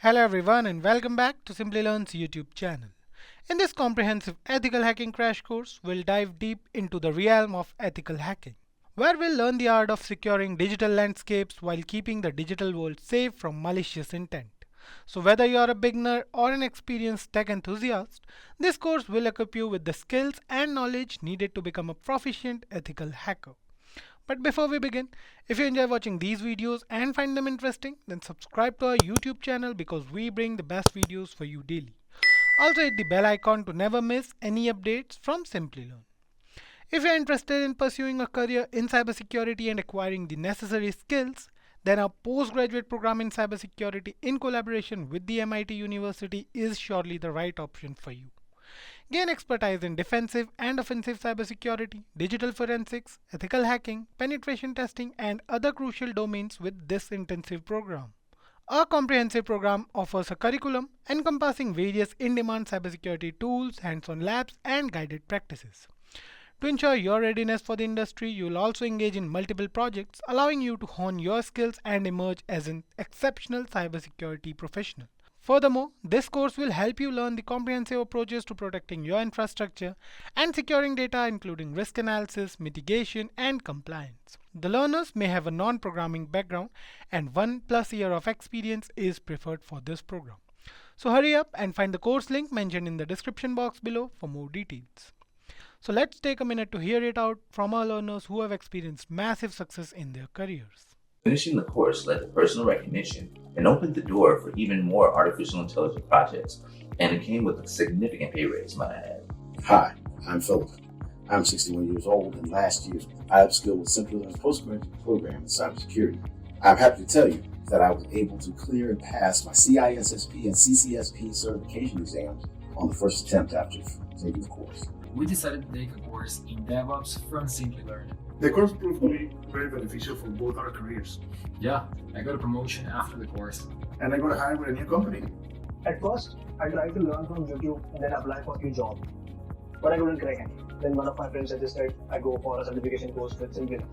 Hello everyone and welcome back to Simplilearn's YouTube channel. In this comprehensive ethical hacking crash course, we'll dive deep into the realm of ethical hacking, where we'll learn the art of securing digital landscapes while keeping the digital world safe from malicious intent. So whether you're a beginner or an experienced tech enthusiast, this course will equip you with the skills and knowledge needed to become a proficient ethical hacker. But before we begin, if you enjoy watching these videos and find them interesting, then subscribe to our YouTube channel because we bring the best videos for you daily. Also hit the bell icon to never miss any updates from Simplilearn. If you're interested in pursuing a career in cybersecurity and acquiring the necessary skills, then our postgraduate program in cybersecurity in collaboration with the MIT University is surely the right option for you. Gain expertise in defensive and offensive cybersecurity, digital forensics, ethical hacking, penetration testing, and other crucial domains with this intensive program. Our comprehensive program offers a curriculum encompassing various in-demand cybersecurity tools, hands-on labs, and guided practices. To ensure your readiness for the industry, you will also engage in multiple projects, allowing you to hone your skills and emerge as an exceptional cybersecurity professional. Furthermore, this course will help you learn the comprehensive approaches to protecting your infrastructure and securing data, including risk analysis, mitigation, and compliance. The learners may have a non-programming background, and 1+ year of experience is preferred for this program. So hurry up and find the course link mentioned in the description box below for more details. So let's take a minute to hear it out from our learners who have experienced massive success in their careers. Finishing the course led to personal recognition and opened the door for even more artificial intelligence projects, and it came with a significant pay raise, might I add. Hi, I'm Philip. I'm 61 years old, and last year I upskilled with Simplilearn's postgraduate program in cybersecurity. I'm happy to tell you that I was able to clear and pass my CISSP and CCSP certification exams on the first attempt after taking the course. We decided to take a course in DevOps from Simplilearn. The course proved to be very beneficial for both our careers. Yeah, I got a promotion after the course. And I got hired with a new company. At first, I tried to learn from YouTube and then apply for a few jobs. But I couldn't crack any. Then one of my friends suggested I go for a certification course with Simplilearn.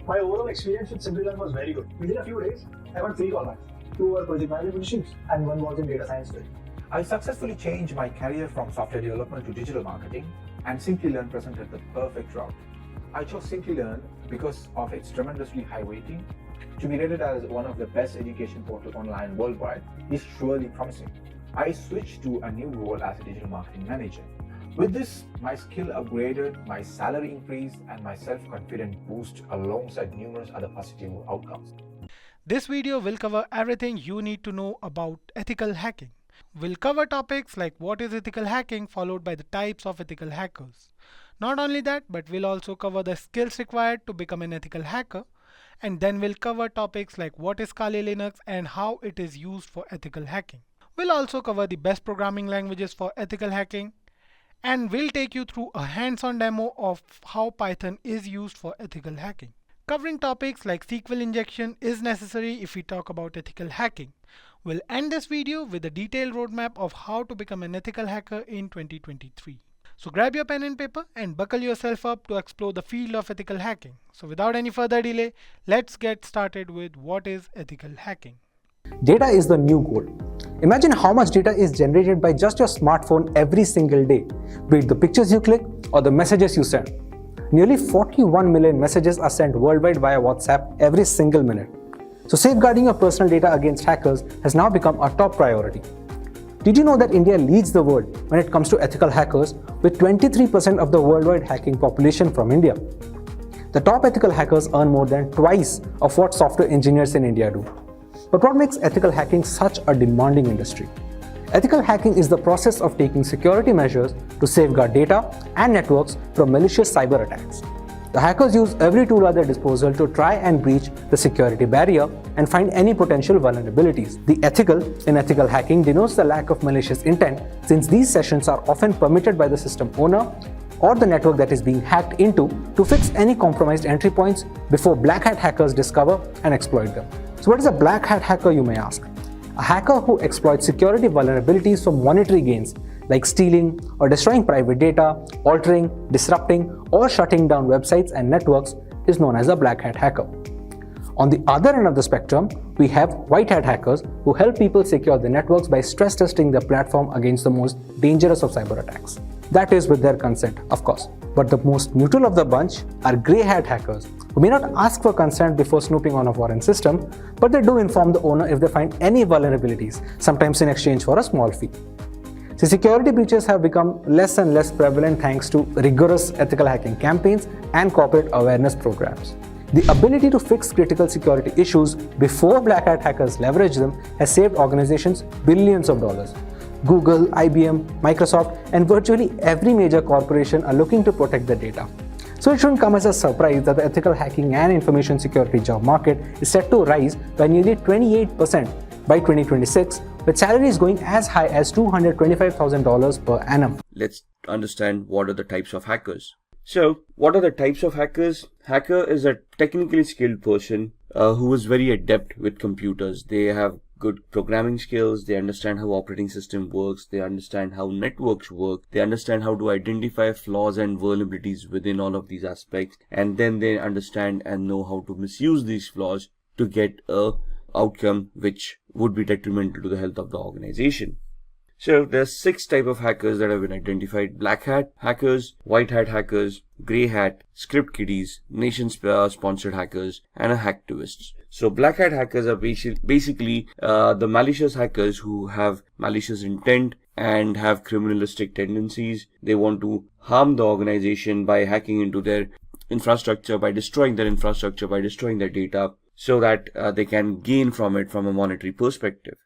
My overall experience with Simplilearn was very good. Within a few days, I got 3 callbacks. 2 were project manager positions and 1 was in data science field. I successfully changed my career from software development to digital marketing, and Simplilearn presented the perfect route. I chose Simplilearn because of its tremendously high weighting. To be rated as one of the best education portals online worldwide is surely promising. I switched to a new role as a digital marketing manager. With this, my skill upgraded, my salary increased, and my self-confidence boosted alongside numerous other positive outcomes. This video will cover everything you need to know about ethical hacking. We'll cover topics like what is ethical hacking, followed by the types of ethical hackers. Not only that, but we'll also cover the skills required to become an ethical hacker, and then we'll cover topics like what is Kali Linux and how it is used for ethical hacking. We'll also cover the best programming languages for ethical hacking, and we'll take you through a hands-on demo of how Python is used for ethical hacking. Covering topics like SQL injection is necessary if we talk about ethical hacking. We'll end this video with a detailed roadmap of how to become an ethical hacker in 2023. So grab your pen and paper and buckle yourself up to explore the field of ethical hacking. So without any further delay, let's get started with what is ethical hacking. Data is the new gold. Imagine how much data is generated by just your smartphone every single day, be it the pictures you click or the messages you send. Nearly 41 million messages are sent worldwide via WhatsApp every single minute. So safeguarding your personal data against hackers has now become a top priority. Did you know that India leads the world when it comes to ethical hackers, with 23% of the worldwide hacking population from India? The top ethical hackers earn more than twice of what software engineers in India do. But what makes ethical hacking such a demanding industry? Ethical hacking is the process of taking security measures to safeguard data and networks from malicious cyber attacks. The hackers use every tool at their disposal to try and breach the security barrier and find any potential vulnerabilities. The ethical in ethical hacking denotes the lack of malicious intent, since these sessions are often permitted by the system owner or the network that is being hacked into to fix any compromised entry points before black hat hackers discover and exploit them. So what is a black hat hacker, you may ask? A hacker who exploits security vulnerabilities for monetary gains, like stealing or destroying private data, altering, disrupting, or shutting down websites and networks, is known as a black hat hacker. On the other end of the spectrum, we have white hat hackers who help people secure their networks by stress testing their platform against the most dangerous of cyber attacks. That is with their consent, of course. But the most neutral of the bunch are grey hat hackers who may not ask for consent before snooping on a foreign system, but they do inform the owner if they find any vulnerabilities, sometimes in exchange for a small fee. So security breaches have become less and less prevalent thanks to rigorous ethical hacking campaigns and corporate awareness programs. The ability to fix critical security issues before black hat hackers leverage them has saved organizations billions of dollars. Google, IBM, Microsoft, and virtually every major corporation are looking to protect their data. So it shouldn't come as a surprise that the ethical hacking and information security job market is set to rise by nearly 28% by 2026, with salaries going as high as $225,000 per annum. Let's understand what are the types of hackers. So, what are the types of hackers? Hacker is a technically skilled person who is very adept with computers. They have good programming skills, they understand how operating system works, they understand how networks work, they understand how to identify flaws and vulnerabilities within all of these aspects, and then they understand and know how to misuse these flaws to get a outcome which would be detrimental to the health of the organization. So there's 6 types of hackers that have been identified: black hat hackers, white hat hackers, grey hat, script kiddies, nation-sponsored hackers, and hacktivists. So black hat hackers are basically the malicious hackers who have malicious intent and have criminalistic tendencies. They want to harm the organization by hacking into their infrastructure, by destroying their infrastructure, by destroying their data, so that they can gain from it from a monetary perspective.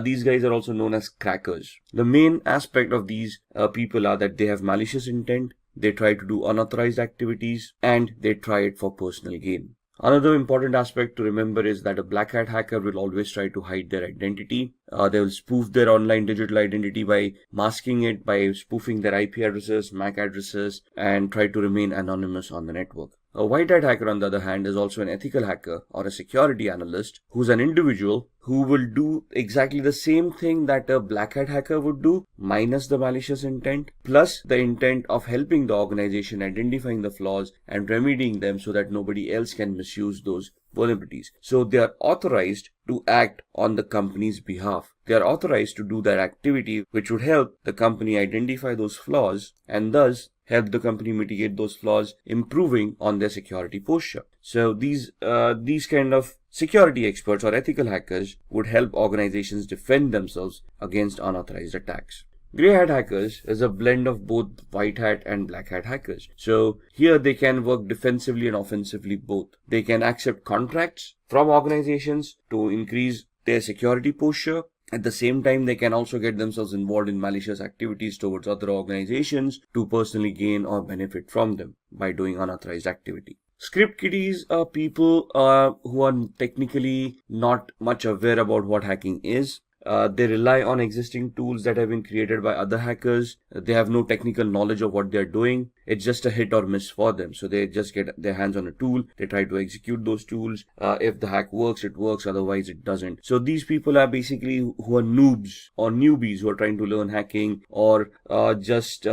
These guys are also known as crackers. The main aspect of these people are that they have malicious intent, they try to do unauthorized activities, and they try it for personal gain. Another important aspect to remember is that a black hat hacker will always try to hide their identity. They will spoof their online digital identity by masking it, by spoofing their IP addresses, MAC addresses, and try to remain anonymous on the network. A white hat hacker, on the other hand, is also an ethical hacker or a security analyst who's an individual who will do exactly the same thing that a black hat hacker would do, minus the malicious intent, plus the intent of helping the organization identifying the flaws and remedying them so that nobody else can misuse those vulnerabilities. So they are authorized to act on the company's behalf. They are authorized to do that activity which would help the company identify those flaws and thus help the company mitigate those flaws, improving on their security posture. So these kind of security experts or ethical hackers would help organizations defend themselves against unauthorized attacks. Grey hat hackers is a blend of both white hat and black hat hackers. So here they can work defensively and offensively both. They can accept contracts from organizations to increase their security posture. At the same time, they can also get themselves involved in malicious activities towards other organizations to personally gain or benefit from them by doing unauthorized activity. Script kiddies are people who are technically not much aware about what hacking is. They rely on existing tools that have been created by other hackers. They have no technical knowledge of what they're doing. It's just a hit or miss for them. So they just get their hands on a tool. They try to execute those tools. If the hack works, it works. Otherwise, it doesn't. So these people are basically who are noobs or newbies who are trying to learn hacking, or just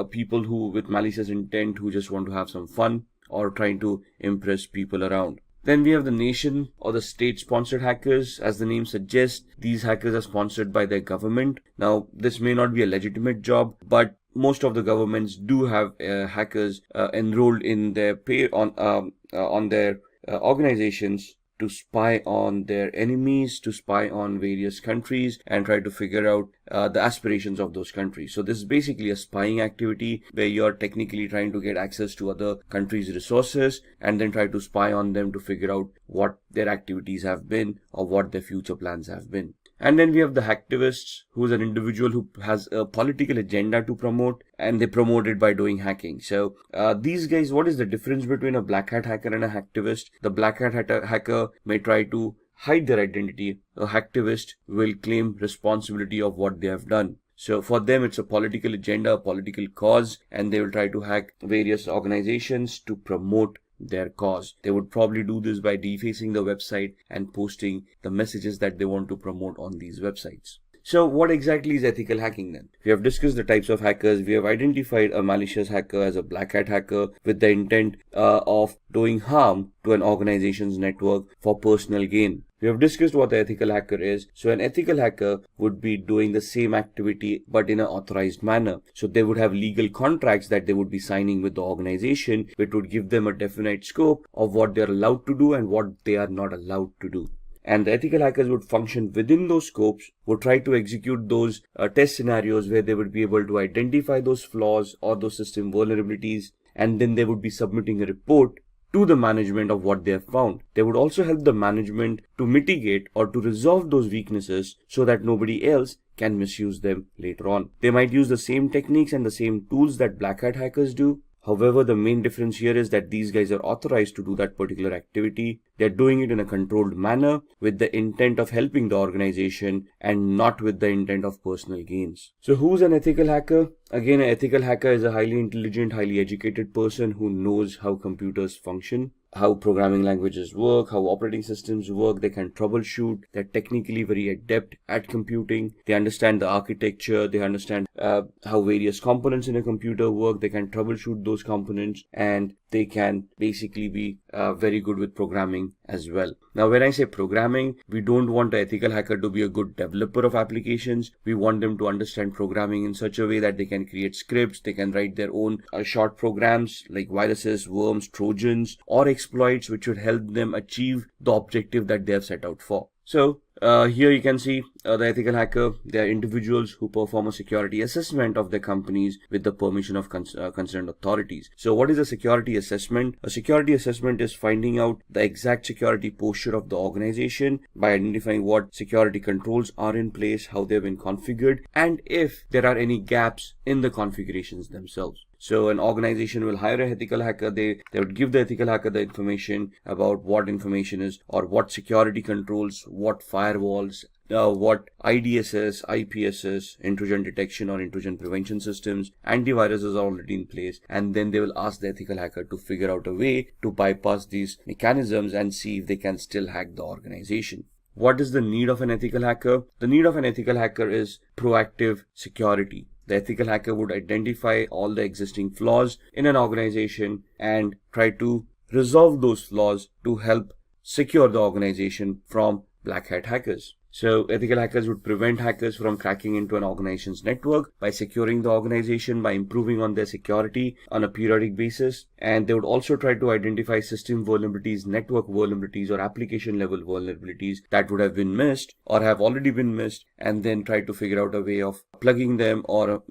people who with malicious intent who just want to have some fun or trying to impress people around. Then we have the nation or the state-sponsored hackers. As the name suggests, these hackers are sponsored by their government. Now, this may not be a legitimate job, but most of the governments do have hackers enrolled in their on their organizations to spy on their enemies, to spy on various countries and try to figure out the aspirations of those countries. So this is basically a spying activity where you're technically trying to get access to other countries' resources and then try to spy on them to figure out what their activities have been or what their future plans have been. And then we have the hacktivists, who is an individual who has a political agenda to promote, and they promote it by doing hacking. So these guys, what is the difference between a black hat hacker and a hacktivist? The black hat hacker may try to hide their identity. A hacktivist will claim responsibility of what they have done. So for them, it's a political agenda, a political cause, and they will try to hack various organizations to promote their cause. They would probably do this by defacing the website and posting the messages that they want to promote on these websites. So what exactly is ethical hacking then? We have discussed the types of hackers. We have identified a malicious hacker as a black hat hacker with the intent of doing harm to an organization's network for personal gain. We have discussed what the ethical hacker is. So an ethical hacker would be doing the same activity but in an authorized manner. So they would have legal contracts that they would be signing with the organization, which would give them a definite scope of what they are allowed to do and what they are not allowed to do. And the ethical hackers would function within those scopes, would try to execute those test scenarios where they would be able to identify those flaws or those system vulnerabilities, and then they would be submitting a report to the management of what they have found. They would also help the management to mitigate or to resolve those weaknesses so that nobody else can misuse them later on. They might use the same techniques and the same tools that black hat hackers do. However, the main difference here is that these guys are authorized to do that particular activity. They're doing it in a controlled manner with the intent of helping the organization and not with the intent of personal gains. So who's an ethical hacker? Again, an ethical hacker is a highly intelligent, highly educated person who knows how computers function, how programming languages work, how operating systems work. They can troubleshoot. They're technically very adept at computing. They understand the architecture. They understand how various components in a computer work. They can troubleshoot those components, and they can basically be very good with programming as well. Now, when I say programming, we don't want an ethical hacker to be a good developer of applications. We want them to understand programming in such a way that they can create scripts, they can write their own short programs like viruses, worms, trojans, or exploits which would help them achieve the objective that they have set out for. So here you can see the ethical hacker. They are individuals who perform a security assessment of their companies with the permission of concerned authorities. So what is a security assessment? A security assessment is finding out the exact security posture of the organization by identifying what security controls are in place, how they've been configured, and if there are any gaps in the configurations themselves. So an organization will hire an ethical hacker. They would give the ethical hacker the information about what information is or what security controls, what firewalls, what IDSS, IPSS, intrusion detection or intrusion prevention systems, antiviruses are already in place, and then they will ask the ethical hacker to figure out a way to bypass these mechanisms and see if they can still hack the organization. What is the need of an ethical hacker? The need of an ethical hacker is proactive security. The ethical hacker would identify all the existing flaws in an organization and try to resolve those flaws to help secure the organization from black hat hackers. So ethical hackers would prevent hackers from cracking into an organization's network by securing the organization, by improving on their security on a periodic basis. And they would also try to identify system vulnerabilities, network vulnerabilities, or application level vulnerabilities that would have been missed or have already been missed, and then try to figure out a way of plugging them or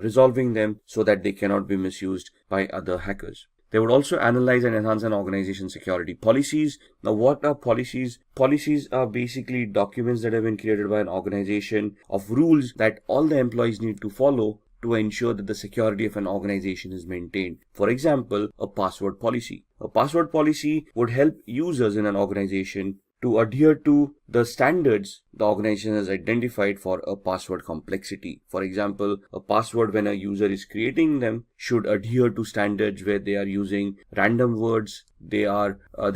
resolving them so that they cannot be misused by other hackers. They would also analyze and enhance an organization's security policies. Now, what are policies? Policies are basically documents that have been created by an organization of rules that all the employees need to follow to ensure that the security of an organization is maintained. For example, a password policy. A password policy would help users in an organization to adhere to the standards the organization has identified for a password complexity. For example, a password when a user is creating them should adhere to standards where they are using random words. They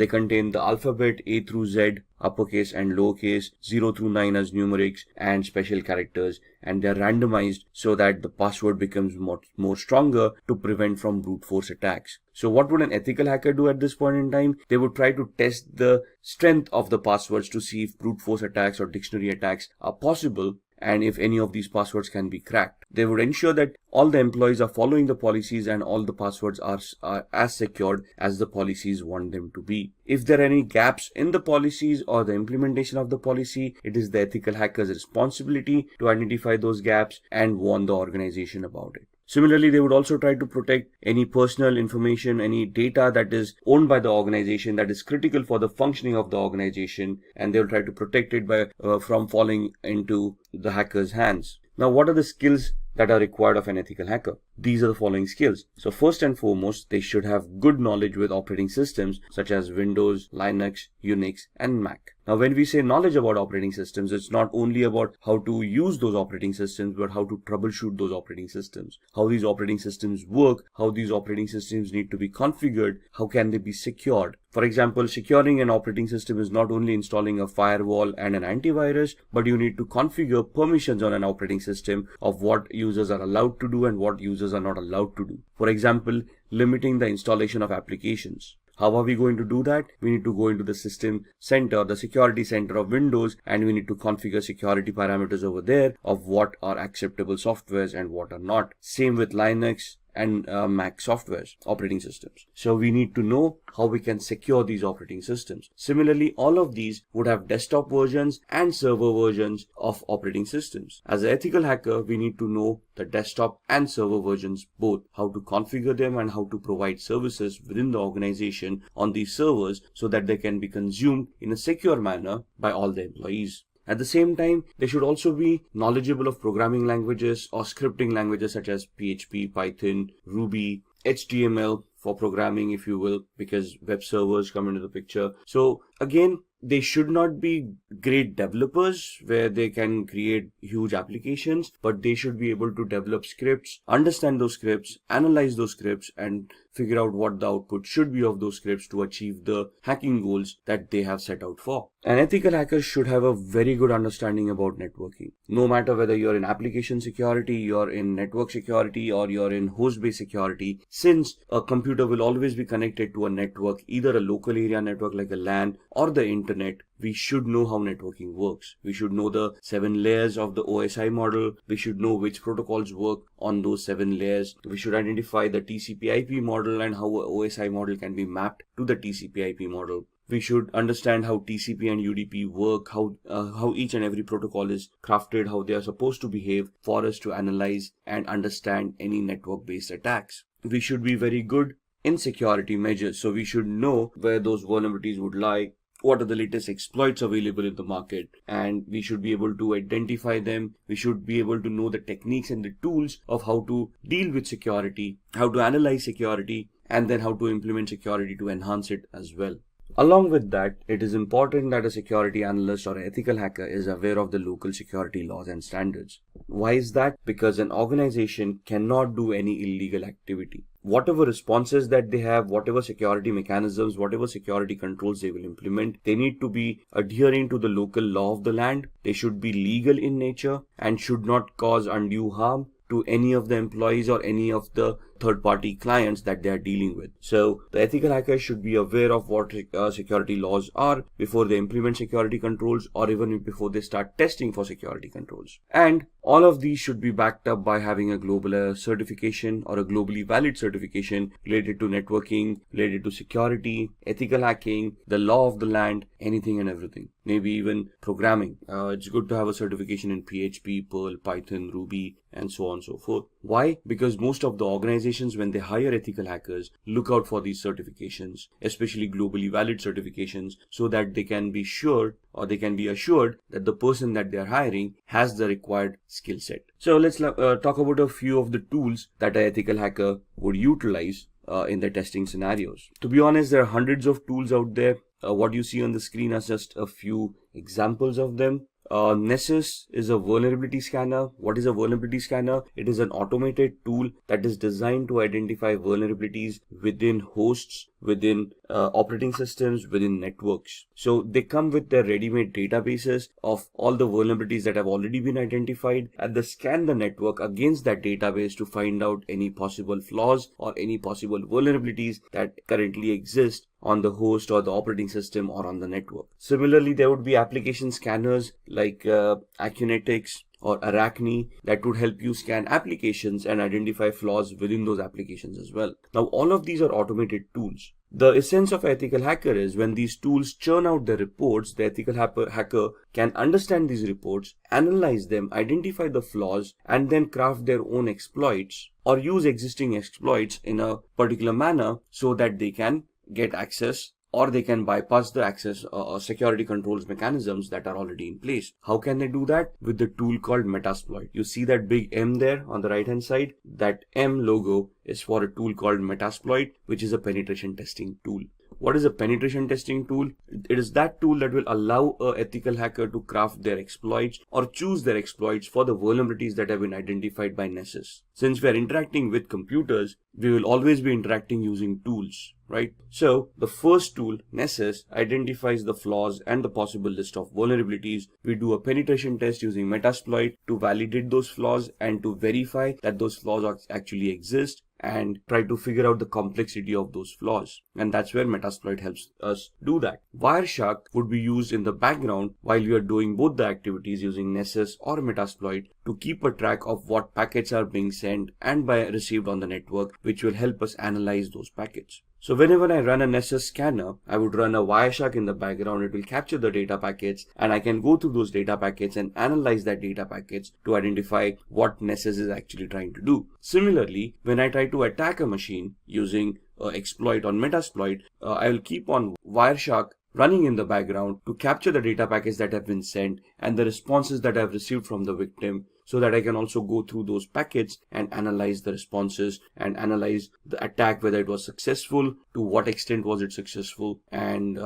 contain the alphabet A through Z, uppercase and lowercase, 0 through 9 as numerics, and special characters, and they are randomized so that the password becomes more stronger to prevent from brute force attacks. So what would an ethical hacker do at this point in time? They would try to test the strength of the passwords to see if brute force attacks or dictionary attacks are possible, and if any of these passwords can be cracked. They would ensure that all the employees are following the policies and all the passwords are as secured as the policies want them to be. If there are any gaps in the policies or the implementation of the policy, it is the ethical hacker's responsibility to identify those gaps and warn the organization about it. Similarly, they would also try to protect any personal information, any data that is owned by the organization that is critical for the functioning of the organization, and they will try to protect it from falling into the hacker's hands. Now, what are the skills that are required of an ethical hacker? these are the following skills. So first and foremost, they should have good knowledge with operating systems such as Windows, Linux, Unix, and Mac. Now, when we say knowledge about operating systems, it's not only about how to use those operating systems, but how to troubleshoot those operating systems, how these operating systems work, how these operating systems need to be configured, how can they be secured. For example, securing an operating system is not only installing a firewall and an antivirus, but you need to configure permissions on an operating system of what users are allowed to do and what users are not allowed to do. For example, limiting the installation of applications. How are we going to do that? We need to go into the system center, the security center of Windows, and we need to configure security parameters over there of what are acceptable softwares and what are not. Same with Linux and Mac softwares, operating systems. So we need to know how we can secure these operating systems. Similarly, all of these would have desktop versions and server versions of operating systems. As an ethical hacker, we need to know the desktop and server versions both, how to configure them and how to provide services within the organization on these servers so that they can be consumed in a secure manner by all the employees. At the same time, they should also be knowledgeable of programming languages or scripting languages such as PHP, Python, Ruby, HTML for programming, if you will, because web servers come into the picture. So again, they should not be great developers where they can create huge applications, but they should be able to develop scripts, understand those scripts, analyze those scripts, and figure out what the output should be of those scripts to achieve the hacking goals that they have set out for. An ethical hacker should have a very good understanding about networking. No matter whether you're in application security, you're in network security, or you're in host-based security, since a computer will always be connected to a network, either a local area network like a LAN or the internet, we should know how networking works. We should know the 7 layers of the OSI model. We should know which protocols work on those 7 layers. We should identify the TCP/IP model and how a OSI model can be mapped to the TCP/IP model. We should understand how TCP and UDP work, how each and every protocol is crafted, how they are supposed to behave for us to analyze and understand any network-based attacks. We should be very good in security measures. So we should know where those vulnerabilities would lie, what are the latest exploits available in the market, and we should be able to identify them. We should be able to know the techniques and the tools of how to deal with security, how to analyze security, and then how to implement security to enhance it as well. Along with that, it is important that a security analyst or ethical hacker is aware of the local security laws and standards. Why is that? Because an organization cannot do any illegal activity. Whatever responses that they have, whatever security mechanisms, whatever security controls they will implement, they need to be adhering to the local law of the land. They should be legal in nature and should not cause undue harm to any of the employees or any of the third-party clients that they are dealing with. So the ethical hackers should be aware of what security laws are before they implement security controls, or even before they start testing for security controls. And all of these should be backed up by having a global certification or a globally valid certification related to networking, related to security, ethical hacking, the law of the land, anything and everything. Maybe even programming. It's good to have a certification in PHP, Perl, Python, Ruby, and so on and so forth. Why? Because most of the organizations, when they hire ethical hackers, look out for these certifications, especially globally valid certifications, so that they can be sure, or they can be assured that the person that they are hiring has the required skill set. So let's talk about a few of the tools that an ethical hacker would utilize in their testing scenarios. To be honest, there are hundreds of tools out there. What you see on the screen are just a few examples of them. Nessus is a vulnerability scanner. What is a vulnerability scanner? It is an automated tool that is designed to identify vulnerabilities within hosts, within operating systems, within networks. So they come with their ready-made databases of all the vulnerabilities that have already been identified, and they scan the network against that database to find out any possible flaws or any possible vulnerabilities that currently exist on the host or the operating system or on the network. Similarly, there would be application scanners like Acunetics or Arachne that would help you scan applications and identify flaws within those applications as well. Now, all of these are automated tools. The essence of ethical hacker is when these tools churn out the reports, the ethical hacker can understand these reports, analyze them, identify the flaws, and then craft their own exploits or use existing exploits in a particular manner so that they can get access or they can bypass the access or security controls mechanisms that are already in place. How can they do that? With the tool called Metasploit. You see that big M there on the right hand side? That M logo is for a tool called Metasploit, which is a penetration testing tool. What is a penetration testing tool? It is that tool that will allow an ethical hacker to craft their exploits or choose their exploits for the vulnerabilities that have been identified by Nessus. Since we are interacting with computers, we will always be interacting using tools, right? So the first tool, Nessus, identifies the flaws and the possible list of vulnerabilities. We do a penetration test using Metasploit to validate those flaws and to verify that those flaws actually exist, and try to figure out the complexity of those flaws. And that's where Metasploit helps us do that. Wireshark would be used in the background while we are doing both the activities using Nessus or Metasploit to keep a track of what packets are being sent and received on the network, which will help us analyze those packets. So whenever I run a Nessus scanner, I would run a Wireshark in the background. It will capture the data packets, and I can go through those data packets and analyze that data packets to identify what Nessus is actually trying to do. Similarly, when I try to attack a machine using exploit on Metasploit, I will keep on Wireshark running in the background to capture the data packets that have been sent and the responses that I've received from the victim, so that I can also go through those packets and analyze the responses and analyze the attack, whether it was successful, to what extent was it successful, and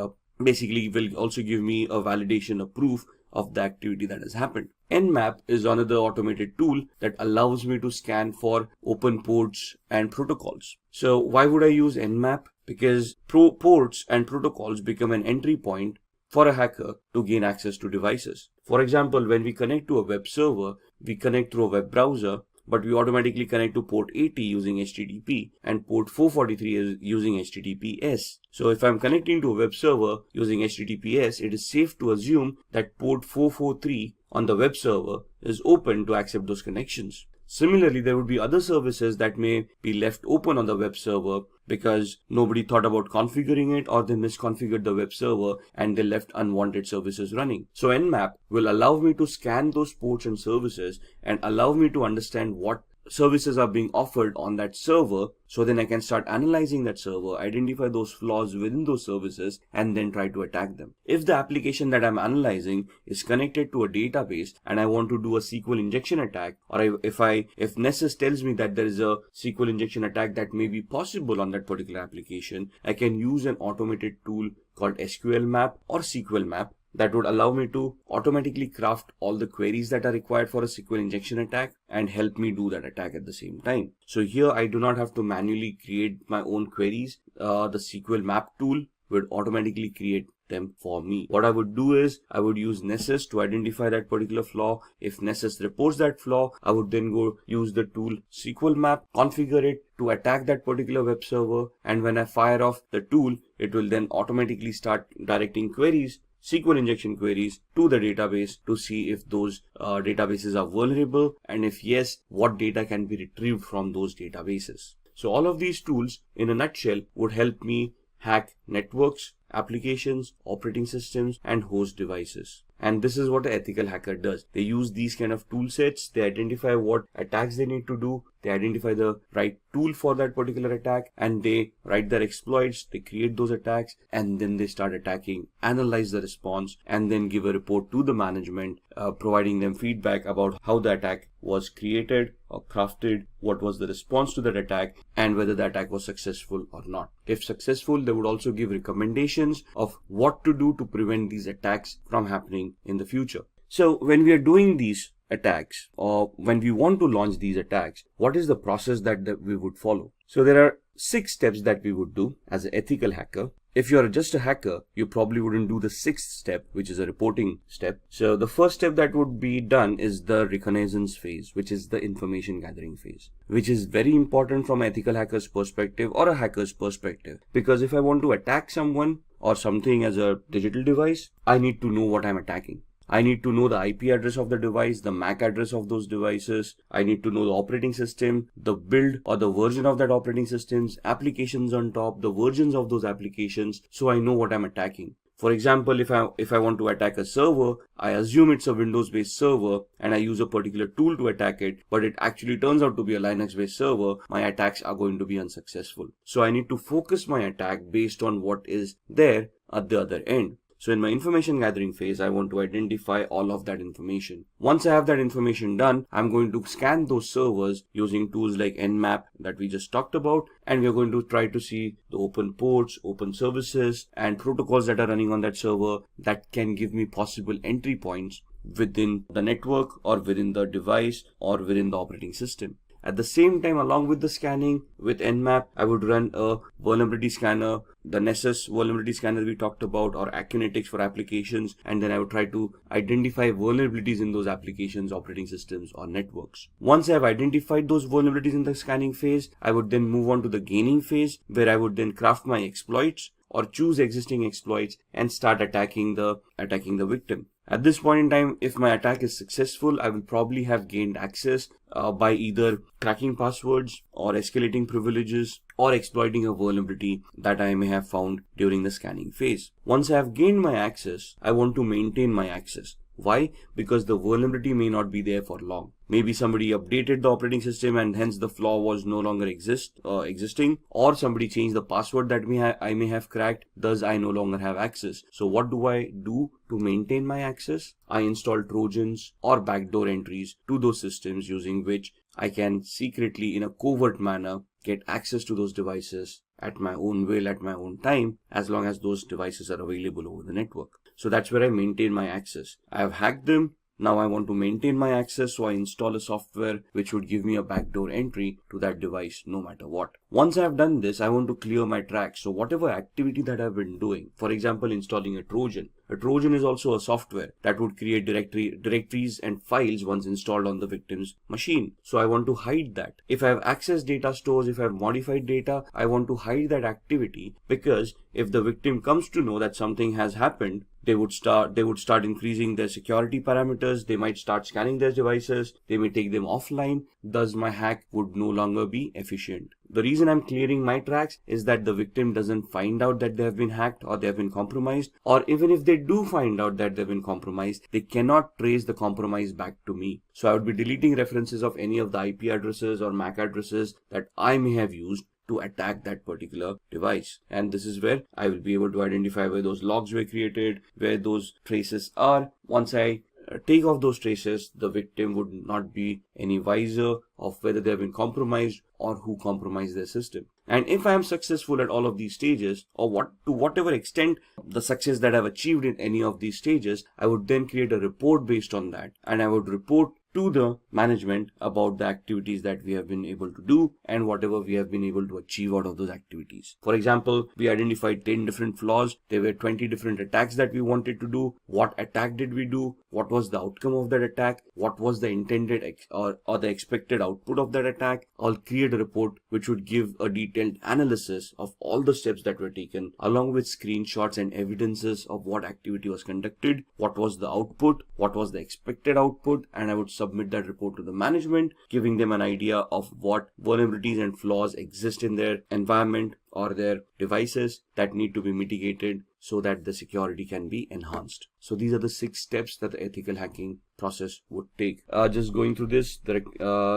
basically will also give me a validation, a proof of the activity that has happened. Nmap is another automated tool that allows me to scan for open ports and protocols. So why would I use Nmap? Because ports and protocols become an entry point for a hacker to gain access to devices. For example, when we connect to a web server, we connect through a web browser, but we automatically connect to port 80 using HTTP and port 443 is using HTTPS. So if I'm connecting to a web server using HTTPS, it is safe to assume that port 443 on the web server is open to accept those connections. Similarly, there would be other services that may be left open on the web server because nobody thought about configuring it, or they misconfigured the web server and they left unwanted services running. So Nmap will allow me to scan those ports and services and allow me to understand what services are being offered on that server, so then I can start analyzing that server, identify those flaws within those services, and then try to attack them. If the application that I'm analyzing is connected to a database and I want to do a SQL injection attack, or if Nessus tells me that there is a SQL injection attack that may be possible on that particular application, I can use an automated tool called SQL map or SQL map that would allow me to automatically craft all the queries that are required for a SQL injection attack and help me do that attack at the same time. So here I do not have to manually create my own queries. The SQL map tool would automatically create them for me. What I would do is I would use Nessus to identify that particular flaw. If Nessus reports that flaw, I would then go use the tool SQL map, configure it to attack that particular web server, and when I fire off the tool, it will then automatically start directing queries, SQL injection queries, to the database to see if those databases are vulnerable, and if yes, what data can be retrieved from those databases. So all of these tools in a nutshell would help me hack networks, applications, operating systems, and host devices. And this is what an ethical hacker does. They use these kind of tool sets, they identify what attacks they need to do, they identify the right tool for that particular attack, and they write their exploits, they create those attacks, and then they start attacking, analyze the response, and then give a report to the management, providing them feedback about how the attack was created or crafted, what was the response to that attack, and whether the attack was successful or not. If successful, they would also give recommendations of what to do to prevent these attacks from happening in the future. So when we are doing these attacks, or when we want to launch these attacks, what is the process that we would follow? So there are 6 steps that we would do as an ethical hacker. If you're just a hacker, you probably wouldn't do the 6th step, which is a reporting step. So the first step that would be done is the reconnaissance phase, which is the information gathering phase, which is very important from an ethical hacker's perspective or a hacker's perspective. Because if I want to attack someone or something as a digital device, I need to know what I'm attacking. I need to know the IP address of the device, the MAC address of those devices. I need to know the operating system, the build or the version of that operating systems, applications on top, the versions of those applications, so I know what I'm attacking. For example, if I want to attack a server, I assume it's a Windows-based server and I use a particular tool to attack it, but it actually turns out to be a Linux-based server, my attacks are going to be unsuccessful. So I need to focus my attack based on what is there at the other end. So in my information gathering phase, I want to identify all of that information. Once I have that information done, I'm going to scan those servers using tools like Nmap that we just talked about. And we're going to try to see the open ports, open services, and protocols that are running on that server that can give me possible entry points within the network or within the device or within the operating system. At the same time, along with the scanning with Nmap, I would run a vulnerability scanner, the Nessus vulnerability scanner we talked about, or Akinetics for applications, and then I would try to identify vulnerabilities in those applications, operating systems, or networks. Once I have identified those vulnerabilities in the scanning phase, I would then move on to the gaining phase, where I would then craft my exploits or choose existing exploits and start attacking the victim. At this point in time, if my attack is successful, I will probably have gained access by either cracking passwords or escalating privileges or exploiting a vulnerability that I may have found during the scanning phase. Once I have gained my access, I want to maintain my access. Why? Because the vulnerability may not be there for long. Maybe somebody updated the operating system and hence the flaw was no longer existing, or somebody changed the password that I may have cracked, thus I no longer have access. So what do I do to maintain my access? I install Trojans or backdoor entries to those systems using which I can secretly, in a covert manner, get access to those devices at my own will, at my own time, as long as those devices are available over the network. So that's where I maintain my access. I have hacked them. Now I want to maintain my access, so I install a software which would give me a backdoor entry to that device no matter what. Once I have done this, I want to clear my tracks. So whatever activity that I've been doing, for example, installing a Trojan. A Trojan is also a software that would create directories and files once installed on the victim's machine. So I want to hide that. If I have accessed data stores, if I have modified data, I want to hide that activity, because if the victim comes to know that something has happened, they would start increasing their security parameters. They might start scanning their devices. They may take them offline. Thus, my hack would no longer be efficient. The reason I'm clearing my tracks is that the victim doesn't find out that they have been hacked or they have been compromised, or even if they do find out that they've been compromised, they cannot trace the compromise back to me. So I would be deleting references of any of the IP addresses or MAC addresses that I may have used to attack that particular device. And this is where I will be able to identify where those logs were created, where those traces are. Once I take off those traces, the victim would not be any wiser of whether they have been compromised or who compromised their system. And if I am successful at all of these stages, or to whatever extent the success that I've achieved in any of these stages, I would then create a report based on that, and I would report to the management about the activities that we have been able to do and whatever we have been able to achieve out of those activities. For example, we identified 10 different flaws. There were 20 different attacks that we wanted to do. What attack did we do? What was the outcome of that attack? What was the intended or the expected output of that attack? I'll create a report which would give a detailed analysis of all the steps that were taken, along with screenshots and evidences of what activity was conducted, what was the output, what was the expected output, and I would submit that report to the management, giving them an idea of what vulnerabilities and flaws exist in their environment or their devices that need to be mitigated so that the security can be enhanced. So these are the 6 steps that the ethical hacking process would take. Just going through this, the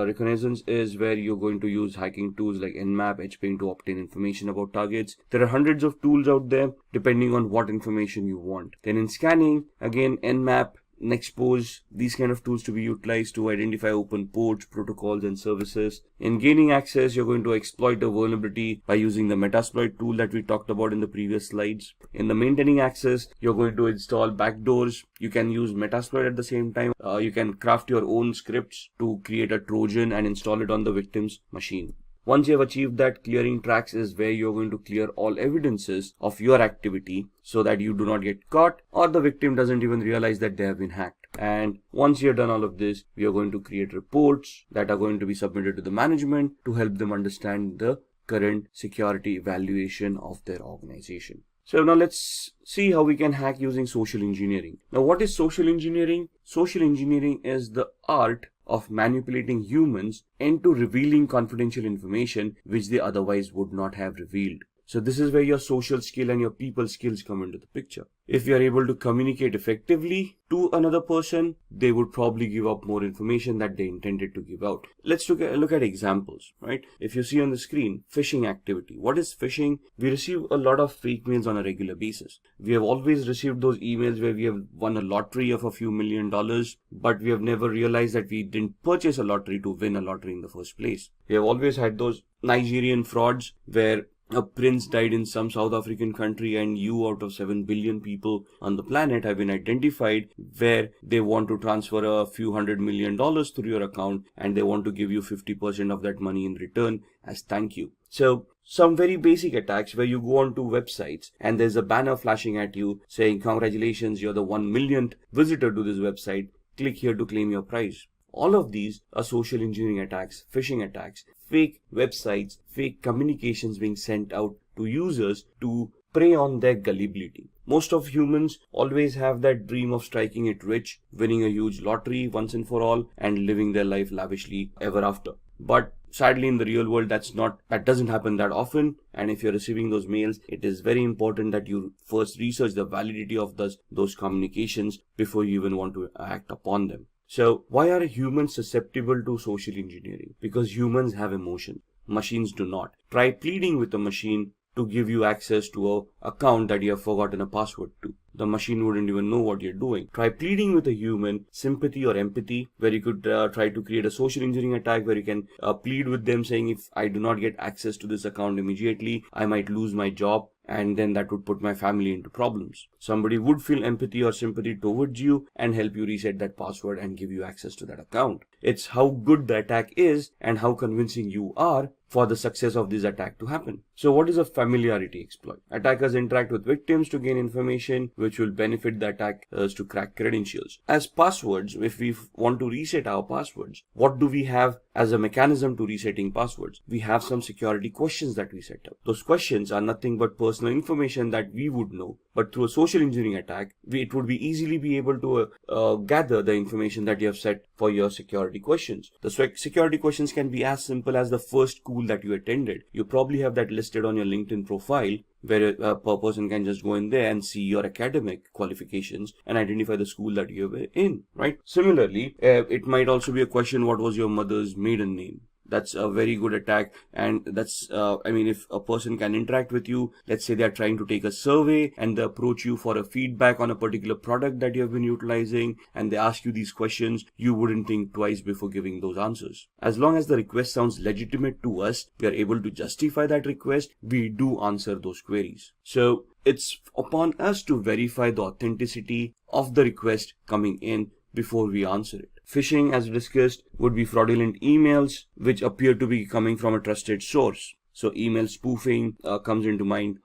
reconnaissance is where you're going to use hacking tools like Nmap, HPing to obtain information about targets. There are hundreds of tools out there depending on what information you want. Then in scanning, again, Nmap, Nexpose, these kind of tools to be utilized to identify open ports, protocols, and services. In gaining access, you're going to exploit a vulnerability by using the Metasploit tool that we talked about in the previous slides. In the maintaining access, you're going to install backdoors. You can use Metasploit at the same time. You can craft your own scripts to create a Trojan and install it on the victim's machine. Once you have achieved that, clearing tracks is where you're going to clear all evidences of your activity so that you do not get caught or the victim doesn't even realize that they have been hacked. And once you're done all of this, we are going to create reports that are going to be submitted to the management to help them understand the current security evaluation of their organization. So now let's see how we can hack using social engineering. Now, what is social engineering? Social engineering is the art of manipulating humans into revealing confidential information which they otherwise would not have revealed. So this is where your social skill and your people skills come into the picture. If you are able to communicate effectively to another person, they would probably give up more information that they intended to give out. Let's look at examples, right? If you see on the screen, phishing activity. What is phishing? We receive a lot of fake mails on a regular basis. We have always received those emails where we have won a lottery of a few $1 million, but we have never realized that we didn't purchase a lottery to win a lottery in the first place. We have always had those Nigerian frauds where a prince died in some South African country and you out of 7 billion people on the planet have been identified, where they want to transfer a few $100 million through your account and they want to give you 50% of that money in return as thank you. So some very basic attacks where you go onto websites and there's a banner flashing at you saying, congratulations, you're the 1 millionth visitor to this website. Click here to claim your prize. All of these are social engineering attacks, phishing attacks, fake websites, fake communications being sent out to users to prey on their gullibility. Most of humans always have that dream of striking it rich, winning a huge lottery once and for all, and living their life lavishly ever after. But sadly, in the real world, that doesn't happen that often. And if you're receiving those mails, it is very important that you first research the validity of those communications before you even want to act upon them. So why are humans susceptible to social engineering? Because humans have emotion. Machines do not. Try pleading with a machine to give you access to an account that you have forgotten a password to. The machine wouldn't even know what you're doing. Try pleading with a human, sympathy or empathy, where you could try to create a social engineering attack where you can plead with them saying, if I do not get access to this account immediately, I might lose my job. And then that would put my family into problems. Somebody would feel empathy or sympathy towards you and help you reset that password and give you access to that account. It's how good the attack is and how convincing you are for the success of this attack to happen. So what is a familiarity exploit? Attackers interact with victims to gain information which will benefit the attackers to crack credentials. As passwords, if we want to reset our passwords, what do we have as a mechanism to resetting passwords? We have some security questions that we set up. Those questions are nothing but personal information that we would know, but through a social engineering attack, it would be easily be able to gather the information that you have set for your security questions. The security questions can be as simple as the first school that you attended. You probably have that listed on your LinkedIn profile, where a person can just go in there and see your academic qualifications and identify the school that you were in, right? Similarly, it might also be a question, what was your mother's maiden name? That's a very good attack. And that's, if a person can interact with you, let's say they're trying to take a survey and they approach you for a feedback on a particular product that you have been utilizing, and they ask you these questions, you wouldn't think twice before giving those answers. As long as the request sounds legitimate to us, we are able to justify that request, we do answer those queries. So it's upon us to verify the authenticity of the request coming in before we answer it. Phishing, as discussed, would be fraudulent emails which appear to be coming from a trusted source. So email spoofing comes into mind,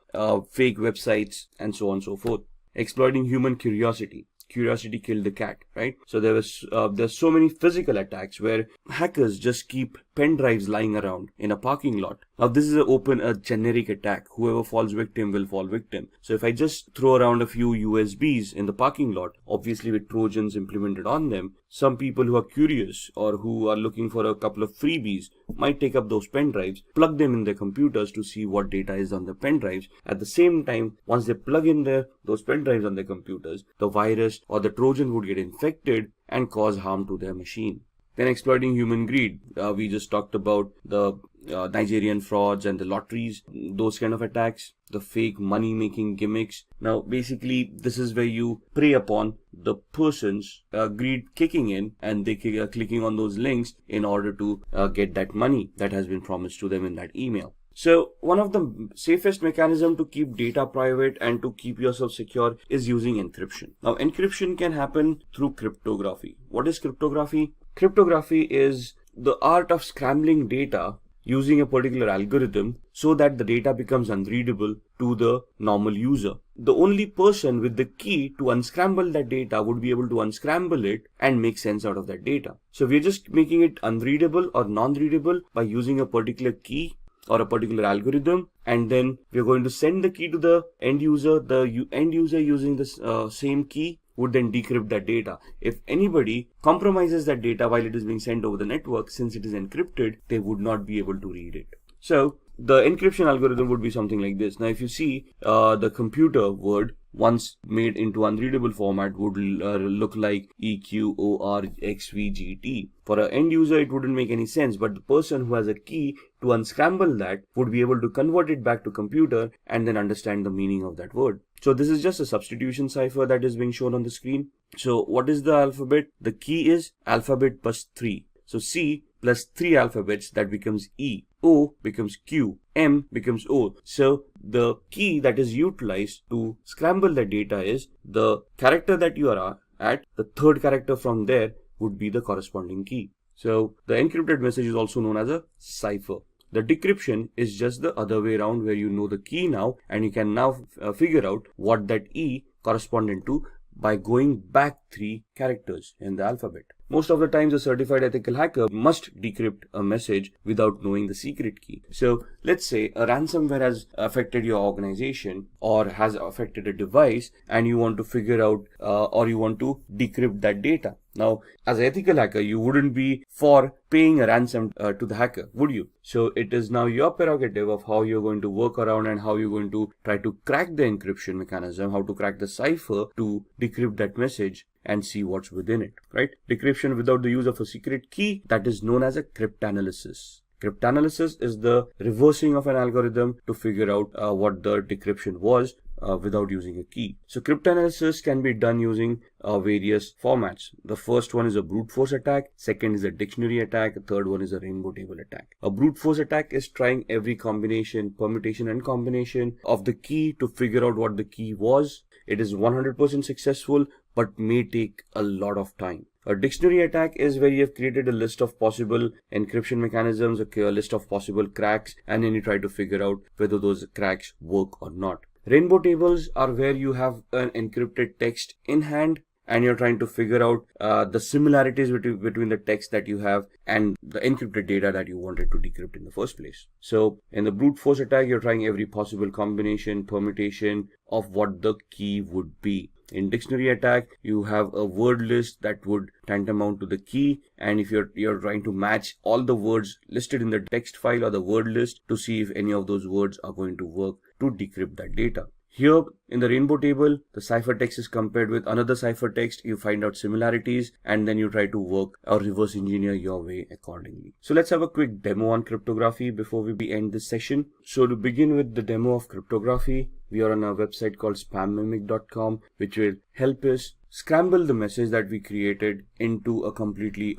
fake websites, and so on and so forth. Exploiting human curiosity. Curiosity killed the cat, right? So there's so many physical attacks where hackers just keep pen drives lying around in a parking lot. Now this is a generic attack. Whoever falls victim will fall victim. So if I just throw around a few USBs in the parking lot, obviously with Trojans implemented on them, some people who are curious or who are looking for a couple of freebies might take up those pen drives, plug them in their computers to see what data is on the pen drives. At the same time, once they plug in those pen drives on their computers, the virus or the Trojan would get infected and cause harm to their machine. Then exploiting human greed. We just talked about the Nigerian frauds and the lotteries, those kind of attacks, the fake money-making gimmicks. Now, basically, this is where you prey upon the person's greed kicking in, and they are clicking on those links in order to get that money that has been promised to them in that email. So one of the safest mechanisms to keep data private and to keep yourself secure is using encryption. Now, encryption can happen through cryptography. What is cryptography? Cryptography is the art of scrambling data using a particular algorithm so that the data becomes unreadable to the normal user. The only person with the key to unscramble that data would be able to unscramble it and make sense out of that data. So we're just making it unreadable or non-readable by using a particular key or a particular algorithm, and then we're going to send the key to the end user. The end user using this same key would then decrypt that data. If anybody compromises that data while it is being sent over the network, since it is encrypted, they would not be able to read it. So the encryption algorithm would be something like this. Now, if you see the computer word once made into unreadable format would look like EQORXVGT. For an end user, it wouldn't make any sense, but the person who has a key to unscramble that would be able to convert it back to computer and then understand the meaning of that word. So this is just a substitution cipher that is being shown on the screen. So what is the alphabet? The key is alphabet plus 3. So C plus 3 alphabets, that becomes E. O becomes Q. M becomes O. So the key that is utilized to scramble the data is the character that you are at. The third character from there would be the corresponding key. So the encrypted message is also known as a cipher. The decryption is just the other way around, where you know the key now and you can now figure out what that E corresponded to by going back 3 characters in the alphabet. Most of the times a certified ethical hacker must decrypt a message without knowing the secret key. So let's say a ransomware has affected your organization or has affected a device and you want to figure out or you want to decrypt that data. Now, as an ethical hacker, you wouldn't be for paying a ransom to the hacker, would you? So it is now your prerogative of how you're going to work around and how you're going to try to crack the encryption mechanism, how to crack the cipher to decrypt that message and see what's within it, right? Decryption without the use of a secret key, that is known as a cryptanalysis. Cryptanalysis is the reversing of an algorithm to figure out what the decryption was without using a key. So cryptanalysis can be done using various formats. The first one is a brute force attack, second is a dictionary attack, the third one is a rainbow table attack. A brute force attack is trying every combination, permutation and combination of the key to figure out what the key was. It is 100% successful but may take a lot of time. A dictionary attack is where you have created a list of possible encryption mechanisms, a list of possible cracks, and then you try to figure out whether those cracks work or not. Rainbow tables are where you have an encrypted text in hand and you're trying to figure out the similarities between the text that you have and the encrypted data that you wanted to decrypt in the first place. So in the brute force attack, you're trying every possible combination, permutation of what the key would be. In dictionary attack, you have a word list that would tantamount to the key, and if you're trying to match all the words listed in the text file or the word list to see if any of those words are going to work to decrypt that data. Here in the rainbow table, the ciphertext is compared with another ciphertext. You find out similarities and then you try to work or reverse engineer your way accordingly. So let's have a quick demo on cryptography before we end this session. So to begin with the demo of cryptography, we are on a website called spammimic.com, which will help us scramble the message that we created into a completely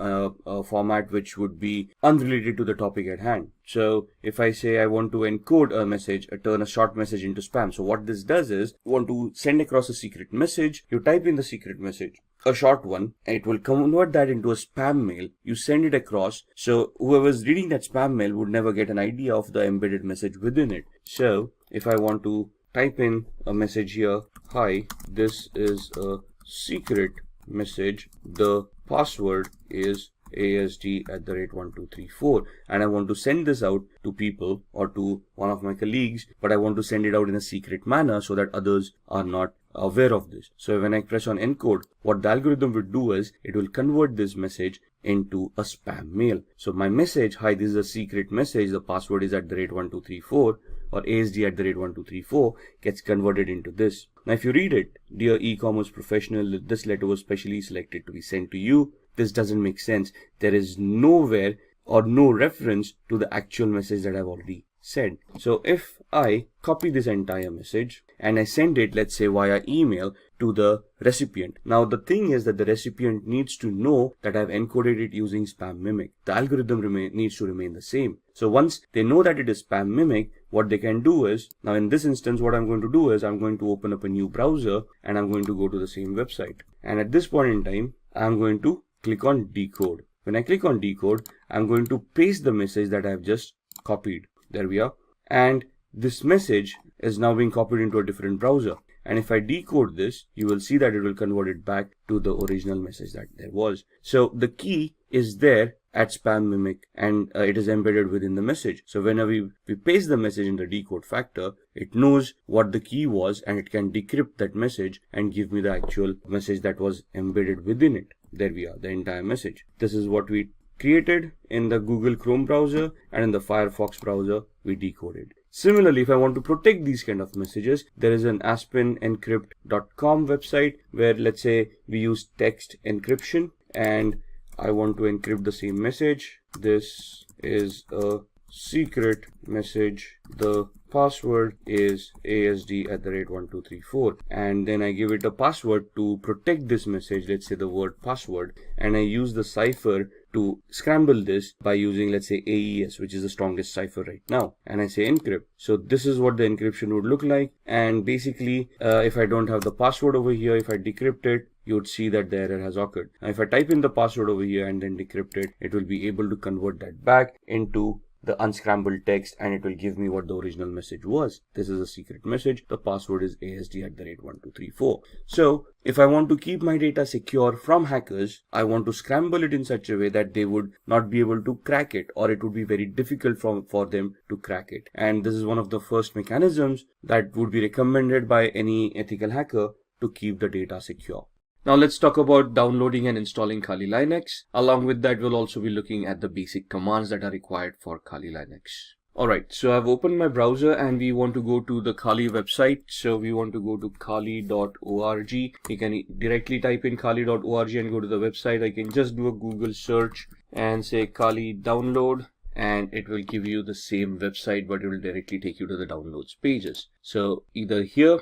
format which would be unrelated to the topic at hand. So if I say I want to encode a message, turn a short message into spam. So what this does is, you want to send across a secret message, you type in the secret message, a short one, and it will convert that into a spam mail. You send it across, so whoever's reading that spam mail would never get an idea of the embedded message within it. So if I want to type in a message here, hi, this is a secret message, the password is ASD@1234, and I want to send this out to people or to one of my colleagues, but I want to send it out in a secret manner so that others are not aware of this. So when I press on encode, what the algorithm will do is it will convert this message into a spam mail. So my message, hi, this is a secret message, the password is @1234 or ASD@1234, gets converted into this. Now if you read it, dear e-commerce professional, this letter was specially selected to be sent to you. This doesn't make sense. There is nowhere or no reference to the actual message that I've already said. So if I copy this entire message and I send it, let's say via email, to the recipient. Now the thing is that the recipient needs to know that I've encoded it using spam mimic. The algorithm needs to remain the same. So once they know that it is spam mimic, what they can do is, now in this instance what I'm going to do is I'm going to open up a new browser and I'm going to go to the same website. And at this point in time, I'm going to click on decode. When I click on decode, I'm going to paste the message that I've just copied. There we are. And this message is now being copied into a different browser. And if I decode this, you will see that it will convert it back to the original message that there was. So the key is there at spam mimic and it is embedded within the message. So whenever we paste the message in the decode factor, it knows what the key was and it can decrypt that message and give me the actual message that was embedded within it. There we are, the entire message. This is what we created in the Google Chrome browser and in the Firefox browser we decoded. Similarly, if I want to protect these kind of messages, there is an aspenencrypt.com website where, let's say, we use text encryption and I want to encrypt the same message. This is a secret message. The password is asd@1234, and then I give it a password to protect this message, let's say the word password, and I use the cipher to scramble this by using, let's say, AES, which is the strongest cipher right now, and I say encrypt. So this is what the encryption would look like, and basically if I don't have the password over here, if I decrypt it, you would see that the error has occurred. Now if I type in the password over here and then decrypt it, it will be able to convert that back into the unscrambled text, and it will give me what the original message was. This is a secret message. The password is asd@1234. So if I want to keep my data secure from hackers, I want to scramble it in such a way that they would not be able to crack it, or it would be very difficult for them to crack it. And this is one of the first mechanisms that would be recommended by any ethical hacker to keep the data secure. Now let's talk about downloading and installing Kali Linux. Along with that, we'll also be looking at the basic commands that are required for Kali Linux. Alright, so I've opened my browser and we want to go to the Kali website. So we want to go to kali.org. You can directly type in kali.org and go to the website. I can just do a Google search and say Kali download, and it will give you the same website, but it will directly take you to the downloads pages. So either here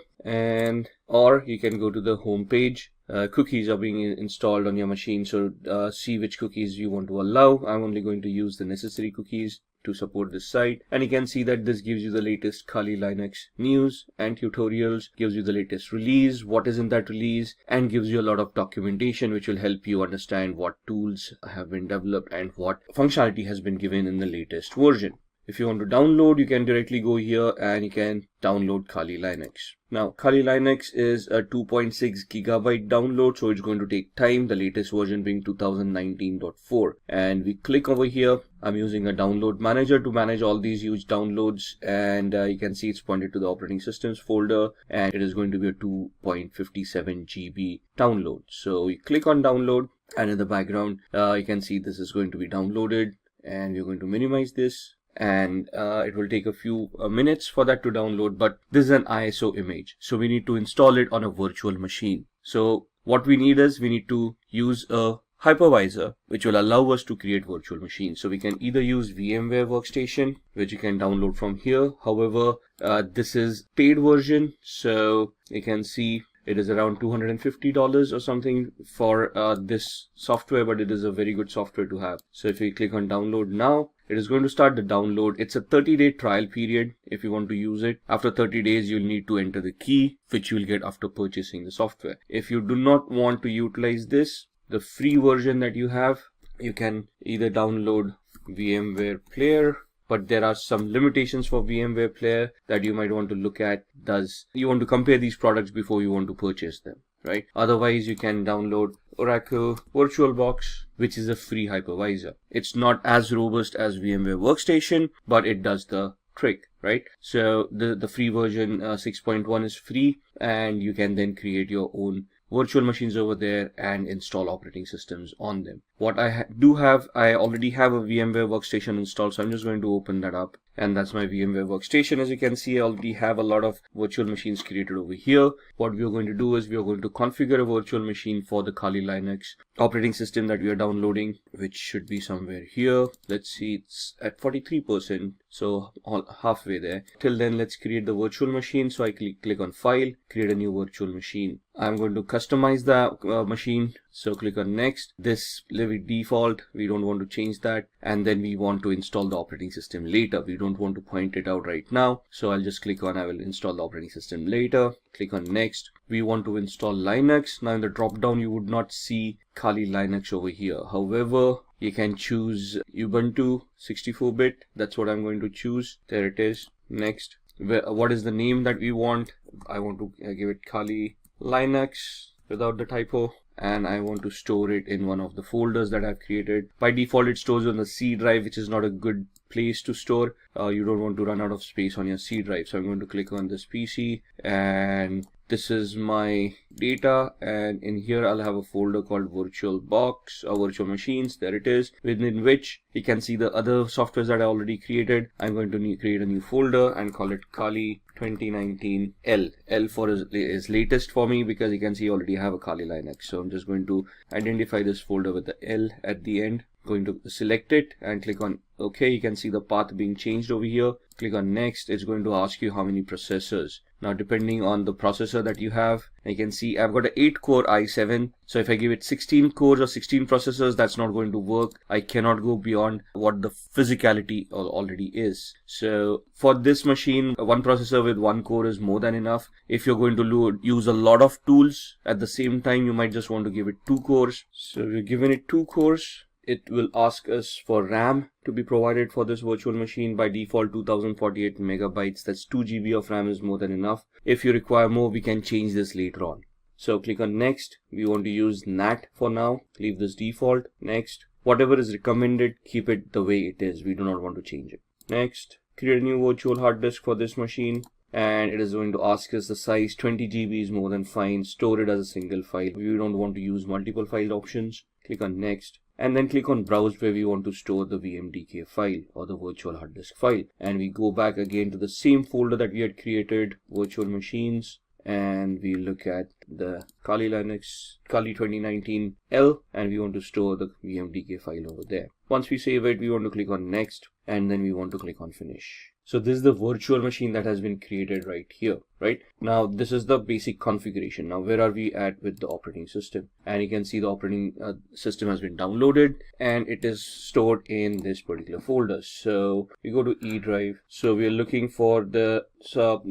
or you can go to the home page. Cookies are being installed on your machine, so see which cookies you want to allow. I'm only going to use the necessary cookies to support this site, and you can see that this gives you the latest Kali Linux news and tutorials, gives you the latest release, what is in that release, and gives you a lot of documentation which will help you understand what tools have been developed and what functionality has been given in the latest version. If you want to download, you can directly go here and you can download Kali Linux. Now, Kali Linux is a 2.6 gigabyte download, so it's going to take time, the latest version being 2019.4. And we click over here. I'm using a download manager to manage all these huge downloads, and you can see it's pointed to the operating systems folder, and it is going to be a 2.57 GB download. So we click on download, and in the background, you can see this is going to be downloaded, and we're going to minimize this. And it will take a few minutes for that to download, but this is an ISO image, so we need to install it on a virtual machine. So what we need is we need to use a hypervisor which will allow us to create virtual machines. So we can either use VMware Workstation, which you can download from here. However, this is paid version, so you can see it is around $250 or something for this software, but it is a very good software to have. So if we click on download now, it is going to start the download. It's a 30-day trial period if you want to use it. After 30 days, you'll need to enter the key, which you'll get after purchasing the software. If you do not want to utilize this, the free version that you have, you can either download VMware Player, but there are some limitations for VMware Player that you might want to look at. You want to compare these products before you want to purchase them, right? Otherwise, you can download Oracle VirtualBox, which is a free hypervisor. It's not as robust as VMware Workstation, but it does the trick, right? So the free version 6.1 is free, and you can then create your own virtual machines over there and install operating systems on them. What I I already have a VMware Workstation installed, so I'm just going to open that up. And that's my VMware Workstation. As you can see, I already have a lot of virtual machines created over here. What we are going to do is we are going to configure a virtual machine for the Kali Linux operating system that we are downloading, which should be somewhere here. Let's see, it's at 43%, so halfway there. Till then, let's create the virtual machine. So I click on File, create a new virtual machine. I'm going to customize the machine. So click on Next. This leave it default. We don't want to change that. And then we want to install the operating system later. We don't want to point it out right now. So I'll just click on I will install the operating system later. Click on Next. We want to install Linux. Now in the drop down, you would not see Kali Linux over here. However, you can choose Ubuntu 64-bit. That's what I'm going to choose. There it is. Next. What is the name that we want? I want to give it Kali Linux without the typo. And I want to store it in one of the folders that I've created. By default, it stores on the C drive, which is not a good place to store. You don't want to run out of space on your C drive. So I'm going to click on this PC, and this is my data, and in here I'll have a folder called virtual box or virtual machines. There it is, within which you can see the other softwares that I already created. I'm going to create a new folder and call it Kali 2019 L. L for is latest for me because you can see I already have a Kali Linux. So I'm just going to identify this folder with the L at the end. Going to select it and click on OK. You can see the path being changed over here. Click on next. It's going to ask you how many processors. Now depending on the processor that you have, you can see I've got an 8-core i7. So if I give it 16 cores or 16 processors, that's not going to work. I cannot go beyond what the physicality already is. So for this machine, one processor with 1 core is more than enough. If you're going to use a lot of tools at the same time, you might just want to give it 2 cores. So we're giving it 2 cores. It will ask us for RAM to be provided for this virtual machine. By default 2048 megabytes, that's 2 GB of RAM is more than enough. If you require more, we can change this later on. So click on next. We want to use NAT for now. Leave this default. Next. Whatever is recommended, keep it the way it is. We do not want to change it. Next. Create a new virtual hard disk for this machine. And it is going to ask us the size. 20 GB is more than fine. Store it as a single file. We don't want to use multiple file options. Click on next. And then click on browse where we want to store the VMDK file or the virtual hard disk file. And we go back again to the same folder that we had created, virtual machines. And we look at the Kali Linux, Kali 2019 L, and we want to store the VMDK file over there. Once we save it, we want to click on next, and then we want to click on finish. So this is the virtual machine that has been created right here, right? Now this is the basic configuration. Now where are we at with the operating system? And you can see the operating system has been downloaded and it is stored in this particular folder. So we go to E drive. So we are looking for the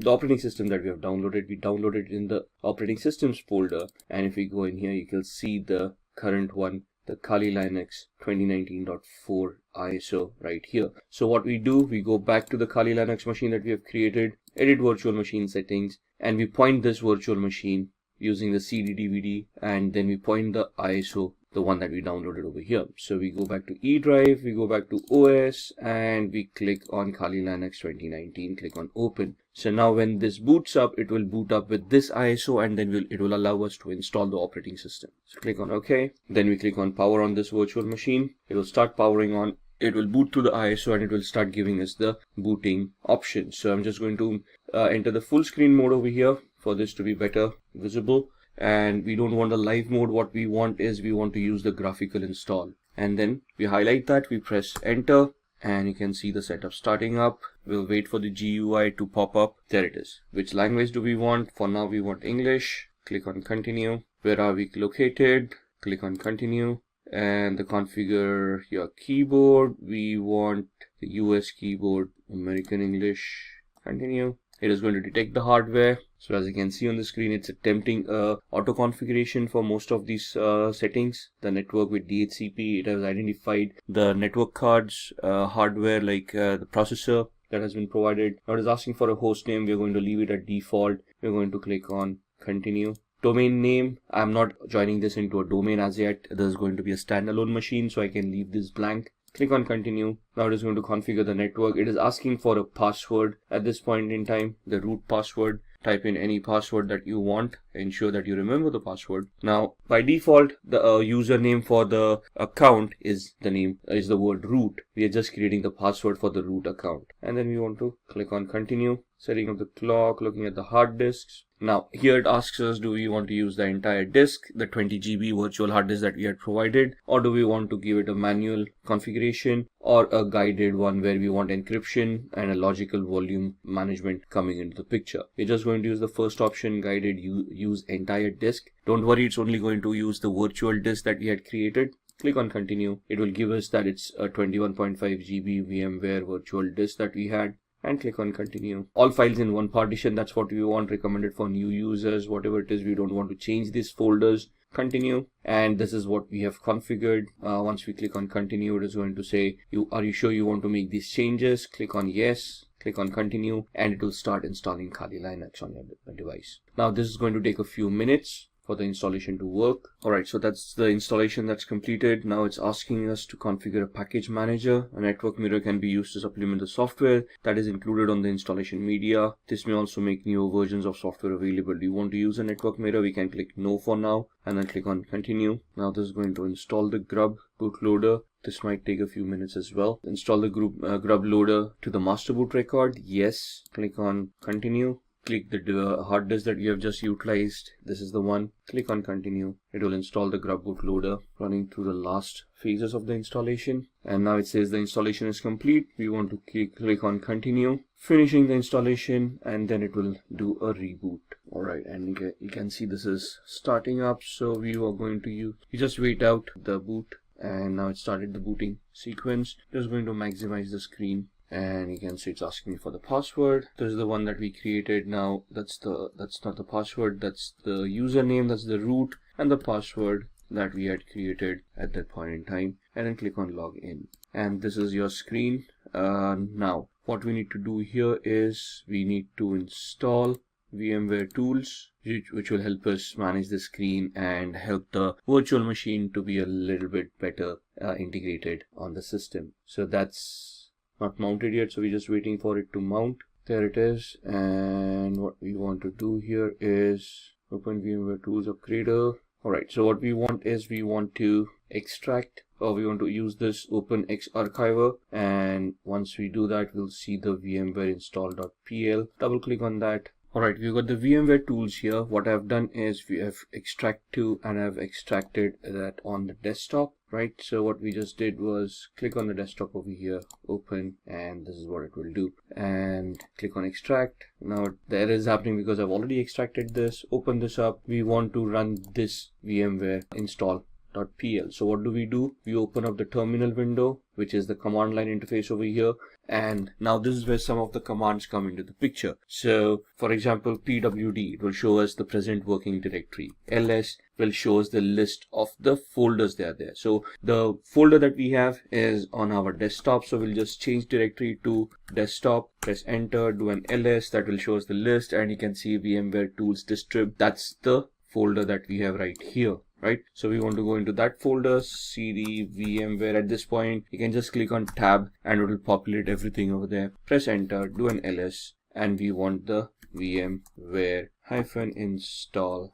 operating system that we have downloaded. We downloaded it in the operating systems folder. And if we go in here, you can see the current one, the Kali Linux 2019.4 ISO right here. So what we do, we go back to the Kali Linux machine that we have created, edit virtual machine settings, and we point this virtual machine using the CD DVD, and then we point the ISO, the one that we downloaded over here. So we go back to E drive, we go back to OS, and we click on Kali Linux 2019, click on open. So now when this boots up, it will boot up with this ISO, and then it will allow us to install the operating system. So click on OK. Then we click on power on this virtual machine. It will start powering on. It will boot to the ISO and it will start giving us the booting option. So I'm just going to enter the full screen mode over here for this to be better visible. And we don't want the live mode. What we want is we want to use the graphical install. And then we highlight that, we press enter, and you can see the setup starting up. We'll wait for the GUI to pop up. There it is. Which language do we want? For now we want English. Click on continue. Where are we located? Click on continue. And the configure your keyboard. We want the US keyboard, American English. Continue. It is going to detect the hardware. So as you can see on the screen, it's attempting auto configuration for most of these settings. The network with DHCP, it has identified the network cards, hardware like the processor that has been provided. Now it is asking for a host name. We're going to leave it at default. We're going to click on continue. Domain name, I'm not joining this into a domain as yet. This is going to be a standalone machine, so I can leave this blank. Click on continue. Now it is going to configure the network. It is asking for a password at this point in time, the root password. Type in any password that you want. Ensure that you remember the password. Now by default, the username for the account is the word root. We are just creating the password for the root account. And then we want to click on continue. Setting up the clock, looking at the hard disks. Now here it asks us, do we want to use the entire disk, the 20 GB virtual hard disk that we had provided, or do we want to give it a manual configuration or a guided one where we want encryption and a logical volume management coming into the picture. We're just going to use the first option, guided, use entire disk. Don't worry, it's only going to use the virtual disk that we had created. Click on continue. It will give us that it's a 21.5 GB VMware virtual disk that we had. And click on continue. All files in one partition, that's what we want, recommended for new users, whatever it is. We don't want to change these folders. Continue. And this is what we have configured. Once we click on continue, it is going to say, are you sure you want to make these changes? Click on yes. Click on continue, and it will start installing Kali Linux on your device. Now this is going to take a few minutes for the installation to work. Alright, so that's the installation that's completed. Now it's asking us to configure a package manager. A network mirror can be used to supplement the software that is included on the installation media. This may also make newer versions of software available. Do you want to use a network mirror? We can click no for now and then click on continue. Now this is going to install the grub bootloader. This might take a few minutes as well. Install the grub loader to the master boot record. Yes. Click on continue. Click the hard disk that you have just utilized. This is the one. Click on continue. It will install the grub bootloader, running through the last phases of the installation. And now it says the installation is complete. We want to click on continue, finishing the installation, and then it will do a reboot. Alright, and you can see this is starting up. So we are going to you just wait out the boot, and now it started the booting sequence. Just going to maximize the screen. And you can see it's asking me for the password. This is the one that we created. Now that's not the password, that's the username, that's the root, and the password that we had created at that point in time. And then click on login. And this is your screen. Now what we need to do here is we need to install VMware tools, which will help us manage the screen and help the virtual machine to be a little bit better integrated on the system. So that's not mounted yet, so we're just waiting for it to mount. There it is. And what we want to do here is open VMware Tools Upgrader. Alright, so what we want is we want to extract, or we want to use this OpenX archiver, and once we do that, we'll see the VMware install.pl. Double click on that. Alright, we've got the VMware tools here. What I've done is we have extract to, and I've extracted that on the desktop, right? So what we just did was click on the desktop over here, open, and this is what it will do. And click on extract. Now the error is happening because I've already extracted this. Open this up. We want to run this VMware install.pl. So what do? We open up the terminal window, which is the command line interface over here. And now this is where some of the commands come into the picture. So for example, pwd, it will show us the present working directory. ls will show us the list of the folders that are there. So the folder that we have is on our desktop. So we'll just change directory to desktop, press enter, do an ls, that will show us the list, and you can see VMware tools distrib. That's the folder that we have right here. Right, so we want to go into that folder, cd VMware. At this point, you can just click on tab and it will populate everything over there. Press enter, do an ls, and we want the VMware -install.pl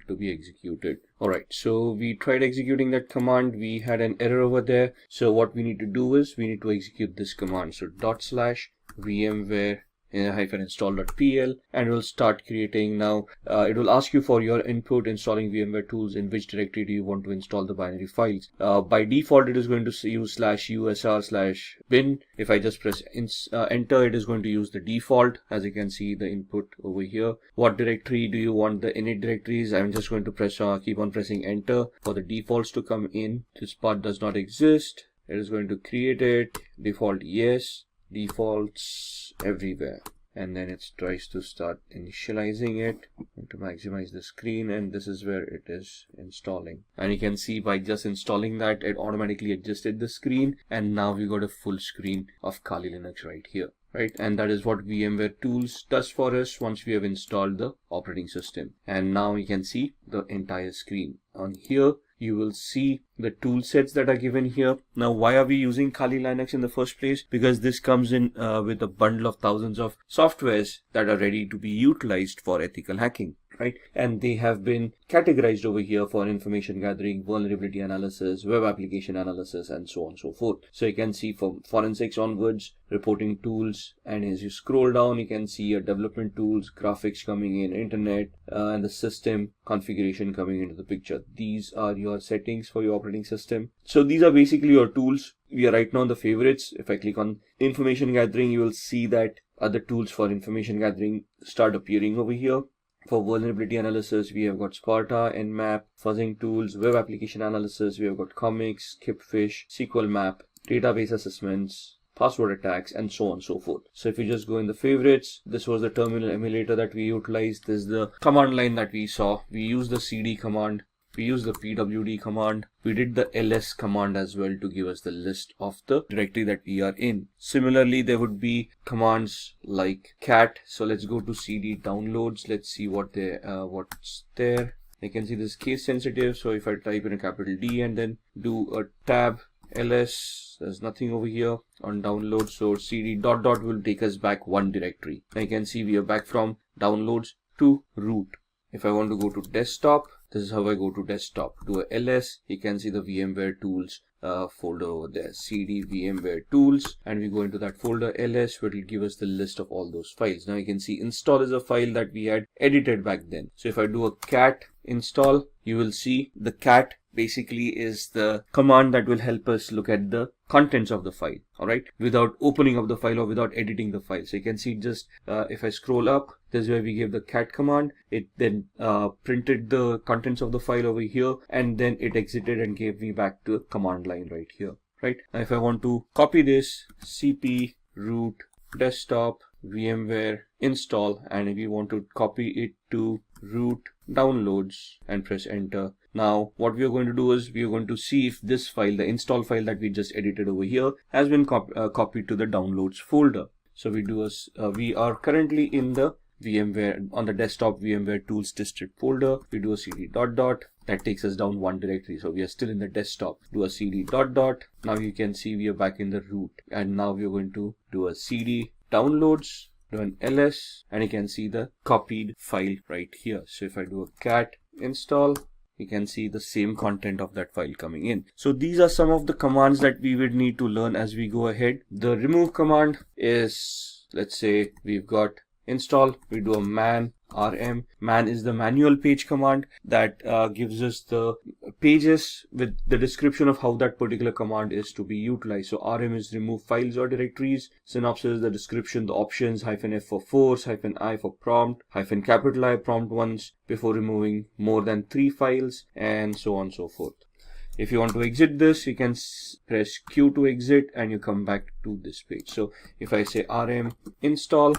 to be executed. Alright, so we tried executing that command. We had an error over there. So what we need to do is we need to execute this command. So /VMware -install.pl, and it will start creating. Now it will ask you for your input installing VMware tools. In which directory do you want to install the binary files? By default it is going to use /usr/bin. If I just press enter, it is going to use the default. As you can see, the input over here. What directory do you want the init directories? I'm just going to press keep on pressing enter for the defaults to come in. This part does not exist. It is going to create it. Default yes, defaults everywhere, and then it tries to start initializing it to maximize the screen, and this is where it is installing. And you can see by just installing that, it automatically adjusted the screen, and now we got a full screen of Kali Linux right here. Right, and that is what VMware tools does for us once we have installed the operating system. And now you can see the entire screen. On here you will see the tool sets that are given here. Now why are we using Kali Linux in the first place? Because this comes in with a bundle of thousands of softwares that are ready to be utilized for ethical hacking. Right, and they have been categorized over here for information gathering, vulnerability analysis, web application analysis, and so on and so forth. So you can see from forensics onwards, reporting tools, and as you scroll down, you can see your development tools, graphics coming in, internet, and the system configuration coming into the picture. These are your settings for your operating system. So these are basically your tools. We are right now in the favorites. If I click on information gathering, you will see that other tools for information gathering start appearing over here. For vulnerability analysis, we have got Sparta, Nmap, fuzzing tools, web application analysis, we have got comics, Kipfish, SQL map, database assessments, password attacks, and so on and so forth. So if you just go in the favorites, this was the terminal emulator that we utilized. This is the command line that we saw. We use the cd command we use the pwd command. We did the ls command as well to give us the list of the directory that we are in. Similarly, there would be commands like cat. So let's go to cd downloads. Let's see what's there. You can see this is case sensitive. So if I type in a capital D and then do a tab ls, there's nothing over here on download. So cd ... will take us back one directory. Now you can see we are back from downloads to root. If I want to go to desktop, this is how I go to desktop. Do a ls, you can see the VMware tools folder over there, cd VMware tools, and we go into that folder ls, where it will give us the list of all those files. Now you can see install is a file that we had edited back then. So if I do a cat install, you will see the cat basically is the command that will help us look at the contents of the file, all right, without opening up the file or without editing the file. So you can see just if I scroll up, this is where we gave the cat command. It then printed the contents of the file over here, and then it exited and gave me back to the command line right here, right? Now if I want to copy this, cp root desktop VMware install, and if you want to copy it to root downloads and press enter. Now what we are going to do is we are going to see if this file, the install file that we just edited over here, has been copied to the downloads folder. So we are currently in the VMware, on the desktop VMware tools district folder. We do a cd ... that takes us down one directory. So we are still in the desktop. Do a cd ... Now you can see we are back in the root, and now we are going to do a cd downloads, do an ls, and you can see the copied file right here. So if I do a cat install, you can see the same content of that file coming in. So these are some of the commands that we would need to learn as we go ahead. The remove command is, let's say we've got install, we do a man rm. Man is the manual page command that gives us the pages with the description of how that particular command is to be utilized. So rm is remove files or directories. Synopsis, the description, the options, -f for force, -i for prompt, capital I prompt once before removing more than 3 files, and so on and so forth. If you want to exit this, you can press Q to exit, and you come back to this page. So if I say rm install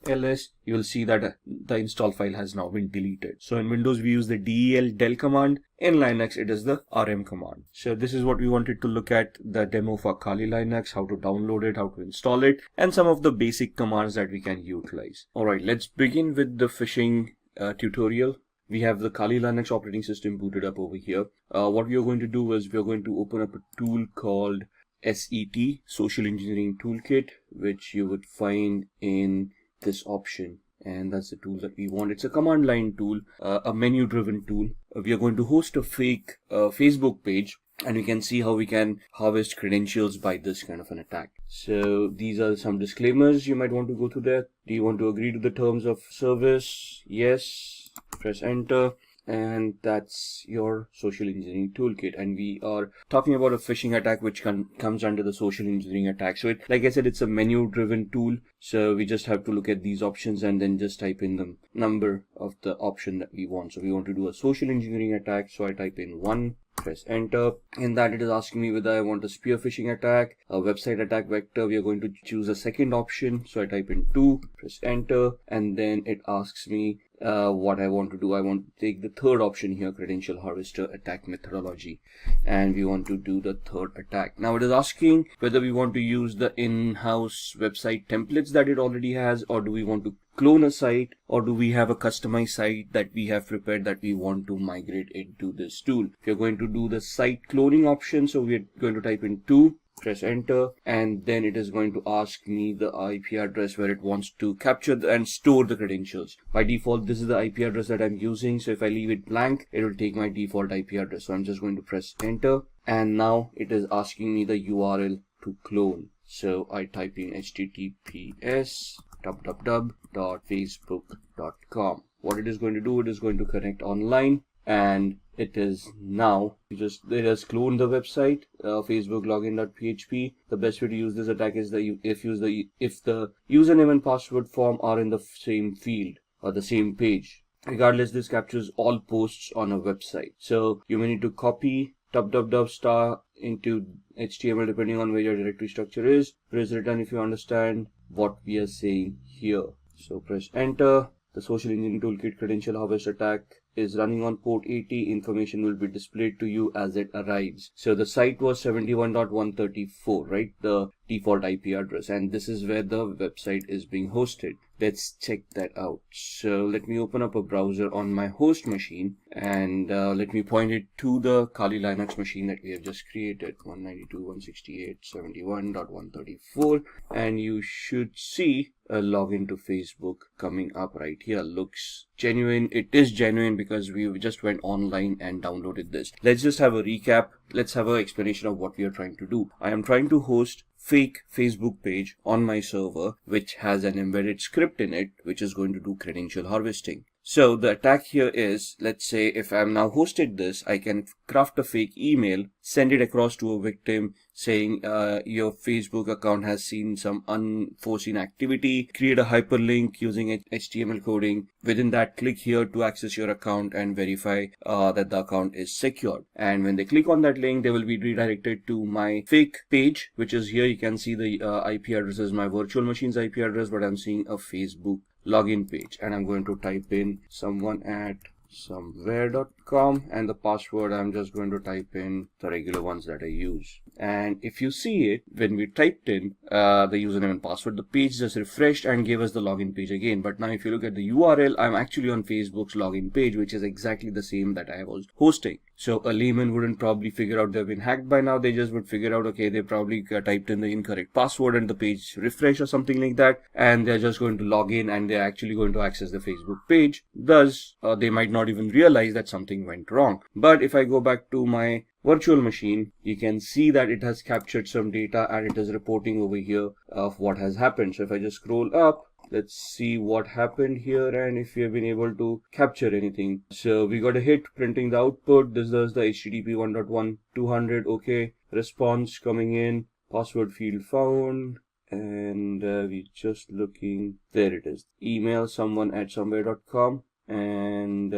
ls, you will see that the install file has now been deleted. So in Windows we use the del command. In Linux it is the rm command. So this is what we wanted to look at, the demo for Kali Linux, how to download it, how to install it, and some of the basic commands that we can utilize. Alright, let's begin with the phishing tutorial. We have the Kali Linux operating system booted up over here. What we are going to do is we are going to open up a tool called SET, Social Engineering Toolkit, which you would find in this option, and that's the tool that we want. It's a command line tool, a menu driven tool. We are going to host a fake Facebook page, and we can see how we can harvest credentials by this kind of an attack. So these are some disclaimers you might want to go through there. Do you want to agree to the terms of service? Yes. Press enter. And that's your social engineering toolkit. And we are talking about a phishing attack which comes under the social engineering attack. So like I said, it's a menu driven tool. So we just have to look at these options and then just type in the number of the option that we want. So we want to do a social engineering attack. So I type in 1, press enter. In that it is asking me whether I want a spear phishing attack, a website attack vector. We are going to choose a second option. So I type in 2, press enter, and then it asks me what I want to do. I want to take the third option here, credential harvester attack methodology, and we want to do the third attack. Now it is asking whether we want to use the in-house website templates that it already has, or do we want to clone a site, or do we have a customized site that we have prepared that we want to migrate into this tool. If you're going to do the site cloning option, so we're going to type in 2, press enter, and then it is going to ask me the IP address where it wants to capture and store the credentials. By default, this is the IP address that I'm using, so if I leave it blank, it will take my default IP address. So I'm just going to press enter, and now it is asking me the URL to clone. So I type in https://facebook.com. What it is going to do, it is going to connect online, and it is now it has cloned the website, Facebook login.php. The best way to use this attack is if the username and password form are in the same field or the same page. Regardless, this captures all posts on a website. So you may need to copy ** into HTML depending on where your directory structure is. Press return if you understand what we are saying here. So press enter. The social engineering toolkit credential harvest attack is running on port 80. Information will be displayed to you as it arrives. So the site was 71.134, right? The default IP address, and this is where the website is being hosted. Let's check that out. So let me open up a browser on my host machine, and let me point it to the Kali Linux machine that we have just created, 192.168.71.134, and you should see a login to Facebook coming up right here. Looks genuine. It is genuine because we just went online and downloaded this. Let's just have a recap. Let's have an explanation of what we are trying to do. I am trying to host fake Facebook page on my server, which has an embedded script in it, which is going to do credential harvesting. So the attack here is, let's say if I'm now hosted this, I can craft a fake email, send it across to a victim saying your Facebook account has seen some unforeseen activity, create a hyperlink using HTML coding. Within that, click here to access your account and verify that the account is secured. And when they click on that link, they will be redirected to my fake page, which is here. You can see the IP address is my virtual machine's IP address, but I'm seeing a Facebook login page, and I'm going to type in someone at somewhere.com, and the password I'm just going to type in the regular ones that I use. And if you see it, when we typed in the username and password, the page just refreshed and gave us the login page again. But now if you look at the URL, I'm actually on Facebook's login page, which is exactly the same that I was hosting. So a layman wouldn't probably figure out they've been hacked by now. They just would figure out, okay, they probably typed in the incorrect password and the page refresh or something like that, and they're just going to log in and they're actually going to access the Facebook page. Thus, they might not even realize that something went wrong. But if I go back to my virtual machine, you can see that it has captured some data and it is reporting over here of what has happened. So if I just scroll up, let's see what happened here and if we have been able to capture anything. So we got a hit printing the output. This does the HTTP 1.1.200. Okay, response coming in, password field found, and we're just looking. There it is. Email someone at somewhere.com, and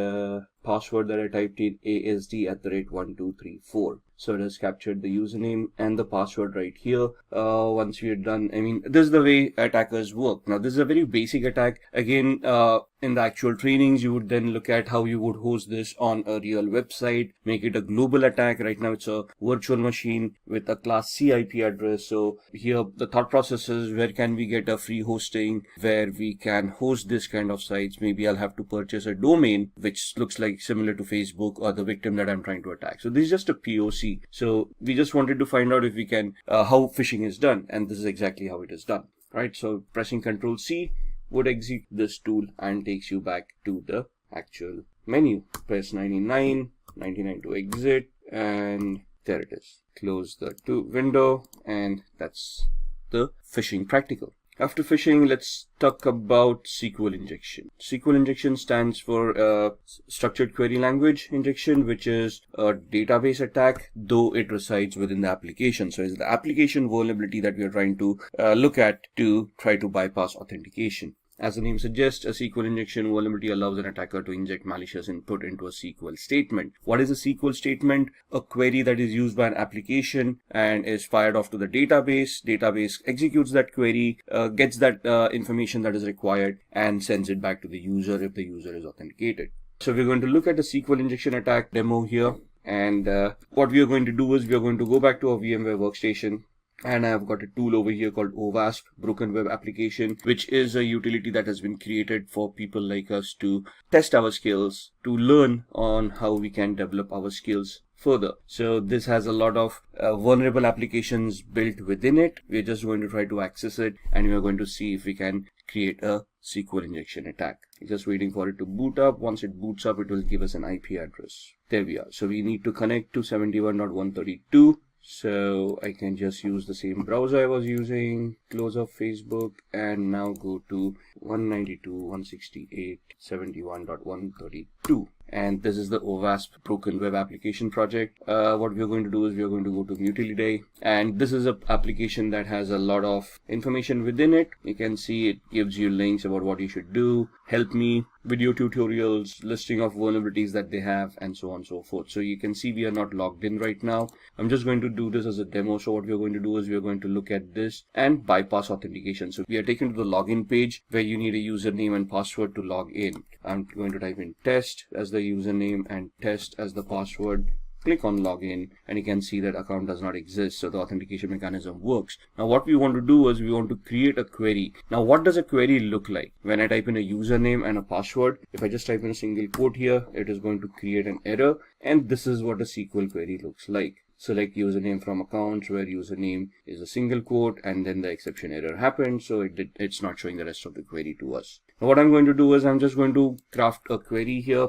password that I typed in ASD@1234. So it has captured the username and the password right here. Once we are done, I mean, this is the way attackers work. Now, this is a very basic attack. Again, in the actual trainings, you would then look at how you would host this on a real website, make it a global attack. Right now, it's a virtual machine with a class C IP address. So here, the thought process is, where can we get a free hosting where we can host this kind of sites? Maybe I'll have to purchase a domain, which looks like similar to Facebook or the victim that I'm trying to attack. So this is just a POC. So we just wanted to find out if we can, how phishing is done. And this is exactly how it is done, right? So pressing Control C would exit this tool and takes you back to the actual menu. Press 99 to exit, and there it is. Close the window, and that's the phishing practical. After phishing, let's talk about SQL injection. SQL injection stands for structured query language injection, which is a database attack, though it resides within the application. So it's the application vulnerability that we are trying to look at to try to bypass authentication. As the name suggests, a SQL injection vulnerability allows an attacker to inject malicious input into a SQL statement. What is a SQL statement? A query that is used by an application and is fired off to the database. Database executes that query, gets that information that is required, and sends it back to the user if the user is authenticated. So we're going to look at the SQL injection attack demo here. And what we are going to do is we are going to go back to our VMware workstation. And I've got a tool over here called OWASP, Broken Web Application, which is a utility that has been created for people like us to test our skills, to learn on how we can develop our skills further. So this has a lot of vulnerable applications built within it. We're just going to try to access it, and we are going to see if we can create a SQL injection attack. Just waiting for it to boot up. Once it boots up, it will give us an IP address. There we are. So we need to connect to 71.132. So I can just use the same browser I was using, close up Facebook, and now go to 192.168.71.132. And this is the OWASP Broken Web Application project. What we are going to do is we are going to go to Mutiliday, and this is an application that has a lot of information within it. You can see it gives you links about what you should do, help me, video tutorials, listing of vulnerabilities that they have, and so on and so forth. So you can see we are not logged in right now. I'm just going to do this as a demo. So what we are going to do is we are going to look at this and bypass authentication. So we are taken to the login page where you need a username and password to log in. I'm going to type in test as the username and test as the password. Click on login and you can see that account does not exist, so the authentication mechanism works. Now what we want to do is we want to create a query. Now what does a query look like? When I type in a username and a password, if I just type in a single quote here, it is going to create an error, and this is what a SQL query looks like. Select username from accounts where username is a single quote, and then the exception error happened, so it's not showing the rest of the query to us. Now what I'm going to do is I'm just going to craft a query here,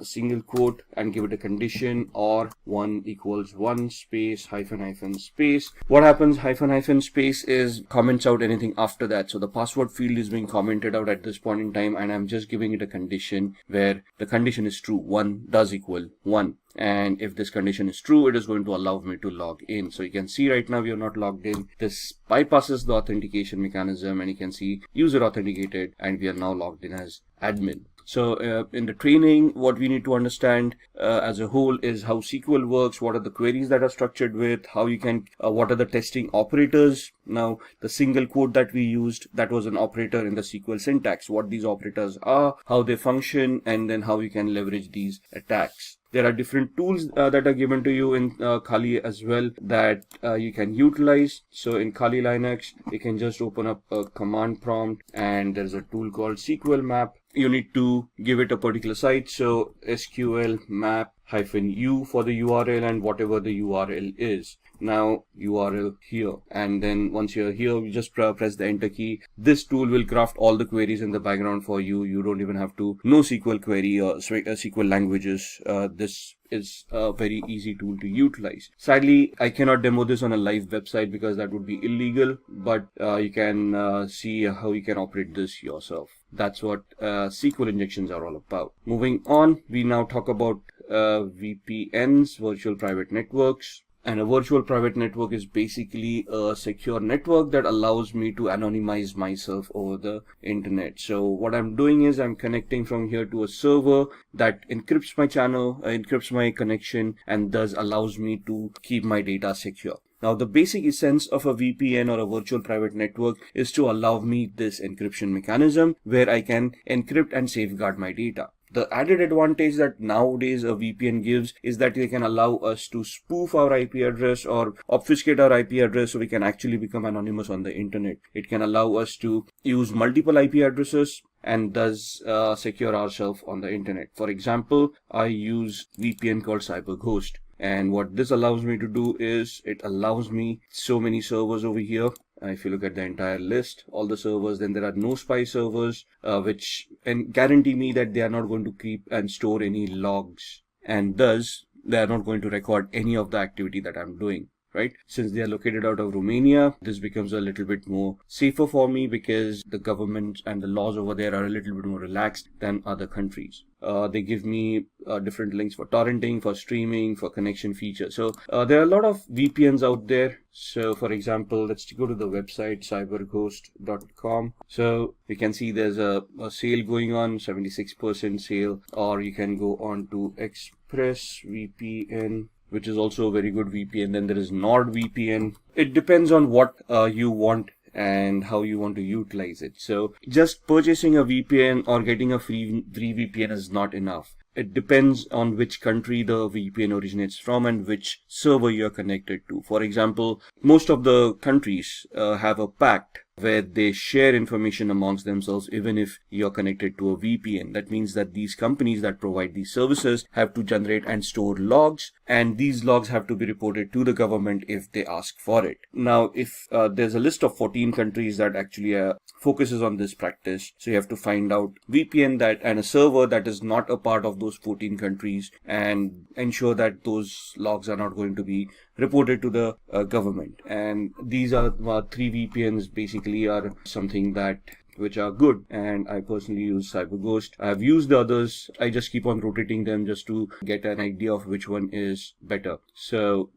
single quote, and give it a condition or 1 equals 1 space hyphen space. What happens, hyphen space is comments out anything after that. So the password field is being commented out at this point in time, and I'm just giving it a condition where the condition is true. 1 does equal 1. And if this condition is true, it is going to allow me to log in. So you can see right now we are not logged in. This bypasses the authentication mechanism, and you can see user authenticated, and we are now logged in as admin. So in the training, what we need to understand as a whole is how SQL works, what are the queries that are structured with, how you can, what are the testing operators. Now, the single quote that we used, that was an operator in the SQL syntax, what these operators are, how they function, and then how you can leverage these attacks. There are different tools that are given to you in Kali as well that you can utilize. So in Kali Linux, you can just open up a command prompt, and there's a tool called SQL map. You need to give it a particular site. So SQL map -u for the URL and whatever the URL is. Now URL here, and then once you're here, you just press the enter key. This tool will craft all the queries in the background for you. You don't even have to know SQL query or SQL languages. This is a very easy tool to utilize. Sadly, I cannot demo this on a live website because that would be illegal, but you can see how you can operate this yourself. That's what SQL injections are all about. Moving on, we now talk about VPNs, virtual private networks. And a virtual private network is basically a secure network that allows me to anonymize myself over the internet. So what I'm doing is I'm connecting from here to a server that encrypts my channel, encrypts my connection, and thus allows me to keep my data secure. Now, the basic essence of a VPN or a virtual private network is to allow me this encryption mechanism where I can encrypt and safeguard my data. The added advantage that nowadays a VPN gives is that they can allow us to spoof our IP address or obfuscate our IP address so we can actually become anonymous on the internet. It can allow us to use multiple IP addresses and thus secure ourselves on the internet. For example, I use VPN called CyberGhost. And what this allows me to do is it allows me so many servers over here. If you look at the entire list, all the servers, then there are no spy servers, which guarantee me that they are not going to keep and store any logs. And thus, they are not going to record any of the activity that I'm doing. Right? Since they are located out of Romania, this becomes a little bit more safer for me because the government and the laws over there are a little bit more relaxed than other countries. They give me different links for torrenting, for streaming, for connection features. So there are a lot of VPNs out there. So for example, let's go to the website cyberghost.com. So we can see there's a sale going on, 76% sale, or you can go on to ExpressVPN, which is also a very good VPN. Then there is NordVPN. It depends on what you want and how you want to utilize it. So just purchasing a VPN or getting a free VPN is not enough. It depends on which country the VPN originates from and which server you're connected to. For example, most of the countries have a pact where they share information amongst themselves even if you're connected to a VPN. That means that these companies that provide these services have to generate and store logs, and these logs have to be reported to the government if they ask for it. Now, if there's a list of 14 countries that actually focuses on this practice, so you have to find out VPN that and a server that is not a part of those 14 countries and ensure that those logs are not going to be reported to the government. And these are 3 VPNs basically are something that which are good, and I personally use CyberGhost. I have used the others. I just keep on rotating them just to get an idea of which one is better. So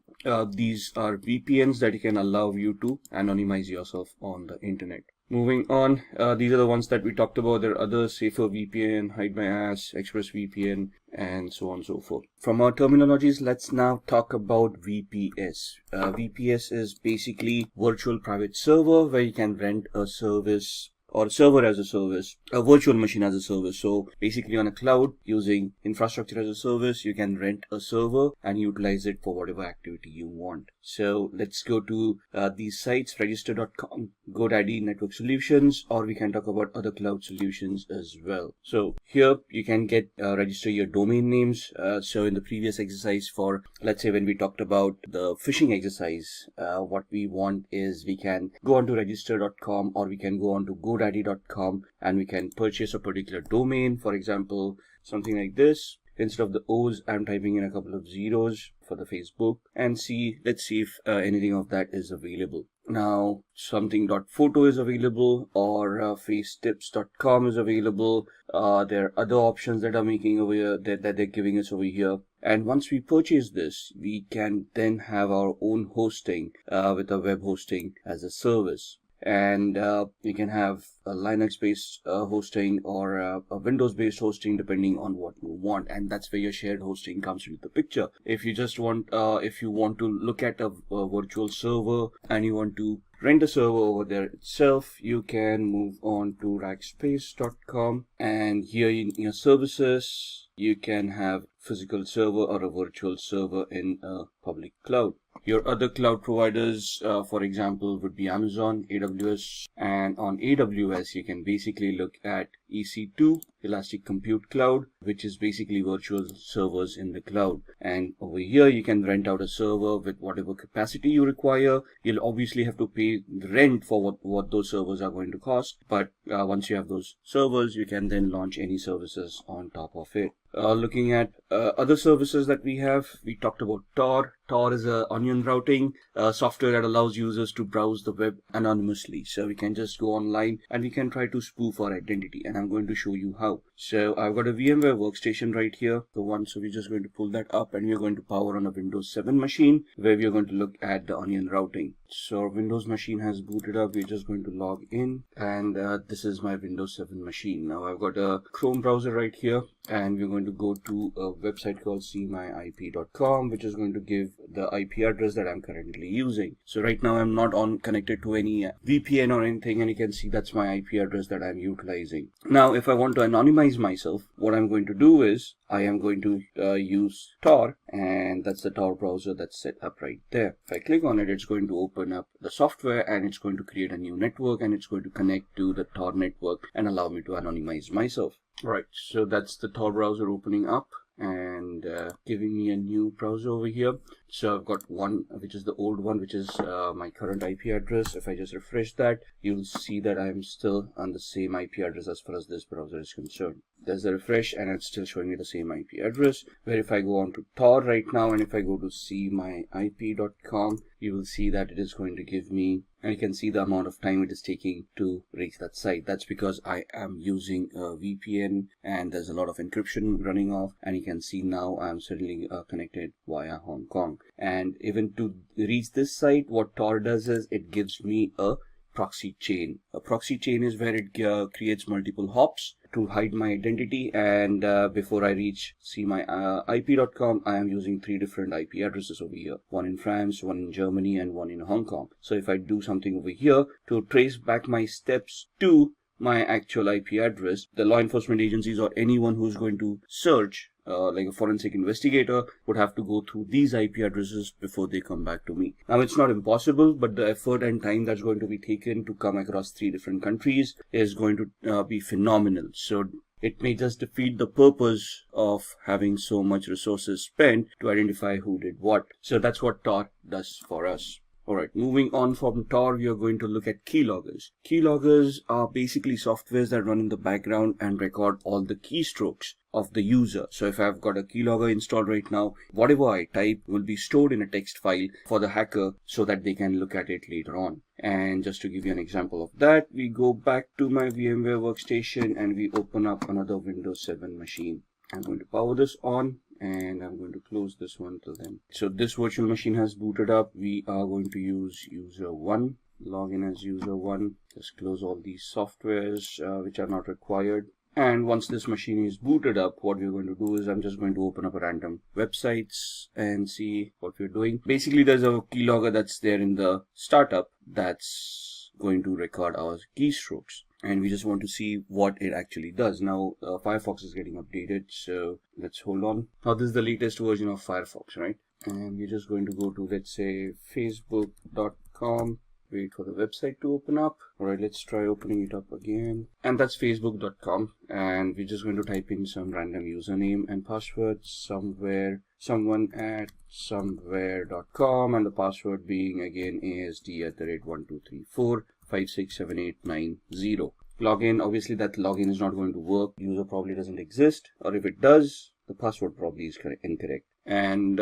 these are VPNs that can allow you to anonymize yourself on the internet. Moving on, these are the ones that we talked about. There are others: Safer VPN, Hide My Ass, ExpressVPN, and so on and so forth. From our terminologies, let's now talk about VPS. VPS is basically virtual private server, where you can rent a service or server as a service, a virtual machine as a service. So basically on a cloud, using infrastructure as a service, you can rent a server and utilize it for whatever activity you want. So let's go to these sites: register.com, GoDaddy, Network Solutions, or we can talk about other cloud solutions as well. So here you can register your domain names. So in the previous exercise, for let's say when we talked about the phishing exercise, what we want is we can go on to register.com, or we can go on to GoDaddy.com, and we can purchase a particular domain. For example, something like this. Instead of the O's, I'm typing in a couple of zeros for the Facebook, and let's see if anything of that is available. Now something.photo is available, or facetips.com is available. There are other options that are making over here that they're giving us over here. And once we purchase this, we can then have our own hosting with a web hosting as a service. And we can have a Linux-based hosting or a Windows-based hosting, depending on what you want. And that's where your shared hosting comes into the picture. If you just want, if you want to look at a virtual server and you want to rent a server over there itself, you can move on to rackspace.com, and here in your services, you can have physical server or a virtual server in a public cloud. Your other cloud providers, for example, would be Amazon, AWS, and on AWS, you can basically look at EC2, Elastic Compute Cloud, which is basically virtual servers in the cloud. And over here, you can rent out a server with whatever capacity you require. You'll obviously have to pay the rent for what those servers are going to cost. But once you have those servers, you can then launch any services on top of it. Looking at other services that we have, we talked about Tor. Tor is a onion routing software that allows users to browse the web anonymously. So we can just go online and we can try to spoof our identity, and I'm going to show you how. So I've got a VMware workstation right here, so we're just going to pull that up, and we're going to power on a Windows 7 machine where we're going to look at the onion routing. So our Windows machine has booted up. We're just going to log in, and this is my Windows 7 machine. Now I've got a Chrome browser right here, and we're going to go to a website called seemyip.com, which is going to give the IP address that I'm currently using. So right now I'm not connected to any VPN or anything, and you can see that's my IP address that I'm utilizing. Now if I want to anonymize myself, what I'm going to do is I am going to use Tor, and that's the Tor browser that's set up right there. If I click on it, it's going to open up the software, and it's going to create a new network, and it's going to connect to the Tor network and allow me to anonymize myself. Right, so that's the Tor browser opening up and giving me a new browser over here. So I've got one, which is the old one, which is my current IP address. If I just refresh that, you'll see that I'm still on the same IP address as far as this browser is concerned. There's a refresh, and it's still showing me the same IP address. Where if I go on to Tor right now, and if I go to seemyip.com, you will see that it is going to give me, and you can see the amount of time it is taking to reach that site. That's because I am using a VPN, and there's a lot of encryption running off, and you can see now I'm suddenly connected via Hong Kong. And even to reach this site, what Tor does is it gives me a proxy chain. A proxy chain is where it creates multiple hops to hide my identity, and before I reach seemyip.com, I am using 3 different IP addresses over here. One in France, one in Germany, and one in Hong Kong. So if I do something over here to trace back my steps to my actual IP address, the law enforcement agencies or anyone who's going to search, like a forensic investigator, would have to go through these IP addresses before they come back to me. Now it's not impossible, but the effort and time that's going to be taken to come across 3 different countries is going to be phenomenal. So it may just defeat the purpose of having so much resources spent to identify who did what. So that's what Tor does for us. Alright, moving on from Tor, we are going to look at keyloggers. Keyloggers are basically softwares that run in the background and record all the keystrokes of the user. So if I've got a keylogger installed right now, whatever I type will be stored in a text file for the hacker so that they can look at it later on. And just to give you an example of that, we go back to my VMware workstation and we open up another Windows 7 machine. I'm going to power this on, and I'm going to close this one till then. So this virtual machine has booted up. We are going to use user 1. log in as user 1. Just close all these softwares which are not required. And once this machine is booted up, what we're going to do is I'm just going to open up a random websites and see what we're doing. Basically, there's a keylogger that's there in the startup that's going to record our keystrokes. And we just want to see what it actually does. Now, Firefox is getting updated, so let's hold on. Now, this is the latest version of Firefox, right? And we're just going to go to, let's say, facebook.com. Wait for the website to open up. Alright, let's try opening it up again. And that's facebook.com. And we're just going to type in some random username and password someone@somewhere.com, and the password being again asd@1234567890. Login, obviously that login is not going to work. User probably doesn't exist, or if it does, the password probably is incorrect. And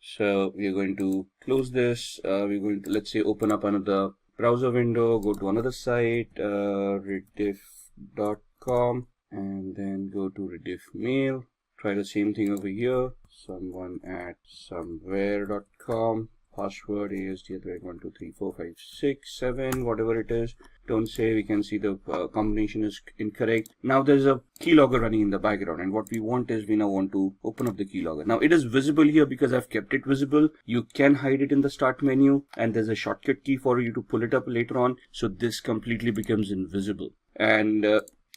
so we're going to close this. We're going to, let's say, open up another browser window, go to another site, rediff.com, and then go to rediff mail. Try the same thing over here, someone@somewhere.com, password asd@12345678, whatever it is. Don't say, we can see the combination is incorrect. Now there's a keylogger running in the background, and what we want is we now want to open up the keylogger. Now it is visible here because I've kept it visible. You can hide it in the start menu, and there's a shortcut key for you to pull it up later on. So this completely becomes invisible. And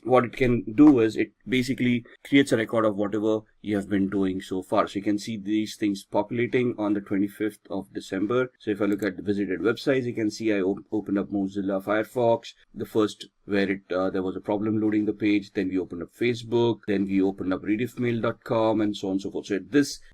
what it can do is it basically creates a record of whatever you have been doing so far. So you can see these things populating on the 25th of December. So if I look at the visited websites, you can see I opened up Mozilla Firefox, the first where there was a problem loading the page. Then we opened up Facebook, then we opened up rediffmail.com, and so on and so forth. So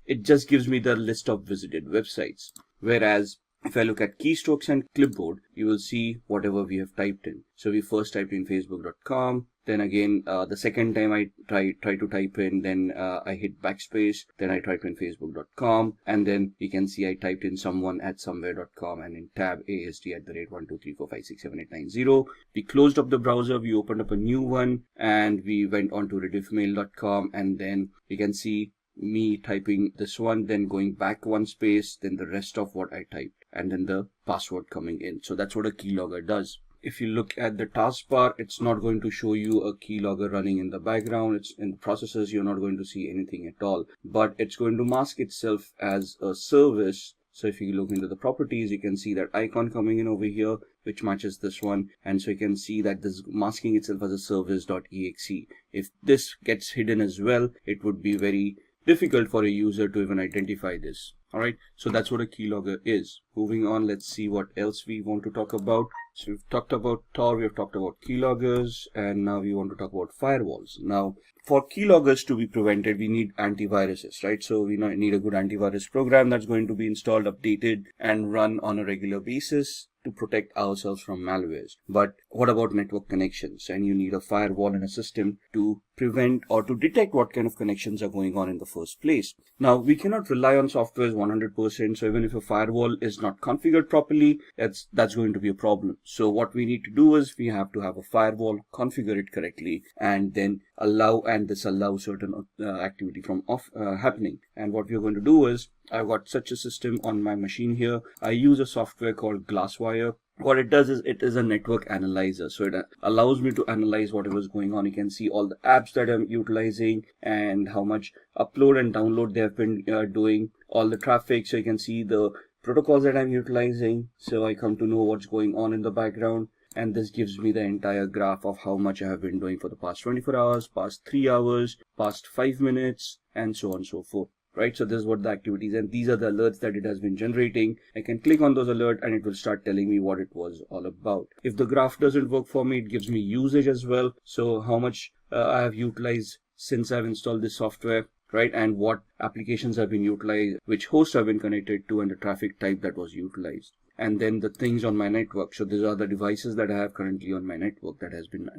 it just gives me the list of visited websites. Whereas if I look at keystrokes and clipboard, you will see whatever we have typed in. So we first typed in facebook.com. Then again, the second time I try to type in, then I hit backspace, then I type in facebook.com, and then you can see I typed in someone@somewhere.com, and in tab asd@1234567890. We closed up the browser, we opened up a new one, and we went on to rediffmail.com, and then you can see me typing this one, then going back one space, then the rest of what I typed, and then the password coming in. So that's what a keylogger does. If you look at the taskbar, it's not going to show you a keylogger running in the background. It's in the processes, you're not going to see anything at all, but it's going to mask itself as a service. So if you look into the properties, you can see that icon coming in over here, which matches this one. And so you can see that this is masking itself as a service.exe. If this gets hidden as well, it would be very difficult for a user to even identify this. Alright, so that's what a keylogger is. Moving on, let's see what else we want to talk about. So we've talked about Tor, we have talked about keyloggers, and now we want to talk about firewalls. Now, for keyloggers to be prevented, we need antiviruses, right? So we need a good antivirus program that's going to be installed, updated, and run on a regular basis to protect ourselves from malwares. But what about network connections? And you need a firewall and a system to prevent or to detect what kind of connections are going on in the first place. Now, we cannot rely on software 100%. So even if a firewall is not configured properly, that's going to be a problem. So what we need to do is we have to have a firewall, configure it correctly, and then allow and disallow certain activity from happening. And what we're going to do is, I've got such a system on my machine here. I use a software called Glasswire. What it does is it is a network analyzer. So it allows me to analyze whatever is going on. You can see all the apps that I'm utilizing and how much upload and download they have been doing, all the traffic. So you can see the protocols that I'm utilizing. So I come to know what's going on in the background. And this gives me the entire graph of how much I have been doing for the past 24 hours, past 3 hours, past 5 minutes, and so on and so forth. Right, so this is what the activities, and these are the alerts that it has been generating. I can click on those alerts and it will start telling me what it was all about. If the graph doesn't work for me, it gives me usage as well. So how much I have utilized since I've installed this software, right? And what applications have been utilized, which hosts have been connected to, and the traffic type that was utilized. And then the things on my network. So these are the devices that I have currently on my network that have been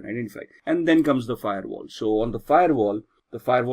identified. And then comes the firewall. So on the firewall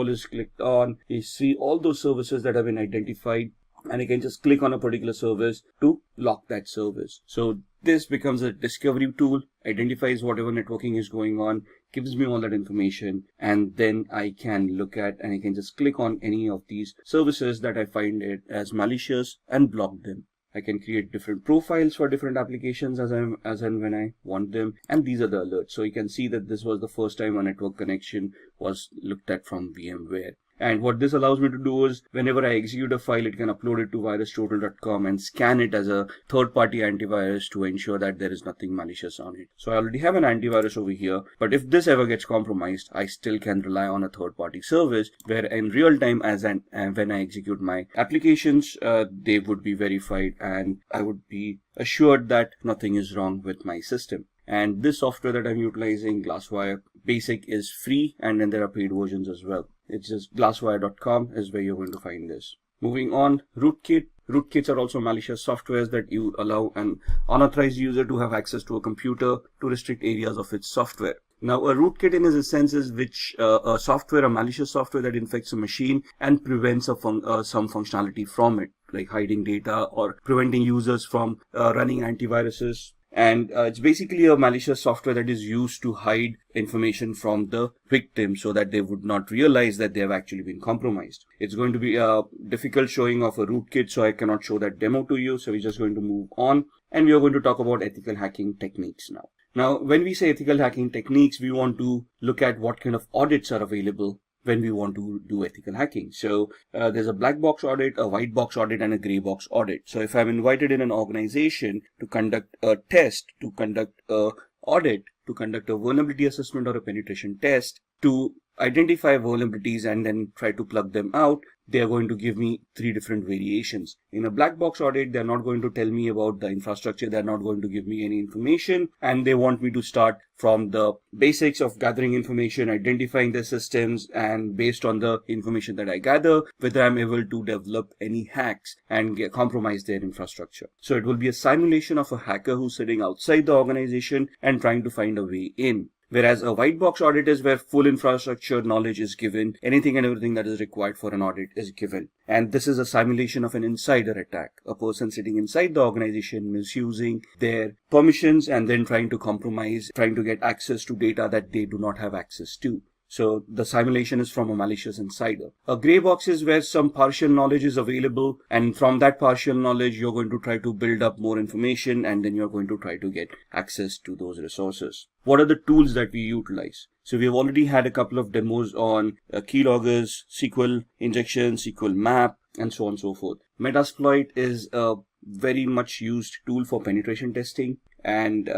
is clicked on. You see all those services that have been identified, and you can just click on a particular service to lock that service. So this becomes a discovery tool, identifies whatever networking is going on, gives me all that information, and then I can look at and I can just click on any of these services that I find it as malicious and block them. I can create different profiles for different applications as and when I want them. And these are the alerts. So you can see that this was the first time a network connection was looked at from VMware. And what this allows me to do is whenever I execute a file, it can upload it to virustotal.com and scan it as a third-party antivirus to ensure that there is nothing malicious on it. So I already have an antivirus over here, but if this ever gets compromised, I still can rely on a third-party service where in real time when I execute my applications, they would be verified and I would be assured that nothing is wrong with my system. And this software that I'm utilizing, Glasswire Basic, is free, and then there are paid versions as well. It's just glasswire.com is where you're going to find this. Moving on, rootkit. Rootkits are also malicious softwares that you allow an unauthorized user to have access to a computer to restrict areas of its software. Now, a rootkit in a sense is a malicious software that infects a machine and prevents some functionality from it, like hiding data or preventing users from running antiviruses. And it's basically a malicious software that is used to hide information from the victim so that they would not realize that they have actually been compromised. It's going to be a difficult showing of a rootkit, so I cannot show that demo to you. So we're just going to move on, and we are going to talk about ethical hacking techniques now. Now, when we say ethical hacking techniques, we want to look at what kind of audits are available when we want to do ethical hacking. So there's a black box audit, a white box audit, and a gray box audit. So if I'm invited in an organization to conduct a test, to conduct a audit, to conduct a vulnerability assessment or a penetration test, to identify vulnerabilities and then try to plug them out, they are going to give me 3 different variations. In a black box audit, they're not going to tell me about the infrastructure. They're not going to give me any information, and they want me to start from the basics of gathering information, identifying the systems, and based on the information that I gather, whether I'm able to develop any hacks and compromise their infrastructure. So it will be a simulation of a hacker who's sitting outside the organization and trying to find a way in. Whereas a white box audit is where full infrastructure knowledge is given, anything and everything that is required for an audit is given. And this is a simulation of an insider attack, a person sitting inside the organization misusing their permissions and then trying to compromise, trying to get access to data that they do not have access to. So the simulation is from a malicious insider. A gray box is where some partial knowledge is available, and from that partial knowledge, you're going to try to build up more information, and then you're going to try to get access to those resources. What are the tools that we utilize? So we have already had a couple of demos on keyloggers, SQL Injection, SQL Map, and so on and so forth. Metasploit is a very much used tool for penetration testing, and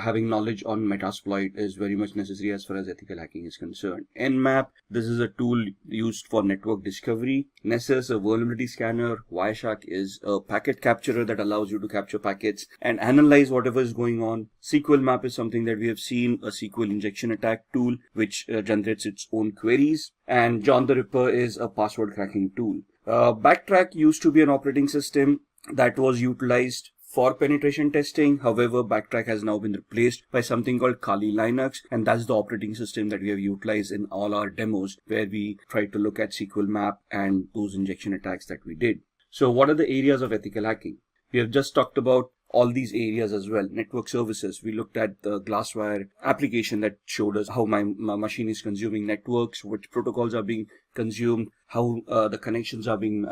having knowledge on Metasploit is very much necessary as far as ethical hacking is concerned. Nmap, this is a tool used for network discovery. Nessus, a vulnerability scanner. Wireshark is a packet capturer that allows you to capture packets and analyze whatever is going on. SQL Map is something that we have seen, a SQL Injection attack tool which generates its own queries. And John the Ripper is a password cracking tool. Backtrack used to be an operating system that was utilized for penetration testing. However, Backtrack has now been replaced by something called Kali Linux, and that's the operating system that we have utilized in all our demos where we try to look at SQL Map and those injection attacks that we did. So what are the areas of ethical hacking? We have just talked about all these areas as well. Network services, we looked at the Glasswire application that showed us how my machine is consuming networks, which protocols are being consumed, how the connections are being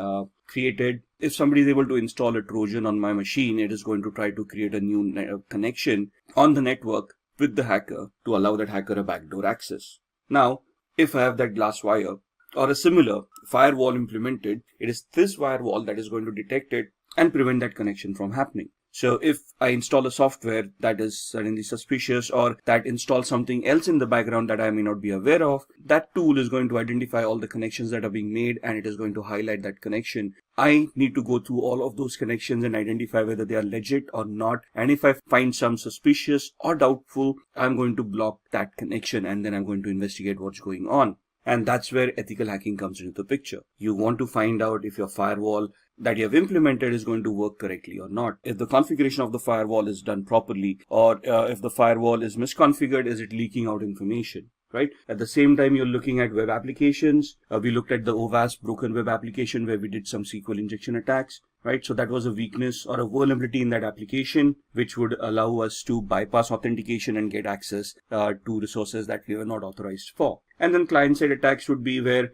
created. If somebody is able to install a Trojan on my machine, it is going to try to create a new connection on the network with the hacker to allow that hacker a backdoor access. Now, if I have that Glasswire or a similar firewall implemented, it is this firewall that is going to detect it and prevent that connection from happening. So if I install a software that is suddenly suspicious or that installs something else in the background that I may not be aware of, that tool is going to identify all the connections that are being made and it is going to highlight that connection. I need to go through all of those connections and identify whether they are legit or not. And if I find some suspicious or doubtful, I'm going to block that connection and then I'm going to investigate what's going on. And that's where ethical hacking comes into the picture. You want to find out if your firewall that you have implemented is going to work correctly or not. If the configuration of the firewall is done properly, or if the firewall is misconfigured, is it leaking out information, right? At the same time, you're looking at web applications. We looked at the OWASP broken web application where we did some SQL injection attacks. right? So that was a weakness or a vulnerability in that application, which would allow us to bypass authentication and get access to resources that we were not authorized for. And then client-side attacks would be where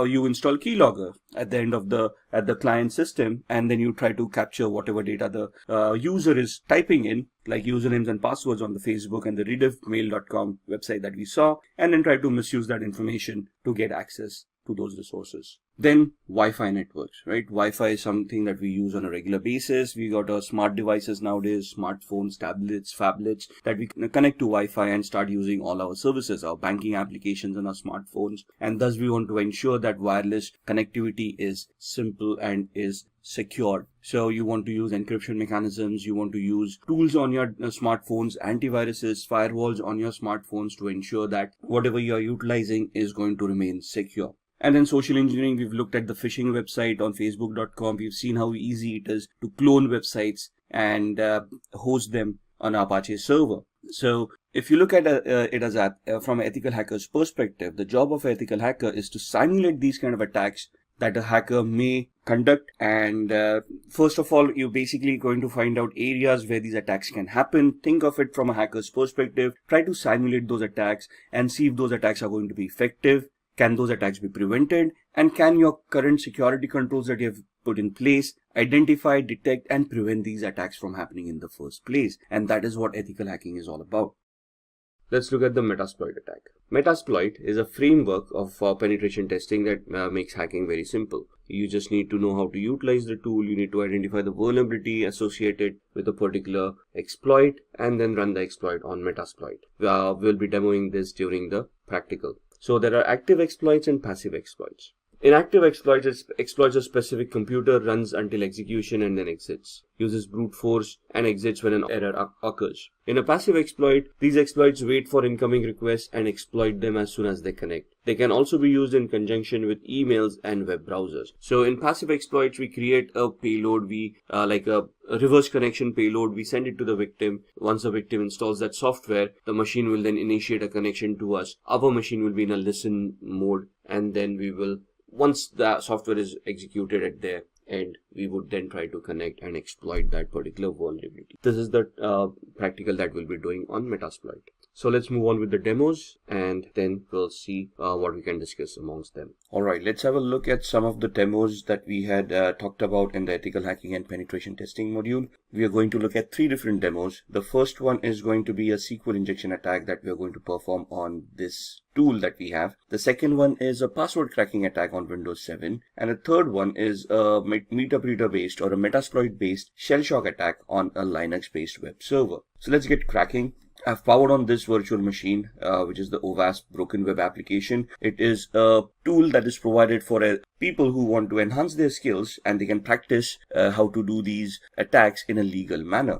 you install keylogger at the end of the client system, and then you try to capture whatever data the user is typing in, like usernames and passwords on the Facebook and the rediffmail.com website that we saw, and then try to misuse that information to get access to those resources. Then Wi-Fi networks, right? Wi-Fi is something that we use on a regular basis. We got our smart devices nowadays, smartphones, tablets, phablets, that we can connect to Wi-Fi and start using all our services, our banking applications on our smartphones. And thus we want to ensure that wireless connectivity is simple and is secure. So you want to use encryption mechanisms, you want to use tools on your smartphones, antiviruses, firewalls on your smartphones to ensure that whatever you are utilizing is going to remain secure. And then social engineering, we've looked at the phishing website on facebook.com. We've seen how easy it is to clone websites and host them on Apache server. So if you look at it as from an ethical hacker's perspective, the job of an ethical hacker is to simulate these kind of attacks that a hacker may conduct. And first of all, you're basically going to find out areas where these attacks can happen. Think of it from a hacker's perspective. Try to simulate those attacks and see if those attacks are going to be effective. Can those attacks be prevented? And can your current security controls that you have put in place identify, detect, and prevent these attacks from happening in the first place? And that is what ethical hacking is all about. Let's look at the Metasploit attack. Metasploit is a framework of penetration testing that makes hacking very simple. You just need to know how to utilize the tool. You need to identify the vulnerability associated with a particular exploit and then run the exploit on Metasploit. We'll be demoing this during the practical. So there are active exploits and passive exploits. In active exploits, it exploits a specific computer, runs until execution and then exits, uses brute force and exits when an error occurs. In a passive exploit, these exploits wait for incoming requests and exploit them as soon as they connect. They can also be used in conjunction with emails and web browsers. So in passive exploits, we create a payload, like a reverse connection payload. We send it to the victim. Once the victim installs that software, the machine will then initiate a connection to us. Our machine will be in a listen mode, and then we will, once the software is executed at their end, we would then try to connect and exploit that particular vulnerability. This is the practical that we'll be doing on Metasploit. So let's move on with the demos, and then we'll see what we can discuss amongst them. Alright, let's have a look at some of the demos that we had talked about in the ethical hacking and penetration testing module. We are going to look at 3 different demos. The first one is going to be a SQL injection attack that we are going to perform on this tool that we have. The second one is a password cracking attack on Windows 7. And the third one is a MetaBreeder based or a Metasploit based shell shock attack on a Linux based web server. So let's get cracking. I've powered on this virtual machine, which is the OWASP Broken Web application. It is a tool that is provided for people who want to enhance their skills, and they can practice how to do these attacks in a legal manner.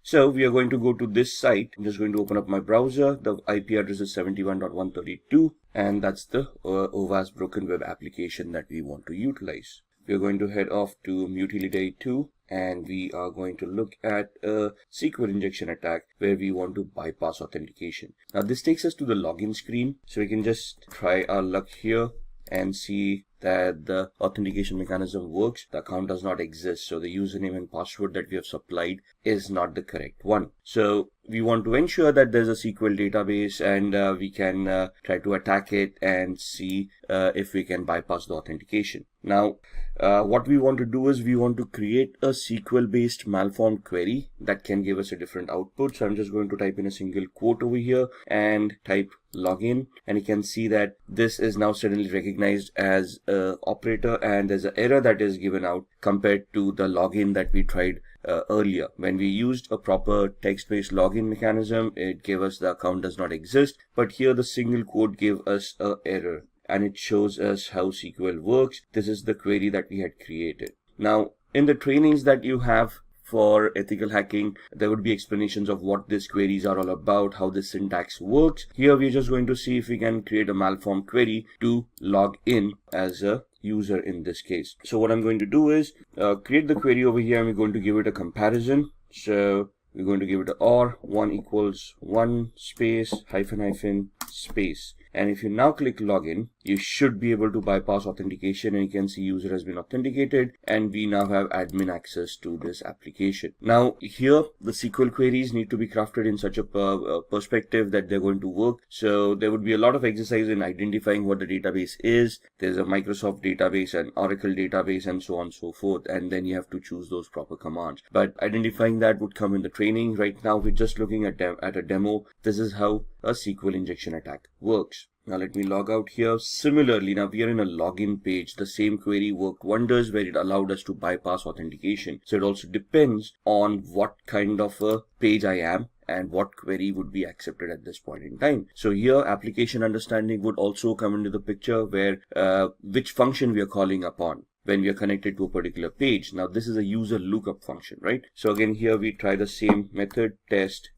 So we are going to go to this site. I'm just going to open up my browser. The IP address is 71.132, and that's the OWASP Broken Web application that we want to utilize. We are going to head off to Mutility 2, and we are going to look at a SQL injection attack where we want to bypass authentication. Now this takes us to the login screen, so we can just try our luck here and see that the authentication mechanism works. The account does not exist, so the username and password that we have supplied is not the correct one. So we want to ensure that there's a SQL database, and we can try to attack it and see if we can bypass the authentication. Now what we want to do is we want to create a SQL based malformed query that can give us a different output. So I'm just going to type in a single quote over here and type login, and you can see that this is now suddenly recognized as a operator, and there's an error that is given out compared to the login that we tried earlier. When we used a proper text-based login mechanism, it gave us the account does not exist, but here the single quote gave us an error, and it shows us how SQL works. This is the query that we had created. Now in the trainings that you have for ethical hacking, there would be explanations of what these queries are all about, how the syntax works. Here we're just going to see if we can create a malformed query to log in as a user in this case. So what I'm going to do is create the query over here, and we're going to give it a comparison. So we're going to give it a OR 1 equals 1 space hyphen hyphen space, And if you now click login, you should be able to bypass authentication, and you can see user has been authenticated, and we now have admin access to this application. Now here the SQL queries need to be crafted in such a perspective that they're going to work. So there would be a lot of exercise in identifying what the database is. There's a Microsoft database, an Oracle database, and so on and so forth, and then you have to choose those proper commands. But identifying that would come in the training. Right now we're just looking at a demo. This is how a SQL injection attack works. Now let me log out here. Similarly, now we are in a login page. The same query worked wonders where it allowed us to bypass authentication. So it also depends on what kind of a page I am and what query would be accepted at this point in time. So here application understanding would also come into the picture, where which function we are calling upon when we are connected to a particular page. Now this is a user lookup function, right? So again, here we try the same method, test.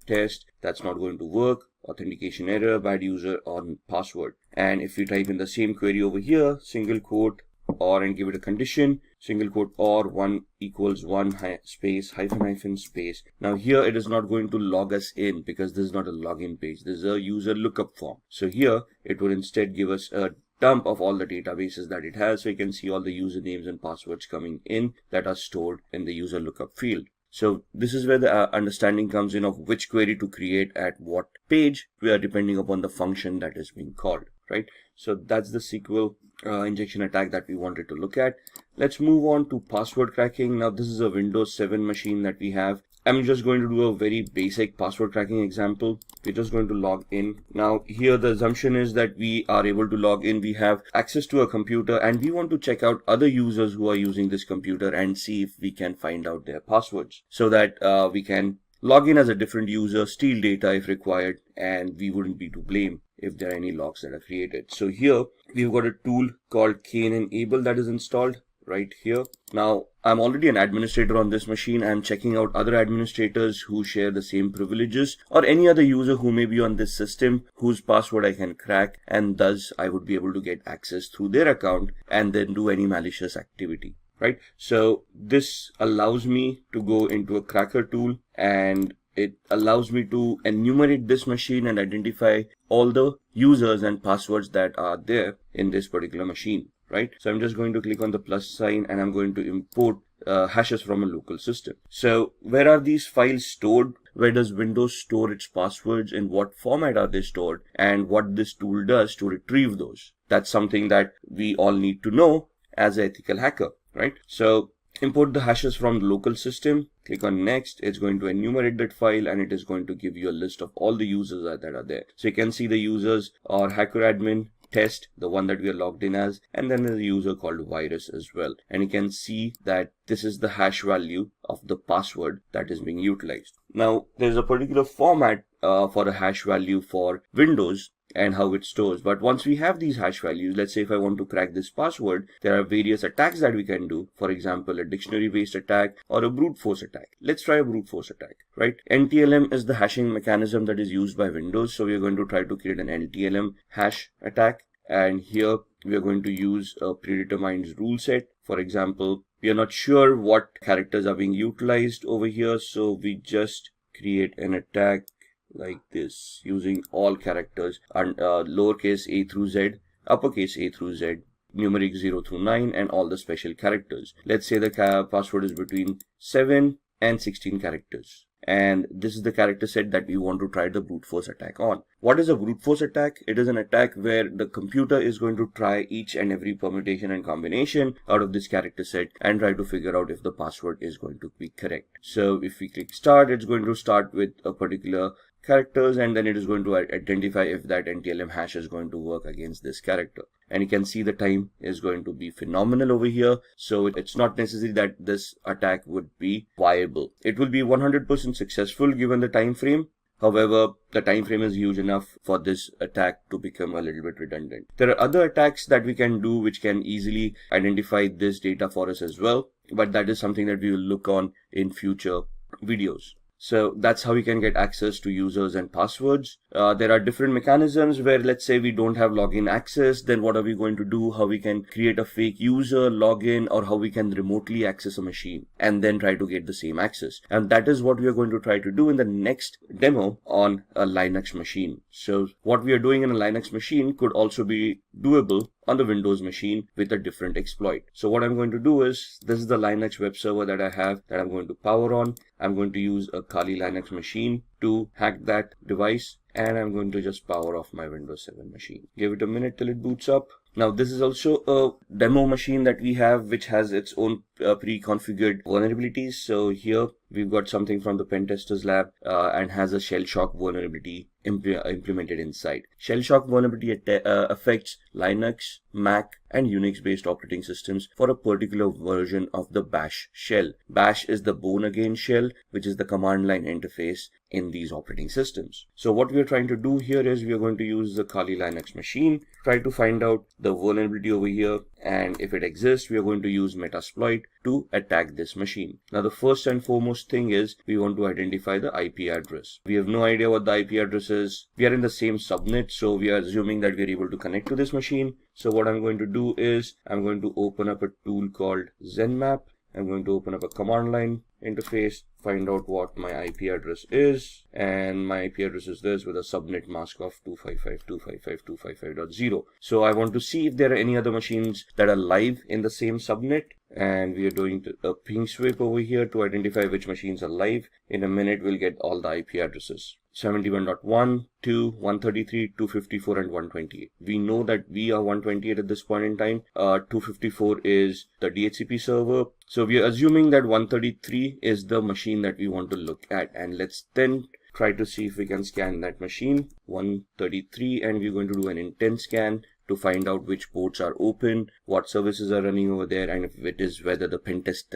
That's not going to work. Authentication error, bad user on password. And if we type in the same query over here, single quote or, and give it a condition, single quote or 1 equals 1 space hyphen space. Now here it is not going to log us in because this is not a login page. This is a user lookup form. So here it will instead give us a dump of all the databases that it has. So you can see all the usernames and passwords coming in that are stored in the user lookup field. So this is where the understanding comes in of which query to create at what page, we are depending upon the function that is being called, right? So that's the SQL injection attack that we wanted to look at. Let's move on to password cracking. Now this is a Windows 7 machine that we have. I'm just going to do a very basic password cracking example. We're just going to log in. Now here the assumption is that we are able to log in. We have access to a computer and we want to check out other users who are using this computer and see if we can find out their passwords, so that we can log in as a different user, steal data if required, and we wouldn't be to blame if there are any logs that are created. So here we've got a tool called Enable that is installed right here. Now I'm already an administrator on this machine. I'm checking out other administrators who share the same privileges, or any other user who may be on this system whose password I can crack, and thus I would be able to get access through their account and then do any malicious activity, right? So this allows me to go into a cracker tool, and it allows me to enumerate this machine and identify all the users and passwords that are there in this particular machine, right? So I'm just going to click on the plus sign and I'm going to import hashes from a local system. So where are these files stored? Where does Windows store its passwords? In what format are they stored? And what this tool does to retrieve those? That's something that we all need to know as an ethical hacker, right? So import the hashes from the local system, click on next. It's going to enumerate that file and it is going to give you a list of all the users that are there. So you can see the users are hacker admin, test, the one that we are logged in as, and then there's a user called virus as well. And you can see that this is the hash value of the password that is being utilized. Now there's a particular format for a hash value for Windows and how it stores. But once we have these hash values, let's say if I want to crack this password, there are various attacks that we can do. For example, a dictionary based attack or a brute force attack. Let's try a brute force attack, right? NTLM is the hashing mechanism that is used by Windows. So we are going to try to create an NTLM hash attack. And here we are going to use a predetermined rule set. For example, we are not sure what characters are being utilized over here. So we just create an attack like this using all characters and lowercase a through z, uppercase a through z, numeric 0 through 9, and all the special characters. Let's say the password is between 7 and 16 characters. And this is the character set that we want to try the brute force attack on. What is a brute force attack? It is an attack where the computer is going to try each and every permutation and combination out of this character set and try to figure out if the password is going to be correct. So if we click start, it's going to start with a particular characters, and then it is going to identify if that NTLM hash is going to work against this character. And you can see the time is going to be phenomenal over here. So it's not necessary that this attack would be viable. It will be 100% successful given the time frame. However, the time frame is huge enough for this attack to become a little bit redundant. There are other attacks that we can do which can easily identify this data for us as well, but that is something that we will look on in future videos. So that's how we can get access to users and passwords. There are different mechanisms where, let's say, we don't have login access. Then what are we going to do? How we can create a fake user, login, or how we can remotely access a machine and then try to get the same access. And that is what we are going to try to do in the next demo on a Linux machine. So what we are doing in a Linux machine could also be doable on the Windows machine with a different exploit. So what I'm going to do is, this is the Linux web server that I have that I'm going to power on. I'm going to use a Kali Linux machine to hack that device, and I'm going to just power off my Windows 7 machine. Give it a minute till it boots up. Now this is also a demo machine that we have, which has its own pre-configured vulnerabilities. So here we've got something from the pen testers lab and has a shell shock vulnerability implemented inside. Shell shock vulnerability affects Linux, Mac, and Unix based operating systems for a particular version of the bash shell. Bash is the born again shell, which is the command line interface in these operating systems. So what we are trying to do here is we are going to use the Kali Linux machine, try to find out the vulnerability over here, and if it exists, we are going to use Metasploit to attack this machine. Now the first and foremost thing is we want to identify the IP address. We have no idea what the IP address is. We are in the same subnet, so we are assuming that we are able to connect to this machine. So what I'm going to do is I'm going to open up a tool called ZenMap. I'm going to open up a command line interface, find out what my IP address is, and my IP address is this with a subnet mask of 255.255.255.0. So I want to see if there are any other machines that are live in the same subnet, and we are doing a ping sweep over here to identify which machines are live. In a minute we'll get all the IP addresses. 71.1, 2, 133, 254, and 128. We know that we are 128 at this point in time. 254 is the DHCP server. So we are assuming that 133 is the machine that we want to look at. And let's then try to see if we can scan that machine. 133, and we're going to do an intent scan to find out which ports are open, what services are running over there, and if it is whether the pentest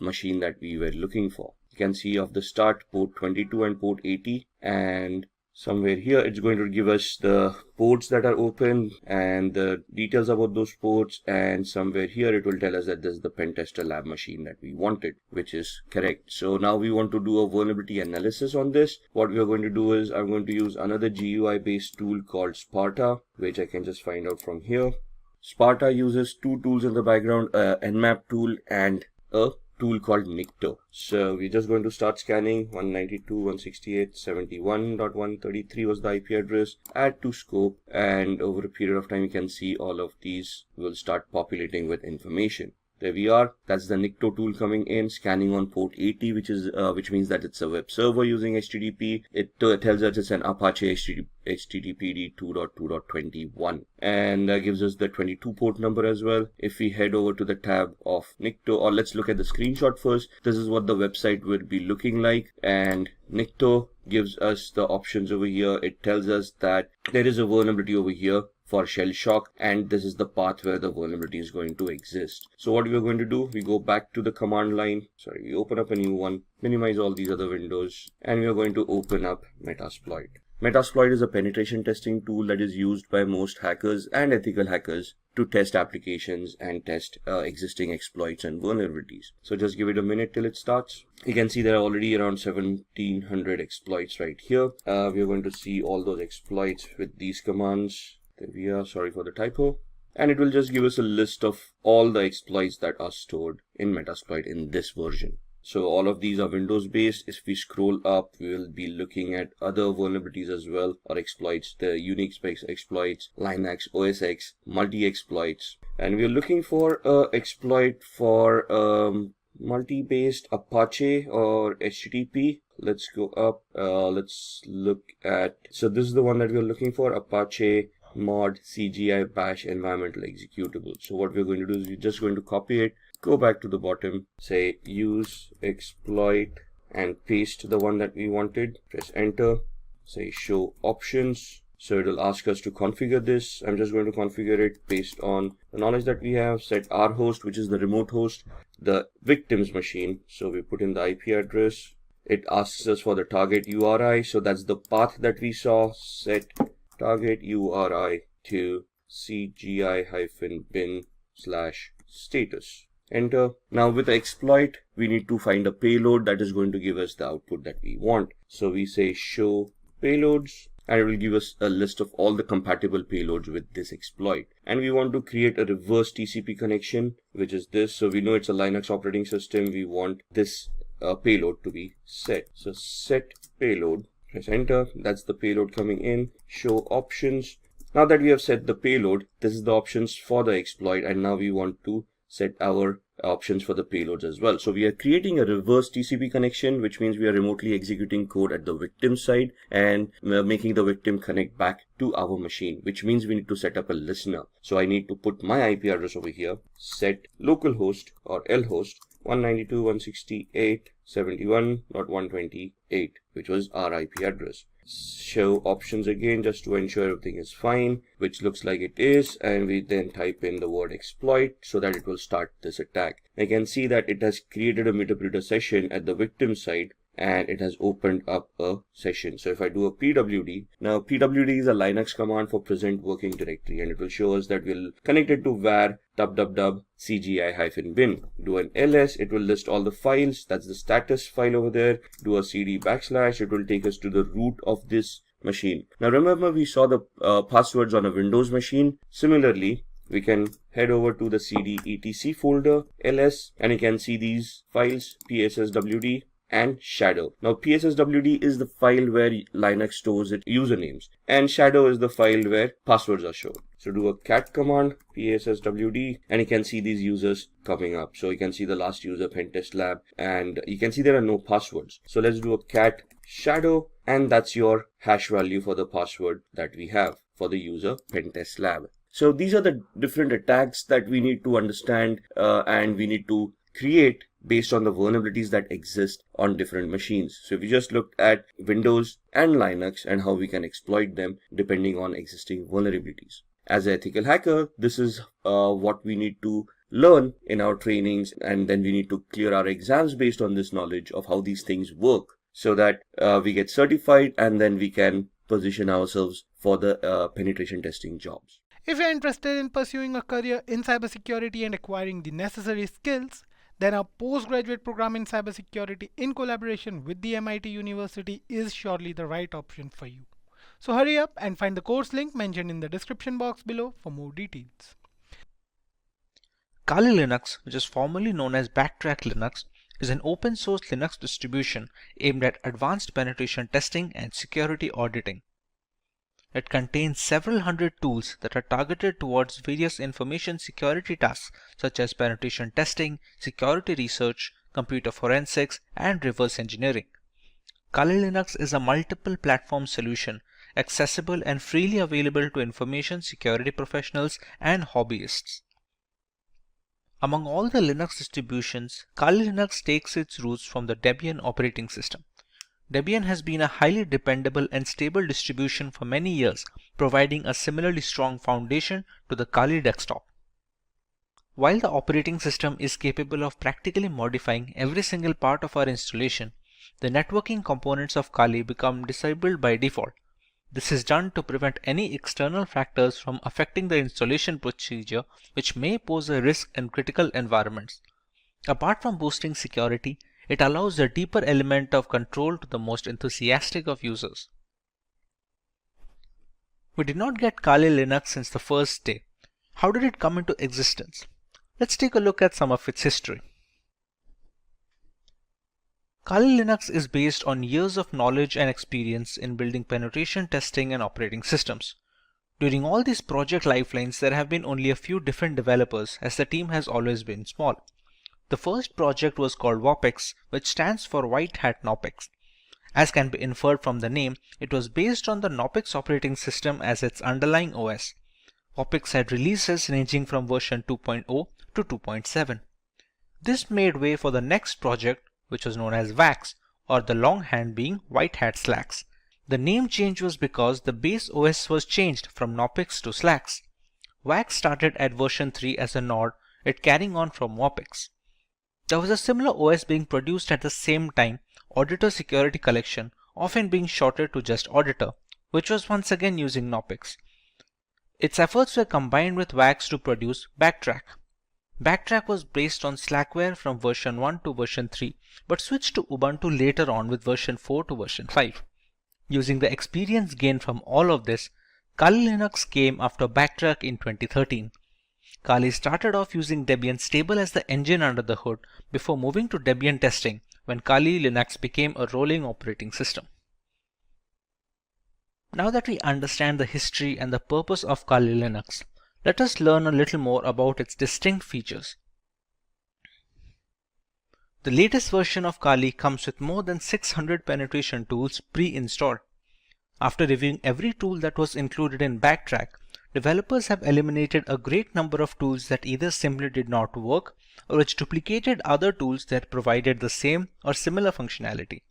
machine that we were looking for. You can see off the start port 22 and port 80, and somewhere here it's going to give us the ports that are open and the details about those ports, and somewhere here it will tell us that this is the pentester lab machine that we wanted, which is correct. So now we want to do a vulnerability analysis on this. What we are going to do is I'm going to use another GUI based tool called Sparta, which I can just find out from here. Sparta uses two tools in the background, Nmap tool and a tool called Nikto. So we're just going to start scanning. 192.168.71.133 was the IP address. Add to scope, and over a period of time you can see all of these will start populating with information. There we are. That's the Nikto tool coming in, scanning on port 80, which means that it's a web server using HTTP. It tells us it's an Apache HTTPD 2.2.21, and gives us the 22 port number as well. If we head over to the tab of Nikto, or let's look at the screenshot first. This is what the website would be looking like, and Nikto gives us the options over here. It tells us that there is a vulnerability over here for shell shock, and this is the path where the vulnerability is going to exist. So what we are going to do, we go back to the command line, we open up a new one, minimize all these other windows, and we are going to open up Metasploit. Metasploit is a penetration testing tool that is used by most hackers and ethical hackers to test applications and test existing exploits and vulnerabilities. So just give it a minute till it starts. You can see there are already around 1700 exploits right here. We are going to see all those exploits with these commands. There we are, sorry for the typo. And it will just give us a list of all the exploits that are stored in Metasploit in this version. So all of these are Windows based. If we scroll up, we will be looking at other vulnerabilities as well, or exploits, the Unix based exploits, Linux, OS X, multi-exploits. And we are looking for an exploit for multi-based Apache or HTTP. Let's go up, let's look at, so this is the one that we are looking for, Apache mod CGI bash environmental executable. So what we're going to do is we're just going to copy it, go back to the bottom, say use exploit, and paste the one that we wanted. Press enter, say show options. So it will ask us to configure this. I'm just going to configure it based on the knowledge that we have. Set our host, which is the remote host, the victim's machine. So we put in the IP address. It asks us for the target URI. So that's the path that we saw. Set target URI to CGI-bin/status. enter. Now with the exploit, we need to find a payload that is going to give us the output that we want. So we say show payloads, and it will give us a list of all the compatible payloads with this exploit. And we want to create a reverse TCP connection, which is this. So we know it's a Linux operating system. We want this payload to be set. So set payload, press enter. That's the payload coming in. Show options. Now that we have set the payload, this is the options for the exploit, and now we want to set our options for the payloads as well. So we are creating a reverse TCP connection, which means we are remotely executing code at the victim side and making the victim connect back to our machine, which means we need to set up a listener. So I need to put my IP address over here, set localhost or lhost 192.168.71.128, which was our IP address. Show options again, just to ensure everything is fine, which looks like it is, and we then type in the word exploit so that it will start this attack. I can see that it has created a Metasploit session at the victim side, and it has opened up a session. So if I do a pwd, now pwd is a Linux command for present working directory, and it will show us that we'll connect it to var www cgi-bin. Do an ls, it will list all the files. That's the status file over there. Do a cd /, it will take us to the root of this machine. Now remember, we saw the passwords on a Windows machine. Similarly, we can head over to the cd etc folder, ls, and you can see these files, psswd and shadow. Now psswd is the file where Linux stores its usernames, and shadow is the file where passwords are shown. So do a cat command, psswd, and you can see these users coming up. So you can see the last user, Pentest Lab, and you can see there are no passwords. So let's do a cat shadow, and that's your hash value for the password that we have for the user Pentest Lab. So these are the different attacks that we need to understand and we need to create based on the vulnerabilities that exist on different machines. So we just looked at Windows and Linux and how we can exploit them depending on existing vulnerabilities. As an ethical hacker, this is what we need to learn in our trainings, and then we need to clear our exams based on this knowledge of how these things work, so that we get certified and then we can position ourselves for the penetration testing jobs. If you're interested in pursuing a career in cybersecurity and acquiring the necessary skills, then our postgraduate program in cybersecurity in collaboration with the MIT University is surely the right option for you. So hurry up and find the course link mentioned in the description box below for more details. Kali Linux, which is formerly known as Backtrack Linux, is an open source Linux distribution aimed at advanced penetration testing and security auditing. It contains several hundred tools that are targeted towards various information security tasks such as penetration testing, security research, computer forensics, and reverse engineering. Kali Linux is a multiple platform solution accessible and freely available to information security professionals and hobbyists. Among all the Linux distributions, Kali Linux takes its roots from the Debian operating system. Debian has been a highly dependable and stable distribution for many years, providing a similarly strong foundation to the Kali desktop. While the operating system is capable of practically modifying every single part of our installation, the networking components of Kali become disabled by default. This is done to prevent any external factors from affecting the installation procedure, which may pose a risk in critical environments. Apart from boosting security, it allows a deeper element of control to the most enthusiastic of users. We did not get Kali Linux since the first day. How did it come into existence? Let's take a look at some of its history. Kali Linux is based on years of knowledge and experience in building penetration testing and operating systems. During all these project lifelines, there have been only a few different developers, as the team has always been small. The first project was called WOPEX, which stands for White Hat Knopex. As can be inferred from the name, it was based on the Knopex operating system as its underlying OS. WOPEX had releases ranging from version 2.0 to 2.7. This made way for the next project, which was known as WAX, or the longhand being White Hat Slacks. The name change was because the base OS was changed from Knopex to Slacks. WAX started at version 3 as a nod, it carrying on from WOPEX. There was a similar OS being produced at the same time, Auditor Security Collection, often being shortened to just Auditor, which was once again using Knopex. Its efforts were combined with WAX to produce Backtrack. Backtrack was based on Slackware from version 1 to version 3, but switched to Ubuntu later on with version 4 to version 5. Using the experience gained from all of this, Kali Linux came after Backtrack in 2013. Kali started off using Debian stable as the engine under the hood before moving to Debian testing when Kali Linux became a rolling operating system. Now that we understand the history and the purpose of Kali Linux, let us learn a little more about its distinct features. The latest version of Kali comes with more than 600 penetration tools pre-installed. After reviewing every tool that was included in Backtrack, developers have eliminated a great number of tools that either simply did not work or which duplicated other tools that provided the same or similar functionality.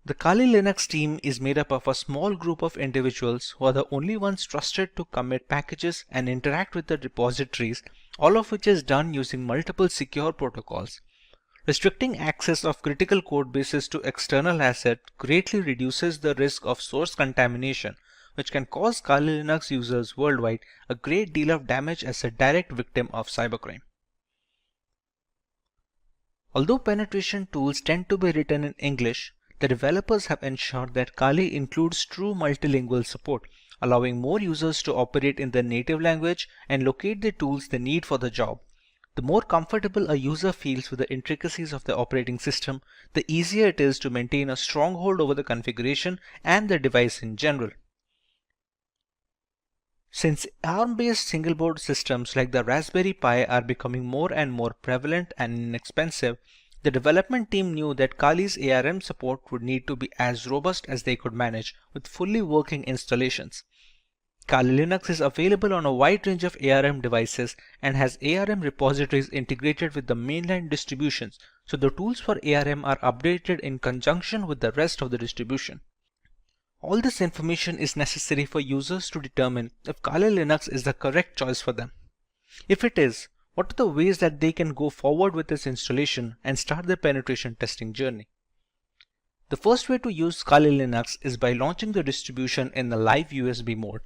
The Kali Linux team is made up of a small group of individuals who are the only ones trusted to commit packages and interact with the repositories, all of which is done using multiple secure protocols. Restricting access of critical code bases to external assets greatly reduces the risk of source contamination, which can cause Kali Linux users worldwide a great deal of damage as a direct victim of cybercrime. Although penetration tools tend to be written in English, the developers have ensured that Kali includes true multilingual support, allowing more users to operate in their native language and locate the tools they need for the job. The more comfortable a user feels with the intricacies of the operating system, the easier it is to maintain a stronghold over the configuration and the device in general. Since ARM-based single-board systems like the Raspberry Pi are becoming more and more prevalent and inexpensive, the development team knew that Kali's ARM support would need to be as robust as they could manage with fully working installations. Kali Linux is available on a wide range of ARM devices and has ARM repositories integrated with the mainline distributions, so the tools for ARM are updated in conjunction with the rest of the distribution. All this information is necessary for users to determine if Kali Linux is the correct choice for them. If it is, what are the ways that they can go forward with this installation and start their penetration testing journey? The first way to use Kali Linux is by launching the distribution in the live USB mode.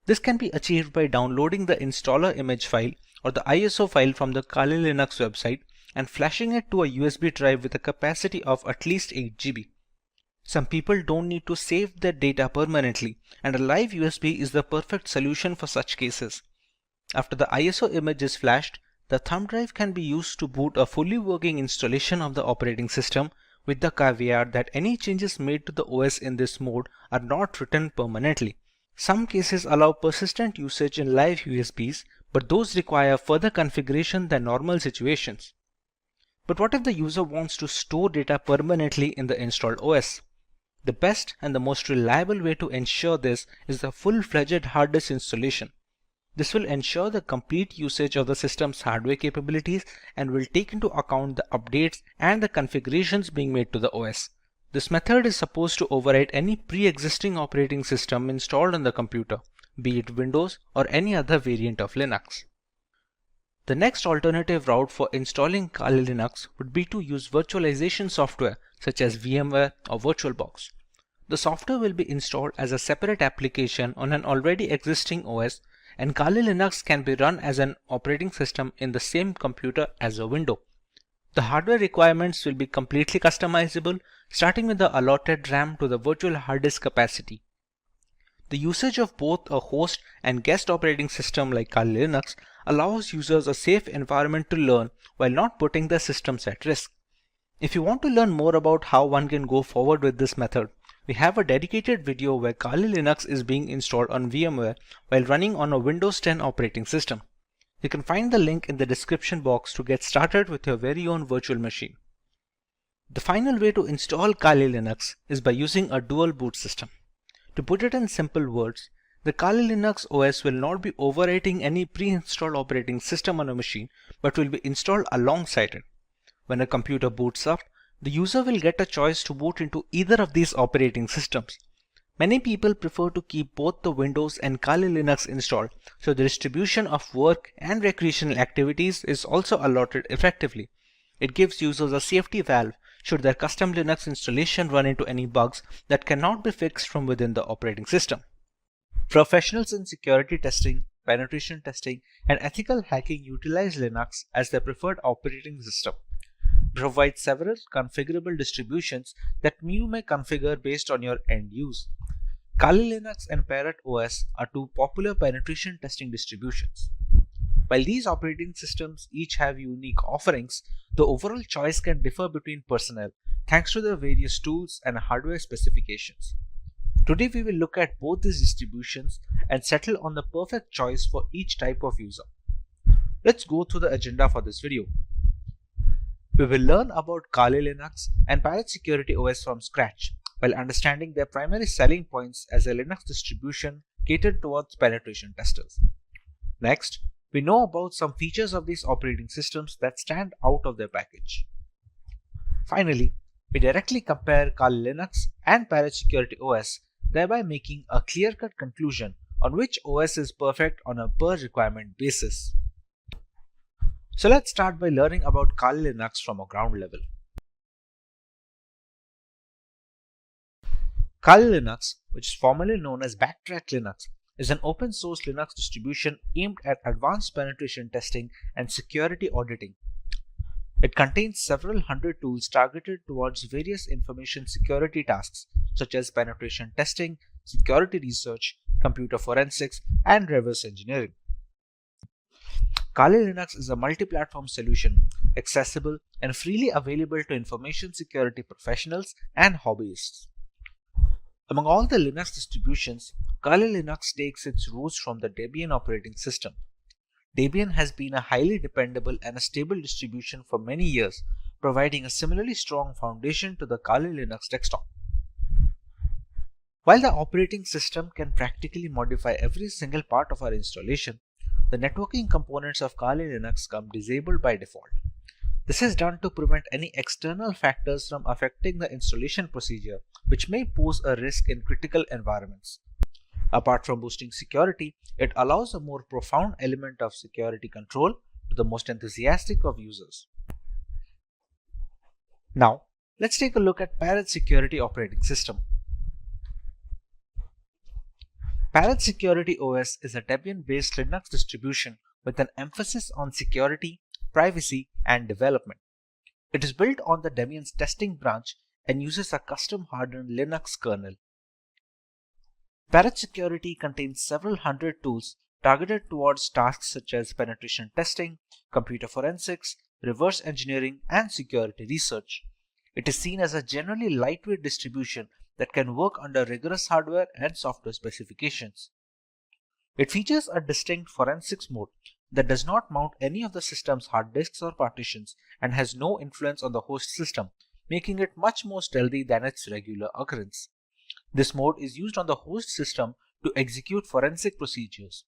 This can be achieved by downloading the installer image file or the ISO file from the Kali Linux website and flashing it to a USB drive with a capacity of at least 8 GB. Some people don't need to save their data permanently, and a live USB is the perfect solution for such cases. After the ISO image is flashed, the thumb drive can be used to boot a fully working installation of the operating system, with the caveat that any changes made to the OS in this mode are not written permanently. Some cases allow persistent usage in live USBs, but those require further configuration than normal situations. But what if the user wants to store data permanently in the installed OS? The best and the most reliable way to ensure this is the full-fledged hard disk installation. This will ensure the complete usage of the system's hardware capabilities and will take into account the updates and the configurations being made to the OS. This method is supposed to override any pre-existing operating system installed on the computer, be it Windows or any other variant of Linux. The next alternative route for installing Kali Linux would be to use virtualization software such as VMware or VirtualBox. The software will be installed as a separate application on an already existing OS, and Kali Linux can be run as an operating system in the same computer as a window. The hardware requirements will be completely customizable, starting with the allotted RAM to the virtual hard disk capacity. The usage of both a host and guest operating system like Kali Linux allows users a safe environment to learn while not putting their systems at risk. If you want to learn more about how one can go forward with this method, we have a dedicated video where Kali Linux is being installed on VMware while running on a Windows 10 operating system. You can find the link in the description box to get started with your very own virtual machine. The final way to install Kali Linux is by using a dual boot system. To put it in simple words, the Kali Linux OS will not be overwriting any pre-installed operating system on a machine, but will be installed alongside it. When a computer boots up, the user will get a choice to boot into either of these operating systems. Many people prefer to keep both the Windows and Kali Linux installed, so the distribution of work and recreational activities is also allotted effectively. It gives users a safety valve should their custom Linux installation run into any bugs that cannot be fixed from within the operating system. Professionals in security testing penetration testing, and ethical hacking utilize Linux as their preferred operating system. It provides several configurable distributions that you may configure based on your end use. Kali Linux and Parrot OS are two popular penetration testing distributions. While these operating systems each have unique offerings, the overall choice can differ between personnel thanks to their various tools and hardware specifications. Today we will look at both these distributions and settle on the perfect choice for each type of user. Let's go through the agenda for this video. We will learn about Kali Linux and Parrot Security OS from scratch, while understanding their primary selling points as a Linux distribution catered towards penetration testers. Next, we know about some features of these operating systems that stand out of their package. Finally, we directly compare Kali Linux and Parrot Security OS, thereby making a clear-cut conclusion on which OS is perfect on a per-requirement basis. So let's start by learning about Kali Linux from a ground level. Kali Linux, which is formerly known as Backtrack Linux, is an open source Linux distribution aimed at advanced penetration testing and security auditing. It contains several hundred tools targeted towards various information security tasks such as penetration testing, security research, computer forensics, and reverse engineering. Kali Linux is a multi-platform solution, accessible and freely available to information security professionals and hobbyists. Among all the Linux distributions, Kali Linux takes its roots from the Debian operating system. Debian has been a highly dependable and a stable distribution for many years, providing a similarly strong foundation to the Kali Linux desktop. While the operating system can practically modify every single part of our installation, the networking components of Kali Linux come disabled by default. This is done to prevent any external factors from affecting the installation procedure, which may pose a risk in critical environments. Apart from boosting security, it allows a more profound element of security control to the most enthusiastic of users. Now, let's take a look at Parrot Security operating system. Parrot Security OS is a Debian-based Linux distribution with an emphasis on security, privacy, and development. It is built on the Debian's testing branch and uses a custom hardened Linux kernel. Parrot Security contains several hundred tools targeted towards tasks such as penetration testing, computer forensics, reverse engineering, and security research. It is seen as a generally lightweight distribution that can work under rigorous hardware and software specifications. It features a distinct forensics mode that does not mount any of the system's hard disks or partitions and has no influence on the host system, making it much more stealthy than its regular occurrence. This mode is used on the host system to execute forensic procedures.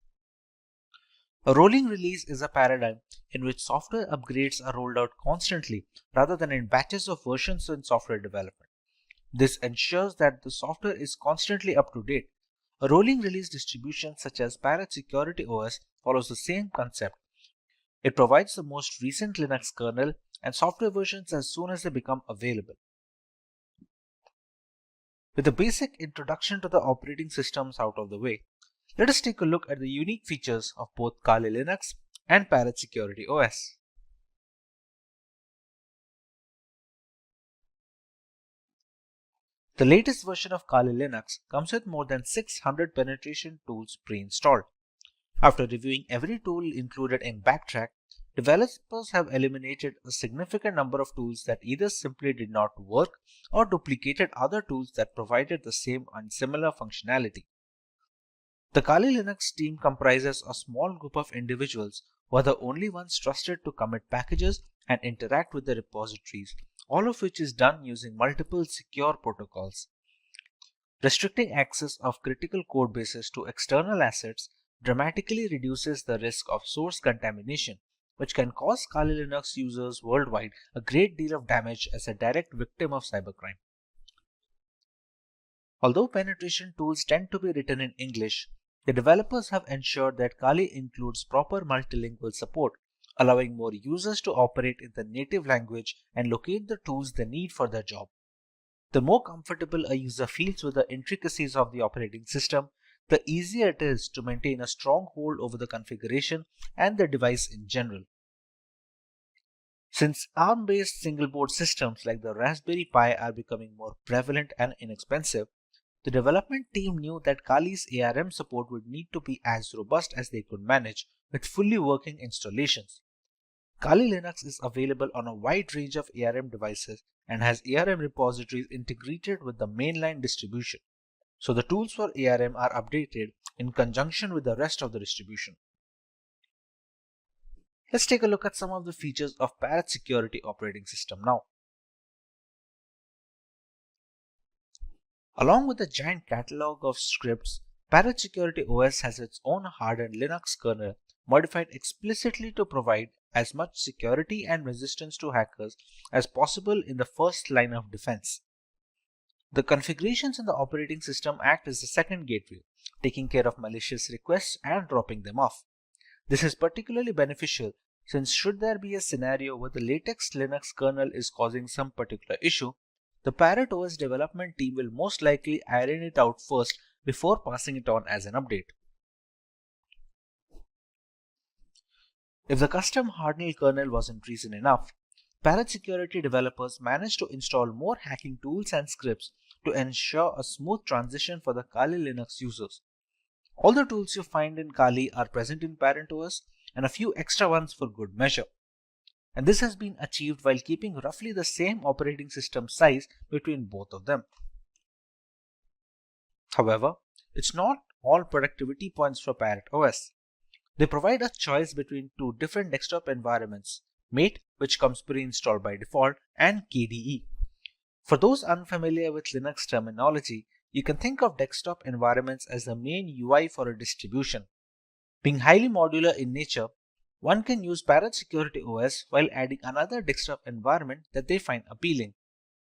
A rolling release is a paradigm in which software upgrades are rolled out constantly rather than in batches of versions in software development. This ensures that the software is constantly up to date. A rolling release distribution such as Parrot Security OS follows the same concept. It provides the most recent Linux kernel and software versions as soon as they become available. With the basic introduction to the operating systems out of the way, let us take a look at the unique features of both Kali Linux and Parrot Security OS. The latest version of Kali Linux comes with more than 600 penetration tools pre-installed. After reviewing every tool included in Backtrack, developers have eliminated a significant number of tools that either simply did not work or duplicated other tools that provided the same and similar functionality. The Kali Linux team comprises a small group of individuals who are the only ones trusted to commit packages and interact with the repositories, all of which is done using multiple secure protocols. Restricting access of critical code bases to external assets dramatically reduces the risk of source contamination, which can cause Kali Linux users worldwide a great deal of damage as a direct victim of cybercrime. Although penetration tools tend to be written in English, the developers have ensured that Kali includes proper multilingual support, allowing more users to operate in the native language and locate the tools they need for their job. The more comfortable a user feels with the intricacies of the operating system, the easier it is to maintain a strong hold over the configuration and the device in general. Since ARM-based single-board systems like the Raspberry Pi are becoming more prevalent and inexpensive, the development team knew that Kali's ARM support would need to be as robust as they could manage with fully working installations. Kali Linux is available on a wide range of ARM devices and has ARM repositories integrated with the mainline distribution, so the tools for ARM are updated in conjunction with the rest of the distribution. Let's take a look at some of the features of Parrot Security operating system now. Along with a giant catalog of scripts, Parrot Security OS has its own hardened Linux kernel modified explicitly to provide as much security and resistance to hackers as possible in the first line of defense. The configurations in the operating system act as the second gateway, taking care of malicious requests and dropping them off. This is particularly beneficial since should there be a scenario where the latest Linux kernel is causing some particular issue, the Parrot OS development team will most likely iron it out first before passing it on as an update. If the custom hardened kernel wasn't reason enough, Parrot Security developers managed to install more hacking tools and scripts to ensure a smooth transition for the Kali Linux users. All the tools you find in Kali are present in Parrot OS and a few extra ones for good measure. And this has been achieved while keeping roughly the same operating system size between both of them. However, it's not all productivity points for Parrot OS. They provide a choice between two different desktop environments, Mate, which comes pre-installed by default, and KDE. For those unfamiliar with Linux terminology, you can think of desktop environments as the main UI for a distribution. Being highly modular in nature, one can use Parrot Security OS while adding another desktop environment that they find appealing.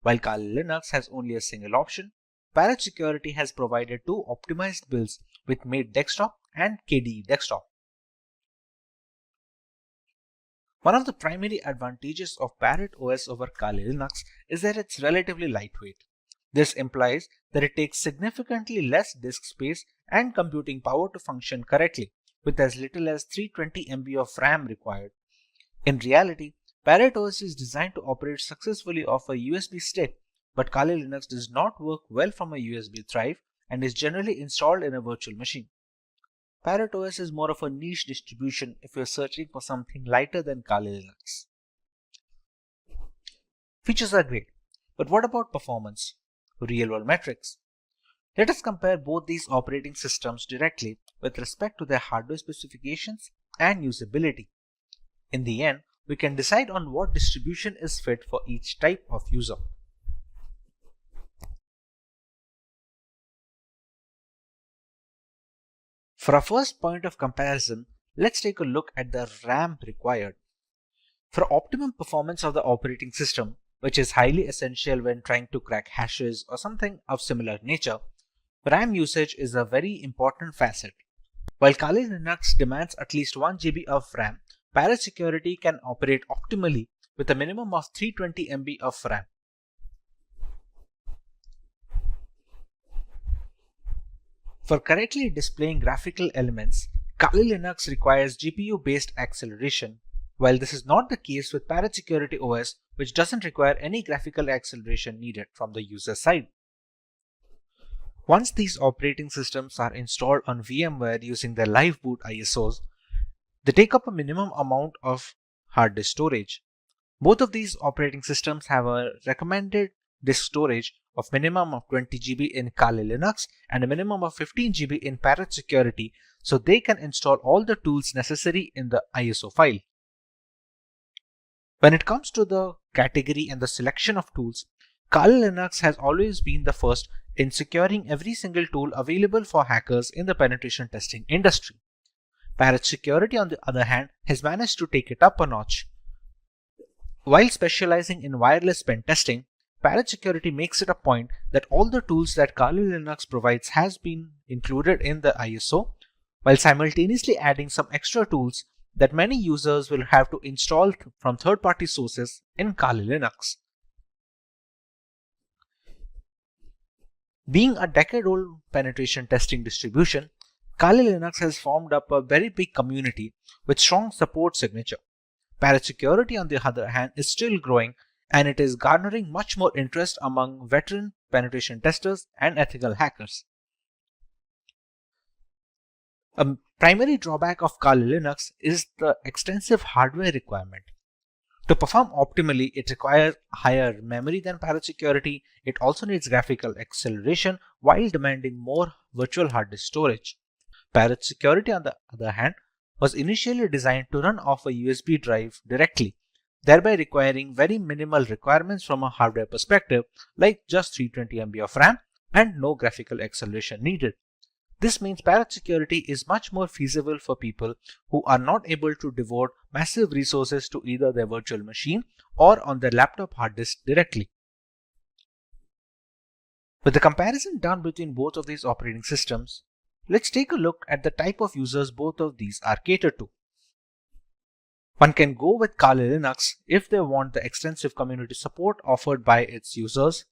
While Kali Linux has only a single option, Parrot Security has provided two optimized builds with Mate Desktop and KDE Desktop. One of the primary advantages of Parrot OS over Kali Linux is that it's relatively lightweight. This implies that it takes significantly less disk space and computing power to function correctly, with as little as 320 MB of RAM required. In reality, Parrot OS is designed to operate successfully off a USB stick, but Kali Linux does not work well from a USB drive and is generally installed in a virtual machine. Parrot OS is more of a niche distribution if you're searching for something lighter than Kali Linux. Features are great, but what about performance? Real-world metrics. Let us compare both these operating systems directly with respect to their hardware specifications and usability. In the end, we can decide on what distribution is fit for each type of user. For our first point of comparison, let's take a look at the RAM required. For optimum performance of the operating system, which is highly essential when trying to crack hashes or something of similar nature, RAM usage is a very important facet. While Kali Linux demands at least 1 GB of RAM, Parrot Security can operate optimally with a minimum of 320 MB of RAM. For correctly displaying graphical elements, Kali Linux requires GPU-based acceleration, while this is not the case with Parrot Security OS, which doesn't require any graphical acceleration needed from the user side. Once these operating systems are installed on VMware using their live boot ISOs, they take up a minimum amount of hard disk storage. Both of these operating systems have a recommended disk storage of minimum of 20 GB in Kali Linux and a minimum of 15 GB in Parrot Security, so they can install all the tools necessary in the ISO file. When it comes to the category and the selection of tools, Kali Linux has always been the first in securing every single tool available for hackers in the penetration testing industry. Parrot Security, on the other hand, has managed to take it up a notch. While specializing in wireless pen testing, Parrot Security makes it a point that all the tools that Kali Linux provides has been included in the ISO, while simultaneously adding some extra tools that many users will have to install from third-party sources in Kali Linux. Being a decade-old penetration testing distribution, Kali Linux has formed up a very big community with strong support signature. Parrot Security, on the other hand, is still growing, and it is garnering much more interest among veteran penetration testers and ethical hackers. A primary drawback of Kali Linux is the extensive hardware requirement. To perform optimally, it requires higher memory than Parrot Security. It also needs graphical acceleration while demanding more virtual hard disk storage. Parrot Security, on the other hand, was initially designed to run off a USB drive directly, thereby requiring very minimal requirements from a hardware perspective, like just 320 MB of RAM and no graphical acceleration needed. This means Parrot Security is much more feasible for people who are not able to devote massive resources to either their virtual machine or on their laptop hard disk directly. With the comparison done between both of these operating systems, let's take a look at the type of users both of these are catered to. One can go with Kali Linux if they want the extensive community support offered by its users,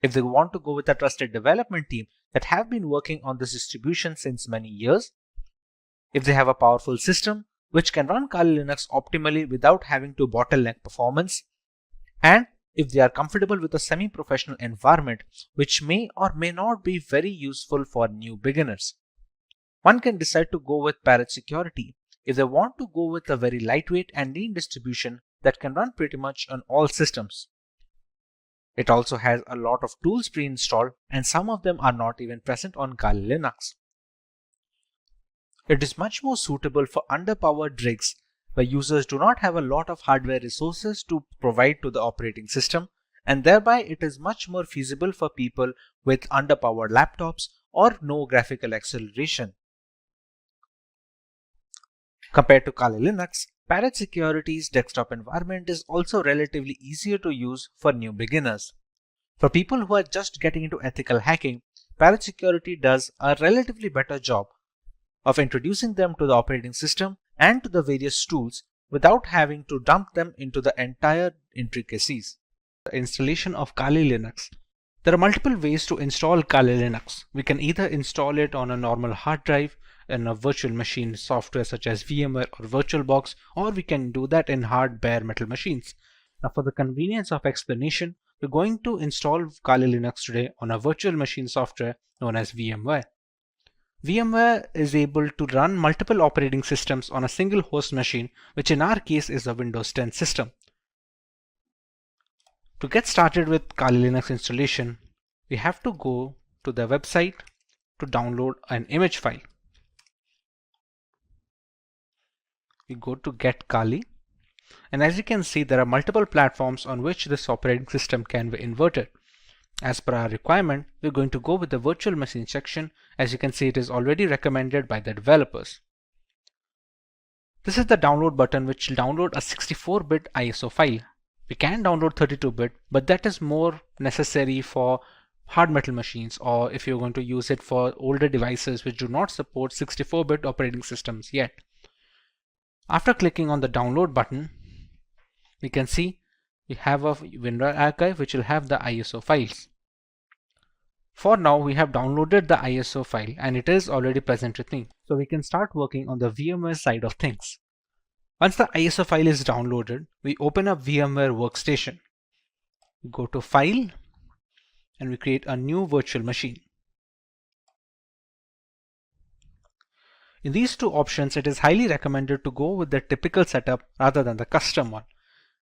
if they want to go with a trusted development team that have been working on this distribution since many years, if they have a powerful system which can run Kali Linux optimally without having to bottleneck performance, and if they are comfortable with a semi-professional environment which may or may not be very useful for new beginners. One can decide to go with Parrot Security if they want to go with a very lightweight and lean distribution that can run pretty much on all systems. It also has a lot of tools pre-installed, and some of them are not even present on Kali Linux. It is much more suitable for underpowered rigs where users do not have a lot of hardware resources to provide to the operating system, and thereby it is much more feasible for people with underpowered laptops or no graphical acceleration. Compared to Kali Linux, Parrot Security's desktop environment is also relatively easier to use for new beginners. For people who are just getting into ethical hacking, Parrot Security does a relatively better job of introducing them to the operating system and to the various tools without having to dump them into the entire intricacies. The installation of Kali Linux. There are multiple ways to install Kali Linux. We can either install it on a normal hard drive in a virtual machine software such as VMware or VirtualBox, or we can do that in hard bare metal machines. Now, for the convenience of explanation, we're going to install Kali Linux today on a virtual machine software known as VMware. VMware is able to run multiple operating systems on a single host machine, which in our case is a Windows 10 system. To get started with Kali Linux installation, we have to go to the website to download an image file. We go to Get Kali, and as you can see, there are multiple platforms on which this operating system can be inverted. As per our requirement, we're going to go with the virtual machine section. As you can see, it is already recommended by the developers. This is the download button, which will download a 64-bit ISO file. We can download 32-bit, but that is more necessary for hard metal machines, or if you're going to use it for older devices which do not support 64-bit operating systems yet. After clicking on the download button, we can see we have a WinRAR archive which will have the ISO files. For now, we have downloaded the ISO file and it is already present with me. So we can start working on the VMware side of things. Once the ISO file is downloaded, we open up VMware Workstation. We go to File and we create a new virtual machine. In these two options, it is highly recommended to go with the typical setup rather than the custom one.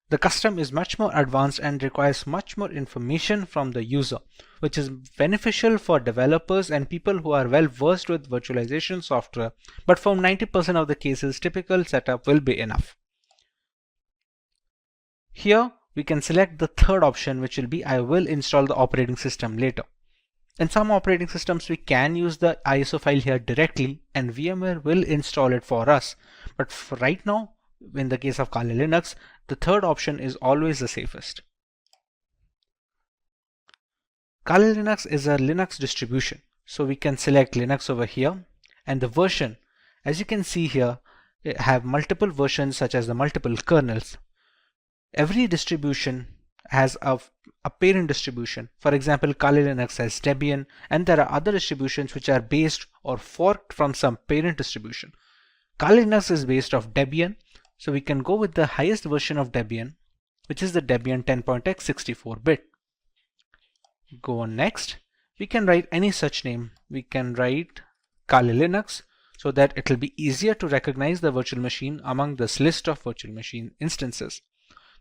The custom is much more advanced and requires much more information from the user, which is beneficial for developers and people who are well versed with virtualization software, but for 90% of the cases, typical setup will be enough. Here, we can select the third option, which will be I will install the operating system later. In some operating systems, we can use the ISO file here directly and VMware will install it for us. But for right now, in the case of Kali Linux, the third option is always the safest. Kali Linux is a Linux distribution. So we can select Linux over here, and the version, as you can see here, have multiple versions such as the multiple kernels. Every distribution has a a parent distribution. For example, Kali Linux has Debian, and there are other distributions which are based or forked from some parent distribution. Kali Linux is based off Debian, so we can go with the highest version of Debian, which is the Debian 10.x 64-bit. Go on next. We can write any such name. We can write Kali Linux so that it will be easier to recognize the virtual machine among this list of virtual machine instances.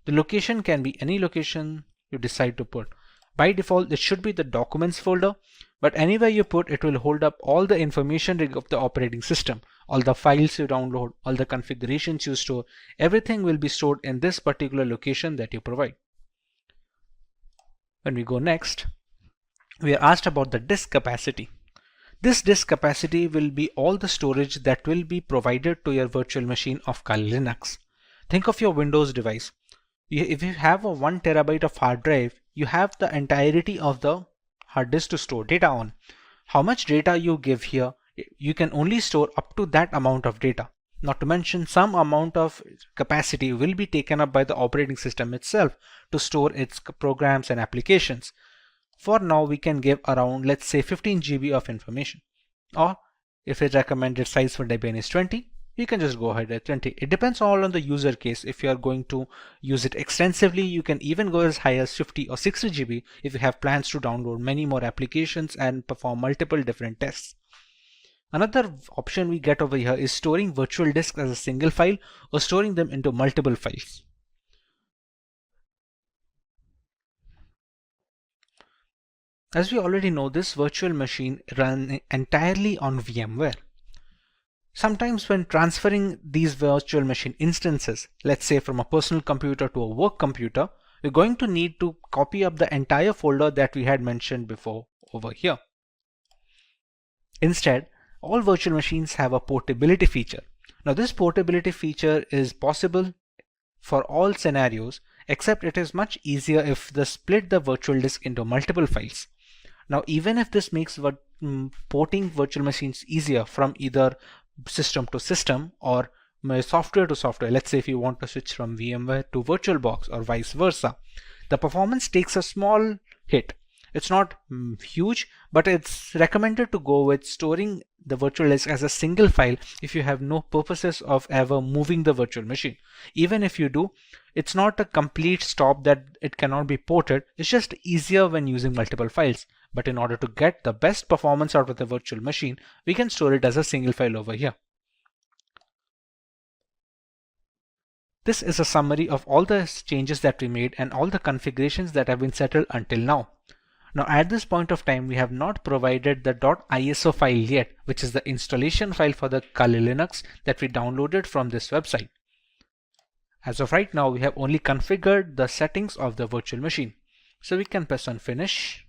The location can be any location you decide to put. By default, it should be the documents folder, but anywhere you put it will hold up all the information of the operating system, all the files you download, all the configurations you store, everything will be stored in this particular location that you provide. When we go next, we are asked about the disk capacity. This disk capacity will be all the storage that will be provided to your virtual machine of Kali Linux. Think of your Windows device. If you have a 1 terabyte of hard drive, you have the entirety of the hard disk to store data on. How much data you give here, you can only store up to that amount of data. Not to mention some amount of capacity will be taken up by the operating system itself to store its programs and applications. For now, we can give around, let's say, 15 GB of information. Or if its recommended size for Debian is 20, you can just go ahead at 20. It depends all on the user case. If you are going to use it extensively, you can even go as high as 50 or 60 GB if you have plans to download many more applications and perform multiple different tests. Another option we get over here is storing virtual disks as a single file or storing them into multiple files. As we already know, this virtual machine runs entirely on VMware. Sometimes when transferring these virtual machine instances, let's say from a personal computer to a work computer, we're going to need to copy up the entire folder that we had mentioned before over here. Instead, all virtual machines have a portability feature. Now this portability feature is possible for all scenarios, except it is much easier if they split the virtual disk into multiple files. Now even if this makes porting virtual machines easier from either system to system or software to software, let's say if you want to switch from VMware to VirtualBox or vice versa, the performance takes a small hit. It's not huge, but it's recommended to go with storing the virtual disk as a single file if you have no purposes of ever moving the virtual machine. Even if you do, it's not a complete stop that it cannot be ported. It's just easier when using multiple files. But in order to get the best performance out of the virtual machine, we can store it as a single file over here. This is a summary of all the changes that we made and all the configurations that have been settled until now. Now at this point of time, we have not provided the .iso file yet, which is the installation file for the Kali Linux that we downloaded from this website. As of right now, we have only configured the settings of the virtual machine. So we can press on Finish.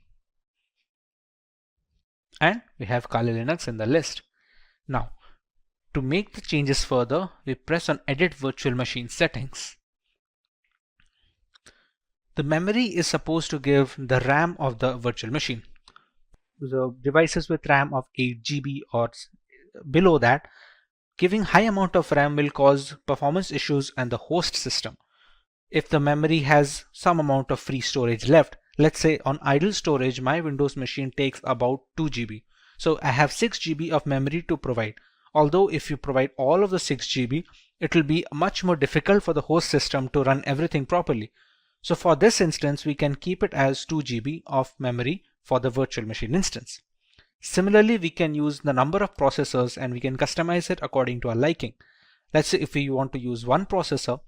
And we have Kali Linux in the list. Now, to make the changes further, we press on Edit Virtual Machine Settings. The memory is supposed to give the RAM of the virtual machine. The devices with RAM of 8 GB or below that, giving high amount of RAM will cause performance issues on the host system. If the memory has some amount of free storage left, let's say on idle storage, my Windows machine takes about 2 GB. So I have 6 GB of memory to provide. Although if you provide all of the 6 GB, it will be much more difficult for the host system to run everything properly. So for this instance, we can keep it as 2 GB of memory for the virtual machine instance. Similarly, we can use the number of processors and we can customize it according to our liking. Let's say if we want to use one processor,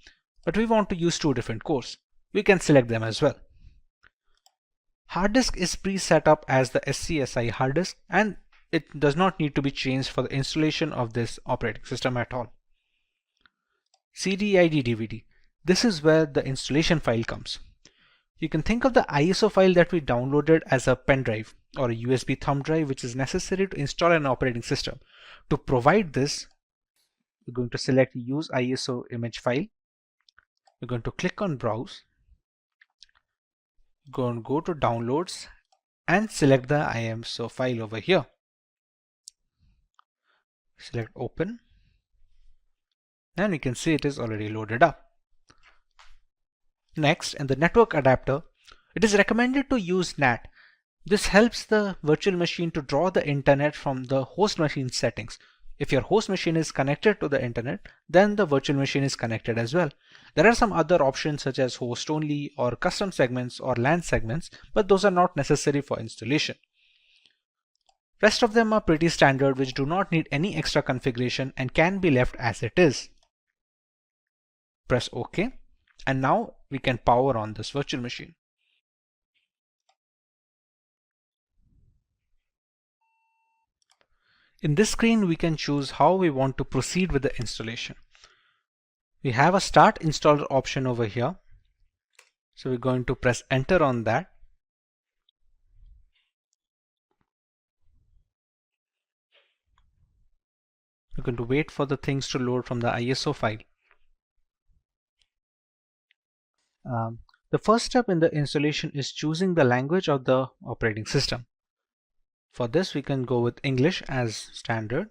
but we want to use 2 different cores, we can select them as well. Hard disk is pre-set up as the SCSI hard disk and it does not need to be changed for the installation of this operating system at all. CD-ID DVD. This is where the installation file comes. You can think of the ISO file that we downloaded as a pen drive or a USB thumb drive which is necessary to install an operating system. To provide this, we're going to select Use ISO image file. We're going to click on Browse. Go to Downloads and select the ISO file over here. Select Open and we can see it is already loaded up. Next, in the network adapter, It is recommended to use NAT. This helps the virtual machine to draw the internet from the host machine settings. If your host machine is connected to the internet, then the virtual machine is connected as well. There are some other options such as host only or custom segments or LAN segments, but those are not necessary for installation. Rest of them are pretty standard, which do not need any extra configuration and can be left as it is. Press OK, and now we can power on this virtual machine. In this screen, we can choose how we want to proceed with the installation. We have a Start Installer option over here. So we're going to press Enter on that. We're going to wait for the things to load from the ISO file. The first step in the installation is choosing the language of the operating system. For this, we can go with English as standard.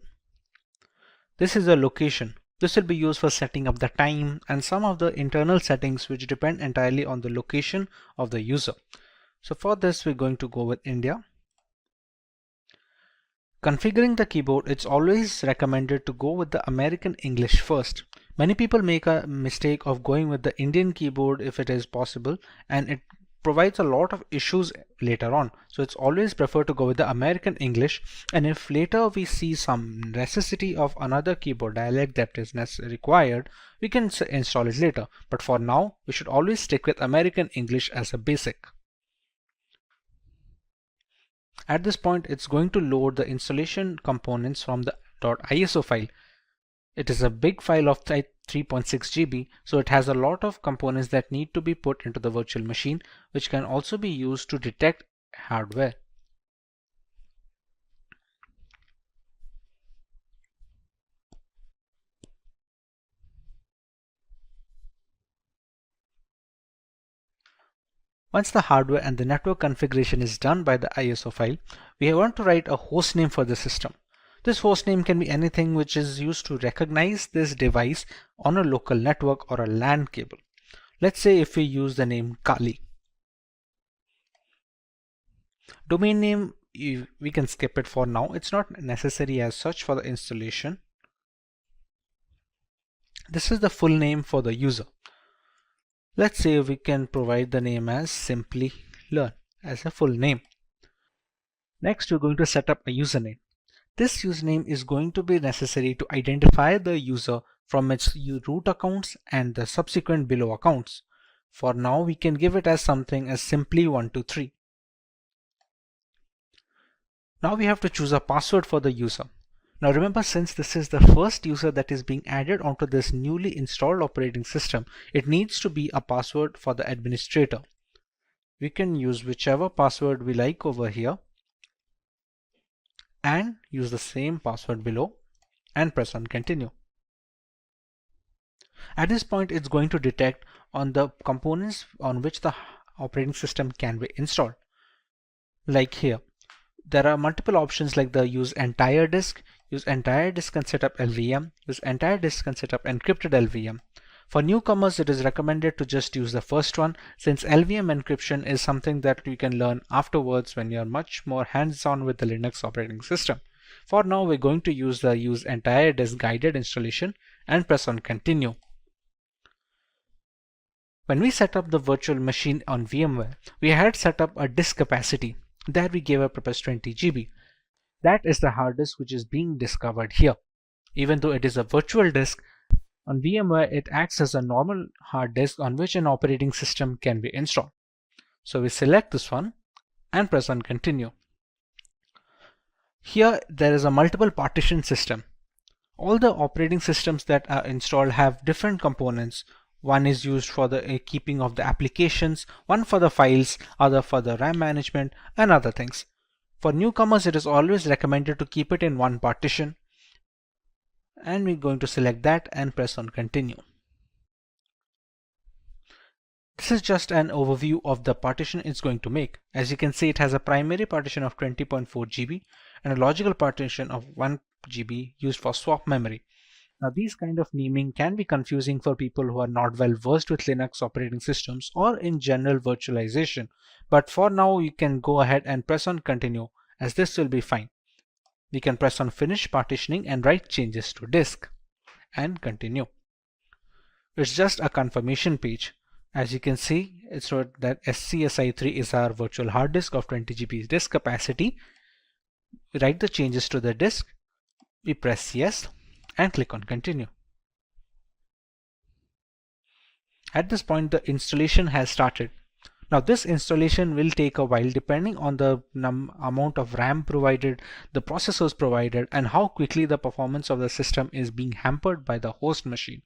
This is a location. This will be used for setting up the time and some of the internal settings which depend entirely on the location of the user. So for this, we're going to go with India. Configuring the keyboard, it's always recommended to go with the American English first. Many people make a mistake of going with the Indian keyboard if it is possible, and it provides a lot of issues later on. So it's always preferred to go with the American English, and if later we see some necessity of another keyboard dialect that is required, we can install it later. But for now, we should always stick with American English as a basic. At this point, it's going to load the installation components from the .iso file. It is a big file of 3.6 GB, so it has a lot of components that need to be put into the virtual machine, which can also be used to detect hardware. Once the hardware and the network configuration is done by the ISO file, we want to write a host name for the system. This host name can be anything which is used to recognize this device on a local network or a LAN cable. Let's say if we use the name Kali. Domain name, we can skip it for now. It's not necessary as such for the installation. This is the full name for the user. Let's say we can provide the name as Simplilearn as a full name. Next, we're going to set up a username. This username is going to be necessary to identify the user from its root accounts and the subsequent below accounts. For now, we can give it as something as simply123. Now we have to choose a password for the user. Now remember, since this is the first user that is being added onto this newly installed operating system, it needs to be a password for the administrator. We can use whichever password we like over here and use the same password below and press on continue. At this point, it's going to detect on the components on which the operating system can be installed. Like here, there are multiple options like the use entire disk and set up LVM, use entire disk and set up encrypted LVM. For newcomers, it is recommended to just use the first one, since LVM encryption is something that you can learn afterwards when you're much more hands-on with the Linux operating system. For now, we're going to use the use entire disk guided installation and press on continue. When we set up the virtual machine on VMware, we had set up a disk capacity. There we gave a purpose 20 GB. That is the hard disk which is being discovered here. Even though it is a virtual disk, on VMware it acts as a normal hard disk on which an operating system can be installed. So we select this one and press on continue. Here there is a multiple partition system. All the operating systems that are installed have different components. One is used for the keeping of the applications, one for the files, other for the RAM management and other things. For newcomers, it is always recommended to keep it in one partition. And we're going to select that and press on continue. This is just an overview of the partition it's going to make. As you can see, it has a primary partition of 20.4 GB and a logical partition of 1 GB used for swap memory. Now these kind of naming can be confusing for people who are not well versed with Linux operating systems or in general virtualization, but for now you can go ahead and press on continue, as this will be fine. We can press on finish partitioning and write changes to disk and continue. It's just a confirmation page. As you can see, it's wrote that SCSI3 is our virtual hard disk of 20 GB disk capacity. We write the changes to the disk, we press yes and click on continue. At this point the installation has started. Now this installation will take a while depending on the amount of RAM provided, the processors provided, and how quickly the performance of the system is being hampered by the host machine.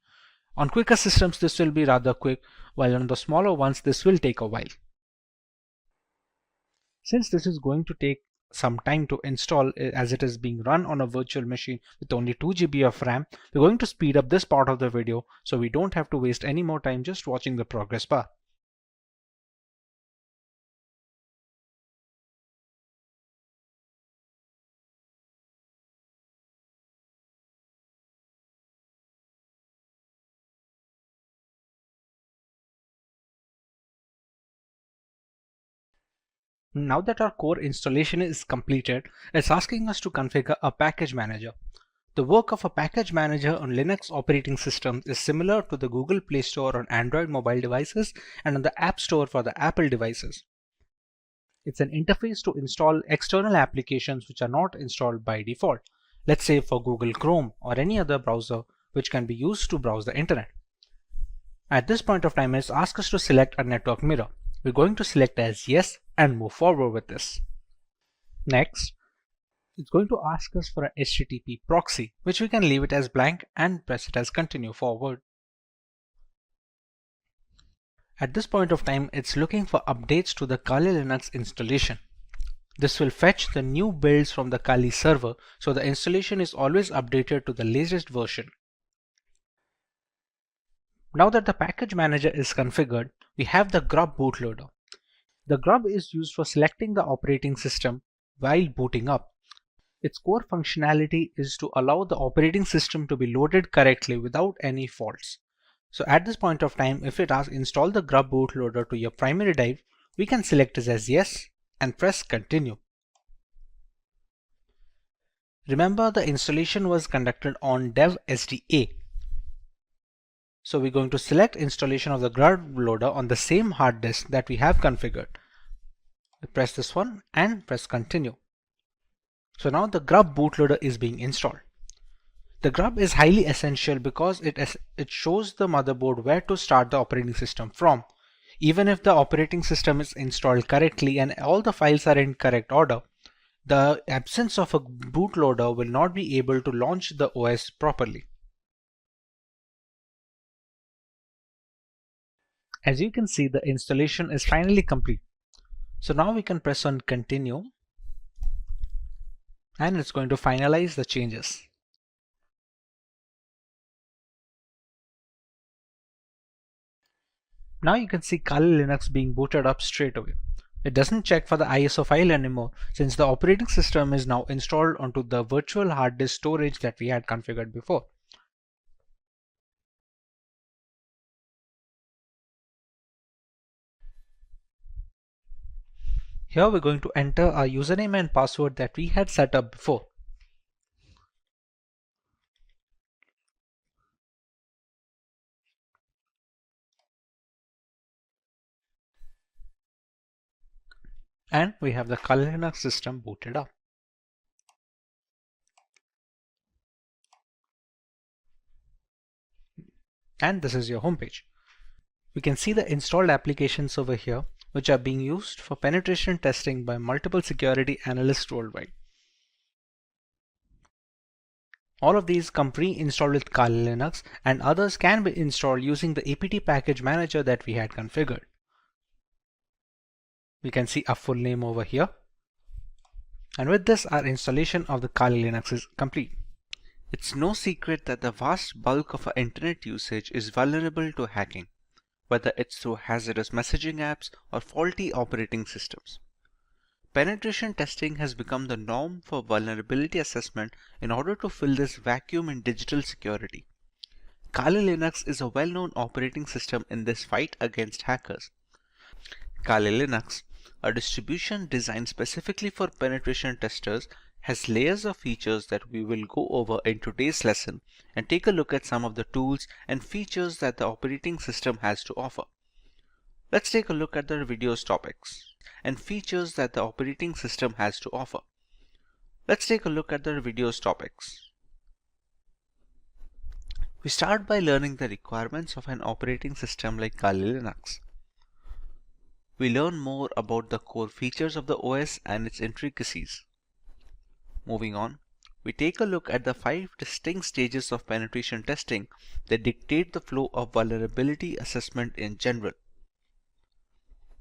On quicker systems this will be rather quick, while on the smaller ones this will take a while. Since this is going to take some time to install, as it is being run on a virtual machine with only 2 GB of RAM, we're going to speed up this part of the video so we don't have to waste any more time just watching the progress bar. Now that our core installation is completed, it's asking us to configure a package manager. The work of a package manager on Linux operating systems is similar to the Google Play Store on Android mobile devices and on the App Store for the Apple devices. It's an interface to install external applications which are not installed by default. Let's say for Google Chrome or any other browser which can be used to browse the internet. At this point of time, it's asked us to select a network mirror. We're going to select as yes and move forward with this. Next, it's going to ask us for an HTTP proxy, which we can leave it as blank and press it as continue forward. At this point of time, it's looking for updates to the Kali Linux installation. This will fetch the new builds from the Kali server, so the installation is always updated to the latest version. Now that the package manager is configured, we have the grub bootloader. The grub is used for selecting the operating system while booting up. Its core functionality is to allow the operating system to be loaded correctly without any faults. So at this point of time, if it asks install the grub bootloader to your primary drive, we can select it as yes and press continue. Remember, the installation was conducted on dev SDA. So we're going to select installation of the grub loader on the same hard disk that we have configured. We press this one and press continue. So now the grub bootloader is being installed. The grub is highly essential because it shows the motherboard where to start the operating system from. Even if the operating system is installed correctly and all the files are in correct order, the absence of a bootloader will not be able to launch the OS properly. As you can see, the installation is finally complete. So now we can press on continue and it's going to finalize the changes. Now you can see Kali Linux being booted up straight away. It doesn't check for the ISO file anymore since the operating system is now installed onto the virtual hard disk storage that we had configured before. Here we're going to enter our username and password that we had set up before. And we have the Kali Linux system booted up. And this is your homepage. We can see the installed applications over here, which are being used for penetration testing by multiple security analysts worldwide. All of these come pre-installed with Kali Linux, and others can be installed using the apt package manager that we had configured. We can see a full name over here. And with this, our installation of the Kali Linux is complete. It's no secret that the vast bulk of our internet usage is vulnerable to hacking, whether it's through hazardous messaging apps or faulty operating systems. Penetration testing has become the norm for vulnerability assessment in order to fill this vacuum in digital security. Kali Linux is a well-known operating system in this fight against hackers. Kali Linux, a distribution designed specifically for penetration testers, has layers of features that we will go over in today's lesson and take a look at some of the tools and features that the operating system has to offer. Let's take a look at the video's topics and features that the operating system has to offer. Let's take a look at the video's topics. We start by learning the requirements of an operating system like Kali Linux. We learn more about the core features of the OS and its intricacies. Moving on, we take a look at the 5 distinct stages of penetration testing that dictate the flow of vulnerability assessment in general.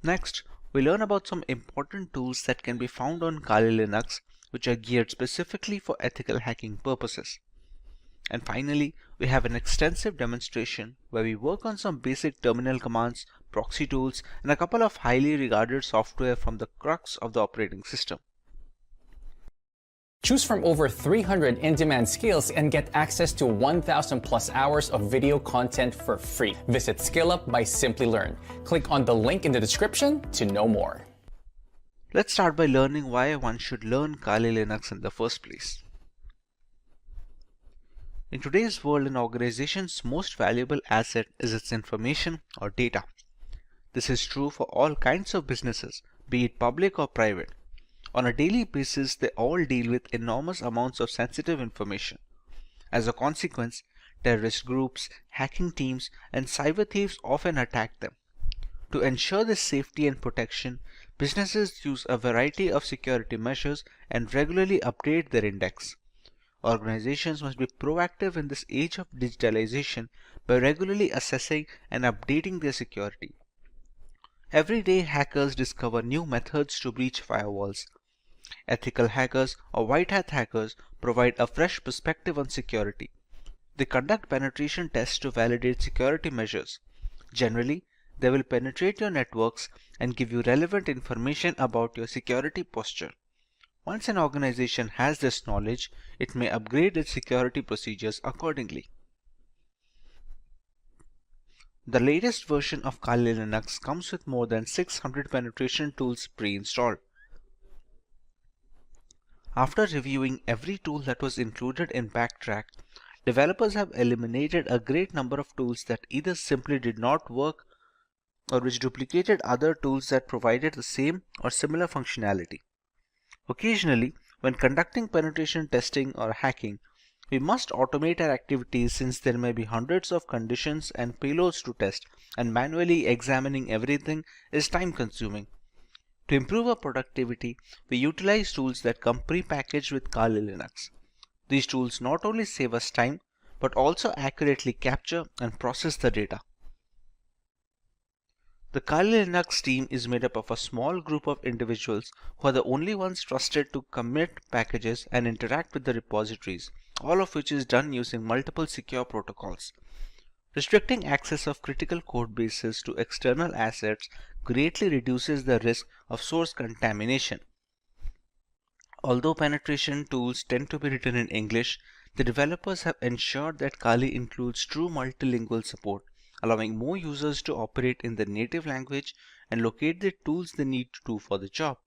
Next, we learn about some important tools that can be found on Kali Linux which are geared specifically for ethical hacking purposes. And finally, we have an extensive demonstration where we work on some basic terminal commands, proxy tools, and a couple of highly regarded software from the crux of the operating system. Choose from over 300 in-demand skills and get access to 1,000 plus hours of video content for free. Visit SkillUp by Simplilearn. Click on the link in the description to know more. Let's start by learning why one should learn Kali Linux in the first place. In today's world, an organization's most valuable asset is its information or data. This is true for all kinds of businesses, be it public or private. On a daily basis, they all deal with enormous amounts of sensitive information. As a consequence, terrorist groups, hacking teams, and cyber thieves often attack them. To ensure this safety and protection, businesses use a variety of security measures and regularly update their index. Organizations must be proactive in this age of digitalization by regularly assessing and updating their security. Every day, hackers discover new methods to breach firewalls. Ethical hackers or white hat hackers provide a fresh perspective on security. They conduct penetration tests to validate security measures. Generally, they will penetrate your networks and give you relevant information about your security posture. Once an organization has this knowledge, it may upgrade its security procedures accordingly. The latest version of Kali Linux comes with more than 600 penetration tools pre-installed. After reviewing every tool that was included in Backtrack, developers have eliminated a great number of tools that either simply did not work or which duplicated other tools that provided the same or similar functionality. Occasionally, when conducting penetration testing or hacking, we must automate our activities since there may be hundreds of conditions and payloads to test, and manually examining everything is time-consuming. To improve our productivity, we utilize tools that come pre-packaged with Kali Linux. These tools not only save us time, but also accurately capture and process the data. The Kali Linux team is made up of a small group of individuals who are the only ones trusted to commit packages and interact with the repositories, all of which is done using multiple secure protocols. Restricting access of critical code bases to external assets greatly reduces the risk of source contamination. Although penetration tools tend to be written in English, the developers have ensured that Kali includes true multilingual support, allowing more users to operate in their native language and locate the tools they need to do for the job.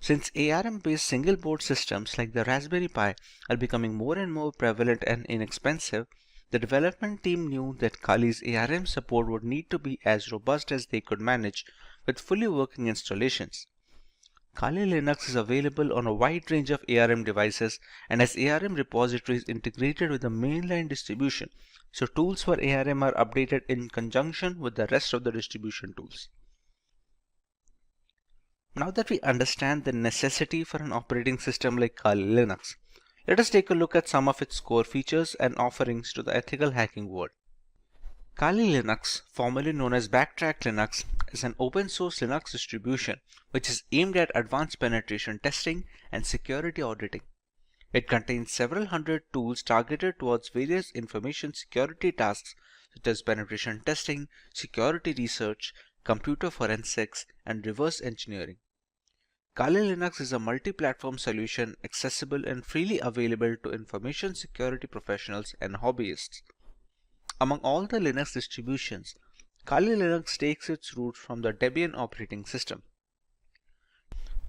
Since ARM-based single board systems like the Raspberry Pi are becoming more and more prevalent and inexpensive, the development team knew that Kali's ARM support would need to be as robust as they could manage with fully working installations. Kali Linux is available on a wide range of ARM devices and has ARM repositories integrated with the mainline distribution, so tools for ARM are updated in conjunction with the rest of the distribution tools. Now that we understand the necessity for an operating system like Kali Linux, let us take a look at some of its core features and offerings to the ethical hacking world. Kali Linux, formerly known as Backtrack Linux, is an open source Linux distribution which is aimed at advanced penetration testing and security auditing. It contains several hundred tools targeted towards various information security tasks such as penetration testing, security research, computer forensics, and reverse engineering. Kali Linux is a multi-platform solution accessible and freely available to information security professionals and hobbyists. Among all the Linux distributions, Kali Linux takes its roots from the Debian operating system.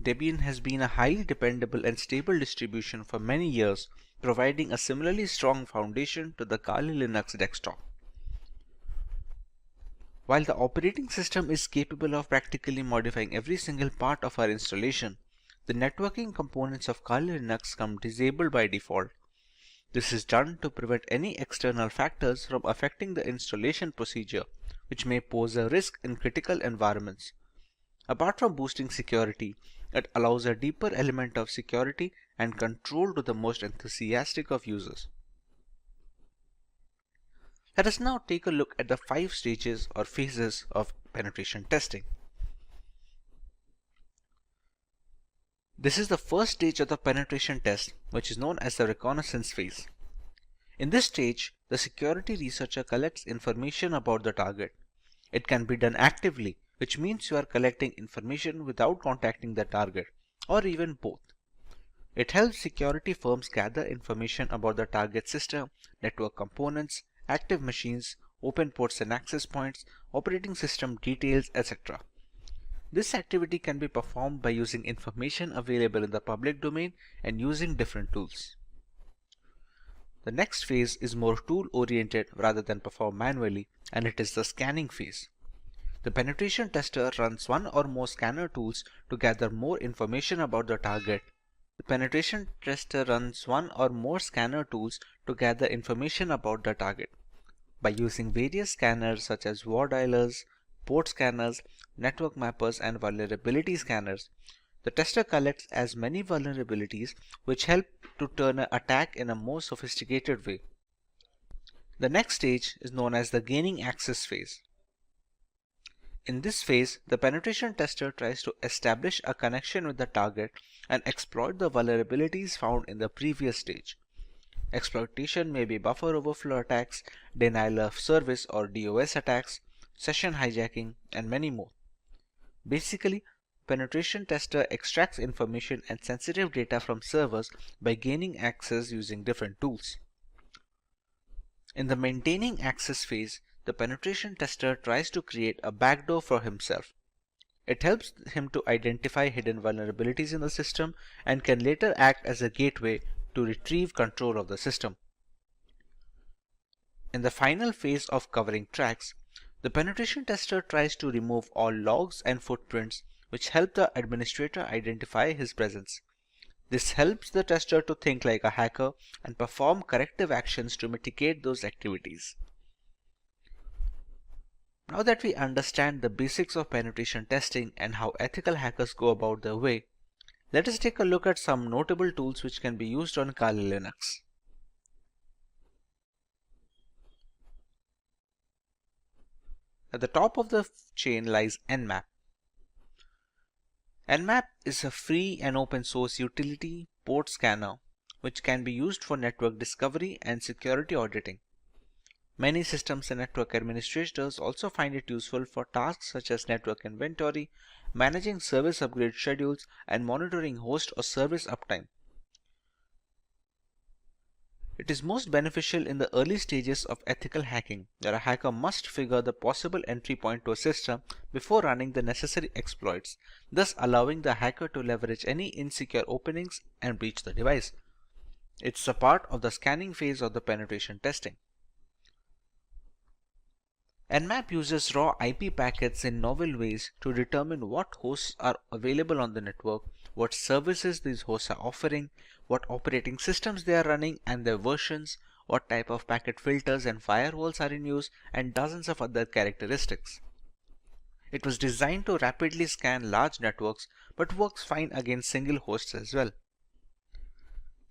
Debian has been a highly dependable and stable distribution for many years, providing a similarly strong foundation to the Kali Linux desktop. While the operating system is capable of practically modifying every single part of our installation, the networking components of Kali Linux come disabled by default. This is done to prevent any external factors from affecting the installation procedure, which may pose a risk in critical environments. Apart from boosting security, it allows a deeper element of security and control to the most enthusiastic of users. Let us now take a look at the 5 stages or phases of penetration testing. This is the first stage of the penetration test, which is known as the reconnaissance phase. In this stage, the security researcher collects information about the target. It can be done actively, which means you are collecting information without contacting the target, or even both. It helps security firms gather information about the target system, network components, active machines, open ports and access points, operating system details, etc. This activity can be performed by using information available in the public domain and using different tools. The next phase is more tool-oriented rather than performed manually, and it is the scanning phase. The penetration tester runs one or more scanner tools to gather more information about the target. The penetration tester runs one or more scanner tools to gather information about the target. By using various scanners such as war dialers, port scanners, network mappers, and vulnerability scanners, the tester collects as many vulnerabilities which help to turn an attack in a more sophisticated way. The next stage is known as the gaining access phase. In this phase, the penetration tester tries to establish a connection with the target and exploit the vulnerabilities found in the previous stage. Exploitation may be buffer overflow attacks, denial of service or DOS attacks, session hijacking, and many more. Basically, penetration tester extracts information and sensitive data from servers by gaining access using different tools. In the maintaining access phase, the penetration tester tries to create a backdoor for himself. It helps him to identify hidden vulnerabilities in the system and can later act as a gateway to retrieve control of the system. In the final phase of covering tracks, the penetration tester tries to remove all logs and footprints which help the administrator identify his presence. This helps the tester to think like a hacker and perform corrective actions to mitigate those activities. Now that we understand the basics of penetration testing and how ethical hackers go about their way, let us take a look at some notable tools which can be used on Kali Linux. At the top of the chain lies Nmap. Nmap is a free and open source utility port scanner which can be used for network discovery and security auditing. Many systems and network administrators also find it useful for tasks such as network inventory, managing service upgrade schedules, and monitoring host or service uptime. It is most beneficial in the early stages of ethical hacking, where a hacker must figure the possible entry point to a system before running the necessary exploits, thus allowing the hacker to leverage any insecure openings and breach the device. It's a part of the scanning phase of the penetration testing. Nmap uses raw IP packets in novel ways to determine what hosts are available on the network, what services these hosts are offering, what operating systems they are running and their versions, what type of packet filters and firewalls are in use, and dozens of other characteristics. It was designed to rapidly scan large networks but works fine against single hosts as well.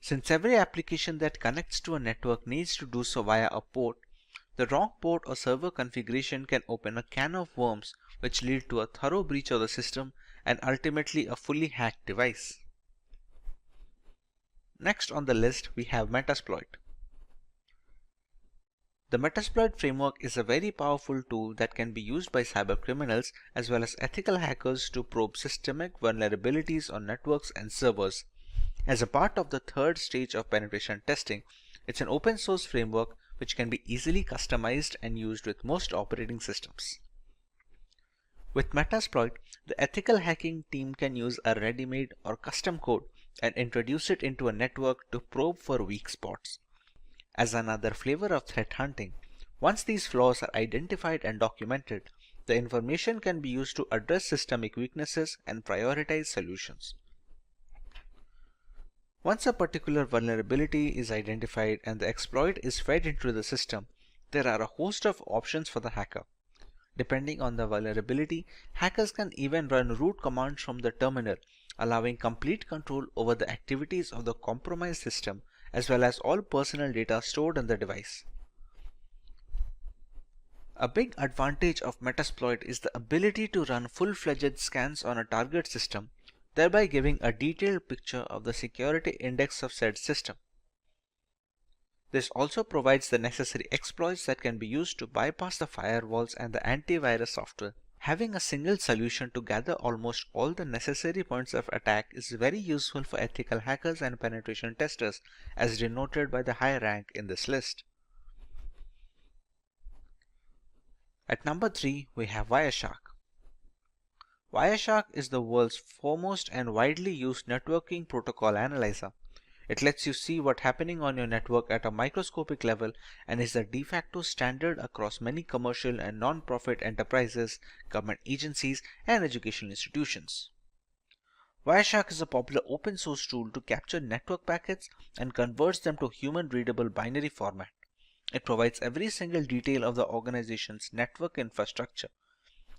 Since every application that connects to a network needs to do so via a port, the wrong port or server configuration can open a can of worms which lead to a thorough breach of the system and ultimately a fully hacked device. Next on the list we have Metasploit. The Metasploit framework is a very powerful tool that can be used by cybercriminals as well as ethical hackers to probe systemic vulnerabilities on networks and servers. As a part of the third stage of penetration testing, it's an open source framework which can be easily customized and used with most operating systems. With Metasploit, the ethical hacking team can use a ready-made or custom code and introduce it into a network to probe for weak spots. As another flavor of threat hunting, once these flaws are identified and documented, the information can be used to address systemic weaknesses and prioritize solutions. Once a particular vulnerability is identified and the exploit is fed into the system, there are a host of options for the hacker. Depending on the vulnerability, hackers can even run root commands from the terminal, allowing complete control over the activities of the compromised system as well as all personal data stored on the device. A big advantage of Metasploit is the ability to run full-fledged scans on a target system, thereby giving a detailed picture of the security index of said system. This also provides the necessary exploits that can be used to bypass the firewalls and the antivirus software. Having a single solution to gather almost all the necessary points of attack is very useful for ethical hackers and penetration testers, as denoted by the high rank in this list. At number 3, we have Wireshark. Wireshark is the world's foremost and widely used networking protocol analyzer. It lets you see what's happening on your network at a microscopic level and is the de facto standard across many commercial and non-profit enterprises, government agencies, and educational institutions. Wireshark is a popular open source tool to capture network packets and converts them to human-readable binary format. It provides every single detail of the organization's network infrastructure.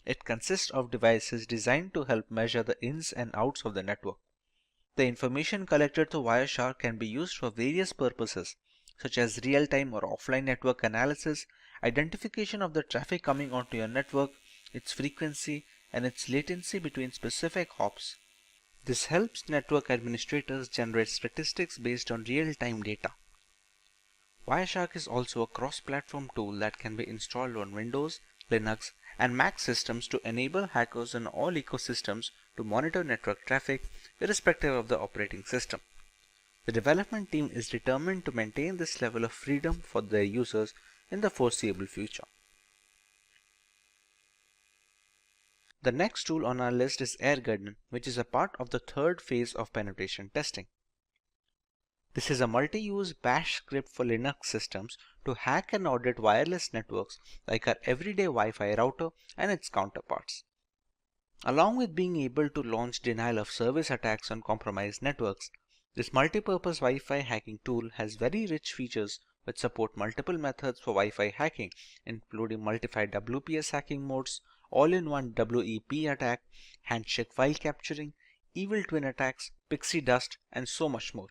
It consists of devices designed to help measure the ins and outs of the network. The information collected through Wireshark can be used for various purposes, such as real-time or offline network analysis, identification of the traffic coming onto your network, its frequency, and its latency between specific hops. This helps network administrators generate statistics based on real-time data. Wireshark is also a cross-platform tool that can be installed on Windows, Linux, and Mac systems to enable hackers in all ecosystems to monitor network traffic irrespective of the operating system. The development team is determined to maintain this level of freedom for their users in the foreseeable future. The next tool on our list is AirGarden, which is a part of the third phase of penetration testing. This is a multi-use bash script for Linux systems to hack and audit wireless networks like our everyday Wi-Fi router and its counterparts. Along with being able to launch denial of service attacks on compromised networks, this multi-purpose Wi-Fi hacking tool has very rich features which support multiple methods for Wi-Fi hacking, including multi-field WPS hacking modes, all-in-one WEP attack, handshake file capturing, evil twin attacks, pixie dust, and so much more.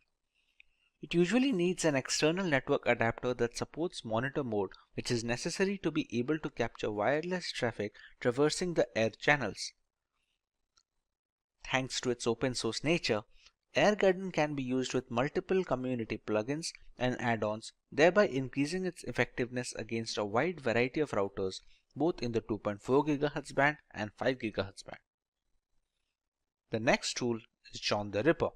It usually needs an external network adapter that supports monitor mode, which is necessary to be able to capture wireless traffic traversing the air channels. Thanks to its open source nature, AirGarden can be used with multiple community plugins and add-ons, thereby increasing its effectiveness against a wide variety of routers, both in the 2.4 GHz band and 5 GHz band. The next tool is John the Ripper.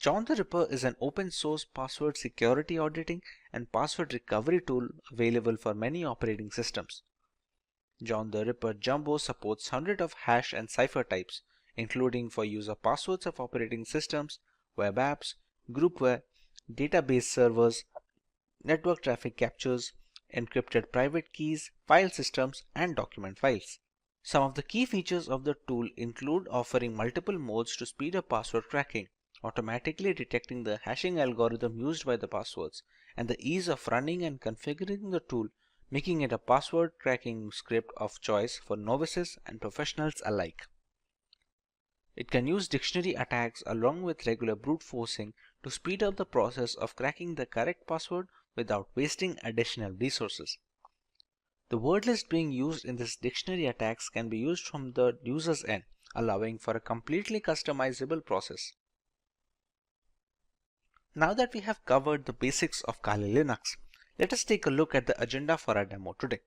John the Ripper is an open source password security auditing and password recovery tool available for many operating systems. John the Ripper Jumbo supports hundreds of hash and cipher types, including for use of passwords of operating systems, web apps, groupware, database servers, network traffic captures, encrypted private keys, file systems, and document files. Some of the key features of the tool include offering multiple modes to speed up password cracking, automatically detecting the hashing algorithm used by the passwords, and the ease of running and configuring the tool, making it a password cracking script of choice for novices and professionals alike. It can use dictionary attacks along with regular brute forcing to speed up the process of cracking the correct password without wasting additional resources. The word list being used in this dictionary attacks can be used from the user's end, allowing for a completely customizable process. Now that we have covered the basics of Kali Linux, Let us take a look at the agenda for our demo today.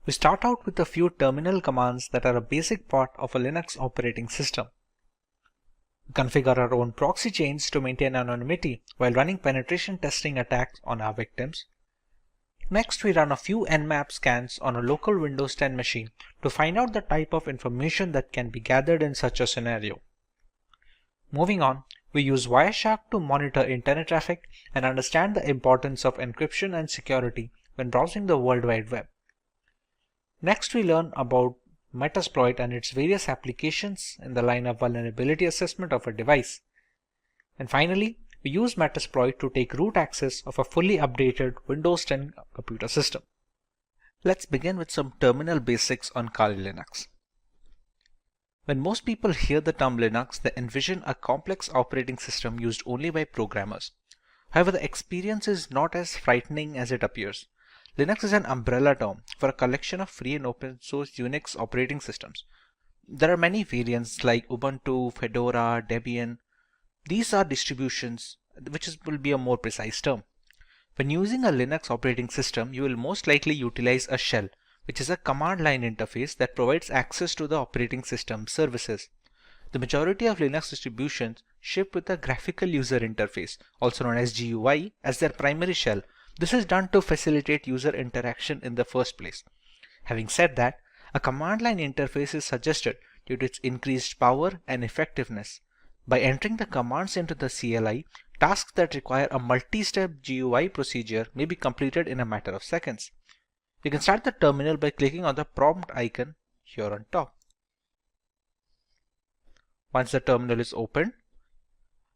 We start out with a few terminal commands that are a basic part of a Linux operating system. We configure our own proxy chains to maintain anonymity while running penetration testing attacks on our victims. Next, we run a few Nmap scans on a local Windows 10 machine to find out the type of information that can be gathered in such a scenario. Moving on, we use Wireshark to monitor internet traffic and understand the importance of encryption and security when browsing the World Wide Web. Next, we learn about Metasploit and its various applications in the line of vulnerability assessment of a device. And finally, we use Metasploit to take root access of a fully updated Windows 10 computer system. Let's begin with some terminal basics on Kali Linux. When most people hear the term Linux, they envision a complex operating system used only by programmers. However, the experience is not as frightening as it appears. Linux is an umbrella term for a collection of free and open source Unix operating systems. There are many variants like Ubuntu, Fedora, Debian. These are distributions, will be a more precise term. When using a Linux operating system, you will most likely utilize a shell, which is a command line interface that provides access to the operating system services. The majority of Linux distributions ship with a graphical user interface, also known as GUI, as their primary shell. This is done to facilitate user interaction in the first place. Having said that, a command line interface is suggested due to its increased power and effectiveness. By entering the commands into the CLI, tasks that require a multi-step GUI procedure may be completed in a matter of seconds. You can start the terminal by clicking on the prompt icon here on top. Once the terminal is opened,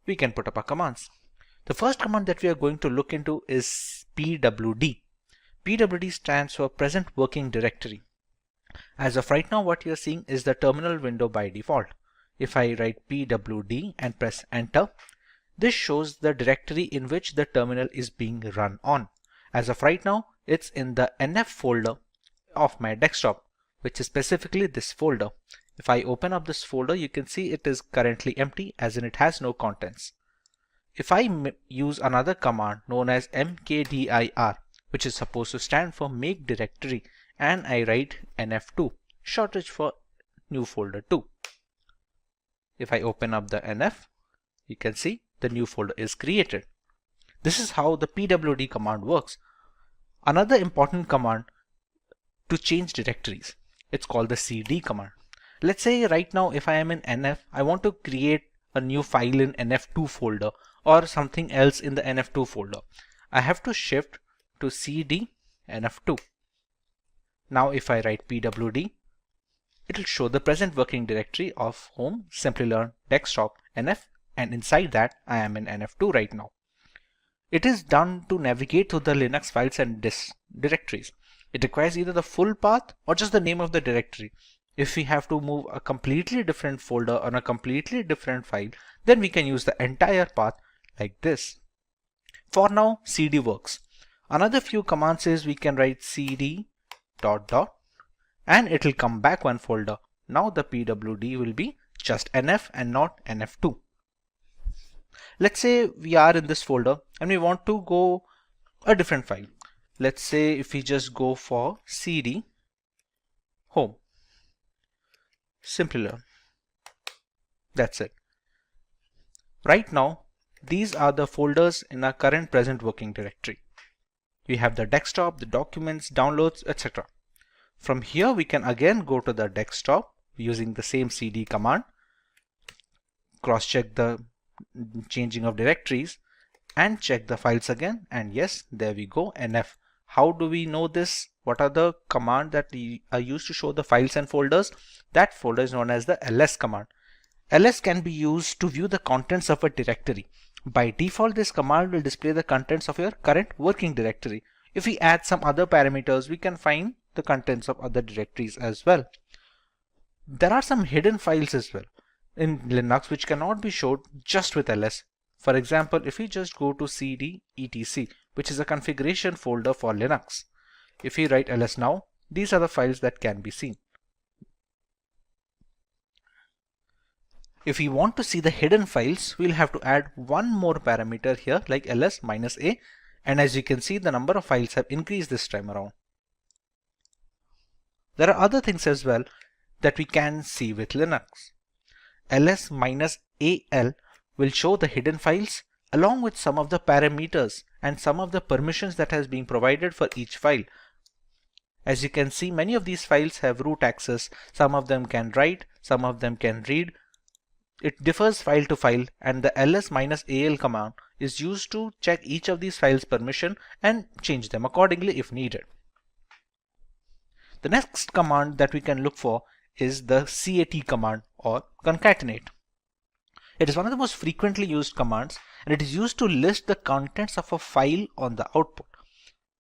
we can put up our commands. The first command that we are going to look into is pwd. pwd stands for present working directory. As of right now, what you are seeing is the terminal window by default. If I write pwd and press enter, this shows the directory in which the terminal is being run on. As of right now, it's in the NF folder of my desktop, which is specifically this folder. If I open up this folder, you can see it is currently empty, as in it has no contents. If I use another command known as mkdir, which is supposed to stand for make directory, and I write nf2, shortage for new folder 2. If I open up the nf, you can see the new folder is created. This is how the pwd command works. Another important command to change directories, it's called the cd command. Let's say right now if I am in nf, I want to create a new file in nf2 folder or something else in the nf2 folder. I have to shift to cd nf2. Now if I write pwd, it will show the present working directory of home, Simplilearn, desktop, nf, and inside that I am in nf2 right now. It is done to navigate through the Linux files and directories. It requires either the full path or just the name of the directory. If we have to move a completely different folder on a completely different file, then we can use the entire path like this. For now, cd works. Another few commands is we can write cd ... and it will come back one folder. Now the pwd will be just nf and not nf2. Let's say we are in this folder and we want to go a different file. Let's say if we just go for cd home, Simplilearn. That's it. Right now, these are the folders in our current present working directory. We have the desktop, the documents, downloads, etc. From here, we can again go to the desktop using the same cd command, cross-check the changing of directories, and check the files again. And yes, there we go, nf. How do we know this? What are the commands that are used to show the files and folders? That folder is known as the ls command. ls can be used to view the contents of a directory. By default, this command will display the contents of your current working directory. If we add some other parameters, we can find the contents of other directories as well. There are some hidden files as well in Linux which cannot be showed just with ls. For example, if we just go to cd etc, which is a configuration folder for Linux, if we write ls now, these are the files that can be seen. If we want to see the hidden files, we'll have to add one more parameter here like ls-a, and as you can see, the number of files have increased this time around. There are other things as well that we can see with Linux. ls-al will show the hidden files along with some of the parameters and some of the permissions that has been provided for each file. As you can see, many of these files have root access. Some of them can write, some of them can read. It differs file to file, and the ls-al command is used to check each of these files' permission and change them accordingly if needed. The next command that we can look for is the cat command or concatenate. It is one of the most frequently used commands, and it is used to list the contents of a file on the output.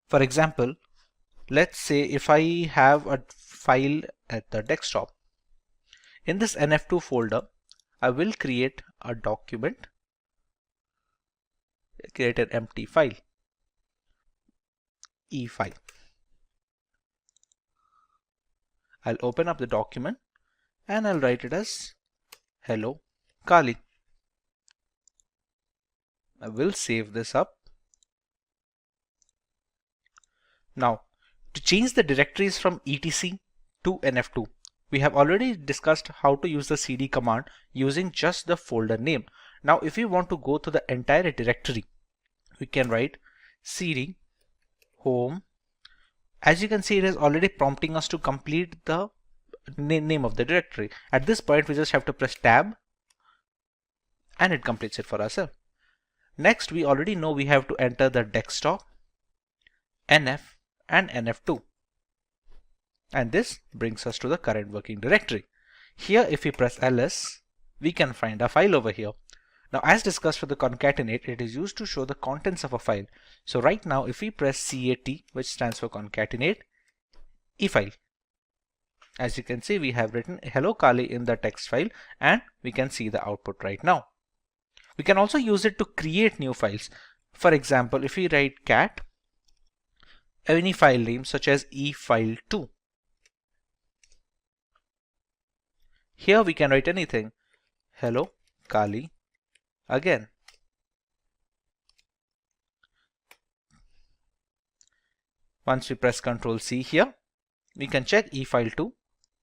For example, let's say if I have a file at the desktop. In this nf2 folder, I will create a document, create an empty file, e-file. I'll open up the document and I'll write it as hello Kali. I will save this up. Now, to change the directories from etc to nf2, we have already discussed how to use the cd command using just the folder name. Now, if we want to go to the entire directory, we can write cd home. As you can see, it is already prompting us to complete the name of the directory. At this point, we just have to press tab and it completes it for ourselves. Next, we already know we have to enter the desktop, nf and nf2. And this brings us to the current working directory. Here, if we press ls, we can find a file over here. Now, as discussed for the concatenate, it is used to show the contents of a file. So right now, if we press cat, which stands for concatenate, e-file. As you can see, we have written hello Kali in the text file and we can see the output right now. We can also use it to create new files. For example, if we write cat, any file name such as e-file2. Here we can write anything. Hello Kali again. Once we press Ctrl C here, we can check e-file2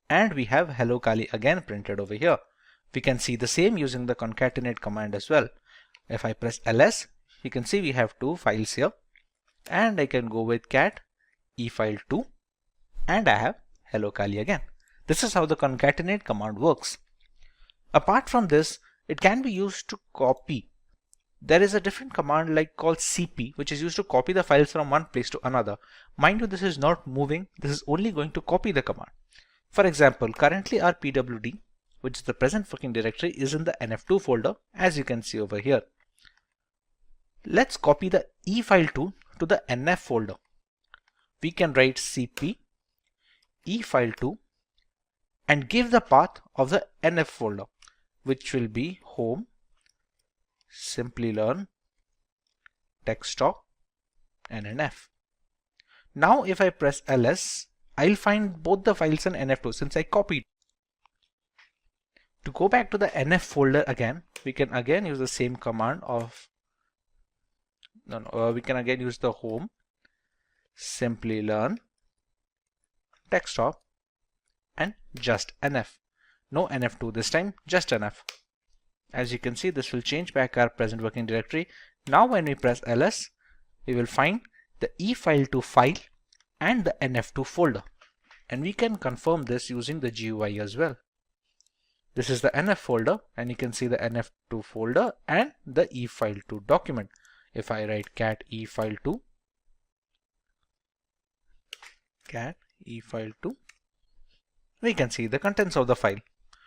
and we have hello Kali again printed over here. We can see the same using the concatenate command as well. If I press ls, you can see we have two files here and I can go with cat e-file2 and I have hello Kali again. This is how the concatenate command works. Apart from this, it can be used to copy. There is a different command like called cp, which is used to copy the files from one place to another. Mind you, this is not moving. This is only going to copy the command. For example, currently our pwd, which is the present working directory, is in the nf2 folder, as you can see over here. Let's copy the e-file2 to the nf folder. We can write cp e-file2 and give the path of the nf folder, which will be home, Simplilearn, desktop, and nf. Now if I press ls, I'll find both the files in nf2 since I copied. To go back to the nf folder again, we can again use the same command of we can again use the home, Simplilearn, desktop, and just nf. No nf2 this time, just nf. As you can see, this will change back our present working directory. Now when we press ls, we will find the e-file2 file and the nf2 folder. And we can confirm this using the GUI as well. This is the nf folder and you can see the nf2 folder and the e-file2 document. If I write cat e-file2, we can see the contents of the file.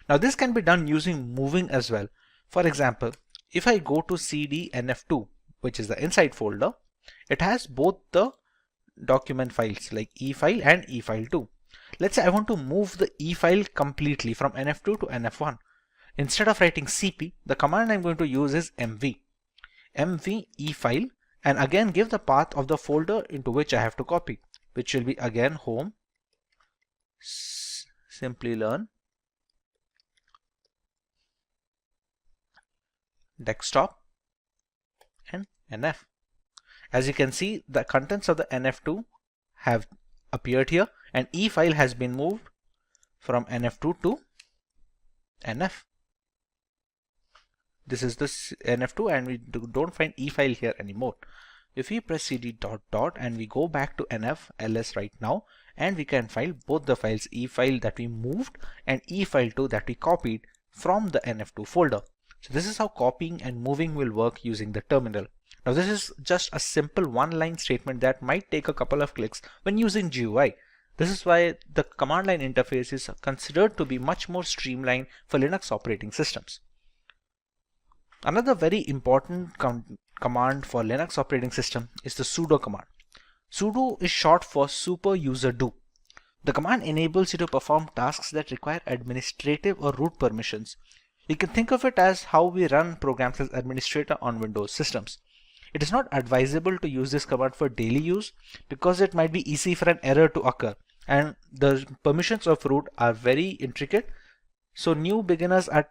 Now this can be done using moving as well. For example, if I go to cd nf2, which is the inside folder, it has both the document files like e-file and e-file2. Let's say I want to move the e-file completely from nf2 to nf1. Instead of writing cp, the command I'm going to use is mv e-file, and again give the path of the folder into which I have to copy, which will be again home, Simplilearn, desktop, and NF. As you can see, the contents of the NF2 have appeared here, and E file has been moved from NF2 to NF. This is the NF2, and we don't find E file here anymore. If we press cd ... and we go back to NF ls right now, and we can find both the files, E file that we moved and E file 2 that we copied from the NF2 folder. So this is how copying and moving will work using the terminal. Now this is just a simple one-line statement that might take a couple of clicks when using GUI. This is why the command line interface is considered to be much more streamlined for Linux operating systems. Another very important command for Linux operating system is the sudo command. Sudo is short for super user do. The command enables you to perform tasks that require administrative or root permissions. You can think of it as how we run programs as administrator on Windows systems. It is not advisable to use this command for daily use because it might be easy for an error to occur, and the permissions of root are very intricate. So new beginners are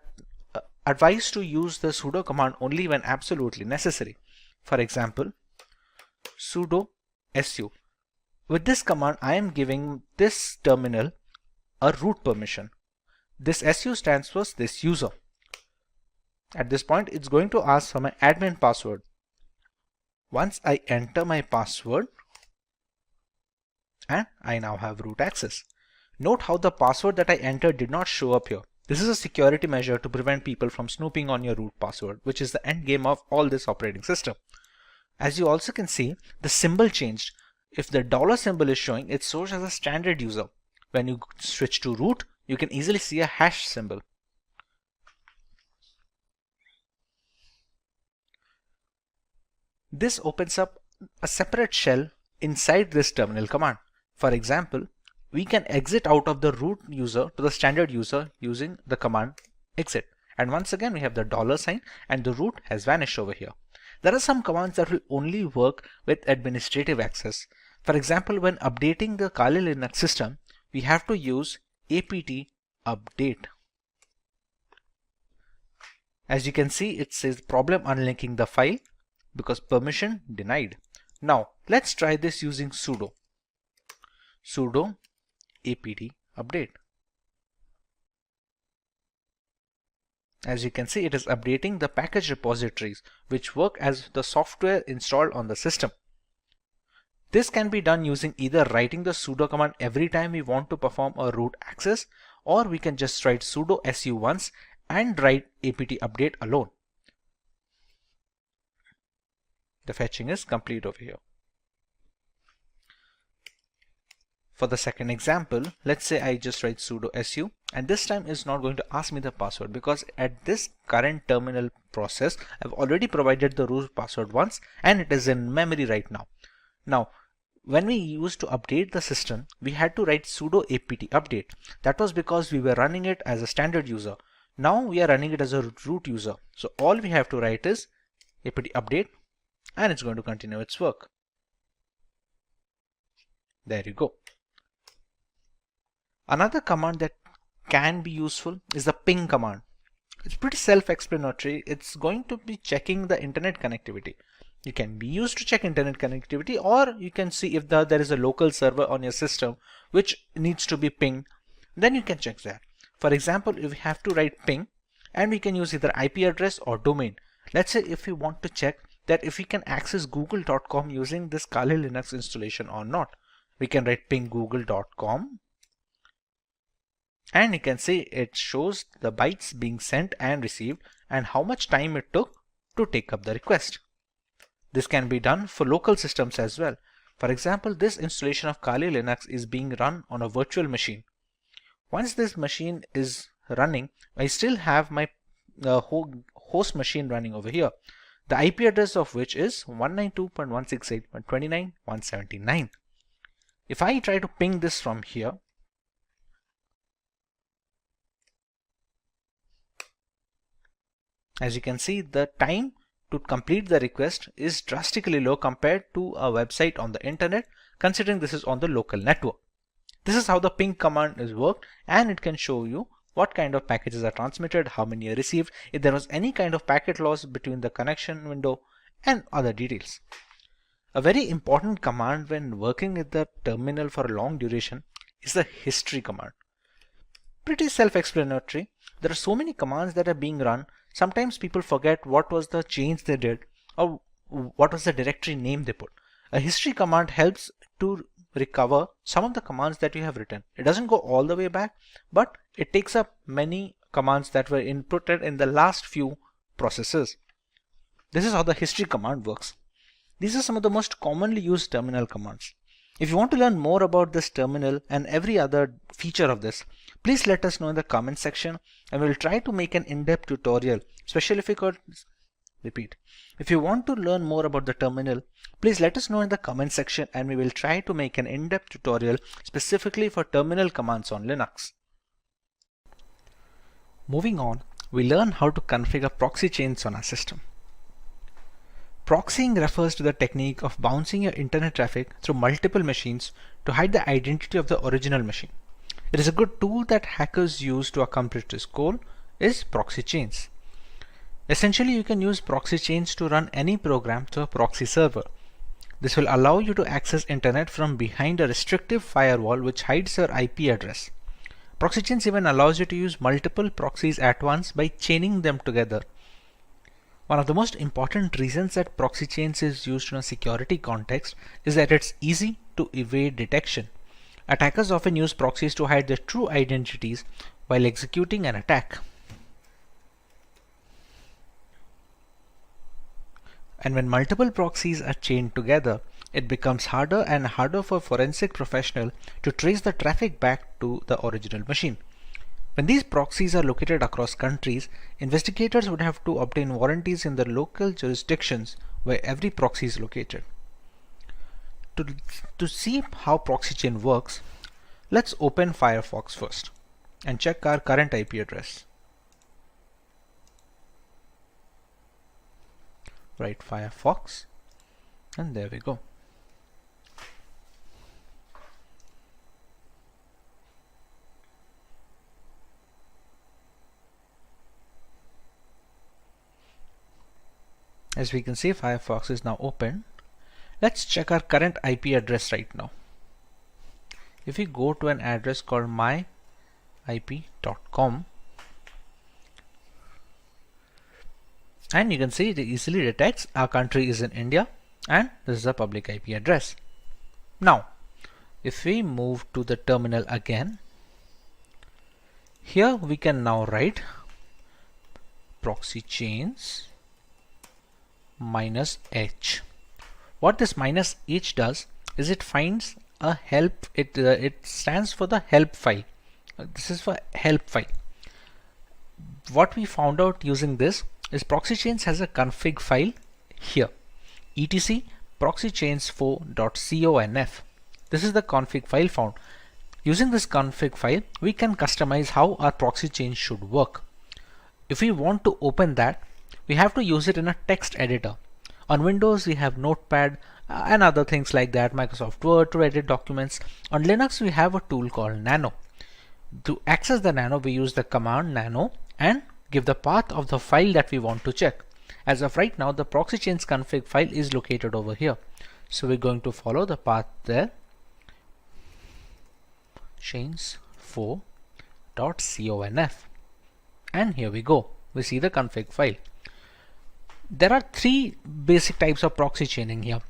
advised to use the sudo command only when absolutely necessary. For example, sudo su. With this command, I am giving this terminal a root permission. This su stands for this user. At this point, it's going to ask for my admin password. Once I enter my password, and I now have root access. Note how the password that I entered did not show up here. This is a security measure to prevent people from snooping on your root password, which is the end game of all this operating system. As you also can see, the symbol changed. If the dollar symbol is showing, it shows as a standard user. When you switch to root, you can easily see a hash symbol. This opens up a separate shell inside this terminal command. For example, we can exit out of the root user to the standard user using the command exit. And once again, we have the dollar sign and the root has vanished over here. There are some commands that will only work with administrative access. For example, when updating the Kali Linux system, we have to use apt update. As you can see, it says problem unlinking the file because permission denied. Now let's try this using sudo apt update. As you can see, it is updating the package repositories which work as the software installed on the system. This can be done using either writing the sudo command every time we want to perform a root access, or we can just write sudo su once and write apt update alone. The fetching is complete over here. For the second example, let's say I just write sudo su, and this time it's not going to ask me the password because at this current terminal process, I've already provided the root password once and it is in memory right now. Now, when we used to update the system, we had to write sudo apt update. That was because we were running it as a standard user. Now we are running it as a root user. So all we have to write is apt update, and it's going to continue its work. There you go. Another command that can be useful is the ping command. It's pretty self-explanatory. It's going to be checking the internet connectivity. It can be used to check internet connectivity, or you can see if there is a local server on your system which needs to be pinged, then you can check that. For example, if we have to write ping, and we can use either IP address or domain. Let's say if we want to check that if we can access google.com using this Kali Linux installation or not, we can write ping google.com, and you can see it shows the bytes being sent and received and how much time it took to take up the request. This can be done for local systems as well. For example, this installation of Kali Linux is being run on a virtual machine. Once this machine is running, I still have my host machine running over here, the IP address of which is 192.168.29.179. If I try to ping this from here, as you can see, the time to complete the request is drastically low compared to a website on the internet, considering this is on the local network. This is how the ping command is worked, and it can show you what kind of packages are transmitted, how many are received, if there was any kind of packet loss between the connection window, and other details. A very important command when working with the terminal for a long duration is the history command. Pretty self-explanatory. There are so many commands that are being run, sometimes people forget what was the change they did or what was the directory name they put. A history command helps to recover some of the commands that you have written. It doesn't go all the way back, but it takes up many commands that were inputted in the last few processes. This is how the history command works. These are some of the most commonly used terminal commands. If you want to learn more about this terminal and every other feature of this, please let us know in the comment section and we'll try to make an in-depth tutorial, especially if you could repeat. If you want to learn more about the terminal, please let us know in the comment section and we will try to make an in-depth tutorial specifically for terminal commands on Linux. Moving on, we learn how to configure proxy chains on our system. Proxying refers to the technique of bouncing your internet traffic through multiple machines to hide the identity of the original machine. It is a good tool that hackers use to accomplish this goal is proxy chains. Essentially, you can use proxy chains to run any program to a proxy server. This will allow you to access internet from behind a restrictive firewall which hides your IP address. Proxy chains even allows you to use multiple proxies at once by chaining them together. One of the most important reasons that proxy chains is used in a security context is that it's easy to evade detection. Attackers often use proxies to hide their true identities while executing an attack. And when multiple proxies are chained together, it becomes harder and harder for a forensic professional to trace the traffic back to the original machine. When these proxies are located across countries, investigators would have to obtain warranties in the local jurisdictions where every proxy is located. To see how proxy chain works, let's open Firefox first and check our current IP address. Write Firefox and there we go. As we can see, Firefox is now open. Let's check our current IP address right now. If we go to an address called myip.com, and you can see it easily detects our country is in India and this is a public IP address. Now, if we move to the terminal again, here we can now write proxy chains -h. What this -h does is it finds a help, it stands for the help file. This is for help file. What we found out using this is proxy chains has a config file here, etc proxychains4.conf. This is the config file found. Using this config file, we can customize how our proxy chain should work. If we want to open that, we have to use it in a text editor. On Windows, we have Notepad and other things like that, Microsoft Word to edit documents. On Linux, we have a tool called Nano. To access the Nano, we use the command nano and give the path of the file that we want to check. As of right now, the proxy chains config file is located over here. So we're going to follow the path there. chains4.conf. And here we go. We see the config file. There are three basic types of proxy chaining here.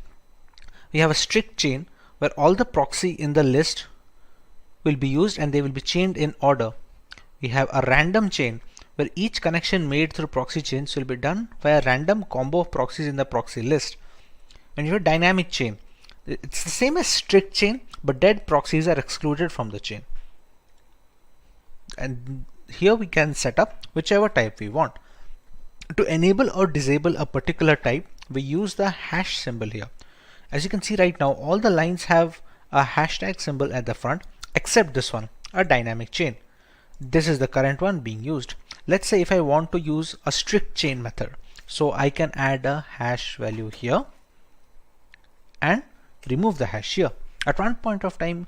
We have a strict chain where all the proxy in the list will be used and they will be chained in order. We have a random chain where each connection made through proxy chains will be done by a random combo of proxies in the proxy list. And you have a dynamic chain. It's the same as strict chain, but dead proxies are excluded from the chain. And here we can set up whichever type we want. To enable or disable a particular type, we use the hash symbol here. As you can see right now, all the lines have a hashtag symbol at the front, except this one, a dynamic chain. This is the current one being used. Let's say if I want to use a strict chain method, so I can add a hash value here and remove the hash here. At one point of time,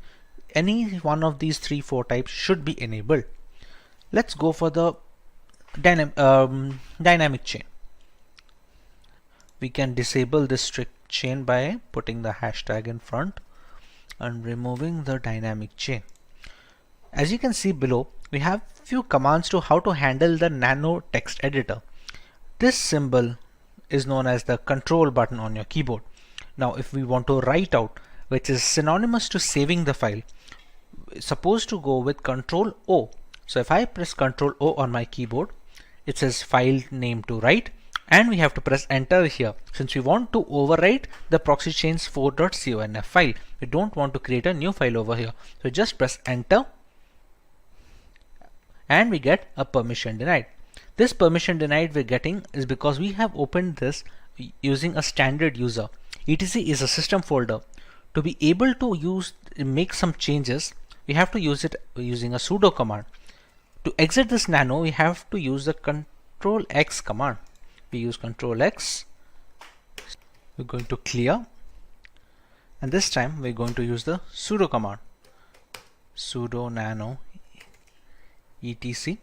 any one of these 3-4 types should be enabled. Let's go for the dynamic chain. We can disable this strict chain by putting the hashtag in front and removing the dynamic chain. As you can see below, we have few commands to how to handle the nano text editor. This symbol is known as the control button on your keyboard. Now if we want to write out, which is synonymous to saving the file, supposed to go with Control O. So if I press Control O on my keyboard, it says file name to write, and we have to press enter here since we want to overwrite the proxy chains 4.conf file. We don't want to create a new file over here. So just press enter and we get a permission denied. This permission denied we're getting is because we have opened this using a standard user. etc is a system folder. To be able to make some changes, we have to use it using a sudo command. To exit this nano, we have to use the Control X command. We use Control X. We're going to clear, and this time we're going to use the sudo command. Sudo nano etc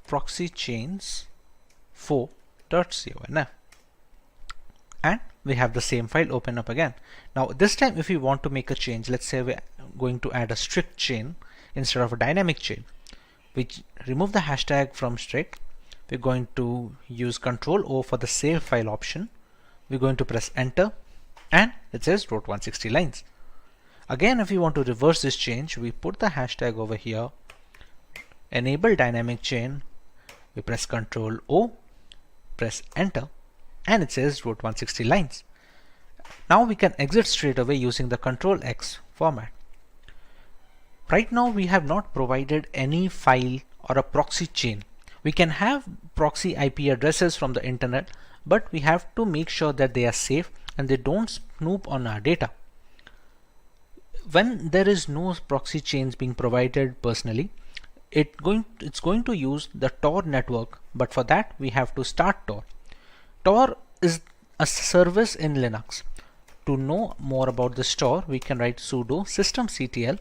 proxy chains 4.conf, and we have the same file open up again. Now this time if we want to make a change, let's say we're going to add a strict chain instead of a dynamic chain, we remove the hashtag from strict. We're going to use Control O for the save file option. We're going to press enter and it says wrote 160 lines. Again, if we want to reverse this change, we put the hashtag over here, enable dynamic chain, we press Control O, press enter, and it says wrote 160 lines. Now we can exit straight away using the Control X format. Right now we have not provided any file or a proxy chain. We can have proxy IP addresses from the internet, but we have to make sure that they are safe and they don't snoop on our data. When there is no proxy chains being provided personally, it's going to use the Tor network, but for that we have to start Tor. Tor is a service in Linux. To know more about this Tor, we can write sudo systemctl,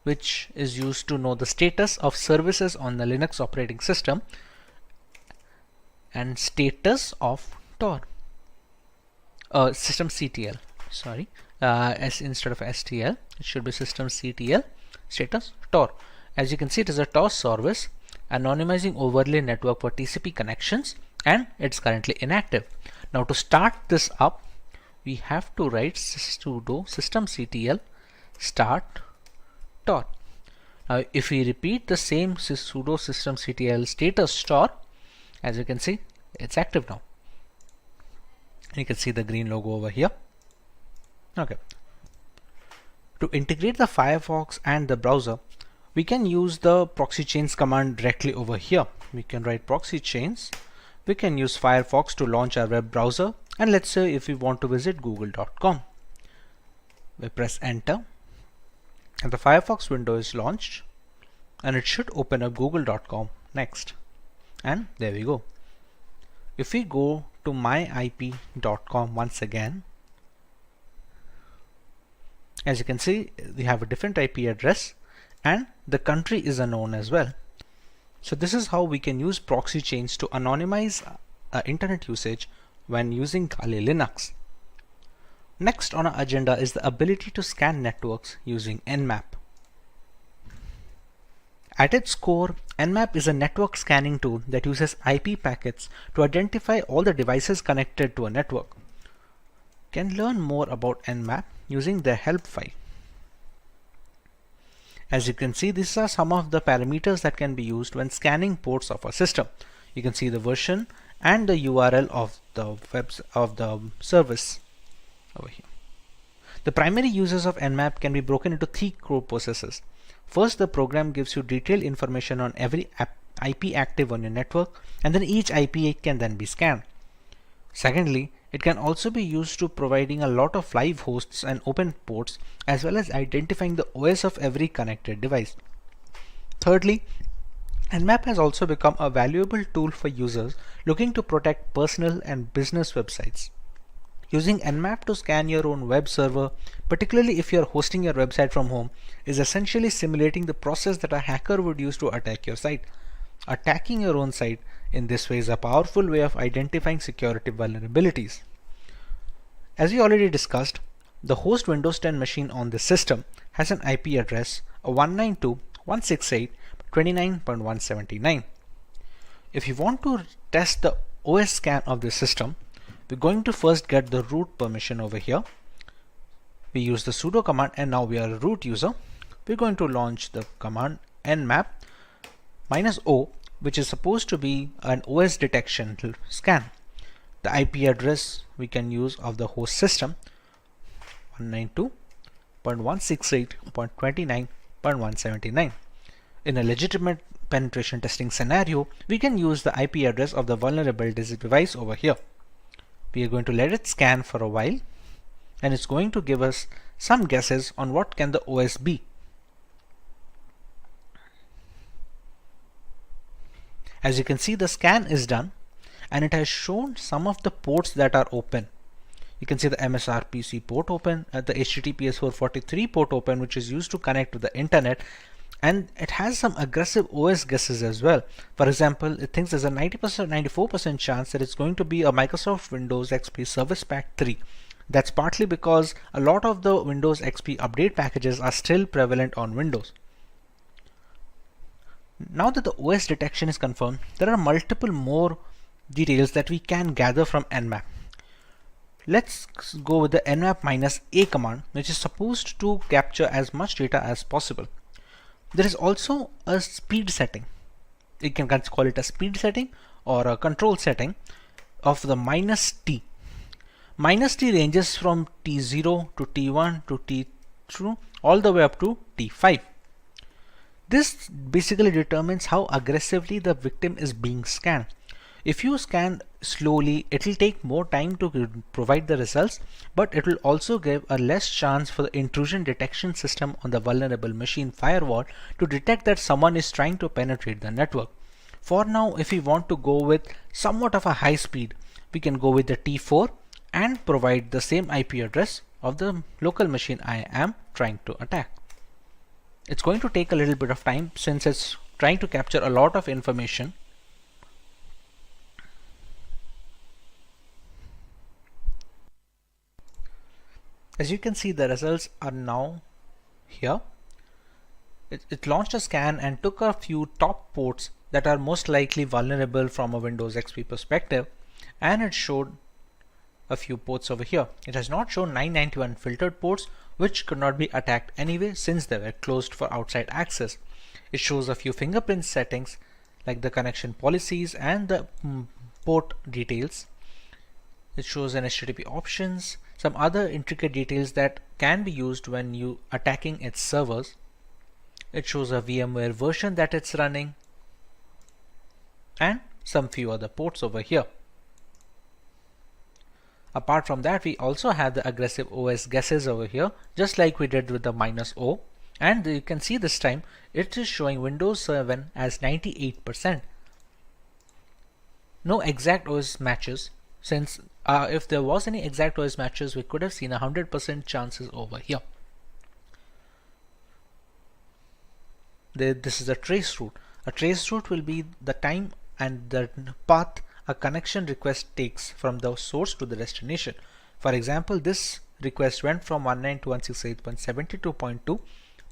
which is used to know the status of services on the Linux operating system, and status of Tor. Systemctl, sorry, instead of stl, it should be systemctl status Tor. As you can see, it is a Tor service, anonymizing overlay network for TCP connections, and it's currently inactive. Now to start this up, we have to write sudo systemctl start Tor. Now if we repeat the same sudo systemctl status Tor, as you can see, it's active now. You can see the green logo over here. Okay. To integrate the Firefox and the browser, we can use the proxy chains command directly over here. We can write proxy chains. We can use Firefox to launch our web browser, and let's say if we want to visit google.com. We press enter and the Firefox window is launched, and it should open up google.com next. And there we go. If we go to myip.com once again, as you can see, we have a different IP address and the country is unknown as well. So this is how we can use proxy chains to anonymize internet usage when using Kali Linux. Next on our agenda is the ability to scan networks using Nmap. At its core, Nmap is a network scanning tool that uses IP packets to identify all the devices connected to a network. You can learn more about Nmap using their help file. As you can see, these are some of the parameters that can be used when scanning ports of a system. You can see the version and the URL of the service over here. The primary uses of Nmap can be broken into 3 core processes. First, the program gives you detailed information on every IP active on your network, and then each IP can then be scanned. Secondly, it can also be used to providing a lot of live hosts and open ports, as well as identifying the OS of every connected device. Thirdly, Nmap has also become a valuable tool for users looking to protect personal and business websites. Using Nmap to scan your own web server, particularly if you are hosting your website from home, is essentially simulating the process that a hacker would use to attack your site. Attacking your own site in this way is a powerful way of identifying security vulnerabilities. As we already discussed, the host Windows 10 machine on this system has an IP address of 192.168.29.179. If you want to test the OS scan of this system, we're going to first get the root permission over here. We use the sudo command, and now we are a root user. We're going to launch the command nmap -o, which is supposed to be an OS detection scan. The IP address we can use of the host system 192.168.29.179. In a legitimate penetration testing scenario, we can use the IP address of the vulnerable device over here. We are going to let it scan for a while, and it's going to give us some guesses on what can the OS be. As you can see, the scan is done, and it has shown some of the ports that are open. You can see the MSRPC port open, the HTTPS 443 port open, which is used to connect to the internet, and it has some aggressive OS guesses as well. For example, it thinks there's a 94% chance that it's going to be a Microsoft Windows XP Service Pack 3. That's partly because a lot of the Windows XP update packages are still prevalent on Windows. Now that the OS detection is confirmed, there are multiple more details that we can gather from Nmap. Let's go with the nmap -a command, which is supposed to capture as much data as possible. There is also a speed setting. You can call it a speed setting or a control setting of the -t. -t ranges from T0 to T1 to T2 all the way up to T5. This basically determines how aggressively the victim is being scanned. If you scan slowly, it will take more time to provide the results, but it will also give a less chance for the intrusion detection system on the vulnerable machine firewall to detect that someone is trying to penetrate the network. For now, if we want to go with somewhat of a high speed, we can go with the T4 and provide the same IP address of the local machine I am trying to attack. It's going to take a little bit of time since it's trying to capture a lot of information. As you can see, the results are now here. It launched a scan and took a few top ports that are most likely vulnerable from a Windows XP perspective, and it showed a few ports over here. It has not shown 991 filtered ports, which could not be attacked anyway since they were closed for outside access. It shows a few fingerprint settings like the connection policies and the port details. It shows an HTTP options, some other intricate details that can be used when you attacking its servers. It shows a VMware version that it's running and some few other ports over here. Apart from that, we also have the aggressive OS guesses over here, just like we did with the -o, and you can see this time it is showing Windows 7 as 98%. No exact OS matches, since if there was any exact OS matches, we could have seen 100% chances over here. This is a trace route. A trace route will be the time and the path a connection request takes from the source to the destination. For example, this request went from 192.168.72.2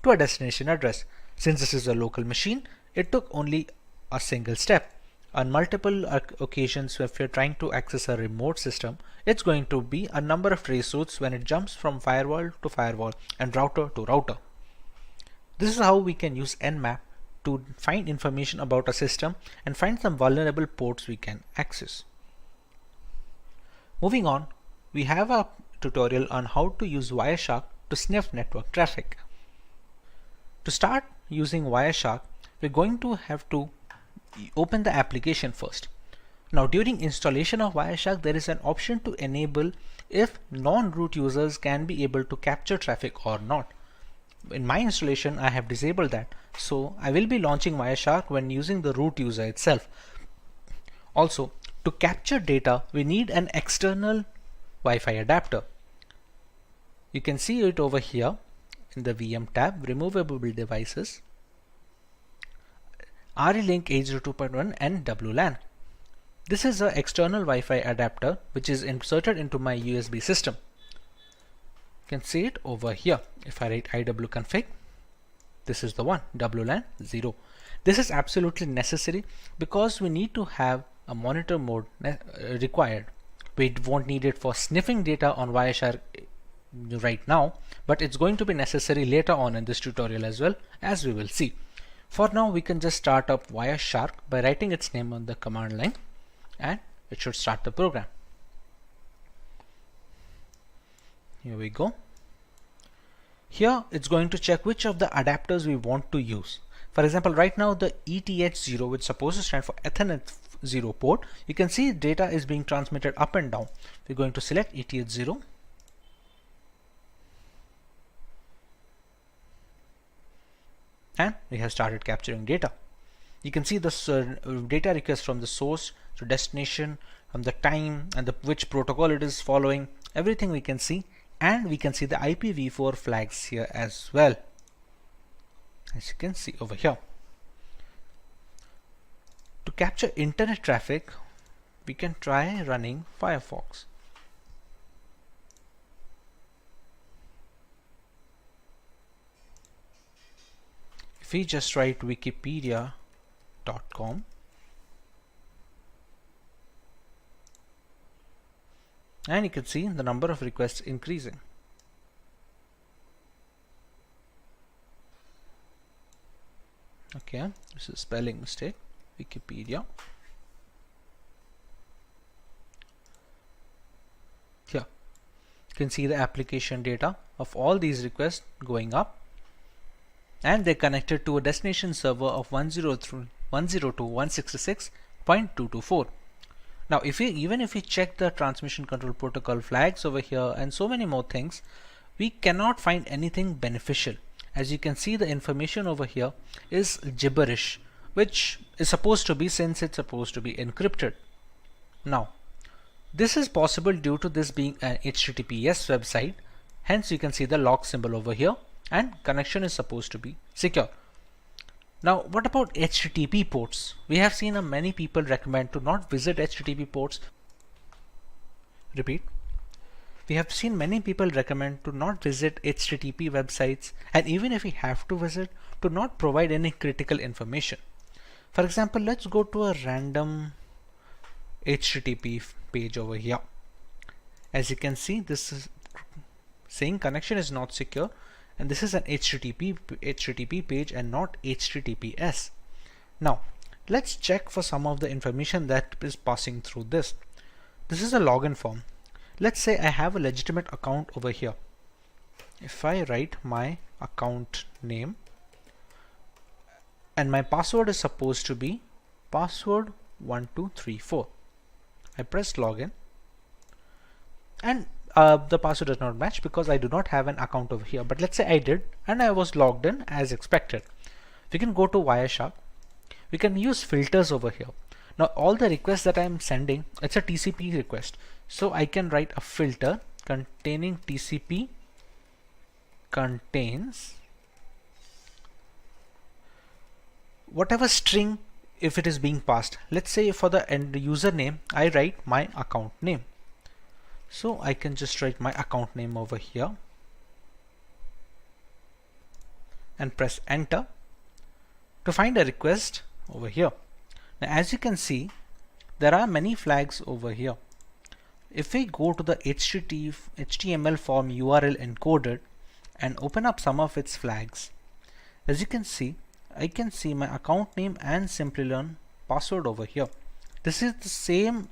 to a destination address. Since this is a local machine, it took only a single step. On multiple occasions, if you're trying to access a remote system, it's going to be a number of trace routes when it jumps from firewall to firewall and router to router. This is how we can use Nmap to find information about a system and find some vulnerable ports we can access. Moving on, we have a tutorial on how to use Wireshark to sniff network traffic. To start using Wireshark, we're going to have to open the application first. Now, during installation of Wireshark, there is an option to enable if non-root users can be able to capture traffic or not. In my installation, I have disabled that, so I will be launching Wireshark when using the root user itself. Also, to capture data, we need an external Wi-Fi adapter. You can see it over here in the VM tab, removable devices, RE-Link 802.1 and WLAN. This is an external Wi-Fi adapter which is inserted into my USB system. You can see it over here. If I write iwconfig, this is the one, WLAN 0. This is absolutely necessary because we need to have a monitor mode required. We won't need it for sniffing data on Wireshark right now, but it's going to be necessary later on in this tutorial as well, as we will see. For now, we can just start up Wireshark by writing its name on the command line, and it should start the program. Here we go. Here it's going to check which of the adapters we want to use. For example, right now the ETH0, which is supposed to stand for Ethernet 0 port, you can see data is being transmitted up and down. We're going to select ETH0. And we have started capturing data. You can see the data request from the source to destination, from the time and which protocol it is following, everything we can see, and we can see the IPv4 flags here as well, as you can see over here. To capture internet traffic, we can try running Firefox. If we just write wikipedia.com, and you can see the number of requests increasing. Okay, this is a spelling mistake. Wikipedia. Here you can see the application data of all these requests going up, and they're connected to a destination server of 102.166.224. Now even if we check the transmission control protocol flags over here and so many more things, we cannot find anything beneficial. As you can see, the information over here is gibberish, which is supposed to be, since it's supposed to be encrypted. Now this is possible due to this being an HTTPS website, hence you can see the log symbol over here, and connection is supposed to be secure. Now what about HTTP ports? We have seen many people recommend to not visit HTTP ports. Repeat. We have seen many people recommend to not visit HTTP websites, and even if we have to visit, to not provide any critical information. For example, let's go to a random HTTP page over here. As you can see, this is saying connection is not secure, and this is an HTTP page and not HTTPS. Now let's check for some of the information that is passing through this. This is a login form. Let's say I have a legitimate account over here. If I write my account name, and my password is supposed to be password 1234. I press login, and the password does not match because I do not have an account over here. But let's say I did, and I was logged in as expected. We can go to Wireshark. We can use filters over here. Now all the requests that I am sending, it's a TCP request, so I can write a filter containing TCP contains whatever string if it is being passed. Let's say for the end username, I write my account name. So I can just write my account name over here and press enter to find a request over here. Now as you can see, there are many flags over here. If we go to the HTML form URL encoded and open up some of its flags, as you can see, I can see my account name and Simplilearn password over here. This is the same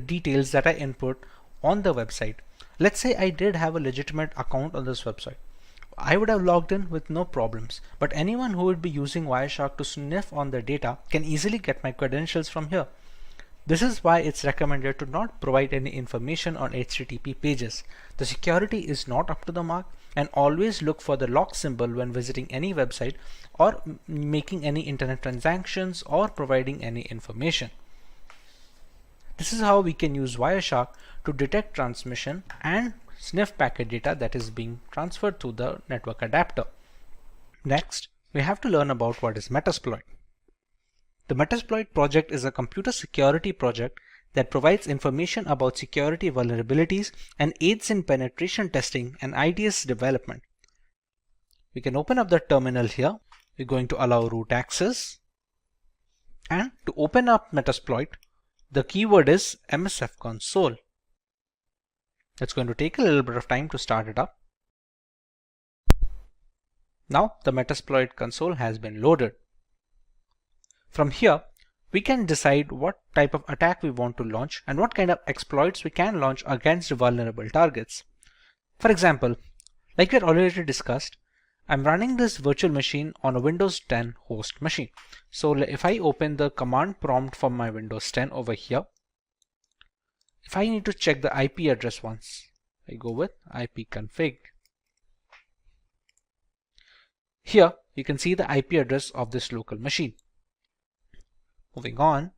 details that I input on the website. Let's say I did have a legitimate account on this website. I would have logged in with no problems, but anyone who would be using Wireshark to sniff on the data can easily get my credentials from here. This is why it's recommended to not provide any information on HTTP pages. The security is not up to the mark, and always look for the log symbol when visiting any website or making any internet transactions or providing any information. This is how we can use Wireshark to detect transmission and sniff packet data that is being transferred to the network adapter. Next, we have to learn about what is Metasploit. The Metasploit project is a computer security project that provides information about security vulnerabilities and aids in penetration testing and IDS development. We can open up the terminal here. We're going to allow root access. And to open up Metasploit, the keyword is MSF console. It's going to take a little bit of time to start it up. Now the Metasploit console has been loaded. From here, we can decide what type of attack we want to launch and what kind of exploits we can launch against vulnerable targets. For example, like we had already discussed, I'm running this virtual machine on a Windows 10 host machine. So if I open the command prompt from my Windows 10 over here, if I need to check the IP address once, I go with ipconfig. Here you can see the IP address of this local machine. Moving on,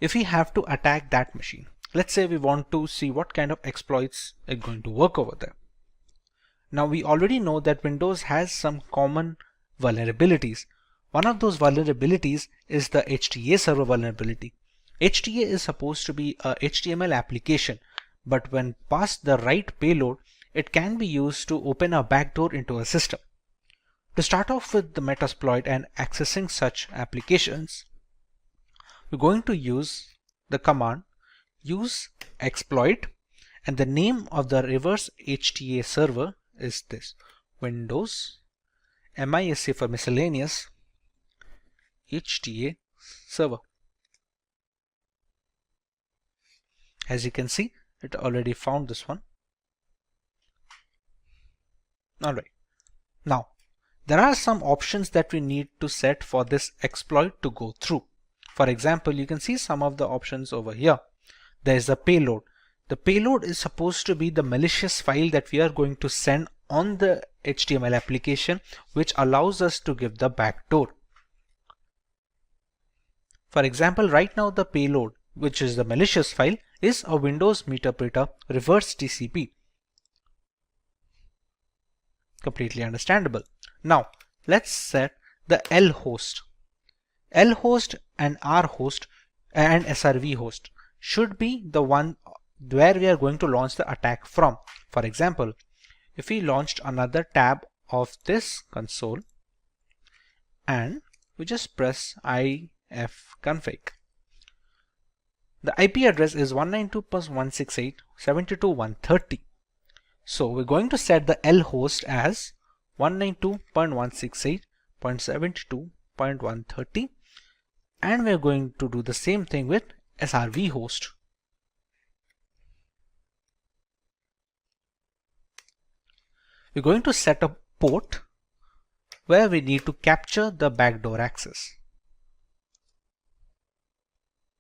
if we have to attack that machine, let's say we want to see what kind of exploits are going to work over there. Now we already know that Windows has some common vulnerabilities. One of those vulnerabilities is the HTA server vulnerability. HTA is supposed to be a HTML application, but when passed the right payload, it can be used to open a backdoor into a system. To start off with the Metasploit and accessing such applications, we're going to use the command use exploit, and the name of the reverse HTA server is this Windows MISC for miscellaneous HTA server. As you can see, it already found this one. Alright, now there are some options that we need to set for this exploit to go through. For example, you can see some of the options over here. There is the payload. The payload is supposed to be the malicious file that we are going to send on the HTML application, which allows us to give the backdoor. For example, right now the payload, which is the malicious file, is a Windows Meterpreter reverse TCP. Completely understandable. Now let's set the L host. L host and R host and SRV host should be the one where we are going to launch the attack from. For example, if we launched another tab of this console and we just press ifconfig, the IP address is 192.168.72.130. So we're going to set the L host as 192.168.72.130, and we're going to do the same thing with SRV host. We're going to set a port where we need to capture the backdoor access.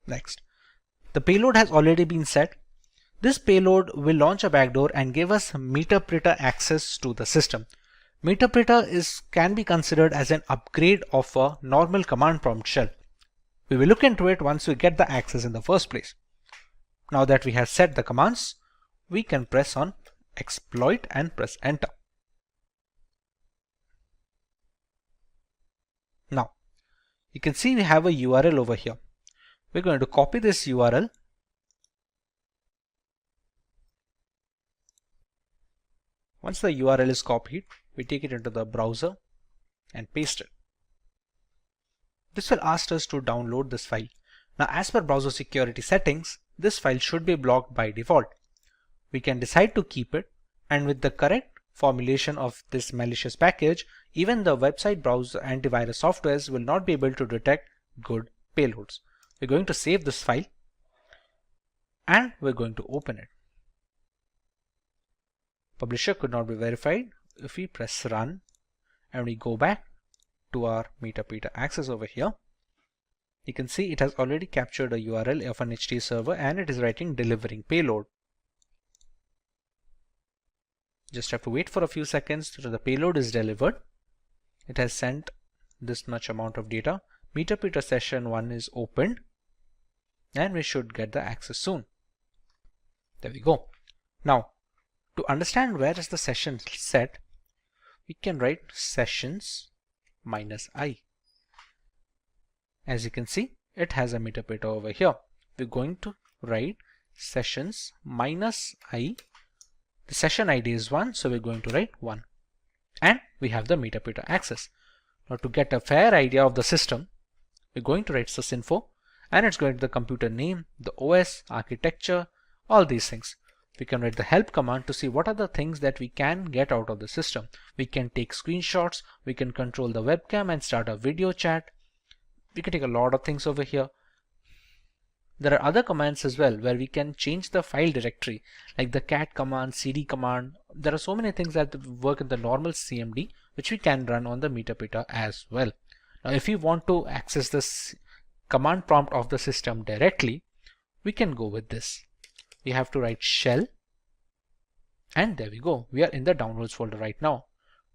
Next, the payload has already been set. This payload will launch a backdoor and give us Meterpreter access to the system. Meterpreter can be considered as an upgrade of a normal command prompt shell. We will look into it once we get the access in the first place. Now that we have set the commands, we can press on exploit and press enter. Now you can see we have a URL over here. We're going to copy this URL . Once the URL is copied, we take it into the browser and paste it. This will ask us to download this file. Now, as per browser security settings, this file should be blocked by default. We can decide to keep it, and with the correct formulation of this malicious package, even the website browser antivirus softwares will not be able to detect good payloads. We're going to save this file and we're going to open it. Publisher could not be verified. If we press run and we go back to our Meterpreter access over here, you can see it has already captured a URL of an HT server and it is writing delivering payload. Just have to wait for a few seconds till the payload is delivered. It has sent this much amount of data. Meterpreter session 1 is opened and we should get the access soon. There we go. Now, to understand where is the session set, we can write sessions -i. As you can see, it has a metadata over here. We're going to write sessions -i. The session ID is 1, so we're going to write 1. And we have the metadata access. Now to get a fair idea of the system, we're going to write sysinfo, and it's going to the computer name, the OS, architecture, all these things. We can write the help command to see what are the things that we can get out of the system. We can take screenshots, we can control the webcam and start a video chat. We can take a lot of things over here. There are other commands as well where we can change the file directory, like the cat command, cd command. There are so many things that work in the normal CMD which we can run on the metadata as well. Now if we want to access this command prompt of the system directly, we can go with this. We have to write shell, and there we go. We are in the downloads folder right now.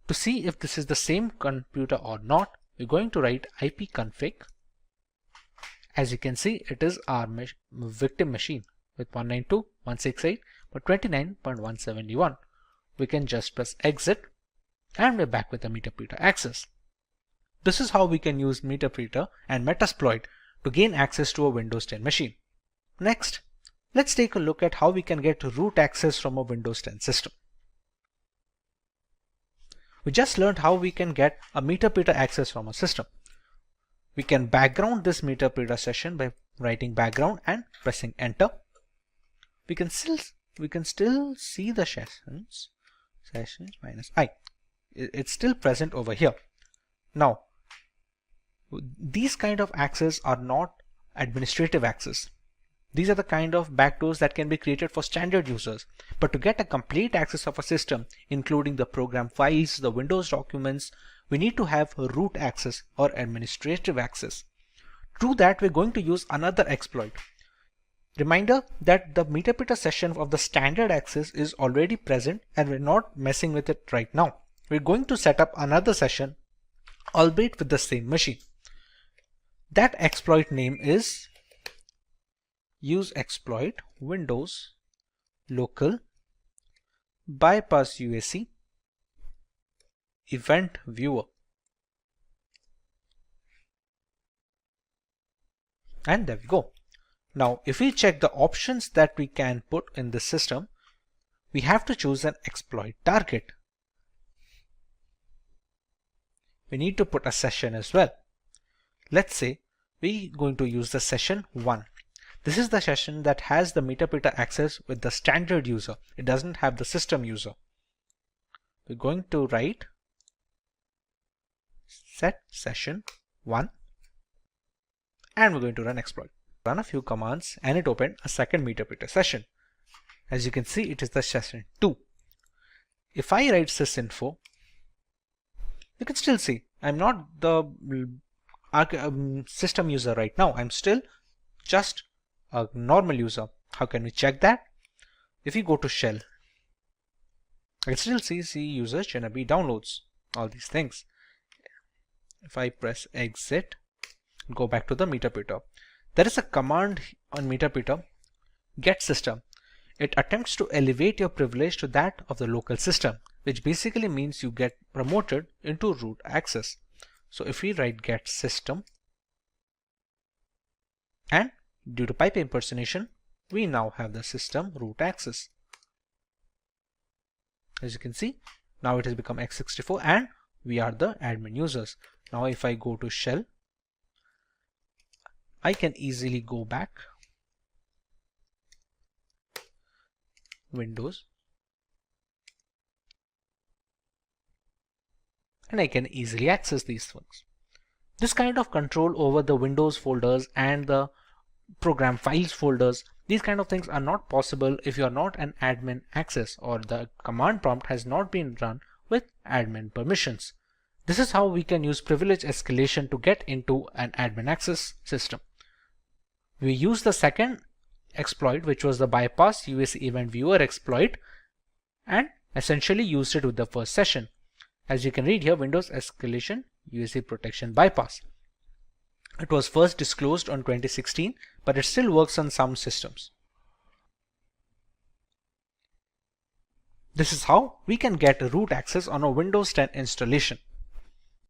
To see if this is the same computer or not, we're going to write ipconfig. As you can see, it is our victim machine with 192.168.29.171. We can just press exit, and we're back with the metadata access. This is how we can use metadata and Metasploit to gain access to a Windows 10 machine. Next, let's take a look at how we can get root access from a Windows 10 system. We just learned how we can get a metadata access from a system. We can background this metadata session by writing background and pressing enter. We can still see the sessions -i. It's still present over here. Now, these kind of access are not administrative access. These are the kind of backdoors that can be created for standard users. But to get a complete access of a system, including the program files, the Windows documents, we need to have root access or administrative access. To do that, we're going to use another exploit. Reminder that the metadata session of the standard access is already present and we're not messing with it right now. We're going to set up another session, albeit with the same machine. That exploit name is use exploit Windows local bypass UAC event viewer. And there we go. Now, if we check the options that we can put in the system, we have to choose an exploit target. We need to put a session as well. Let's say we're going to use the session 1. This is the session that has the metadata access with the standard user. It doesn't have the system user. We're going to write set session 1 and we're going to run exploit. Run a few commands and it opened a second metadata session. As you can see, it is the session 2. If I write sysinfo, you can still see I'm not the system user right now. I'm still just a normal user. How can we check that? If you go to shell, I can still see user Shinabi downloads, all these things. If I press exit, go back to the metadata. There is a command on metadata, get system. It attempts to elevate your privilege to that of the local system, which basically means you get promoted into root access. So if we write get system, and due to pipe impersonation, we now have the system root access. As you can see, now it has become x64 and we are the admin users. Now if I go to shell, I can easily go back, Windows, and I can easily access these things. This kind of control over the Windows folders and the program files folders, these kind of things are not possible if you are not an admin access or the command prompt has not been run with admin permissions. This is how we can use privilege escalation to get into an admin access system. We use the second exploit, which was the bypass UAC event viewer exploit, and essentially used it with the first session. As you can read here, Windows escalation UAC protection bypass. It was first disclosed on 2016, but it still works on some systems. This is how we can get root access on a Windows 10 installation.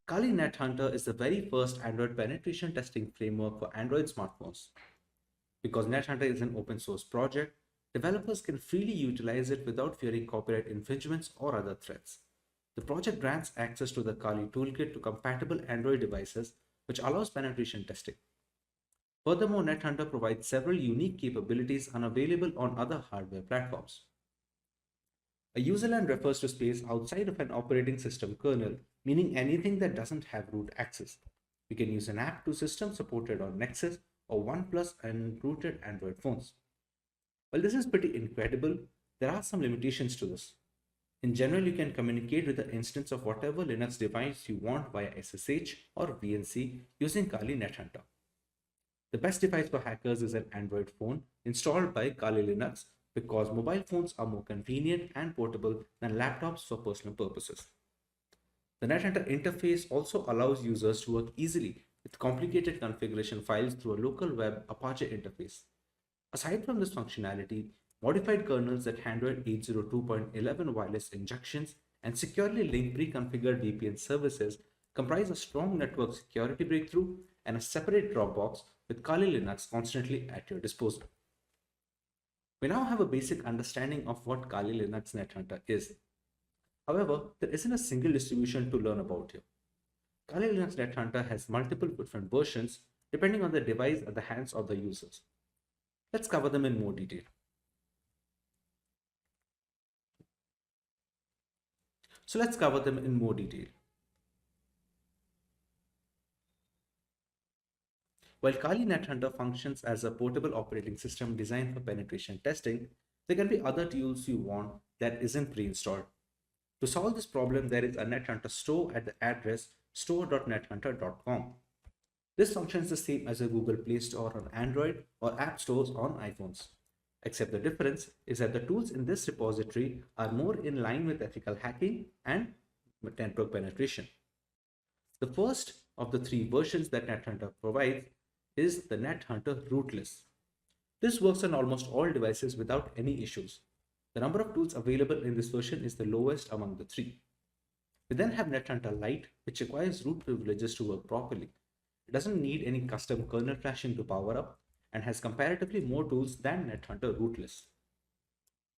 Kali NetHunter is the very first Android penetration testing framework for Android smartphones. Because NetHunter is an open source project, developers can freely utilize it without fearing copyright infringements or other threats. The project grants access to the Kali toolkit to compatible Android devices, which allows penetration testing. Furthermore, NetHunter provides several unique capabilities unavailable on other hardware platforms. A userland refers to space outside of an operating system kernel, meaning anything that doesn't have root access. We can use an app to systems supported on Nexus or OnePlus and rooted Android phones. While this is pretty incredible, there are some limitations to this. In general, you can communicate with the instance of whatever Linux device you want via SSH or VNC using Kali NetHunter. The best device for hackers is an Android phone installed by Kali Linux because mobile phones are more convenient and portable than laptops for personal purposes. The NetHunter interface also allows users to work easily with complicated configuration files through a local web Apache interface. Aside from this functionality, modified kernels that handle 802.11 wireless injections and securely link pre-configured VPN services comprise a strong network security breakthrough and a separate Dropbox with Kali Linux constantly at your disposal. We now have a basic understanding of what Kali Linux NetHunter is. However, there isn't a single distribution to learn about here. Kali Linux NetHunter has multiple different versions depending on the device at the hands of the users. Let's cover them in more detail. While Kali NetHunter functions as a portable operating system designed for penetration testing, there can be other tools you want that isn't pre-installed. To solve this problem, there is a NetHunter store at the address store.nethunter.com. This functions the same as a Google Play Store on Android or app stores on iPhones. Except the difference is that the tools in this repository are more in line with ethical hacking and network penetration. The first of the three versions that NetHunter provides is the NetHunter rootless. This works on almost all devices without any issues. The number of tools available in this version is the lowest among the three. We then have NetHunter Lite, which requires root privileges to work properly. It doesn't need any custom kernel flashing to power up and has comparatively more tools than NetHunter rootless.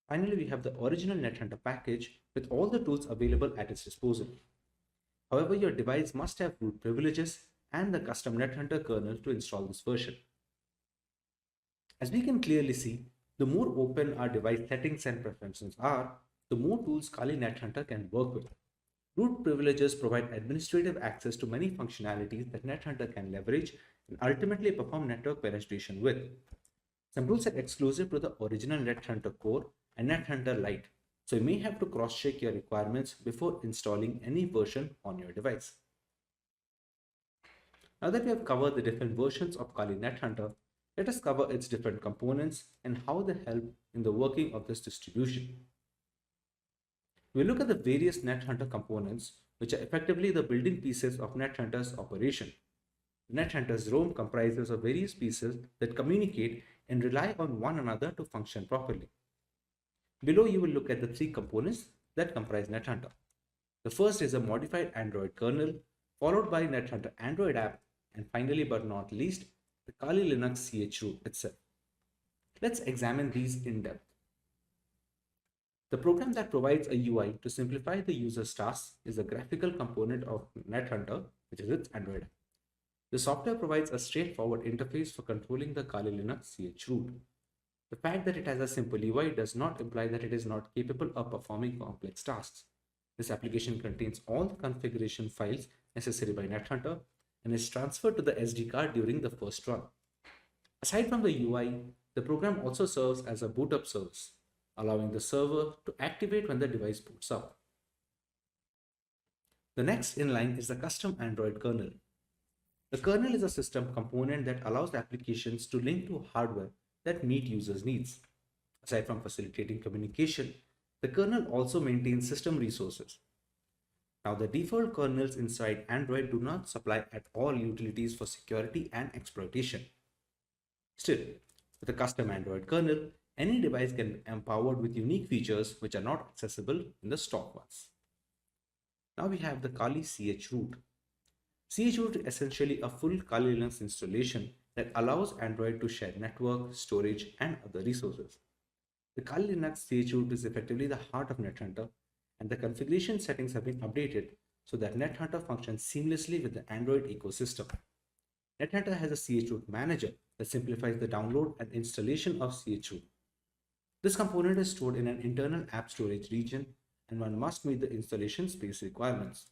Finally, we have the original NetHunter package with all the tools available at its disposal. However, your device must have root privileges and the custom NetHunter kernel to install this version. As we can clearly see, the more open our device settings and preferences are, the more tools Kali NetHunter can work with. Root privileges provide administrative access to many functionalities that NetHunter can leverage and ultimately perform network penetration with. Some tools are exclusive to the original NetHunter core and NetHunter Lite, so you may have to cross-check your requirements before installing any version on your device. Now that we have covered the different versions of Kali NetHunter, let us cover its different components and how they help in the working of this distribution. We look at the various NetHunter components, which are effectively the building pieces of NetHunter's operation. NetHunter's ROM comprises of various pieces that communicate and rely on one another to function properly. Below, you will look at the three components that comprise NetHunter. The first is a modified Android kernel, followed by NetHunter Android app, and finally but not least, the Kali Linux chroot itself. Let's examine these in depth. The program that provides a UI to simplify the user's tasks is a graphical component of NetHunter, which is its Android app. The software provides a straightforward interface for controlling the Kali Linux chroot. The fact that it has a simple UI does not imply that it is not capable of performing complex tasks. This application contains all the configuration files necessary by NetHunter and is transferred to the SD card during the first run. Aside from the UI, the program also serves as a boot up service, allowing the server to activate when the device boots up. The next in line is the custom Android kernel. The kernel is a system component that allows applications to link to hardware that meet users' needs. Aside from facilitating communication, the kernel also maintains system resources. Now, the default kernels inside Android do not supply at all utilities for security and exploitation. Still, with a custom Android kernel, any device can be empowered with unique features which are not accessible in the stock ones. Now we have the Kali chroot. Chroot is essentially a full Kali Linux installation that allows Android to share network, storage, and other resources. The Kali Linux chroot is effectively the heart of NetHunter, and the configuration settings have been updated so that NetHunter functions seamlessly with the Android ecosystem. NetHunter has a chroot manager that simplifies the download and installation of chroot. This component is stored in an internal app storage region, and one must meet the installation space requirements.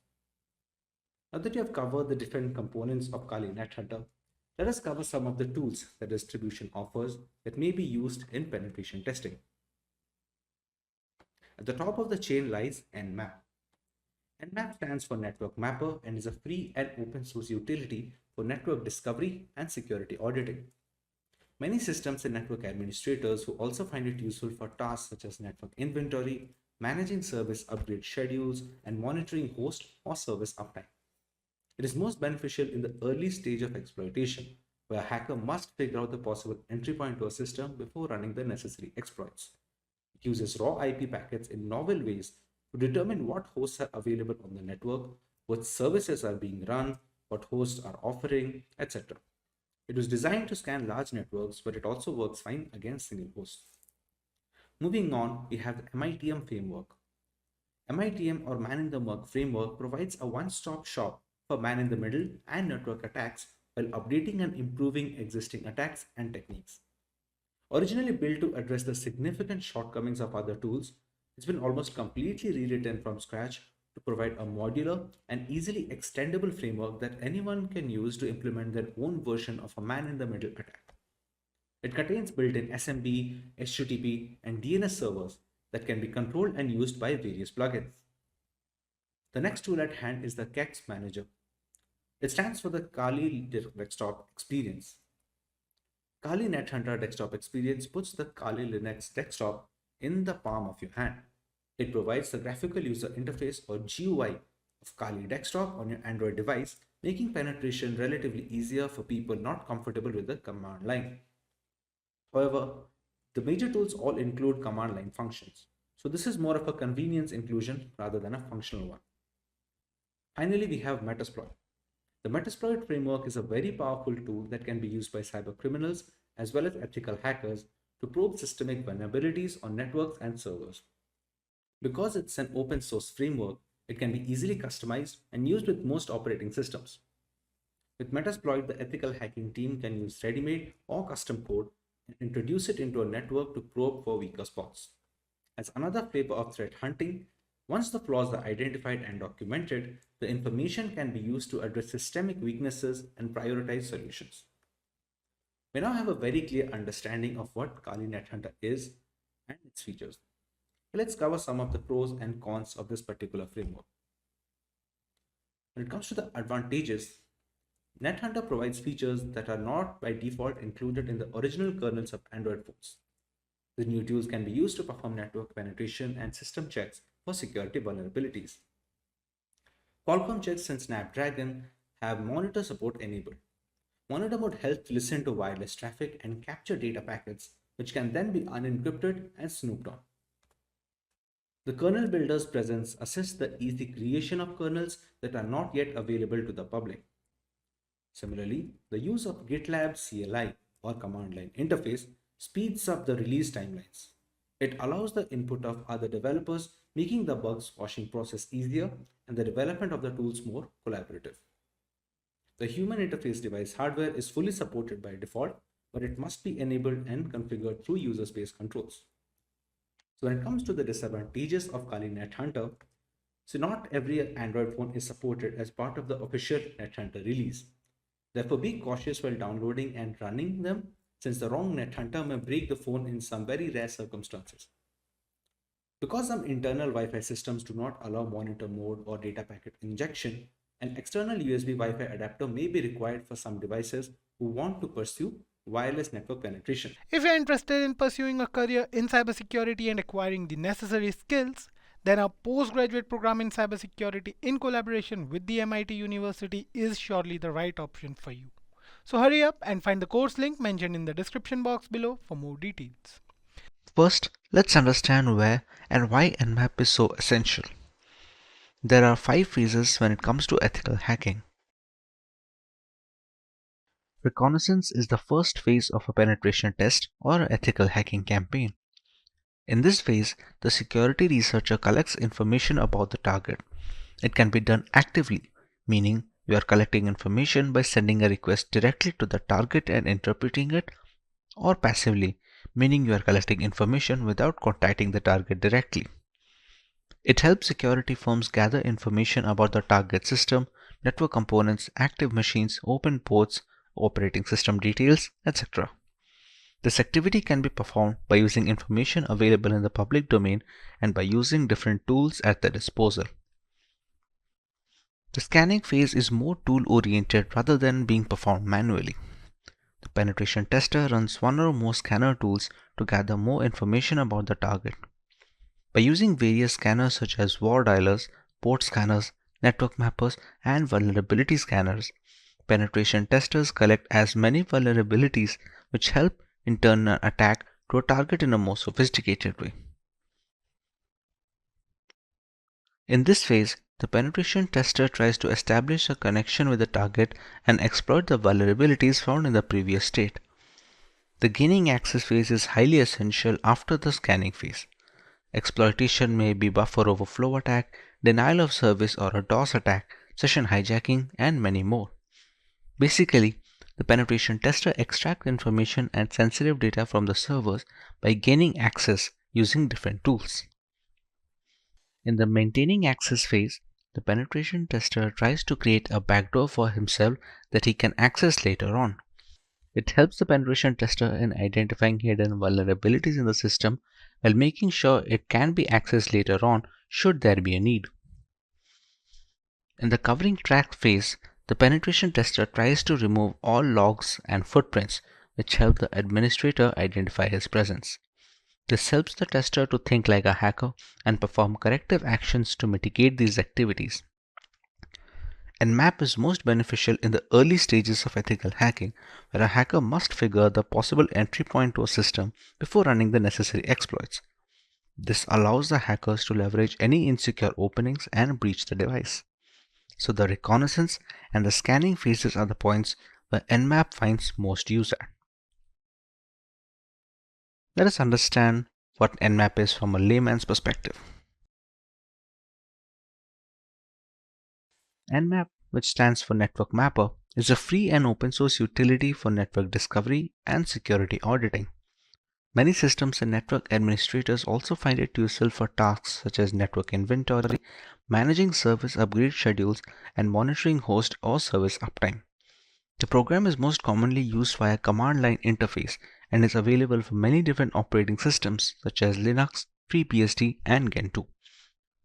Now that you have covered the different components of Kali NetHunter, let us cover some of the tools that distribution offers that may be used in penetration testing. At the top of the chain lies Nmap. Nmap stands for Network Mapper and is a free and open source utility for network discovery and security auditing. Many systems and network administrators who also find it useful for tasks such as network inventory, managing service upgrade schedules, and monitoring host or service uptime. It is most beneficial in the early stage of exploitation, where a hacker must figure out the possible entry point to a system before running the necessary exploits. It uses raw IP packets in novel ways to determine what hosts are available on the network, what services are being run, what hosts are offering, etc. It was designed to scan large networks, but it also works fine against single hosts. Moving on, we have the MITM framework. MITM or Man-in-the-Mug framework provides a one-stop shop for man-in-the-middle and network attacks while updating and improving existing attacks and techniques. Originally built to address the significant shortcomings of other tools, it's been almost completely rewritten from scratch to provide a modular and easily extendable framework that anyone can use to implement their own version of a man-in-the-middle attack. It contains built-in SMB, HTTP, and DNS servers that can be controlled and used by various plugins. The next tool at hand is the KEX Manager. It stands for the Kali Desktop Experience. Kali NetHunter Desktop Experience puts the Kali Linux desktop in the palm of your hand. It provides the graphical user interface or GUI of Kali Desktop on your Android device, making penetration relatively easier for people not comfortable with the command line. However, the major tools all include command line functions, so this is more of a convenience inclusion rather than a functional one. Finally, we have Metasploit. The Metasploit framework is a very powerful tool that can be used by cyber criminals as well as ethical hackers to probe systemic vulnerabilities on networks and servers. Because it's an open source framework, it can be easily customized and used with most operating systems. With Metasploit, the ethical hacking team can use ready-made or custom code and introduce it into a network to probe for weaker spots. As another flavor of threat hunting, once the flaws are identified and documented, the information can be used to address systemic weaknesses and prioritize solutions. We now have a very clear understanding of what Kali NetHunter is and its features. Let's cover some of the pros and cons of this particular framework. When it comes to the advantages, NetHunter provides features that are not by default included in the original kernels of Android phones. The new tools can be used to perform network penetration and system checks for security vulnerabilities. Qualcomm checks and Snapdragon have monitor support enabled. Monitor mode helps listen to wireless traffic and capture data packets, which can then be unencrypted and snooped on. The kernel builder's presence assists the easy creation of kernels that are not yet available to the public. Similarly, the use of GitLab CLI or command line interface speeds up the release timelines. It allows the input of other developers, making the bug squashing process easier and the development of the tools more collaborative. The human interface device hardware is fully supported by default, but it must be enabled and configured through user space controls. So when it comes to the disadvantages of Kali NetHunter, so not every Android phone is supported as part of the official NetHunter release. Therefore, be cautious while downloading and running them, since the wrong NetHunter may break the phone in some very rare circumstances. Because some internal Wi-Fi systems do not allow monitor mode or data packet injection, an external USB Wi-Fi adapter may be required for some devices who want to pursue wireless network penetration. If you're interested in pursuing a career in cybersecurity and acquiring the necessary skills, then a postgraduate program in cybersecurity in collaboration with the MIT University is surely the right option for you. So hurry up and find the course link mentioned in the description box below for more details. First, let's understand where and why Nmap is so essential. There are 5 phases when it comes to ethical hacking. Reconnaissance is the first phase of a penetration test or ethical hacking campaign. In this phase, the security researcher collects information about the target. It can be done actively, meaning you are collecting information by sending a request directly to the target and interpreting it, or passively, meaning you are collecting information without contacting the target directly. It helps security firms gather information about the target system, network components, active machines, open ports, operating system details, etc. This activity can be performed by using information available in the public domain and by using different tools at their disposal. The scanning phase is more tool-oriented rather than being performed manually. The penetration tester runs one or more scanner tools to gather more information about the target. By using various scanners such as war dialers, port scanners, network mappers, and vulnerability scanners, penetration testers collect as many vulnerabilities which help in turn an attack to a target in a more sophisticated way. In this phase, the penetration tester tries to establish a connection with the target and exploit the vulnerabilities found in the previous state. The gaining access phase is highly essential after the scanning phase. Exploitation may be buffer overflow attack, denial of service or a DOS attack, session hijacking, and many more. Basically, the penetration tester extracts information and sensitive data from the servers by gaining access using different tools. In the maintaining access phase, the penetration tester tries to create a backdoor for himself that he can access later on. It helps the penetration tester in identifying hidden vulnerabilities in the system while making sure it can be accessed later on should there be a need. In the covering track phase, the penetration tester tries to remove all logs and footprints which help the administrator identify his presence. This helps the tester to think like a hacker and perform corrective actions to mitigate these activities. Nmap is most beneficial in the early stages of ethical hacking, where a hacker must figure the possible entry point to a system before running the necessary exploits. This allows the hackers to leverage any insecure openings and breach the device. So the reconnaissance and the scanning phases are the points where Nmap finds most use at. Let us understand what Nmap is from a layman's perspective. Nmap, which stands for Network Mapper, is a free and open source utility for network discovery and security auditing. Many systems and network administrators also find it useful for tasks such as network inventory, managing service upgrade schedules, and monitoring host or service uptime. The program is most commonly used via command line interface and is available for many different operating systems such as Linux, FreeBSD, and Gentoo.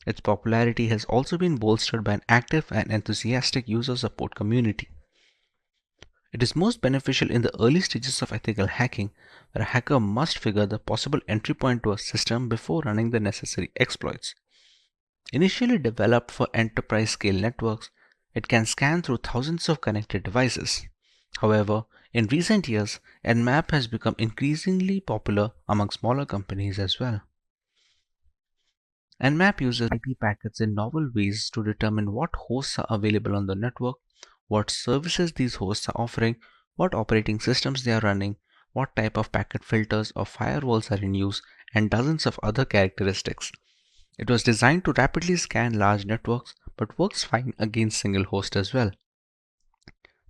Its popularity has also been bolstered by an active and enthusiastic user support community. It is most beneficial in the early stages of ethical hacking, where a hacker must figure the possible entry point to a system before running the necessary exploits. Initially developed for enterprise-scale networks, it can scan through thousands of connected devices. However, in recent years, Nmap has become increasingly popular among smaller companies as well. Nmap uses IP packets in novel ways to determine what hosts are available on the network, what services these hosts are offering, what operating systems they are running, what type of packet filters or firewalls are in use, and dozens of other characteristics. It was designed to rapidly scan large networks, but works fine against single host as well.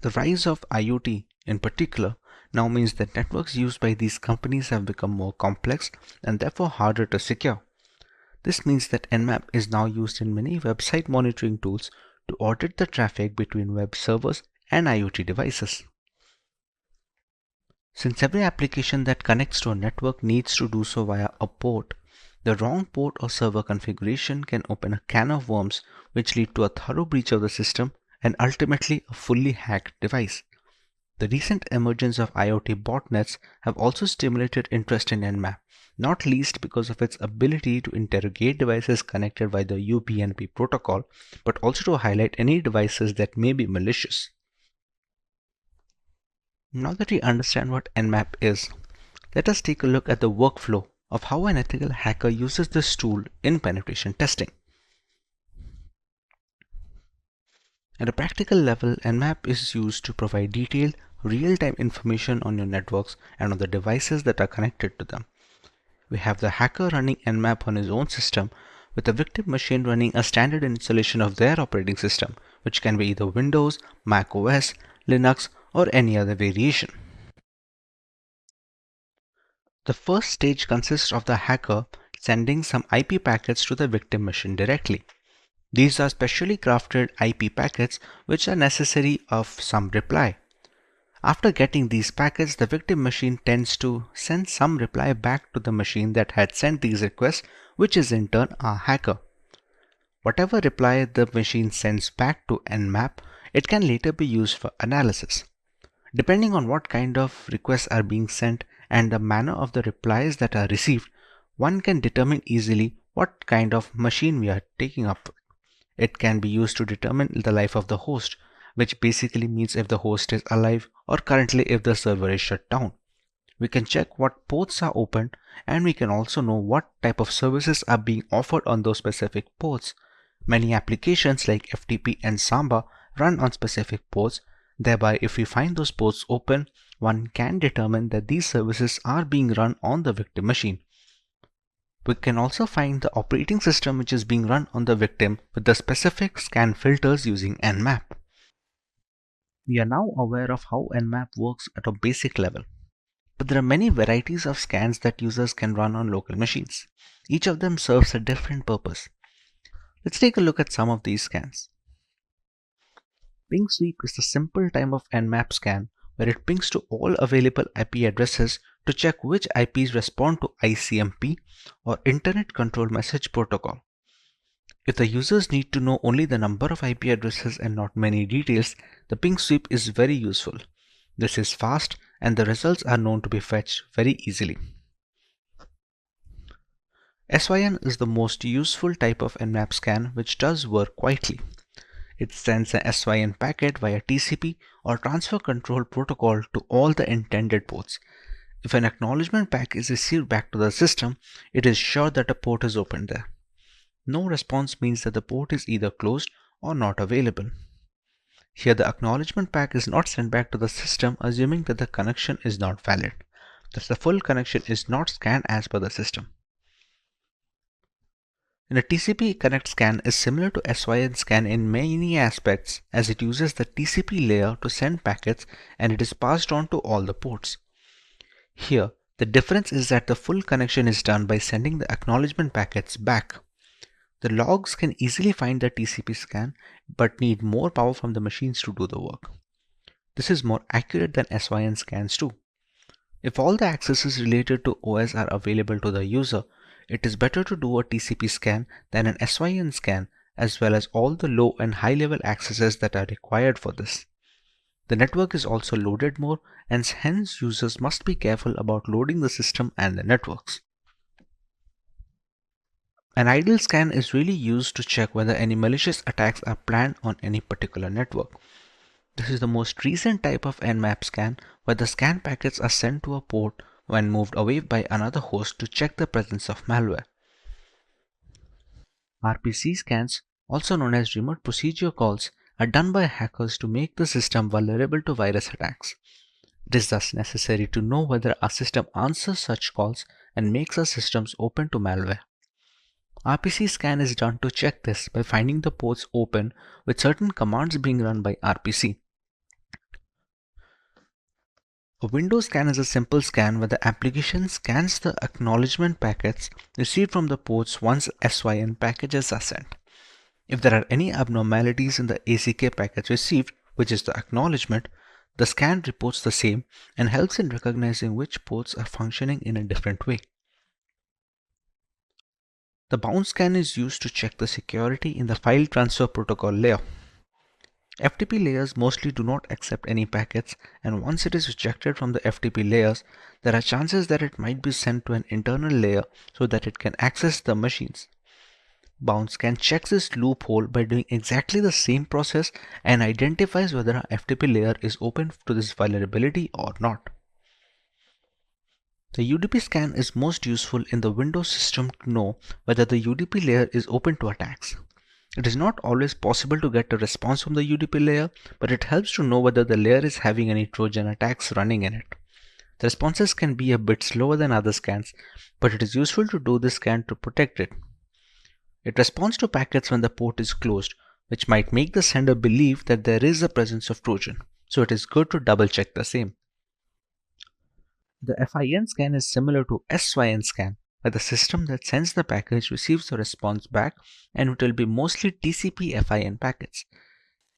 The rise of IoT, in particular, now means that networks used by these companies have become more complex and therefore harder to secure. This means that Nmap is now used in many website monitoring tools to audit the traffic between web servers and IoT devices. Since every application that connects to a network needs to do so via a port, the wrong port or server configuration can open a can of worms which lead to a thorough breach of the system and ultimately a fully hacked device. The recent emergence of IoT botnets have also stimulated interest in Nmap, not least because of its ability to interrogate devices connected by the UPnP protocol, but also to highlight any devices that may be malicious. Now that we understand what Nmap is, let us take a look at the workflow of how an ethical hacker uses this tool in penetration testing. At a practical level, Nmap is used to provide detailed, real-time information on your networks and on the devices that are connected to them. We have the hacker running Nmap on his own system, with the victim machine running a standard installation of their operating system, which can be either Windows, Mac OS, Linux, or any other variation. The first stage consists of the hacker sending some IP packets to the victim machine directly. These are specially crafted IP packets which are necessary of some reply. After getting these packets, the victim machine tends to send some reply back to the machine that had sent these requests, which is in turn a hacker. Whatever reply the machine sends back to Nmap, it can later be used for analysis. Depending on what kind of requests are being sent and the manner of the replies that are received, one can determine easily what kind of machine we are taking up. It can be used to determine the life of the host, which basically means if the host is alive or currently if the server is shut down. We can check what ports are open, and we can also know what type of services are being offered on those specific ports. Many applications like FTP and Samba run on specific ports. Thereby, if we find those ports open, one can determine that these services are being run on the victim machine. We can also find the operating system which is being run on the victim with the specific scan filters using Nmap. We are now aware of how Nmap works at a basic level. But there are many varieties of scans that users can run on local machines. Each of them serves a different purpose. Let's take a look at some of these scans. Ping sweep is the simple time of Nmap scan where it pings to all available IP addresses to check which IPs respond to ICMP or Internet Control Message Protocol. If the users need to know only the number of IP addresses and not many details, the ping sweep is very useful. This is fast and the results are known to be fetched very easily. SYN is the most useful type of Nmap scan which does work quietly. It sends an SYN packet via TCP or Transfer Control Protocol to all the intended ports. If an acknowledgement pack is received back to the system, it is sure that a port is opened there. No response means that the port is either closed or not available. Here the acknowledgement pack is not sent back to the system, assuming that the connection is not valid. Thus the full connection is not scanned as per the system. And a TCP connect scan is similar to SYN scan in many aspects, as it uses the TCP layer to send packets and it is passed on to all the ports. Here, the difference is that the full connection is done by sending the acknowledgement packets back. The logs can easily find the TCP scan, but need more power from the machines to do the work. This is more accurate than SYN scans too. If all the accesses related to OS are available to the user, it is better to do a TCP scan than an SYN scan, as well as all the low and high level accesses that are required for this. The network is also loaded more, and hence users must be careful about loading the system and the networks. An idle scan is really used to check whether any malicious attacks are planned on any particular network. This is the most recent type of Nmap scan, where the scan packets are sent to a port when moved away by another host to check the presence of malware. RPC scans, also known as remote procedure calls, are done by hackers to make the system vulnerable to virus attacks. It is thus necessary to know whether our system answers such calls and makes our systems open to malware. RPC scan is done to check this by finding the ports open with certain commands being run by RPC. A Windows scan is a simple scan where the application scans the acknowledgement packets received from the ports once SYN packages are sent. If there are any abnormalities in the ACK packets received, which is the acknowledgement, the scan reports the same and helps in recognizing which ports are functioning in a different way. The bounce scan is used to check the security in the file transfer protocol layer. FTP layers mostly do not accept any packets, and once it is rejected from the FTP layers, there are chances that it might be sent to an internal layer so that it can access the machines. Bounce can check this loophole by doing exactly the same process and identifies whether our FTP layer is open to this vulnerability or not. The UDP scan is most useful in the Windows system to know whether the UDP layer is open to attacks. It is not always possible to get a response from the UDP layer, but it helps to know whether the layer is having any Trojan attacks running in it. The responses can be a bit slower than other scans, but it is useful to do this scan to protect it. It responds to packets when the port is closed, which might make the sender believe that there is a presence of Trojan, so it is good to double check the same. The FIN scan is similar to SYN scan, where the system that sends the package receives a response back, and it will be mostly TCP FIN packets.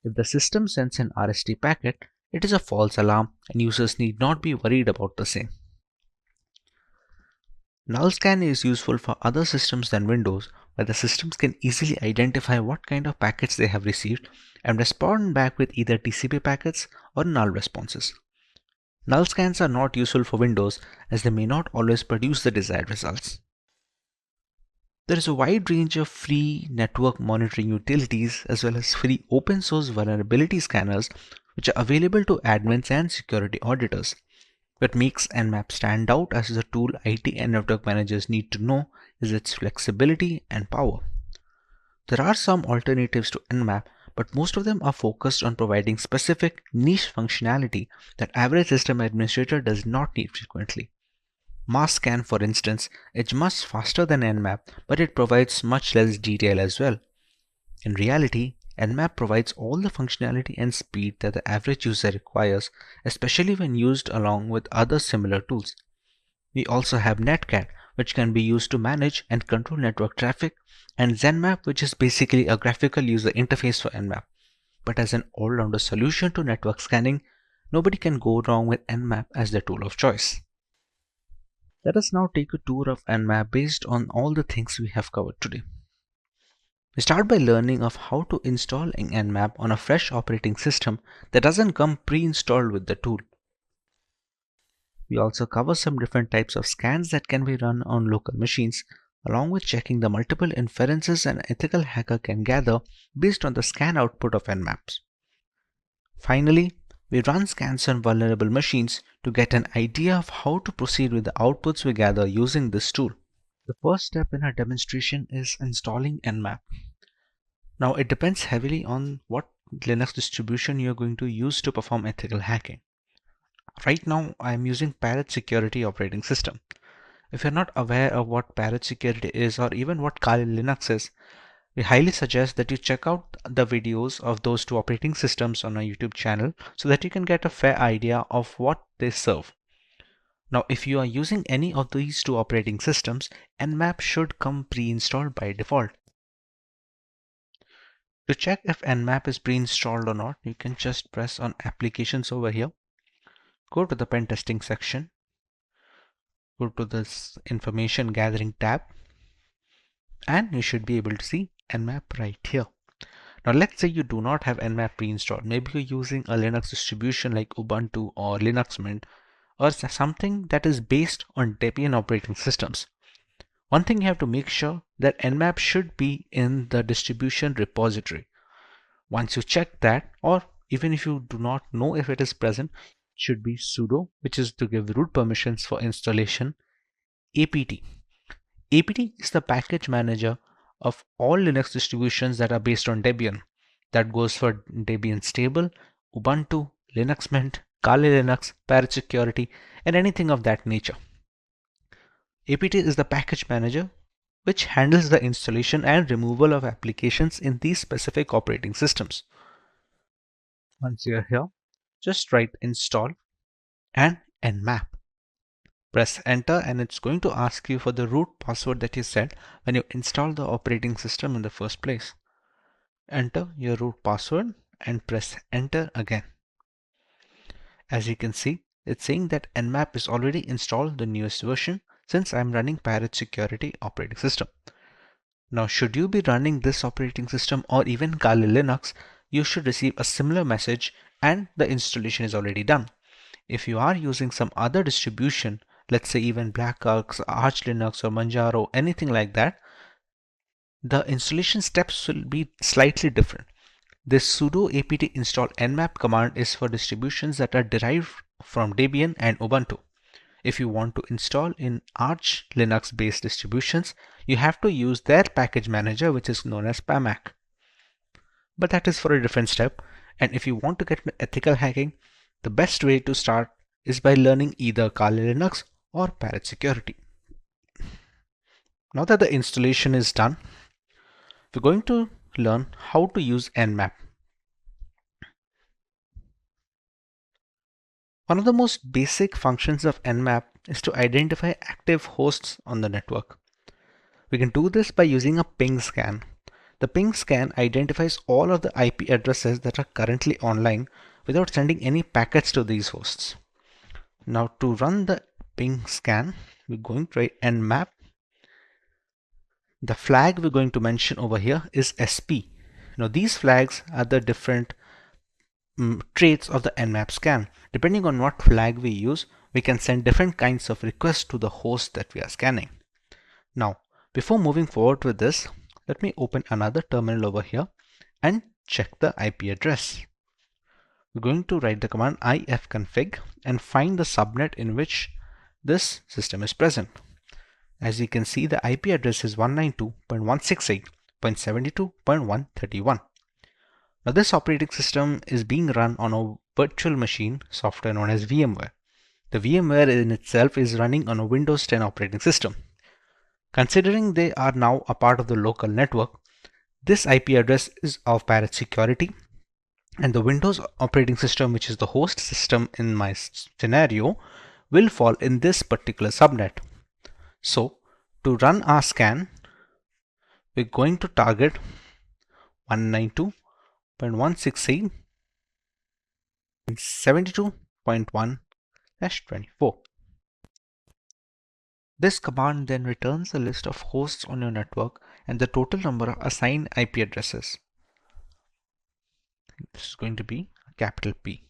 If the system sends an RST packet, it is a false alarm and users need not be worried about the same. Null scan is useful for other systems than Windows, where the systems can easily identify what kind of packets they have received and respond back with either TCP packets or null responses. Null scans are not useful for Windows as they may not always produce the desired results. There is a wide range of free network monitoring utilities as well as free open source vulnerability scanners which are available to admins and security auditors. What makes Nmap stand out as the tool IT and network managers need to know is its flexibility and power. There are some alternatives to Nmap, but most of them are focused on providing specific niche functionality that average system administrator does not need frequently. MassScan, for instance, is much faster than Nmap, but it provides much less detail as well. In reality, Nmap provides all the functionality and speed that the average user requires, especially when used along with other similar tools. We also have Netcat, which can be used to manage and control network traffic, and ZenMap, which is basically a graphical user interface for Nmap. But as an all-rounder solution to network scanning, nobody can go wrong with Nmap as their tool of choice. Let us now take a tour of Nmap based on all the things we have covered today. We start by learning of how to install an Nmap on a fresh operating system that doesn't come pre-installed with the tool. We also cover some different types of scans that can be run on local machines, along with checking the multiple inferences an ethical hacker can gather based on the scan output of Nmaps. Finally, we run scans on vulnerable machines to get an idea of how to proceed with the outputs we gather using this tool. The first step in our demonstration is installing Nmap. Now it depends heavily on what Linux distribution you're going to use to perform ethical hacking. Right now I'm using Parrot Security operating system. If you're not aware of what Parrot Security is or even what Kali Linux is, we highly suggest that you check out the videos of those two operating systems on our YouTube channel so that you can get a fair idea of what they serve. Now, if you are using any of these two operating systems, Nmap should come pre-installed by default. To check if Nmap is pre-installed or not, you can just press on Applications over here, go to the Pen Testing section, go to this Information Gathering tab, and you should be able to see Nmap right here. Now let's say you do not have Nmap pre-installed. Maybe you're using a Linux distribution like Ubuntu or Linux Mint or something that is based on Debian operating systems. One thing you have to make sure that Nmap should be in the distribution repository. Once you check that, or even if you do not know if it is present, it should be sudo, which is to give root permissions for installation, apt. apt is the package manager of all Linux distributions that are based on Debian. That goes for Debian Stable, Ubuntu, Linux Mint, Kali Linux, Parrot Security, and anything of that nature. apt is the package manager which handles the installation and removal of applications in these specific operating systems. Once you're here, just write install and Nmap. Press enter and it's going to ask you for the root password that you set when you install the operating system in the first place. Enter your root password and press enter again. As you can see, it's saying that Nmap is already installed the newest version since I'm running Parrot Security operating system. Now should you be running this operating system or even Kali Linux, you should receive a similar message and the installation is already done. If you are using some other distribution, let's say even Black Arc, Arch Linux or Manjaro, anything like that, the installation steps will be slightly different. This sudo apt install nmap command is for distributions that are derived from Debian and Ubuntu. If you want to install in Arch Linux based distributions, you have to use their package manager, which is known as PAMAC. But that is for a different step. And if you want to get ethical hacking, the best way to start is by learning either Kali Linux or Parrot Security. Now that the installation is done, we're going to learn how to use nmap. One of the most basic functions of nmap is to identify active hosts on the network. We can do this by using a ping scan. The ping scan identifies all of the IP addresses that are currently online without sending any packets to these hosts. Now to run the ping scan, we're going to write nmap. The flag we're going to mention over here is SP. Now these flags are the different traits of the nmap scan. Depending on what flag we use, we can send different kinds of requests to the host that we are scanning. Now, before moving forward with this, let me open another terminal over here and check the IP address. We're going to write the command ifconfig and find the subnet in which this system is present. As you can see, the IP address is 192.168.72.131. Now this operating system is being run on a virtual machine software known as VMware. The VMware in itself is running on a Windows 10 operating system. Considering they are now a part of the local network, this IP address is of Parrot Security, and the Windows operating system, which is the host system in my scenario, will fall in this particular subnet. So to run our scan, we're going to target 192.168.72.1/24. This command then returns a list of hosts on your network and the total number of assigned IP addresses. This is going to be a capital P.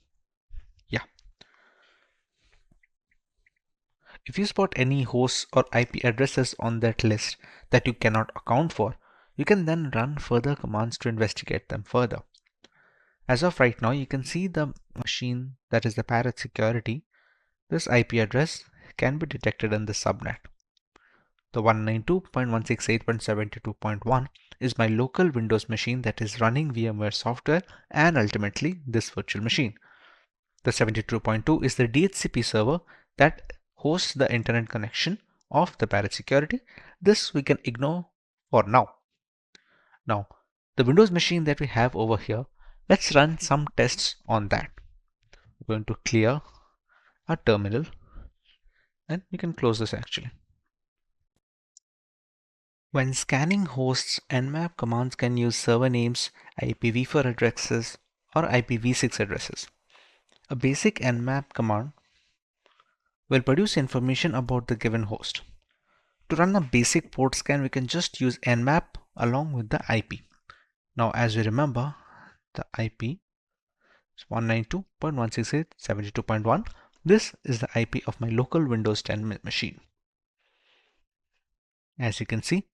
Yeah. If you spot any hosts or IP addresses on that list that you cannot account for, you can then run further commands to investigate them further. As of right now, you can see the machine that is the Parrot Security. This IP address can be detected in the subnet. The 192.168.72.1 is my local Windows machine that is running VMware software and ultimately this virtual machine. The 72.2 is the DHCP server that hosts the internet connection of the Parrot Security. This we can ignore for now. Now, the Windows machine that we have over here, let's run some tests on that. We're going to clear our terminal and we can close this actually. When scanning hosts, nmap commands can use server names, IPv4 addresses, or IPv6 addresses. A basic nmap command will produce information about the given host. To run a basic port scan, we can just use nmap along with the IP. Now, as we remember, the IP is 192.168.72.1. This is the IP of my local Windows 10 machine. As you can see,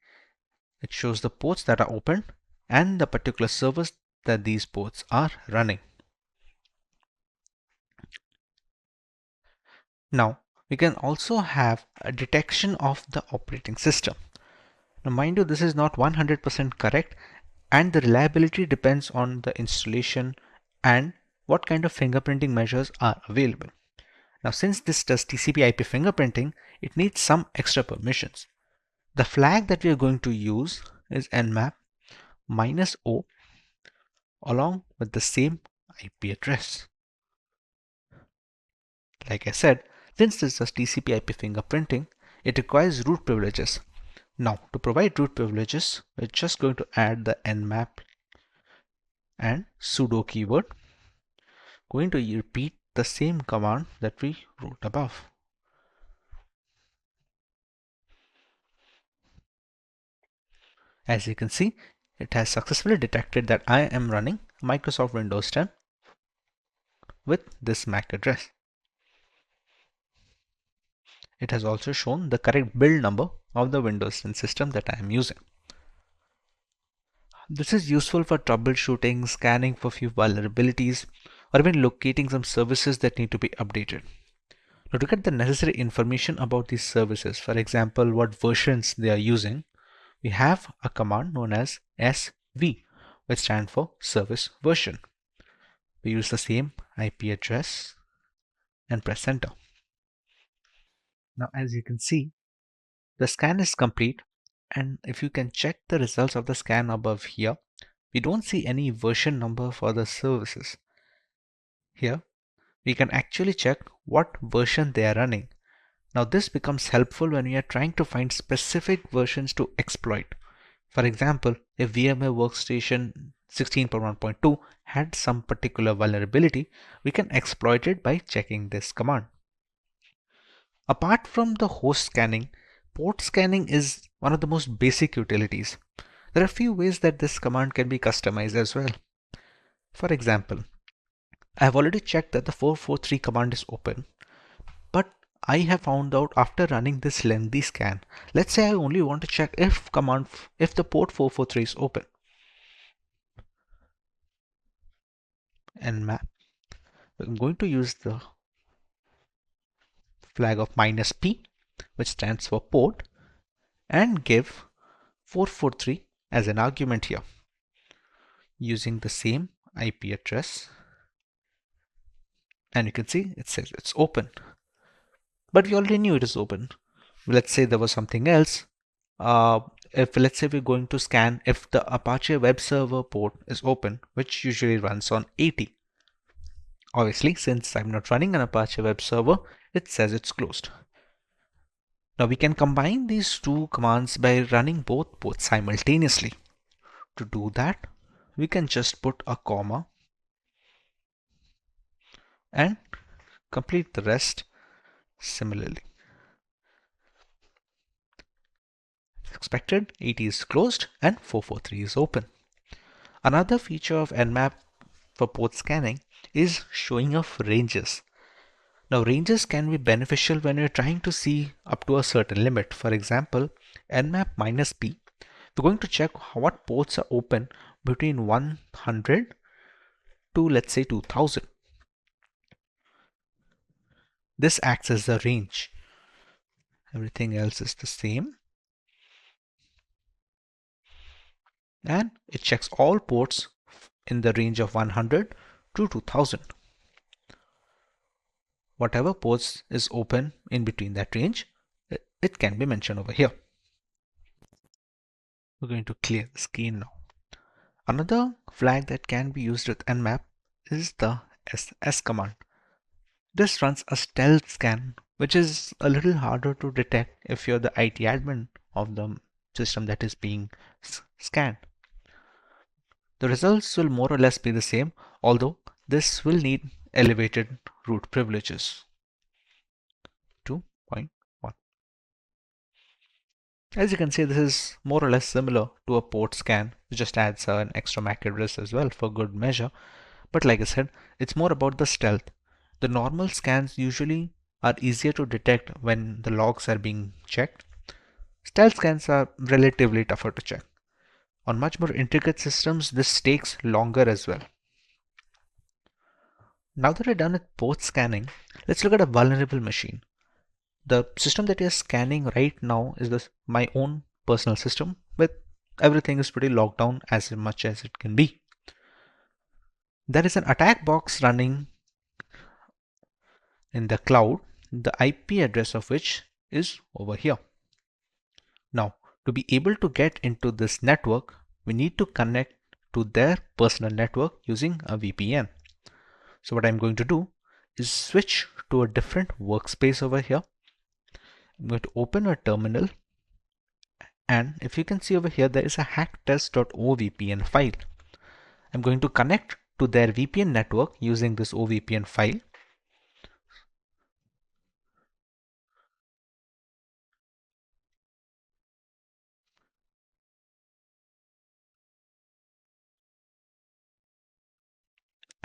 it shows the ports that are open and the particular servers that these ports are running. Now, we can also have a detection of the operating system. Now, mind you, this is not 100% correct, and the reliability depends on the installation and what kind of fingerprinting measures are available. Now, since this does TCP/IP fingerprinting, it needs some extra permissions. The flag that we are going to use is nmap -o along with the same IP address. Like I said, since this does TCP/IP fingerprinting, it requires root privileges. Now, to provide root privileges, we're just going to add the nmap and sudo keyword. Going to repeat the same command that we wrote above. As you can see, it has successfully detected that I am running Microsoft Windows 10 with this MAC address. It has also shown the correct build number of the Windows 10 system that I am using. This is useful for troubleshooting, scanning for few vulnerabilities, or even locating some services that need to be updated. Now, to get the necessary information about these services, for example, what versions they are using, we have a command known as SV, which stands for service version. We use the same IP address and press enter. Now, as you can see, the scan is complete, and if you can check the results of the scan above here, we don't see any version number for the services. Here, we can actually check what version they are running. Now, this becomes helpful when we are trying to find specific versions to exploit. For example, if VMware Workstation 16.1.2 had some particular vulnerability, we can exploit it by checking this command. Apart from the host scanning, port scanning is one of the most basic utilities. There are a few ways that this command can be customized as well. For example, I have already checked that the 443 command is open, but I have found out after running this lengthy scan. Let's say I only want to check if the port 443 is open. Nmap. I'm going to use the flag of -p, which stands for port, and give 443 as an argument here, using the same IP address. And you can see it says it's open, but we already knew it is open. Let's say there was something else. If let's say we're going to scan if the Apache web server port is open, which usually runs on 80. Obviously, since I'm not running an Apache web server, it says it's closed. Now we can combine these two commands by running both ports simultaneously. To do that, we can just put a comma and complete the rest similarly. As expected, 80 is closed and 443 is open. Another feature of Nmap for port scanning is showing of ranges. Now, ranges can be beneficial when you're trying to see up to a certain limit. For example, Nmap -p, we're going to check what ports are open between 100 to, let's say, 2000. This acts as the range. Everything else is the same. And it checks all ports in the range of 100 to 2000. Whatever ports is open in between that range, it can be mentioned over here. We're going to clear the screen now. Another flag that can be used with Nmap is the SS command. This runs a stealth scan, which is a little harder to detect if you're the IT admin of the system that is being scanned. The results will more or less be the same, although this will need elevated root privileges. 2.1. As you can see, this is more or less similar to a port scan. It just adds an extra MAC address as well for good measure. But like I said, it's more about the stealth. The normal scans usually are easier to detect when the logs are being checked. Stealth scans are relatively tougher to check. On much more intricate systems, this takes longer as well. Now that we're done with port scanning, let's look at a vulnerable machine. The system that you're scanning right now is my own personal system, with everything is pretty locked down as much as it can be. There is an attack box running in the cloud, the IP address of which is over here. Now, to be able to get into this network, we need to connect to their personal network using a VPN. So what I'm going to do is switch to a different workspace over here. I'm going to open a terminal, and if you can see over here, there is a hacktest.ovpn file. I'm going to connect to their VPN network using this OVPN file.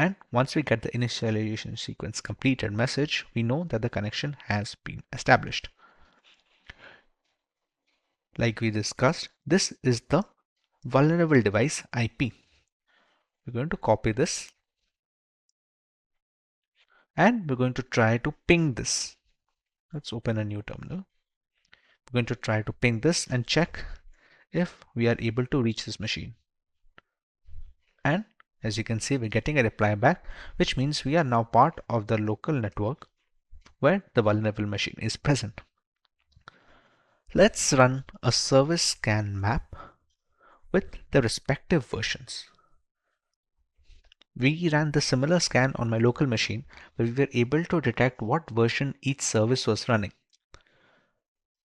And once we get the initialization sequence completed message, we know that the connection has been established. Like we discussed, this is the vulnerable device IP. We're going to copy this and we're going to try to ping this. Let's open a new terminal. We're going to try to ping this and check if we are able to reach this machine. And as you can see, we're getting a reply back, which means we are now part of the local network where the vulnerable machine is present. Let's run a service scan map with the respective versions. We ran the similar scan on my local machine, where we were able to detect what version each service was running.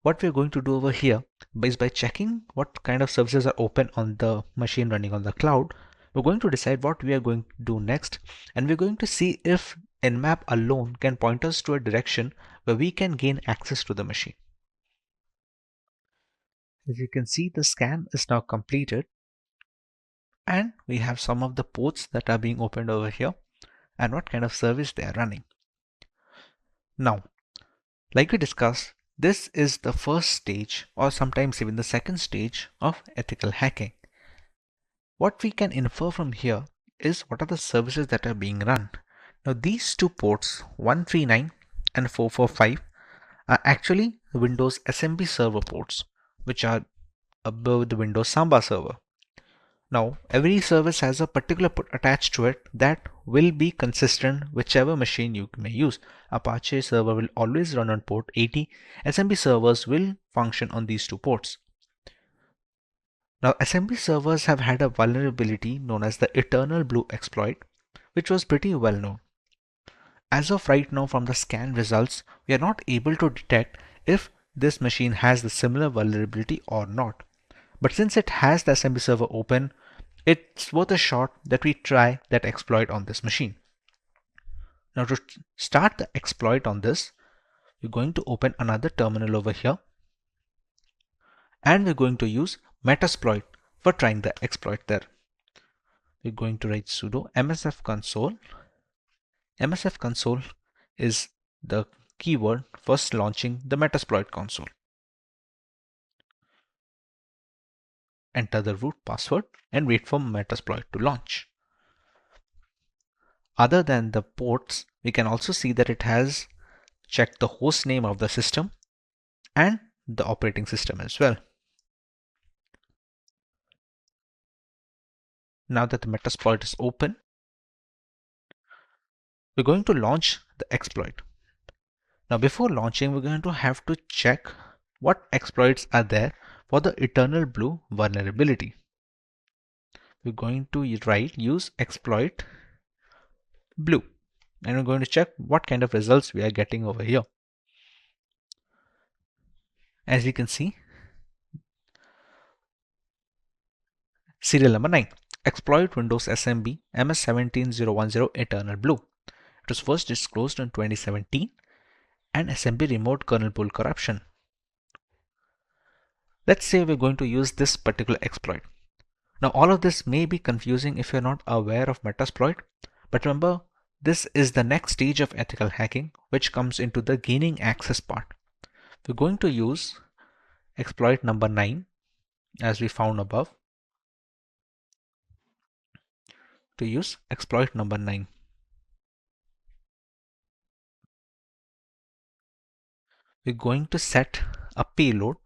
What we're going to do over here is by checking what kind of services are open on the machine running on the cloud, we're going to decide what we are going to do next, and we're going to see if Nmap alone can point us to a direction where we can gain access to the machine. As you can see, the scan is now completed, and we have some of the ports that are being opened over here and what kind of service they are running. Now, like we discussed, this is the first stage, or sometimes even the second stage of ethical hacking. What we can infer from here is what are the services that are being run. Now these two ports, 139 and 445, are actually Windows SMB server ports, which are above the Windows Samba server. Now every service has a particular port attached to it that will be consistent whichever machine you may use. Apache server will always run on port 80. SMB servers will function on these two ports. Now SMB servers have had a vulnerability known as the Eternal Blue exploit, which was pretty well known. As of right now, from the scan results, we are not able to detect if this machine has the similar vulnerability or not. But since it has the SMB server open, it's worth a shot that we try that exploit on this machine. Now to start the exploit on this, we're going to open another terminal over here, and we're going to use Metasploit for trying the exploit there. We're going to write sudo msf console. MSF console is the keyword for launching the Metasploit console. Enter the root password and wait for Metasploit to launch. Other than the ports, we can also see that it has checked the host name of the system and the operating system as well. Now that the Metasploit is open, we're going to launch the exploit. Now before launching, we're going to have to check what exploits are there for the Eternal Blue vulnerability. We're going to use exploit blue, and we're going to check what kind of results we are getting over here. As you can see, serial number 9, exploit Windows SMB MS17010 Eternal Blue. It was first disclosed in 2017 and SMB remote kernel pool corruption. Let's say we're going to use this particular exploit. Now all of this may be confusing if you're not aware of Metasploit, but remember, this is the next stage of ethical hacking, which comes into the gaining access part. We're going to use exploit number 9 as we found above to use exploit number 9. We're going to set a payload,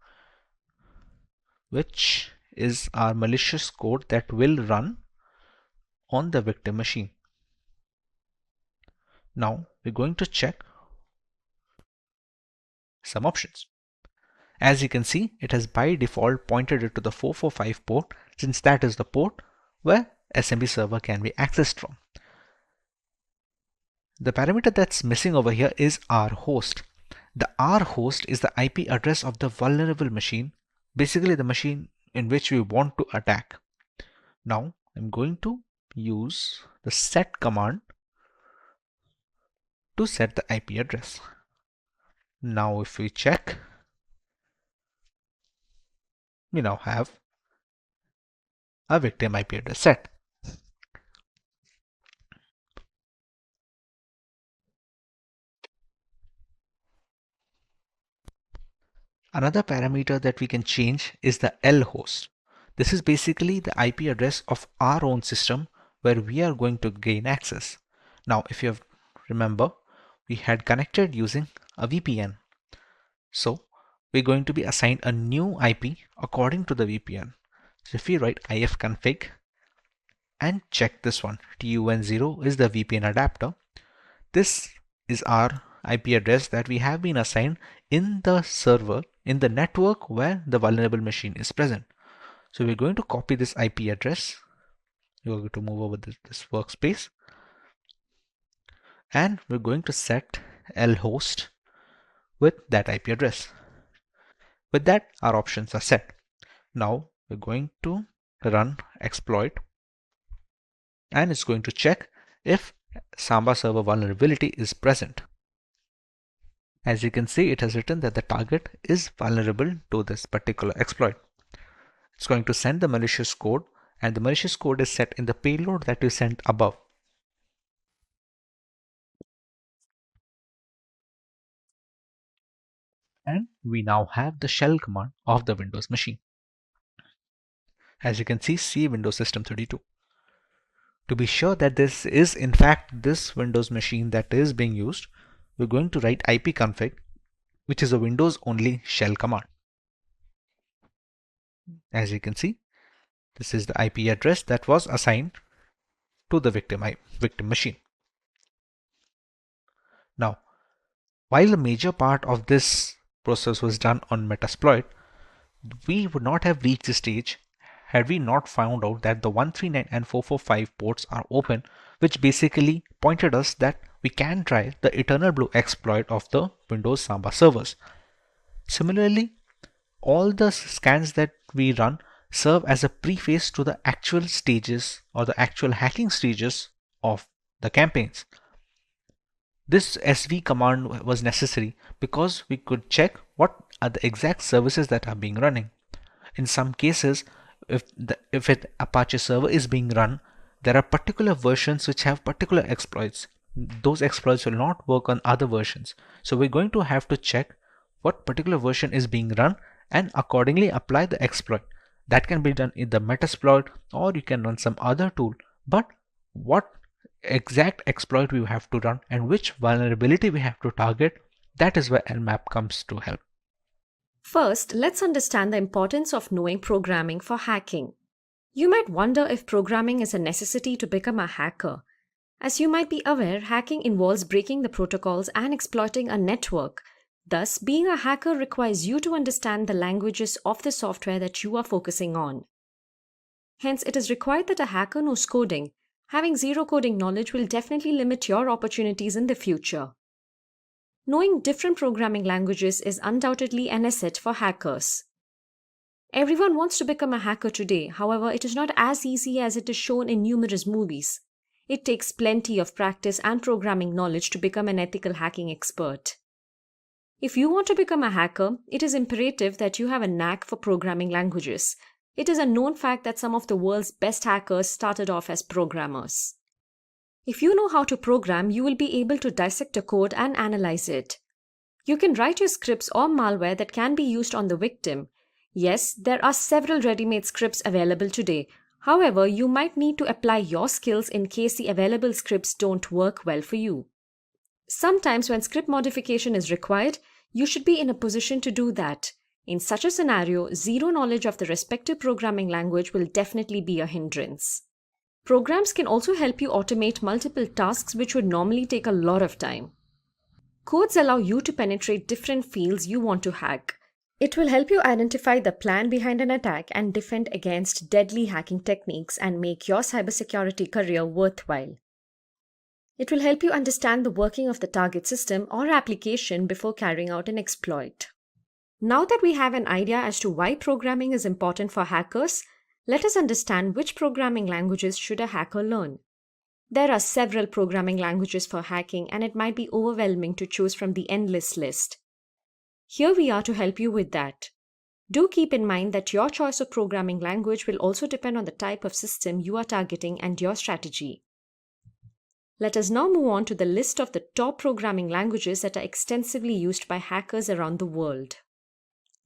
which is our malicious code that will run on the victim machine. Now we're going to check some options. As you can see, it has by default pointed it to the 445 port, since that is the port where SMB server can be accessed from. The parameter that's missing over here is R host. The R host is the IP address of the vulnerable machine, basically the machine in which we want to attack. Now I'm going to use the set command to set the IP address. Now if we check, we now have a victim IP address set. Another parameter that we can change is the L host. This is basically the IP address of our own system where we are going to gain access. Now, if you remember, we had connected using a VPN. So we're going to be assigned a new IP according to the VPN. So if we write ifconfig and check this one, TUN0 is the VPN adapter. This is our IP address that we have been assigned in the server, in the network where the vulnerable machine is present. So we're going to copy this IP address. We're going to move over this workspace. And we're going to set lhost with that IP address. With that, our options are set. Now we're going to run exploit, and it's going to check if Samba server vulnerability is present. As you can see, it has written that the target is vulnerable to this particular exploit. It's going to send the malicious code, and the malicious code is set in the payload that we sent above. And we now have the shell command of the Windows machine. As you can see, C Windows System 32. To be sure that this is in fact this Windows machine that is being used, we're going to write ipconfig, which is a Windows only shell command. As you can see, this is the IP address that was assigned to the victim machine. Now, while the major part of this process was done on Metasploit, we would not have reached this stage had we not found out that the 139 and 445 ports are open, which basically pointed us that we can try the Eternal Blue exploit of the Windows Samba servers. Similarly, all the scans that we run serve as a preface to the actual stages or the actual hacking stages of the campaigns. This SV command was necessary because we could check what are the exact services that are being running. In some cases, if an Apache server is being run, there are particular versions which have particular exploits. Those exploits will not work on other versions. So we're going to have to check what particular version is being run and accordingly apply the exploit. That can be done in the Metasploit, or you can run some other tool. But what exact exploit we have to run and which vulnerability we have to target, that is where Nmap comes to help. First, let's understand the importance of knowing programming for hacking. You might wonder if programming is a necessity to become a hacker. As you might be aware, hacking involves breaking the protocols and exploiting a network. Thus, being a hacker requires you to understand the languages of the software that you are focusing on. Hence, it is required that a hacker knows coding. Having zero coding knowledge will definitely limit your opportunities in the future. Knowing different programming languages is undoubtedly an asset for hackers. Everyone wants to become a hacker today, however, it is not as easy as it is shown in numerous movies. It takes plenty of practice and programming knowledge to become an ethical hacking expert. If you want to become a hacker, it is imperative that you have a knack for programming languages. It is a known fact that some of the world's best hackers started off as programmers. If you know how to program, you will be able to dissect a code and analyze it. You can write your scripts or malware that can be used on the victim. Yes, there are several ready-made scripts available today. However, you might need to apply your skills in case the available scripts don't work well for you. Sometimes when script modification is required, you should be in a position to do that. In such a scenario, zero knowledge of the respective programming language will definitely be a hindrance. Programs can also help you automate multiple tasks which would normally take a lot of time. Codes allow you to penetrate different fields you want to hack. It will help you identify the plan behind an attack and defend against deadly hacking techniques and make your cybersecurity career worthwhile. It will help you understand the working of the target system or application before carrying out an exploit. Now that we have an idea as to why programming is important for hackers, let us understand which programming languages should a hacker learn. There are several programming languages for hacking, and it might be overwhelming to choose from the endless list. Here we are to help you with that. Do keep in mind that your choice of programming language will also depend on the type of system you are targeting and your strategy. Let us now move on to the list of the top programming languages that are extensively used by hackers around the world.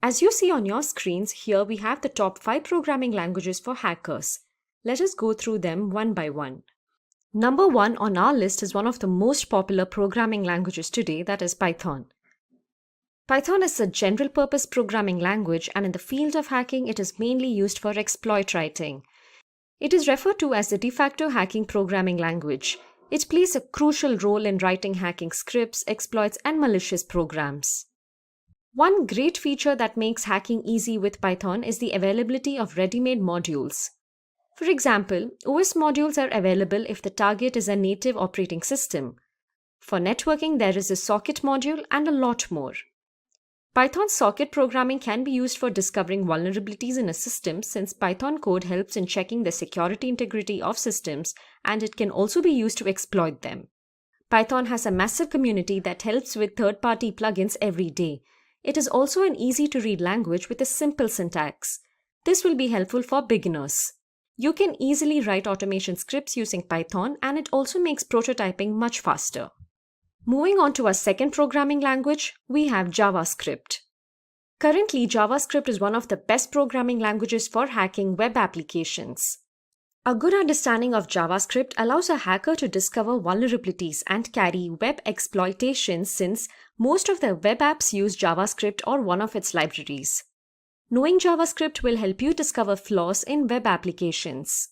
As you see on your screens, here we have the top 5 programming languages for hackers. Let us go through them one by one. Number 1 on our list is one of the most popular programming languages today, that is Python. Python is a general-purpose programming language, and in the field of hacking, it is mainly used for exploit writing. It is referred to as the de facto hacking programming language. It plays a crucial role in writing hacking scripts, exploits, and malicious programs. One great feature that makes hacking easy with Python is the availability of ready-made modules. For example, OS modules are available if the target is a native operating system. For networking, there is a socket module and a lot more. Python socket programming can be used for discovering vulnerabilities in a system, since Python code helps in checking the security integrity of systems, and it can also be used to exploit them. Python has a massive community that helps with third-party plugins every day. It is also an easy-to-read language with a simple syntax. This will be helpful for beginners. You can easily write automation scripts using Python, and it also makes prototyping much faster. Moving on to our second programming language, we have JavaScript. Currently, JavaScript is one of the best programming languages for hacking web applications. A good understanding of JavaScript allows a hacker to discover vulnerabilities and carry web exploitations, since most of the web apps use JavaScript or one of its libraries. Knowing JavaScript will help you discover flaws in web applications.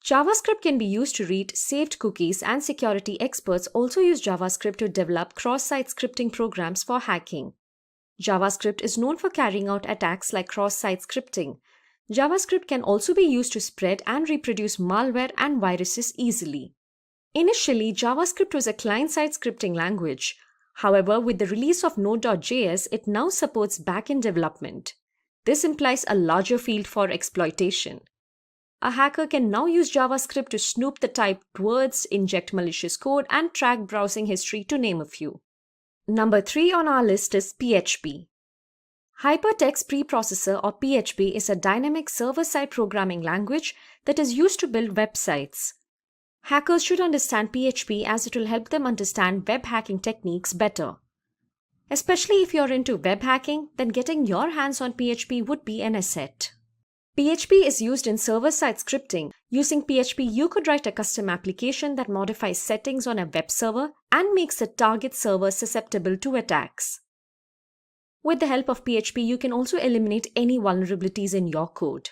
JavaScript can be used to read saved cookies, and security experts also use JavaScript to develop cross-site scripting programs for hacking. JavaScript is known for carrying out attacks like cross-site scripting. JavaScript can also be used to spread and reproduce malware and viruses easily. Initially, JavaScript was a client-side scripting language. However, with the release of Node.js, it now supports back-end development. This implies a larger field for exploitation. A hacker can now use JavaScript to snoop the typed words, inject malicious code, and track browsing history, to name a few. Number 3 on our list is PHP. Hypertext Preprocessor, or PHP, is a dynamic server-side programming language that is used to build websites. Hackers should understand PHP, as it will help them understand web hacking techniques better. Especially if you're into web hacking, then getting your hands on PHP would be an asset. PHP is used in server-side scripting. Using PHP, you could write a custom application that modifies settings on a web server and makes the target server susceptible to attacks. With the help of PHP, you can also eliminate any vulnerabilities in your code.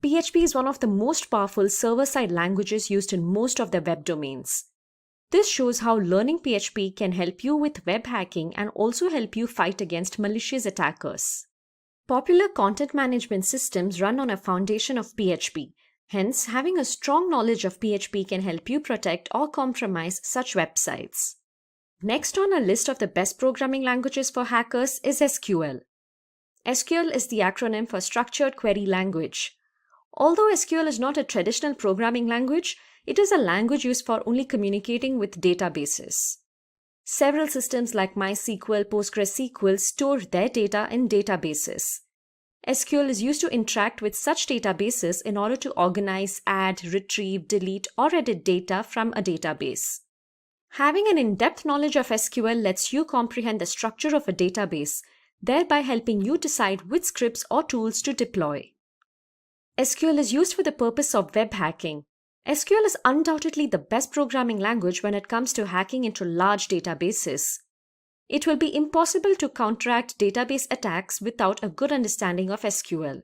PHP is one of the most powerful server-side languages used in most of the web domains. This shows how learning PHP can help you with web hacking and also help you fight against malicious attackers. Popular content management systems run on a foundation of PHP. Hence, having a strong knowledge of PHP can help you protect or compromise such websites. Next on our list of the best programming languages for hackers is SQL. SQL is the acronym for Structured Query Language. Although SQL is not a traditional programming language, it is a language used for only communicating with databases. Several systems like MySQL, PostgreSQL store their data in databases. SQL is used to interact with such databases in order to organize, add, retrieve, delete, or edit data from a database. Having an in-depth knowledge of SQL lets you comprehend the structure of a database, thereby helping you decide which scripts or tools to deploy. SQL is used for the purpose of web hacking. SQL is undoubtedly the best programming language when it comes to hacking into large databases. It will be impossible to counteract database attacks without a good understanding of SQL.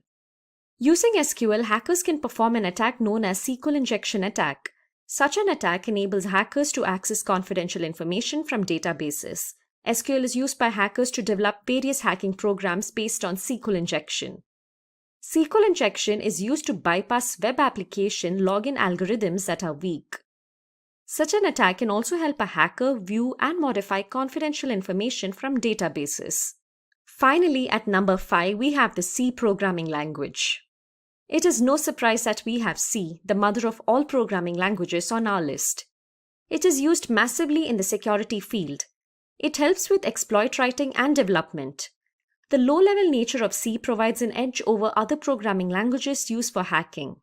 Using SQL, hackers can perform an attack known as SQL Injection attack. Such an attack enables hackers to access confidential information from databases. SQL is used by hackers to develop various hacking programs based on SQL Injection. SQL Injection is used to bypass web application login algorithms that are weak. Such an attack can also help a hacker view and modify confidential information from databases. Finally, at number 5, we have the C programming language. It is no surprise that we have C, the mother of all programming languages, on our list. It is used massively in the security field. It helps with exploit writing and development. The low-level nature of C provides an edge over other programming languages used for hacking.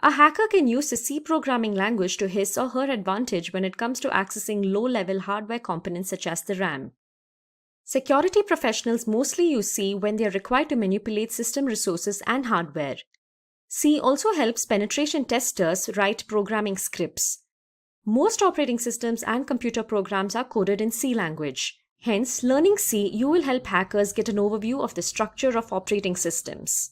A hacker can use the C programming language to his or her advantage when it comes to accessing low-level hardware components such as the RAM. Security professionals mostly use C when they are required to manipulate system resources and hardware. C also helps penetration testers write programming scripts. Most operating systems and computer programs are coded in C language. Hence, learning C, you will help hackers get an overview of the structure of operating systems.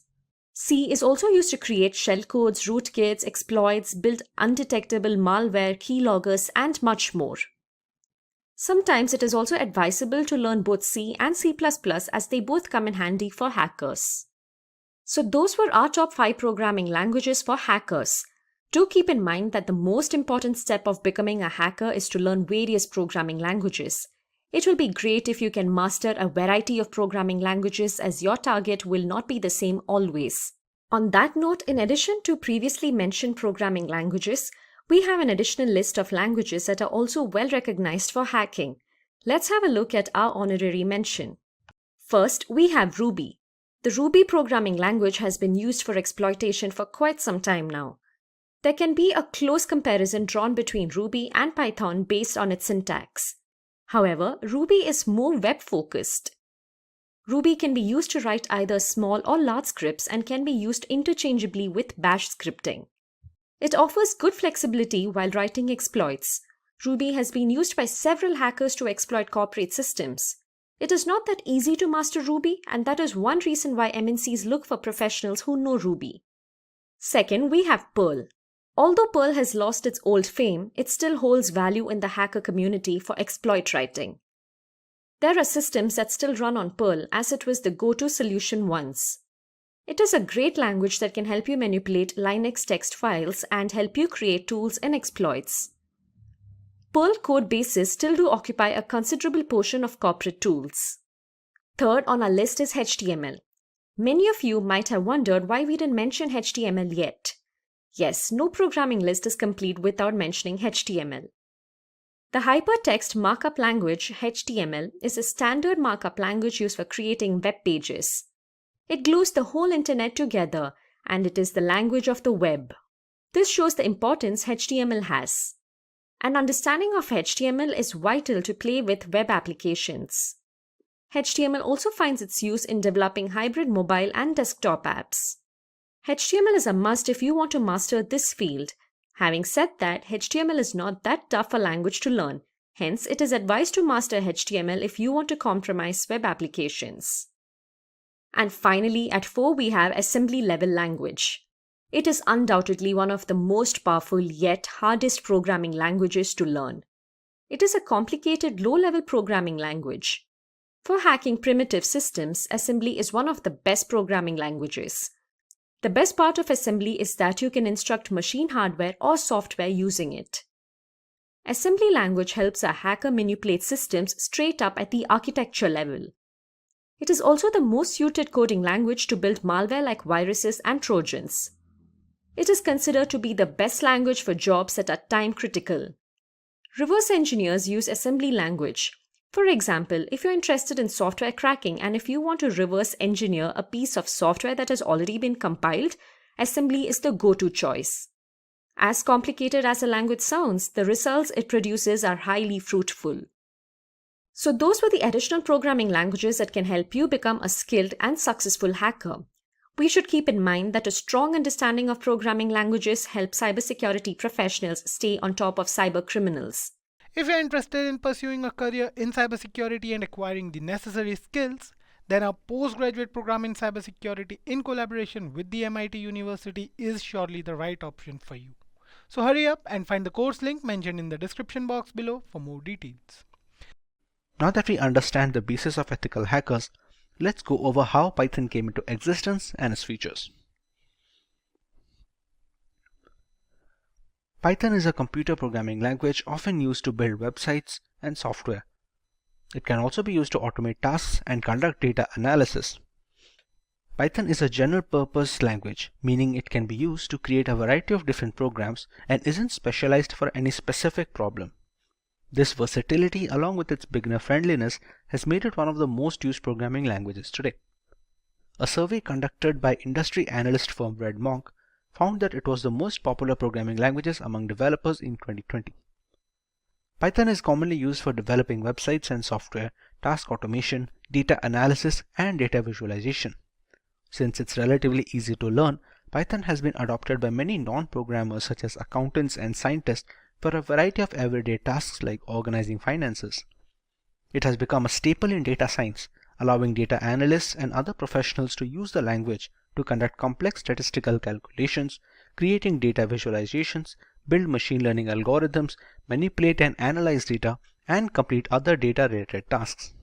C is also used to create shellcodes, rootkits, exploits, build undetectable malware, keyloggers, and much more. Sometimes it is also advisable to learn both C and C++ as they both come in handy for hackers. So those were our top 5 programming languages for hackers. Do keep in mind that the most important step of becoming a hacker is to learn various programming languages. It will be great if you can master a variety of programming languages as your target will not be the same always. On that note, in addition to previously mentioned programming languages, we have an additional list of languages that are also well recognized for hacking. Let's have a look at our honorary mention. First, we have Ruby. The Ruby programming language has been used for exploitation for quite some time now. There can be a close comparison drawn between Ruby and Python based on its syntax. However, Ruby is more web-focused. Ruby can be used to write either small or large scripts and can be used interchangeably with Bash scripting. It offers good flexibility while writing exploits. Ruby has been used by several hackers to exploit corporate systems. It is not that easy to master Ruby, and that is one reason why MNCs look for professionals who know Ruby. Second, we have Perl. Although Perl has lost its old fame, it still holds value in the hacker community for exploit writing. There are systems that still run on Perl as it was the go-to solution once. It is a great language that can help you manipulate Linux text files and help you create tools and exploits. Perl code bases still do occupy a considerable portion of corporate tools. Third on our list is HTML. Many of you might have wondered why we didn't mention HTML yet. Yes, no programming list is complete without mentioning HTML. The Hypertext Markup Language, HTML, is a standard markup language used for creating web pages. It glues the whole internet together, and it is the language of the web. This shows the importance HTML has. An understanding of HTML is vital to play with web applications. HTML also finds its use in developing hybrid mobile and desktop apps. HTML is a must if you want to master this field. Having said that, HTML is not that tough a language to learn. Hence, it is advised to master HTML if you want to compromise web applications. And finally, at 4, we have assembly level language. It is undoubtedly one of the most powerful yet hardest programming languages to learn. It is a complicated low-level programming language. For hacking primitive systems, assembly is one of the best programming languages. The best part of assembly is that you can instruct machine hardware or software using it. Assembly language helps a hacker manipulate systems straight up at the architecture level. It is also the most suited coding language to build malware like viruses and trojans. It is considered to be the best language for jobs that are time critical. Reverse engineers use assembly language. For example, if you're interested in software cracking and if you want to reverse engineer a piece of software that has already been compiled, assembly is the go-to choice. As complicated as a language sounds, the results it produces are highly fruitful. So those were the additional programming languages that can help you become a skilled and successful hacker. We should keep in mind that a strong understanding of programming languages helps cybersecurity professionals stay on top of cyber criminals. If you're interested in pursuing a career in cybersecurity and acquiring the necessary skills, then our postgraduate program in cybersecurity in collaboration with the MIT University is surely the right option for you. So hurry up and find the course link mentioned in the description box below for more details. Now that we understand the basis of ethical hackers, let's go over how Python came into existence and its features. Python is a computer programming language often used to build websites and software. It can also be used to automate tasks and conduct data analysis. Python is a general-purpose language, meaning it can be used to create a variety of different programs and isn't specialized for any specific problem. This versatility, along with its beginner friendliness, has made it one of the most used programming languages today. A survey conducted by industry analyst firm RedMonk found that it was the most popular programming languages among developers in 2020. Python is commonly used for developing websites and software, task automation, data analysis, and data visualization. Since it's relatively easy to learn, Python has been adopted by many non-programmers such as accountants and scientists for a variety of everyday tasks like organizing finances. It has become a staple in data science, allowing data analysts and other professionals to use the language to conduct complex statistical calculations, creating data visualizations, build machine learning algorithms, manipulate and analyze data, and complete other data-related tasks.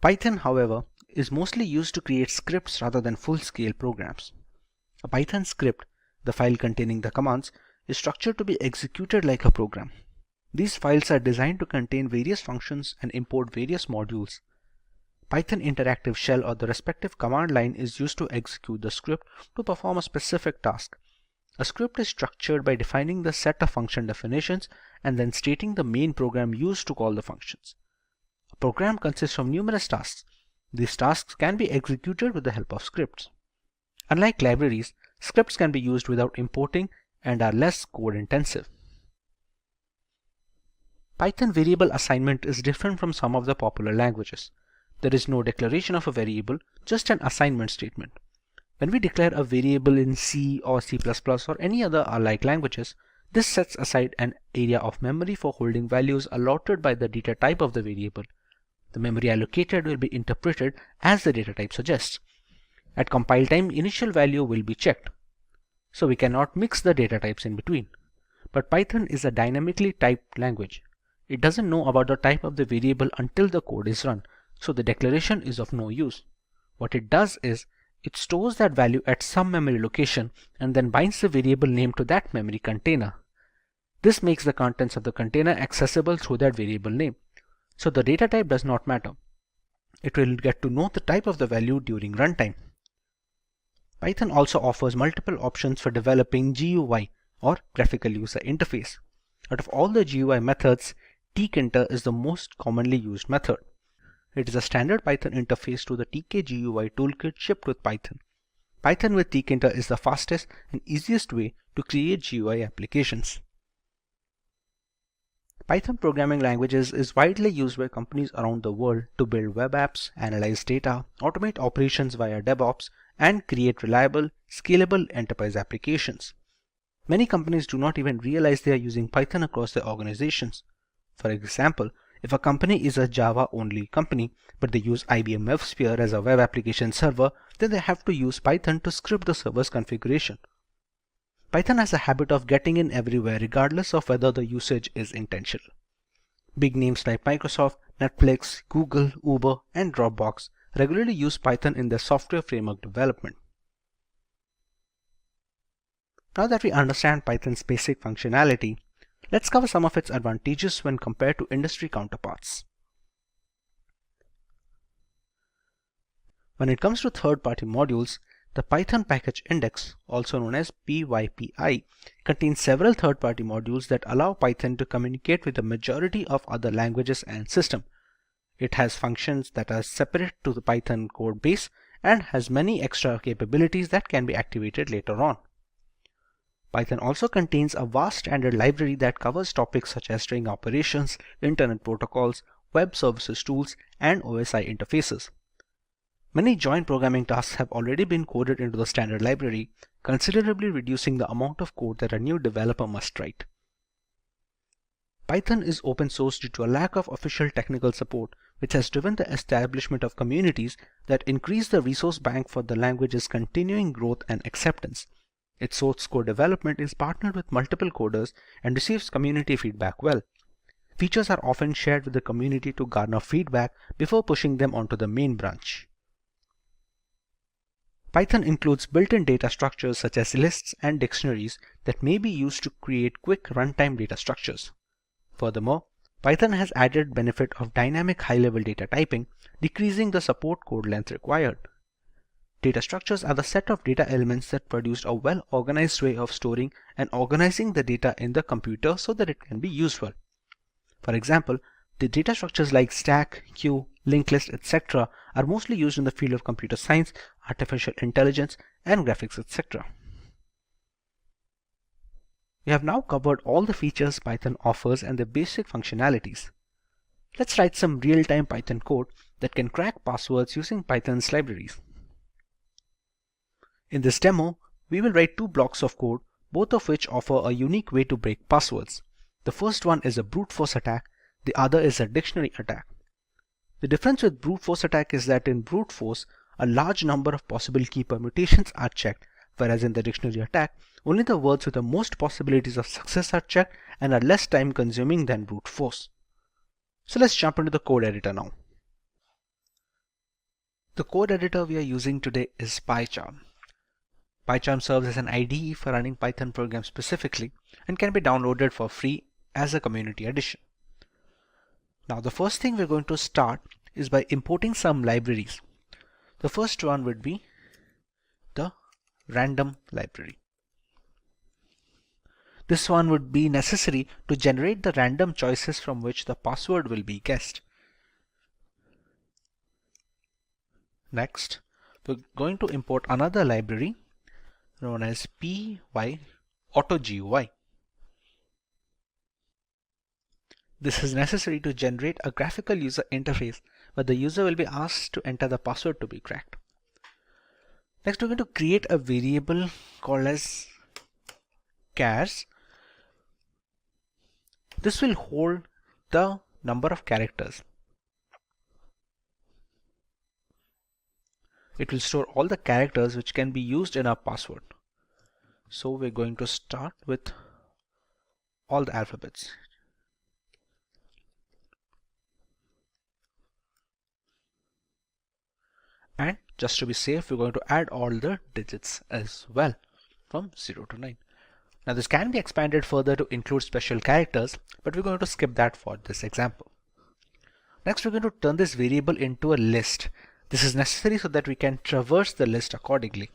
Python, however, is mostly used to create scripts rather than full-scale programs. A Python script, the file containing the commands, is structured to be executed like a program. These files are designed to contain various functions and import various modules. Python interactive shell or the respective command line is used to execute the script to perform a specific task. A script is structured by defining the set of function definitions and then stating the main program used to call the functions. A program consists of numerous tasks. These tasks can be executed with the help of scripts. Unlike libraries, scripts can be used without importing and are less code intensive. Python variable assignment is different from some of the popular languages. There is no declaration of a variable, just an assignment statement. When we declare a variable in C or C++ or any other alike languages, this sets aside an area of memory for holding values allotted by the data type of the variable. The memory allocated will be interpreted as the data type suggests. At compile time, initial value will be checked. So we cannot mix the data types in between. But Python is a dynamically typed language. It doesn't know about the type of the variable until the code is run, so the declaration is of no use. What it does is, it stores that value at some memory location and then binds the variable name to that memory container. This makes the contents of the container accessible through that variable name. So the data type does not matter. It will get to know the type of the value during runtime. Python also offers multiple options for developing GUI or graphical user interface. Out of all the GUI methods, tkinter is the most commonly used method. It is a standard Python interface to the tk-GUI toolkit shipped with Python. Python with tkinter is the fastest and easiest way to create GUI applications. Python programming languages is widely used by companies around the world to build web apps, analyze data, automate operations via DevOps, and create reliable, scalable enterprise applications. Many companies do not even realize they are using Python across their organizations. For example, if a company is a Java-only company, but they use IBM WebSphere as a web application server, then they have to use Python to script the server's configuration. Python has a habit of getting in everywhere regardless of whether the usage is intentional. Big names like Microsoft, Netflix, Google, Uber, and Dropbox regularly use Python in their software framework development. Now that we understand Python's basic functionality, let's cover some of its advantages when compared to industry counterparts. When it comes to third-party modules, the Python package index, also known as PyPI, contains several third-party modules that allow Python to communicate with the majority of other languages and systems. It has functions that are separate to the Python code base and has many extra capabilities that can be activated later on. Python also contains a vast standard library that covers topics such as string operations, internet protocols, web services tools, and OSI interfaces. Many joint programming tasks have already been coded into the standard library, considerably reducing the amount of code that a new developer must write. Python is open source due to a lack of official technical support, which has driven the establishment of communities that increase the resource bank for the language's continuing growth and acceptance. Its source code development is partnered with multiple coders and receives community feedback well. Features are often shared with the community to garner feedback before pushing them onto the main branch. Python includes built-in data structures such as lists and dictionaries that may be used to create quick runtime data structures. Furthermore, Python has added benefit of dynamic high-level data typing, decreasing the support code length required. Data structures are the set of data elements that produce a well-organized way of storing and organizing the data in the computer so that it can be useful. For example, the data structures like stack, queue, linked list, etc. are mostly used in the field of computer science, artificial intelligence, and graphics, etc. We have now covered all the features Python offers and the basic functionalities. Let's write some real-time Python code that can crack passwords using Python's libraries. In this demo, we will write two blocks of code, both of which offer a unique way to break passwords. The first one is a brute force attack, the other is a dictionary attack. The difference with brute force attack is that in brute force, a large number of possible key permutations are checked, whereas in the dictionary attack, only the words with the most possibilities of success are checked and are less time consuming than brute force. So let's jump into the code editor now. The code editor we are using today is PyCharm. PyCharm serves as an IDE for running Python programs specifically and can be downloaded for free as a community edition. Now the first thing we're going to start is by importing some libraries. The first one would be the random library. This one would be necessary to generate the random choices from which the password will be guessed. Next, we're going to import another library known as PyAutoGUI. This is necessary to generate a graphical user interface where the user will be asked to enter the password to be cracked. Next, we're going to create a variable called as chars. This will hold the number of characters. It will store all the characters which can be used in our password. So we're going to start with all the alphabets. And just to be safe, we're going to add all the digits as well from 0 to 9. Now this can be expanded further to include special characters, but we're going to skip that for this example. Next, we're going to turn this variable into a list. This is necessary so that we can traverse the list accordingly.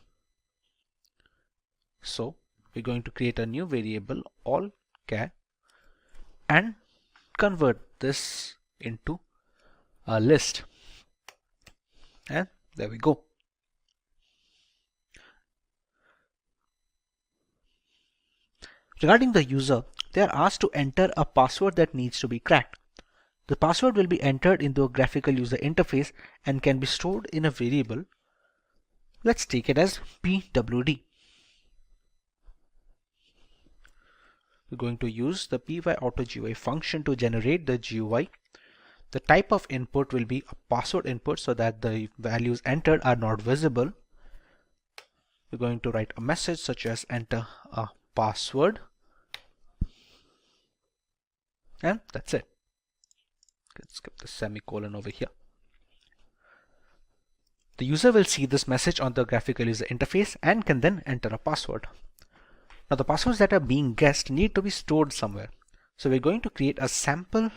So we're going to create a new variable allchar and convert this into a list. And there we go. Regarding the user, they are asked to enter a password that needs to be cracked. The password will be entered into a graphical user interface and can be stored in a variable. Let's take it as pwd. We're going to use the PyAutoGUI function to generate the GUI. The type of input will be a password input so that the values entered are not visible. We're going to write a message such as enter a password, and that's it. Let's skip the semicolon over here. The user will see this message on the graphical user interface and can then enter a password. Now the passwords that are being guessed need to be stored somewhere. So we're going to create a sample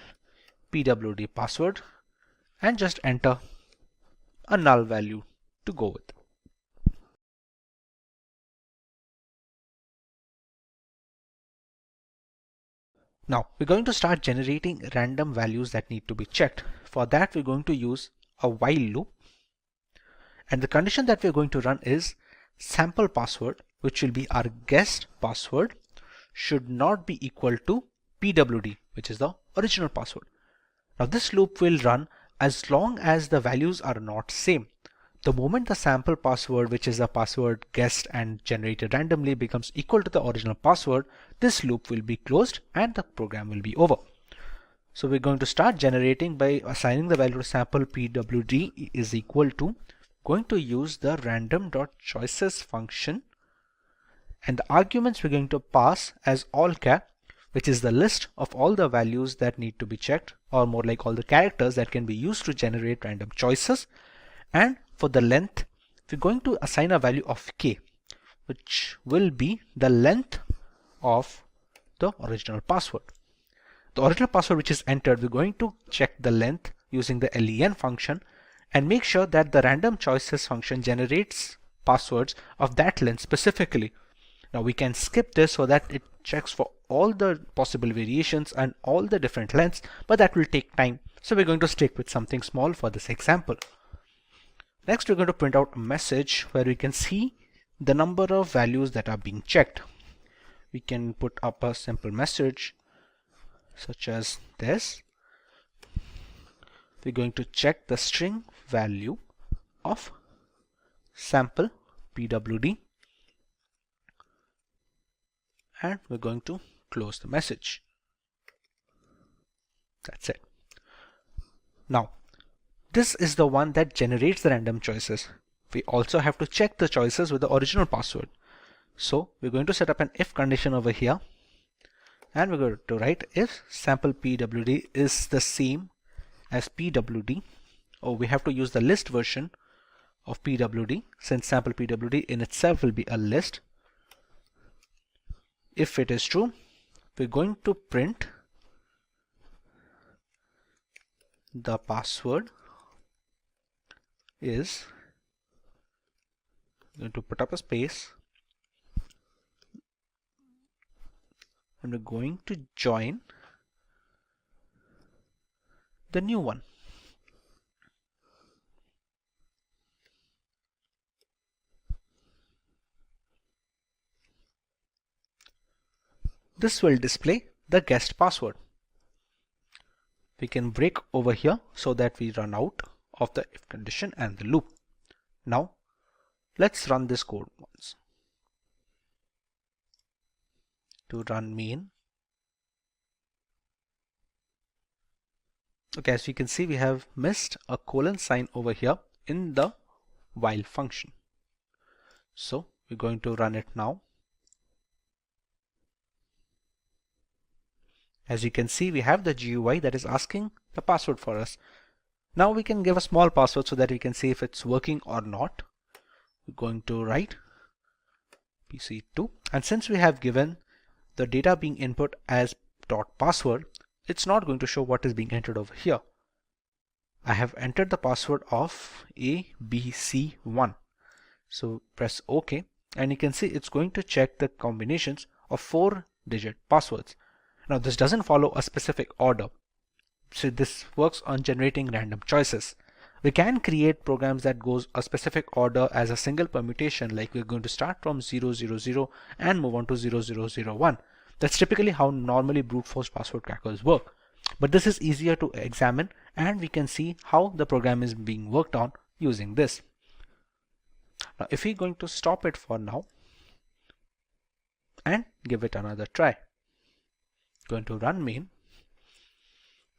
pwd password and just enter a null value to go with. Now we're going to start generating random values that need to be checked. For that, we're going to use a while loop, and the condition that we're going to run is sample password, which will be our guessed password, should not be equal to pwd, which is the original password. Now this loop will run as long as the values are not same. The moment the sample password, which is the password guessed and generated randomly, becomes equal to the original password, this loop will be closed and the program will be over. So we're going to start generating by assigning the value to sample pwd is equal to, going to use the random.choices function, and the arguments we're going to pass as allchar, which is the list of all the values that need to be checked, or more like all the characters that can be used to generate random choices. And for the length, we're going to assign a value of k, which will be the length of the original password. The original password which is entered, we're going to check the length using the len function and make sure that the random choices function generates passwords of that length specifically. Now we can skip this so that it checks for all the possible variations and all the different lengths, but that will take time. So we're going to stick with something small for this example. Next, we're going to print out a message where we can see the number of values that are being checked. we can put up a simple message such as this. We're going to check the string value of sample pwd, and we're going to close the message. That's it. Now, this is the one that generates the random choices. We also have to check the choices with the original password. So we're going to set up an if condition over here, and we're going to write if sample pwd is the same as pwd, or we have to use the list version of pwd, since sample pwd in itself will be a list. If it is true, we're going to print the password is going to put up a space, and we're going to join the new one. This will display the guessed password. We can break over here so that we run out of the if condition and the loop. Now let's run this code once. To run main. Okay, as you can see, we have missed a colon sign over here in the while function. So we're going to run it now. As you can see, we have the GUI that is asking the password for us. Now we can give a small password so that we can see if it's working or not. We're going to write pc2, and since we have given the data being input as .password, it's not going to show what is being entered over here. I have entered the password of ABC1. So press OK, and you can see it's going to check the combinations of 4-digit passwords. Now this doesn't follow a specific order, so this works on generating random choices. We can create programs that goes a specific order as a single permutation, like we're going to start from 000 and move on to 0001. That's typically how normally brute force password crackers work. But this is easier to examine, and we can see how the program is being worked on using this. Now if we're going to stop it for now and give it another try, going to run main,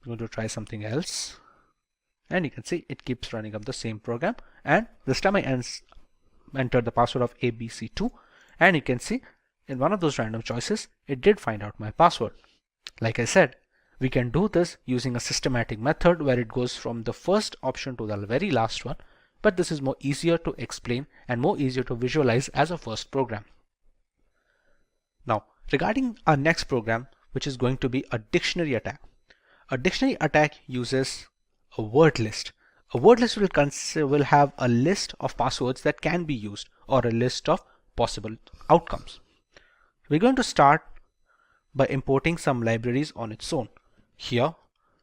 going to try something else, and you can see it keeps running up the same program, and this time I entered the password of ABC2, and you can see in one of those random choices it did find out my password. Like I said, we can do this using a systematic method where it goes from the first option to the very last one, but this is more easier to explain and more easier to visualize as a first program. Now regarding our next program, which is going to be a dictionary attack. A dictionary attack uses a word list. A word list will have a list of passwords that can be used, or a list of possible outcomes. We're going to start by importing some libraries on its own. Here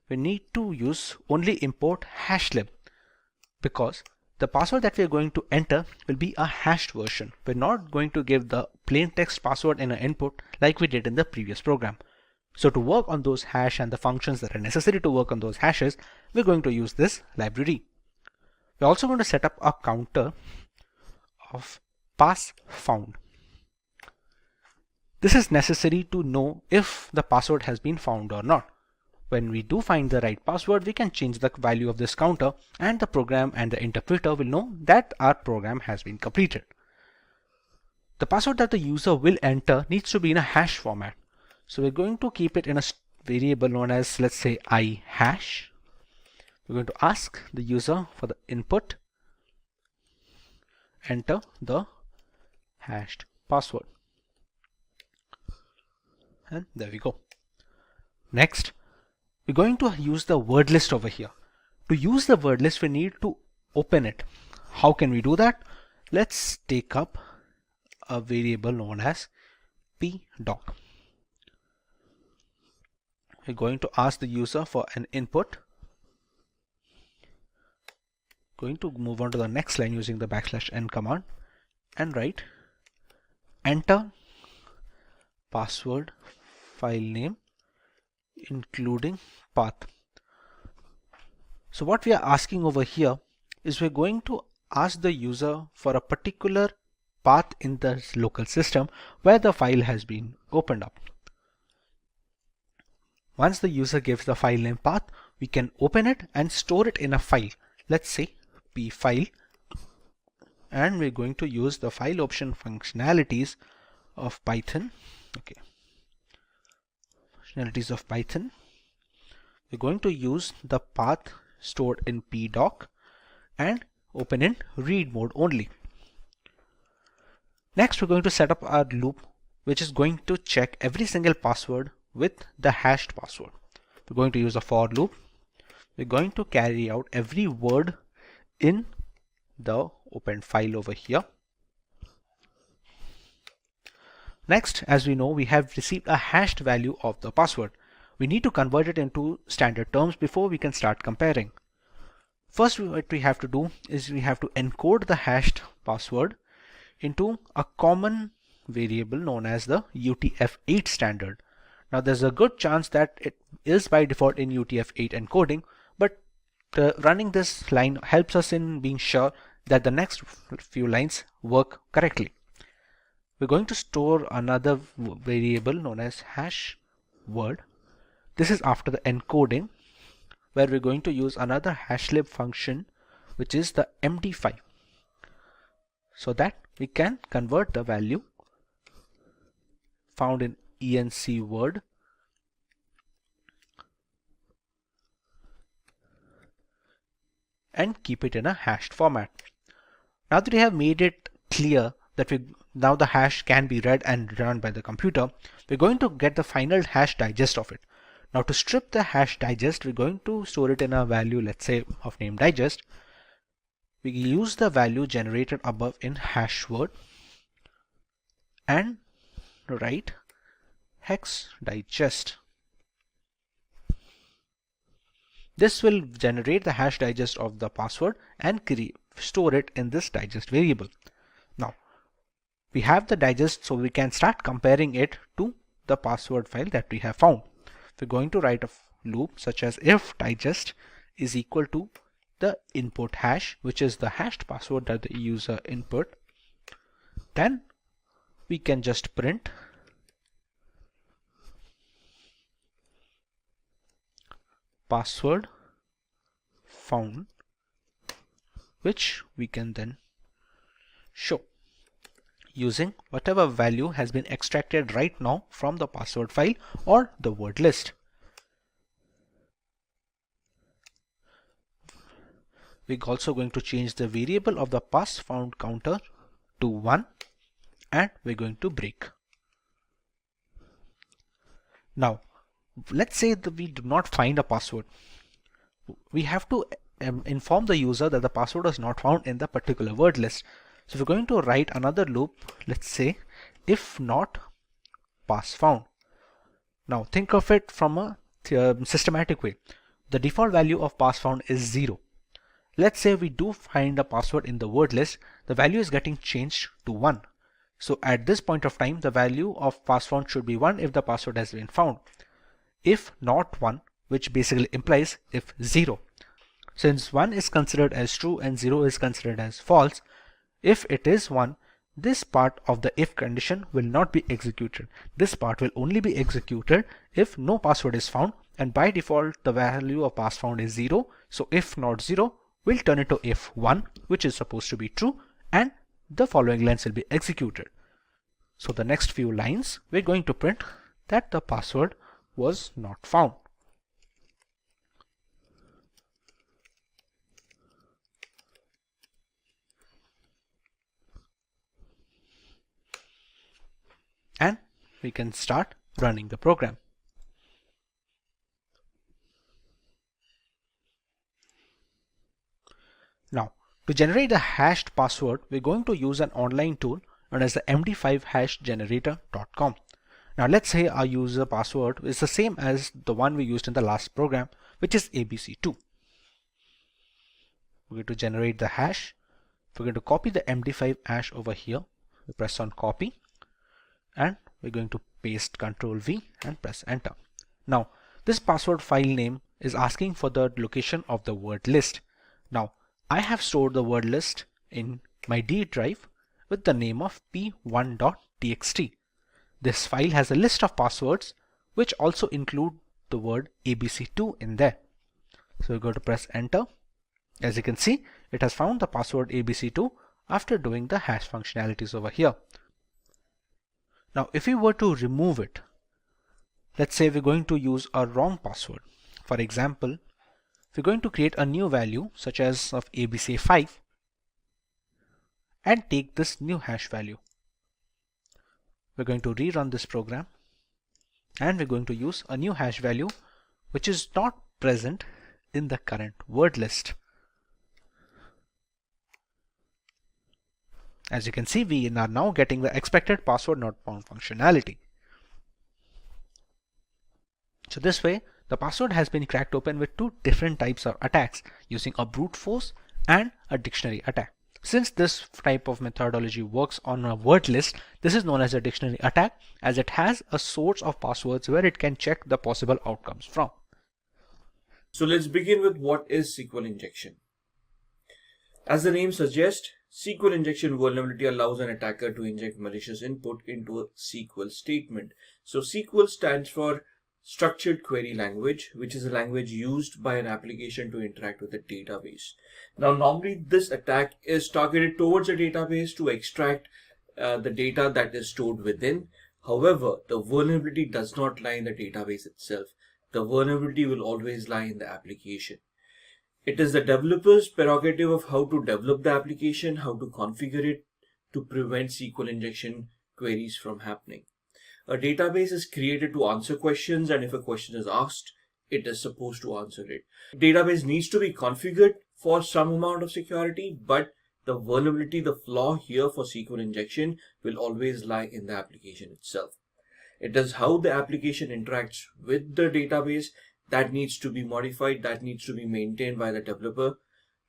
we need to use only import hashlib, because the password that we are going to enter will be a hashed version. We're not going to give the plain text password in an input like we did in the previous program. So to work on those hash and the functions that are necessary to work on those hashes, we're going to use this library. We're also going to set up a counter of pass found. This is necessary to know if the password has been found or not. When we do find the right password, we can change the value of this counter, and the program and the interpreter will know that our program has been completed. The password that the user will enter needs to be in a hash format. So we're going to keep it in a variable known as, let's say, iHash. We're going to ask the user for the input, enter the hashed password, and there we go. Next, we're going to use the word list over here. To use the word list, we need to open it. How can we do that? Let's take up a variable known as pdoc. We're going to ask the user for an input. Going to move on to the next line using the \n command and write enter password, file name, including path. So what we are asking over here is we're going to ask the user for a particular path in the local system where the file has been opened up. Once the user gives the file name path, we can open it and store it in a file. Let's say pfile, and we're going to use the file option functionalities of Python. Okay, functionalities of Python. We're going to use the path stored in pdoc and open in read mode only. Next, we're going to set up our loop, which is going to check every single password with the hashed password. We're going to use a for loop. We're going to carry out every word in the open file over here. Next, as we know, we have received a hashed value of the password. We need to convert it into standard terms before we can start comparing. First, what we have to do is we have to encode the hashed password into a common variable known as the UTF-8 standard. Now there's a good chance that it is by default in UTF-8 encoding, but running this line helps us in being sure that the next few lines work correctly. We're going to store another variable known as hash word. This is after the encoding, where we're going to use another hashlib function, which is the MD5, so that we can convert the value found in ENC word and keep it in a hashed format. Now that we have made it clear that now the hash can be read and run by the computer, we're going to get the final hash digest of it. Now to strip the hash digest, we're going to store it in a value, let's say, of name digest. We use the value generated above in hash word and write hex digest. This will generate the hash digest of the password and store it in this digest variable. Now we have the digest, so we can start comparing it to the password file that we have found. We're going to write a loop such as if digest is equal to the input hash, which is the hashed password that the user input. Then we can just print password found, which we can then show using whatever value has been extracted right now from the password file or the word list. We're also going to change the variable of the pass found counter to 1, and we're going to break. Now let's say that we do not find a password. We have to inform the user that the password is not found in the particular word list. So we're going to write another loop, let's say if not pass found. Now think of it from a systematic way. The default value of pass found is 0. Let's say we do find a password in the word list, the value is getting changed to 1. So at this point of time, the value of pass found should be 1 if the password has been found. If not 1, which basically implies if 0. Since 1 is considered as true and 0 is considered as false, if it is 1, this part of the if condition will not be executed. This part will only be executed if no password is found, and by default the value of pass found is 0. So if not 0 will turn into if 1, which is supposed to be true, and the following lines will be executed. So the next few lines we're going to print that the password was not found. And we can start running the program. Now to generate the hashed password, we're going to use an online tool known as the md5hashgenerator.com. Now let's say our user password is the same as the one we used in the last program, which is ABC2. We're going to generate the hash. We're going to copy the MD5 hash over here. We press on copy and we're going to paste Ctrl V and press enter. Now this password file name is asking for the location of the word list. Now I have stored the word list in my D drive with the name of p1.txt. This file has a list of passwords which also include the word abc2 in there. So we go to press enter. As you can see, it has found the password abc2 after doing the hash functionalities over here. Now if we were to remove it, let's say we're going to use a wrong password. For example, we're going to create a new value such as of abc5 and take this new hash value. We're going to rerun this program and we're going to use a new hash value which is not present in the current word list. As you can see, we are now getting the expected password not found functionality. So this way, the password has been cracked open with two different types of attacks using a brute force and a dictionary attack. Since this type of methodology works on a word list, this is known as a dictionary attack as it has a source of passwords where it can check the possible outcomes from. So let's begin with what is SQL injection. As the name suggests, SQL injection vulnerability allows an attacker to inject malicious input into a SQL statement. So SQL stands for Structured Query Language, which is a language used by an application to interact with a database. Now, normally this attack is targeted towards a database to extract the data that is stored within. However, the vulnerability does not lie in the database itself. The vulnerability will always lie in the application. It is the developer's prerogative of how to develop the application, how to configure it to prevent SQL injection queries from happening. A database is created to answer questions, and if a question is asked, it is supposed to answer it. Database needs to be configured for some amount of security, but the vulnerability, the flaw here for SQL injection will always lie in the application itself. It is how the application interacts with the database that needs to be modified, that needs to be maintained by the developer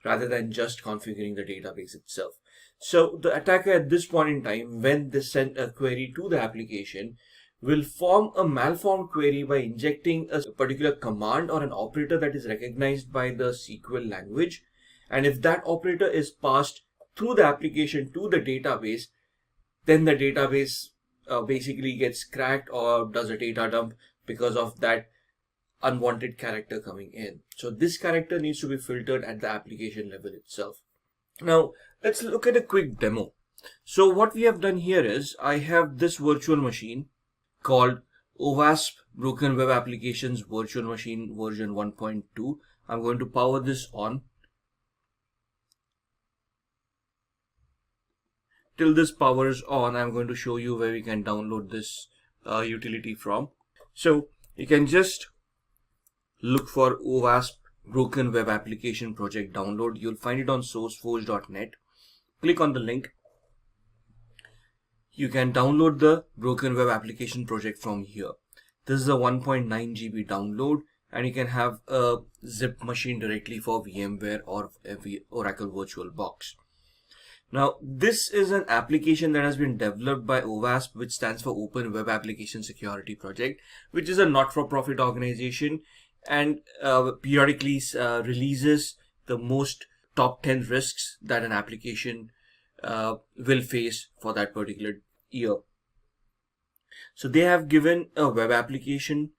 rather than just configuring the database itself. So the attacker at this point in time, when they send a query to the application, will form a malformed query by injecting a particular command or an operator that is recognized by the SQL language. And if that operator is passed through the application to the database, then the database basically gets cracked or does a data dump because of that unwanted character coming in. So this character needs to be filtered at the application level itself. Now let's look at a quick demo. So what we have done here is I have this virtual machine called OWASP Broken Web Applications Virtual Machine version 1.2. I'm going to power this on. Till this powers on, I'm going to show you where we can download this utility from. So you can just look for OWASP Broken Web Application Project download. You'll find it on sourceforge.net. Click on the link. You can download the Broken Web Application Project from here. This is a 1.9 GB download, and you can have a zip machine directly for VMware or Oracle VirtualBox. Now, this is an application that has been developed by OWASP, which stands for Open Web Application Security Project, which is a not-for-profit organization and periodically releases the most top 10 risks that an application will face for that particular year. So they have given a web application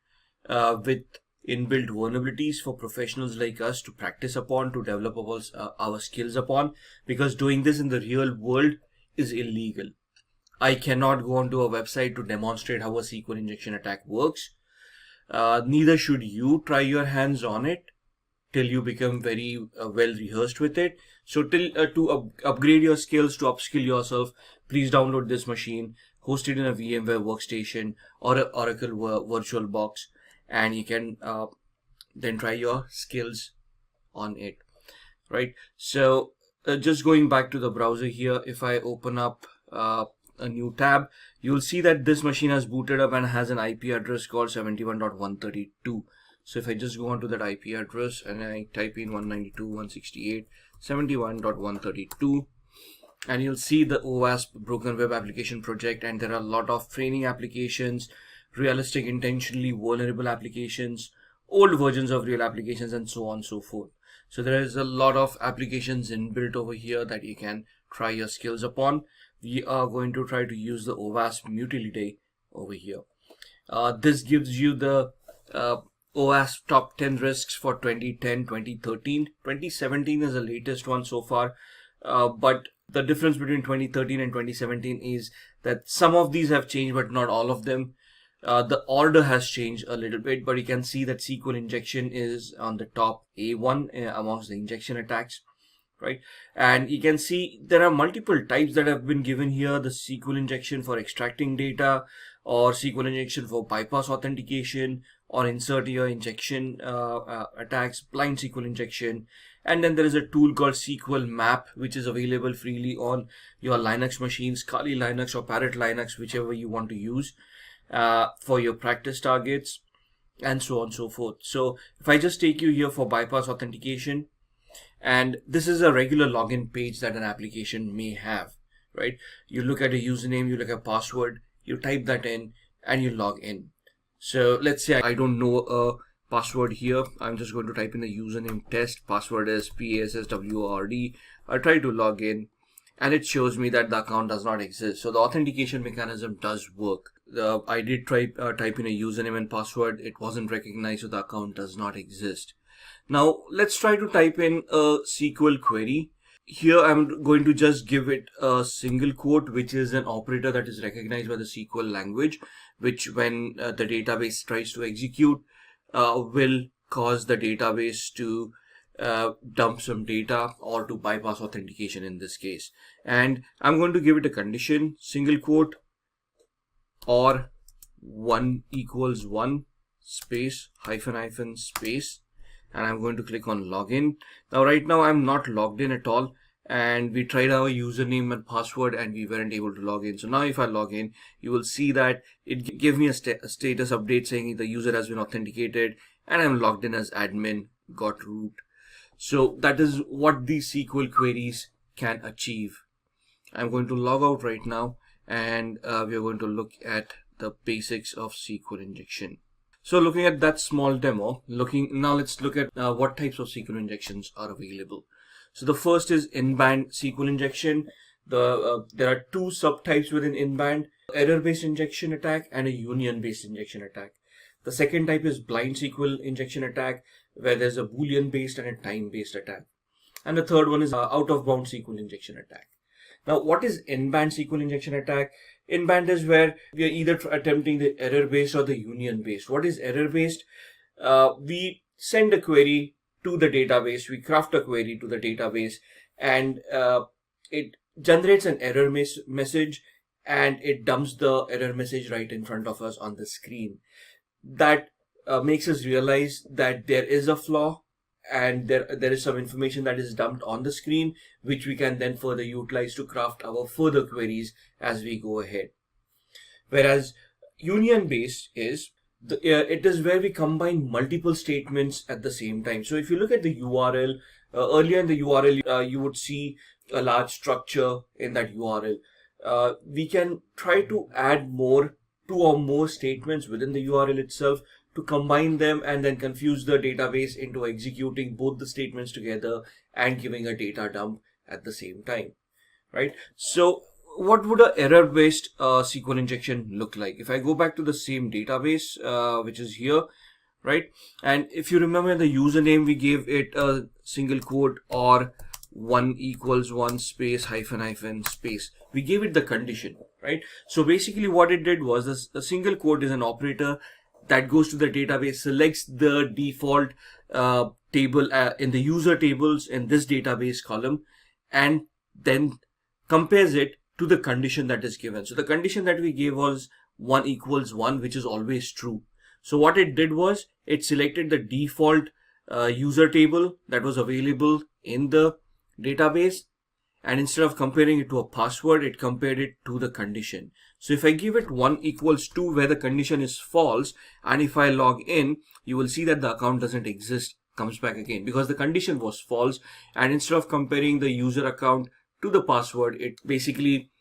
with inbuilt vulnerabilities for professionals like us to practice upon, to develop our skills upon, because doing this in the real world is illegal. I cannot go onto a website to demonstrate how a SQL injection attack works. Neither should you try your hands on it till you become very well rehearsed with it. So to upgrade your skills, to upskill yourself, please download this machine, host it in a VMware workstation or an Oracle VirtualBox, and you can then try your skills on it. Right. So just going back to the browser here, if I open up a new tab, you'll see that this machine has booted up and has an IP address called 71.132. So if I just go onto that IP address and I type in 192.168.71.132, and you'll see the OWASP Broken Web Application project, and there are a lot of training applications, realistic intentionally vulnerable applications, old versions of real applications, and so on and so forth. So there is a lot of applications inbuilt over here that you can try your skills upon. We are going to try to use the OWASP Mutility over here. This gives you the OWASP top 10 risks for 2010, 2013. 2017 is the latest one so far, but the difference between 2013 and 2017 is that some of these have changed, but not all of them. The order has changed a little bit, but you can see that SQL injection is on the top A1 amongst the injection attacks, right? And you can see there are multiple types that have been given here. The SQL injection for extracting data, or SQL injection for bypass authentication, or insert your injection attacks, blind SQL injection. And then there is a tool called SQL Map, which is available freely on your Linux machines, Kali Linux or Parrot Linux, whichever you want to use for your practice targets, and so on and so forth. So if I just take you here for bypass authentication, and this is a regular login page that an application may have, right? You look at a username, you look at password, you type that in, and you log in. So let's say I don't know a password here. I'm just going to type in the username test. Password is PASSWORD. I try to log in, and it shows me that the account does not exist. So the authentication mechanism does work. I did try type in a username and password. It wasn't recognized, so the account does not exist. Now let's try to type in a SQL query. Here I'm going to just give it a single quote, which is an operator that is recognized by the SQL language, which when the database tries to execute will cause the database to dump some data or to bypass authentication in this case. And I'm going to give it a condition, single quote, or 1 equals 1 space hyphen space, and I'm going to click on login. Now right now I'm not logged in at all, and we tried our username and password and we weren't able to log in. So now if I log in, you will see that it gave me a status update saying the user has been authenticated, and I'm logged in as admin, got root. So that is what these SQL queries can achieve. I'm going to log out right now, and we are going to look at the basics of SQL injection. So looking at that small demo, now let's look at what types of SQL injections are available. So the first is in-band SQL injection. There are two subtypes within in-band: error-based injection attack and a union-based injection attack. The second type is blind SQL injection attack, where there's a Boolean-based and a time-based attack. And the third one is out-of-bound SQL injection attack. Now, what is in-band SQL injection attack? In-band is where we are either attempting the error-based or the union-based. What is error-based? We send a query to the database, we craft a query to the database, and it generates an error message, and it dumps the error message right in front of us on the screen. That makes us realize that there is a flaw, and there is some information that is dumped on the screen, which we can then further utilize to craft our further queries as we go ahead. Whereas union-based is it is where we combine multiple statements at the same time. So if you look at the URL, earlier in the URL, you would see a large structure in that URL. We can try to add two or more statements within the URL itself to combine them and then confuse the database into executing both the statements together and giving a data dump at the same time, right? So what would an error-based SQL injection look like? If I go back to the same database, which is here, right? And if you remember the username, we gave it a single quote or 1 equals 1 space hyphen space. We gave it the condition, right? So basically what it did was a single quote is an operator that goes to the database, selects the default table in the user tables in this database column, and then compares it to the condition that is given. So the condition that we gave was 1 equals 1, which is always true. So what it did was it selected the default user table that was available in the database, and instead of comparing it to a password, it compared it to the condition. So if I give it 1 equals 2 where the condition is false, and if I log in, you will see that the account doesn't exist, comes back again because the condition was false, and instead of comparing the user account to the password, it basically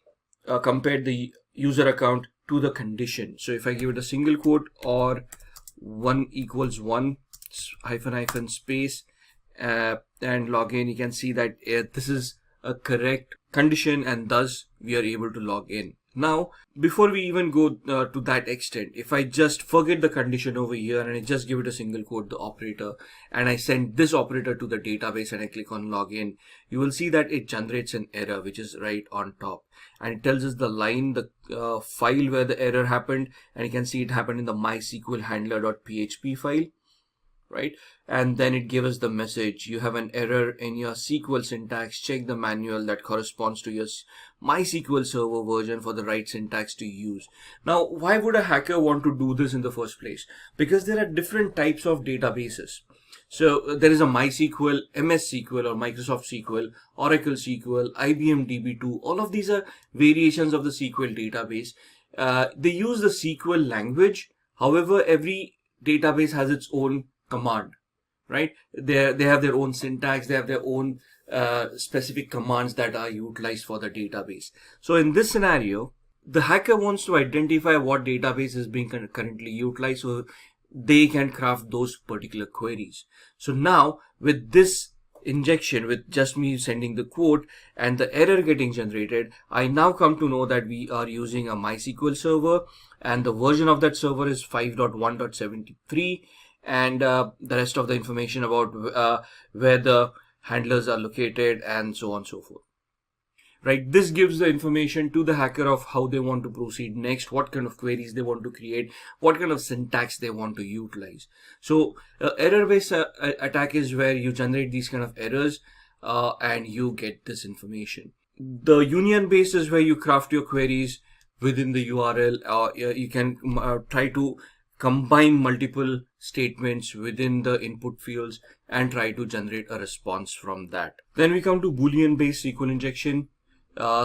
compared the user account to the condition. So if I give it a single quote or 1 equals 1 hyphen space and login, you can see that this is a correct condition, and thus we are able to log in. Now, before we even go to that extent, if I just forget the condition over here and I just give it a single quote, the operator, and I send this operator to the database and I click on login, you will see that it generates an error which is right on top, and it tells us the line, the file where the error happened, and you can see it happened in the MySQL handler.php file, right? And then it gives us the message, you have an error in your SQL syntax, check the manual that corresponds to your MySQL server version for the right syntax to use. Now, why would a hacker want to do this in the first place? Because there are different types of databases. So there is a MySQL, MS SQL or Microsoft SQL, Oracle SQL, IBM DB2. All of these are variations of the SQL database. They use the SQL language. However, every database has its own command, right? They have their own syntax, they have their own specific commands that are utilized for the database. So in this scenario, the hacker wants to identify what database is being currently utilized so they can craft those particular queries. So now with this injection, with just me sending the quote and the error getting generated, I now come to know that we are using a MySQL server, and the version of that server is 5.1.73. and the rest of the information about where the handlers are located and so on and so forth. Right, this gives the information to the hacker of how they want to proceed next, what kind of queries they want to create, what kind of syntax they want to utilize. So error-based attack is where you generate these kind of errors and you get this information. The union-based is where you craft your queries within the URL. You can try to combine multiple statements within the input fields and try to generate a response from that. Then we come to Boolean-based SQL injection.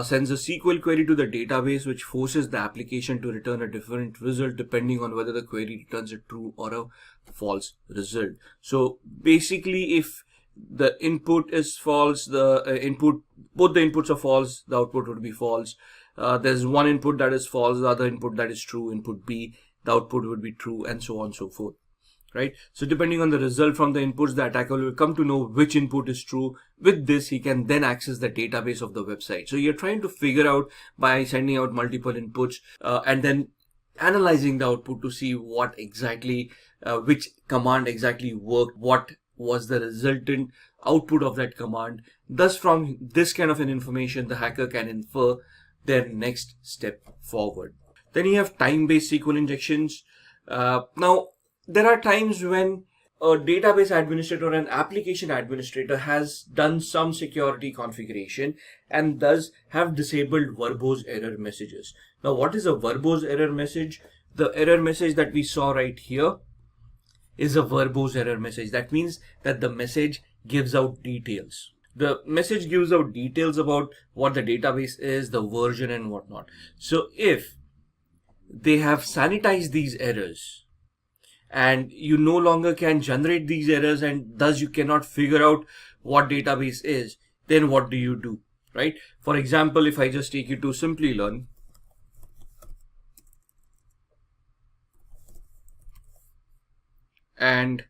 Sends a SQL query to the database which forces the application to return a different result depending on whether the query returns a true or a false result. So basically, if the input is false, both the inputs are false, the output would be false. There's one input that is false, the other input that is true, input B, the output would be true, and so on and so forth. Right? So depending on the result from the inputs, the attacker will come to know which input is true. With this, he can then access the database of the website. So you're trying to figure out by sending out multiple inputs and then analyzing the output to see what exactly, which command exactly worked, what was the resultant output of that command. Thus, from this kind of an information, the hacker can infer their next step forward. Then you have time-based SQL injections. Now, there are times when a database administrator or an application administrator has done some security configuration and thus have disabled verbose error messages. Now, what is a verbose error message? The error message that we saw right here is a verbose error message. That means that the message gives out details. The message gives out details about what the database is, the version and whatnot. So if they have sanitized these errors, and you no longer can generate these errors and thus you cannot figure out what database is, then what do you do, right? For example, if I just take you to Simplilearn, and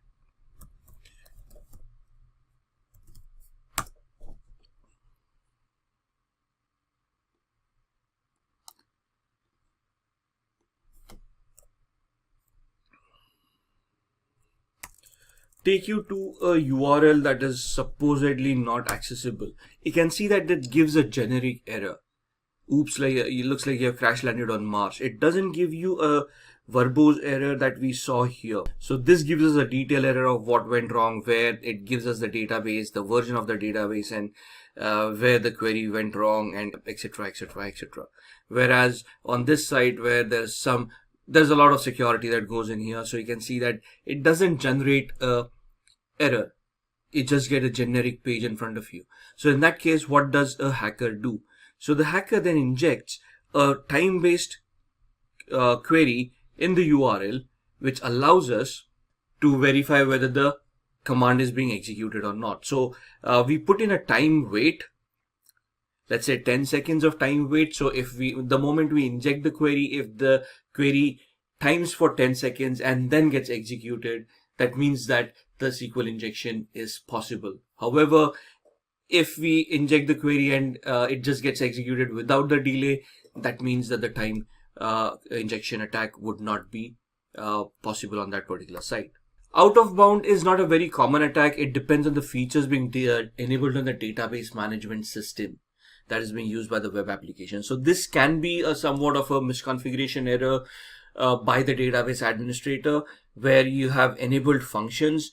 take you to a URL that is supposedly not accessible, you can see that it gives a generic error. Oops, like it looks like you have crash landed on Mars. It doesn't give you a verbose error that we saw here. So this gives us a detailed error of what went wrong, where it gives us the database, the version of the database, and where the query went wrong, and etc, etc, etc. Whereas on this site, where there's a lot of security that goes in here, so you can see that it doesn't generate a error. You just get a generic page in front of you. So in that case, what does a hacker do? So the hacker then injects a time-based query in the URL, which allows us to verify whether the command is being executed or not. So we put in a time wait let's say 10 seconds of time wait. So if the moment we inject the query, if the query times for 10 seconds and then gets executed, that means that the SQL injection is possible. However, if we inject the query and it just gets executed without the delay, that means that the time injection attack would not be possible on that particular site. Out of bound is not a very common attack. It depends on the features being enabled on the database management system that is being used by the web application. So this can be a somewhat of a misconfiguration error by the database administrator, where you have enabled functions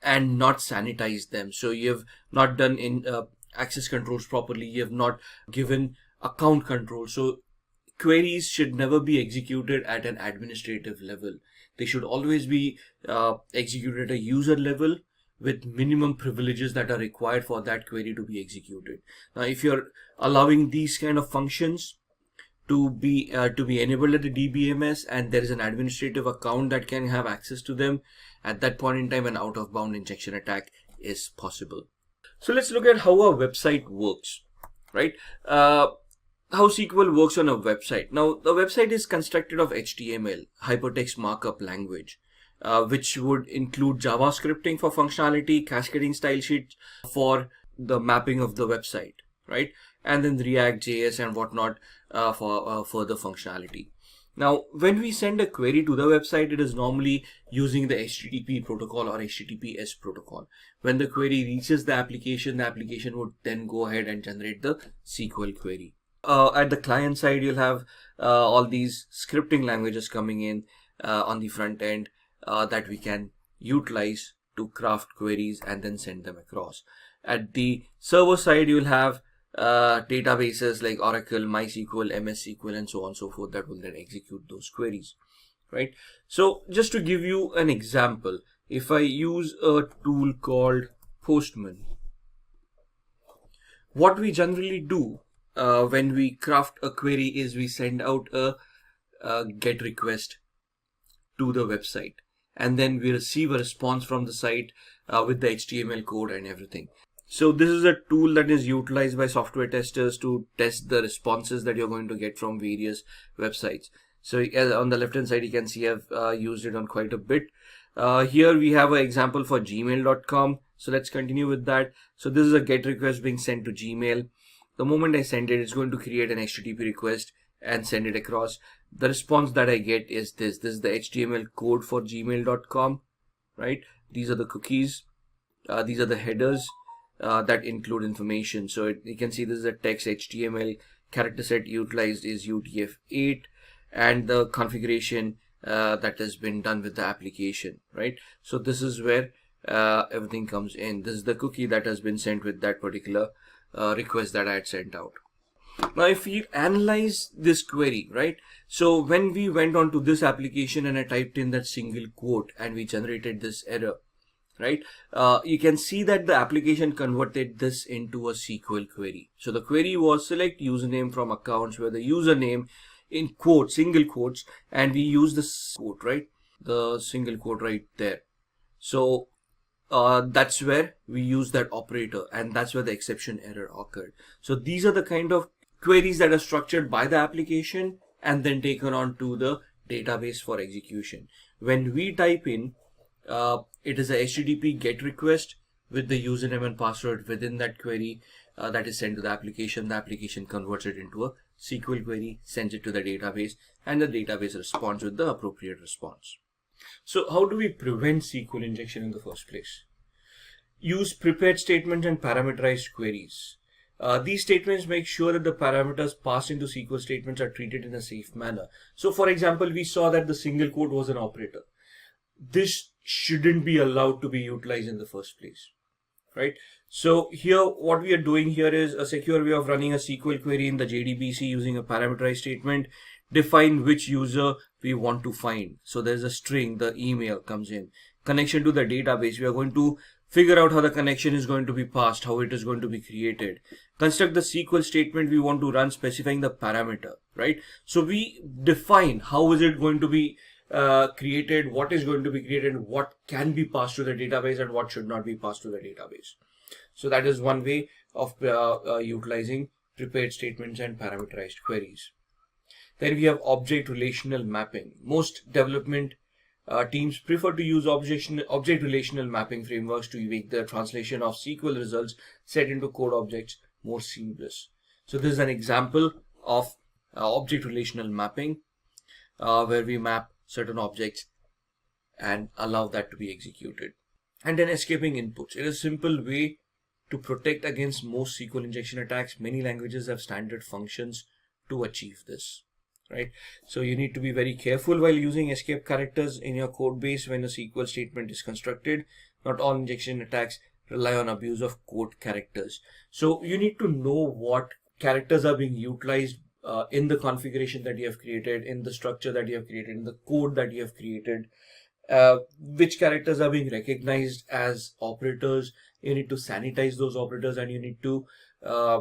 and not sanitized them. So you have not done access controls properly. You have not given account control. So queries should never be executed at an administrative level. They should always be executed at a user level with minimum privileges that are required for that query to be executed. Now, if you're allowing these kind of functions to be enabled at the DBMS and there is an administrative account that can have access to them, at that point in time an out of bound injection attack is possible. So let's look at how a website works, right? How SQL works on a website. Now, the website is constructed of HTML, hypertext markup language, which would include JavaScripting for functionality, cascading style sheets for the mapping of the website, right? And then React, JS and whatnot for further functionality. Now, when we send a query to the website, it is normally using the HTTP protocol or HTTPS protocol. When the query reaches the application would then go ahead and generate the SQL query. At the client side, you'll have all these scripting languages coming in on the front end that we can utilize to craft queries and then send them across. At the server side, you'll have databases like Oracle, MySQL, MS SQL, and so on and so forth that will then execute those queries, right? So just to give you an example, if I use a tool called Postman, what we generally do when we craft a query is we send out a GET request to the website, and then we receive a response from the site with the HTML code and everything. So this is a tool that is utilized by software testers to test the responses that you're going to get from various websites. So on the left hand side, you can see I've used it on quite a bit. Here we have an example for gmail.com. So let's continue with that. So this is a GET request being sent to Gmail. The moment I send it, it's going to create an HTTP request and send it across. The response that I get is this. This is the HTML code for gmail.com, right? These are the cookies. These are the headers that include information. So you can see this is a text HTML. Character set utilized is UTF-8, and the configuration that has been done with the application, right? So this is where everything comes in. This is the cookie that has been sent with that particular request that I had sent out. Now, if we analyze this query, right? So when we went on to this application and I typed in that single quote and we generated this error, right? You can see that the application converted this into a SQL query. So the query was select username from accounts where the username in quotes, single quotes, and we use this quote, right? The single quote right there. So that's where we use that operator, and that's where the exception error occurred. So these are the kind of queries that are structured by the application and then taken on to the database for execution. When we type in, it is a HTTP GET request with the username and password within that query that is sent to the application. The application converts it into a SQL query, sends it to the database, and the database responds with the appropriate response. So how do we prevent SQL injection in the first place? Use prepared statements and parameterized queries. These statements make sure that the parameters passed into SQL statements are treated in a safe manner. So for example, we saw that the single quote was an operator. This shouldn't be allowed to be utilized in the first place, right? So here, what we are doing here is a secure way of running a SQL query in the JDBC using a parameterized statement. Define which user we want to find. So there's a string, the email comes in. Connection to the database. We are going to figure out how the connection is going to be passed, how it is going to be created. Construct the SQL statement we want to run specifying the parameter, right? So we define how is it going to be created, what is going to be created, what can be passed to the database and what should not be passed to the database. So that is one way of utilizing prepared statements, and parameterized queries. Then we have object relational mapping. Most development teams prefer to use object relational mapping frameworks to make the translation of SQL results set into code objects more seamless. So this is an example of object relational mapping where we map certain objects and allow that to be executed. And then escaping inputs. It is a simple way to protect against most SQL injection attacks. Many languages have standard functions to achieve this. Right, so you need to be very careful while using escape characters in your code base when a SQL statement is constructed. Not all injection attacks rely on abuse of code characters. So you need to know what characters are being utilized in the configuration that you have created, in the structure that you have created, in the code that you have created. Which characters are being recognized as operators. You need to sanitize those operators, and you need to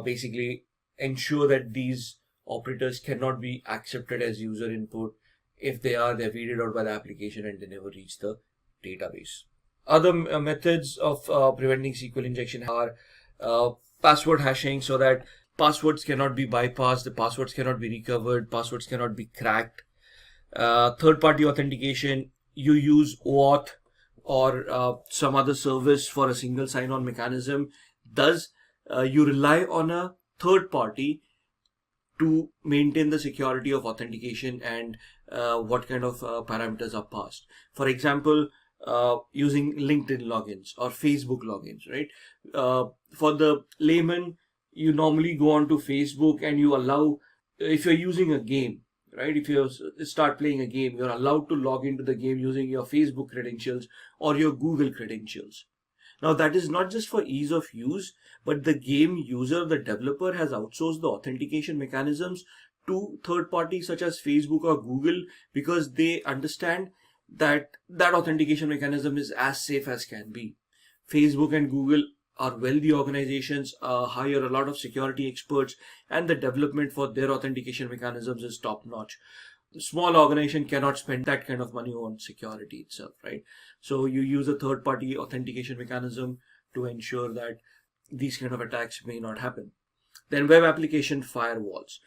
basically ensure that these operators cannot be accepted as user input. If they are, they're weeded out by the application and they never reach the database. Other methods of preventing SQL injection are password hashing, so that passwords cannot be bypassed, the passwords cannot be recovered, passwords cannot be cracked. Third-party authentication, you use OAuth or some other service for a single sign-on mechanism. Thus, you rely on a third party to maintain the security of authentication and what kind of parameters are passed. For example, using LinkedIn logins or Facebook logins, right? For the layman, you normally go onto Facebook and you allow, if you're using a game, right? If you start playing a game, you're allowed to log into the game using your Facebook credentials or your Google credentials. Now that is not just for ease of use, but the game user, the developer, has outsourced the authentication mechanisms to third parties such as Facebook or Google, because they understand that that authentication mechanism is as safe as can be. Facebook and Google are wealthy organizations, hire a lot of security experts, and the development for their authentication mechanisms is top notch. A small organization cannot spend that kind of money on security itself, right? So you use a third party authentication mechanism to ensure that these kind of attacks may not happen. Then web application firewalls.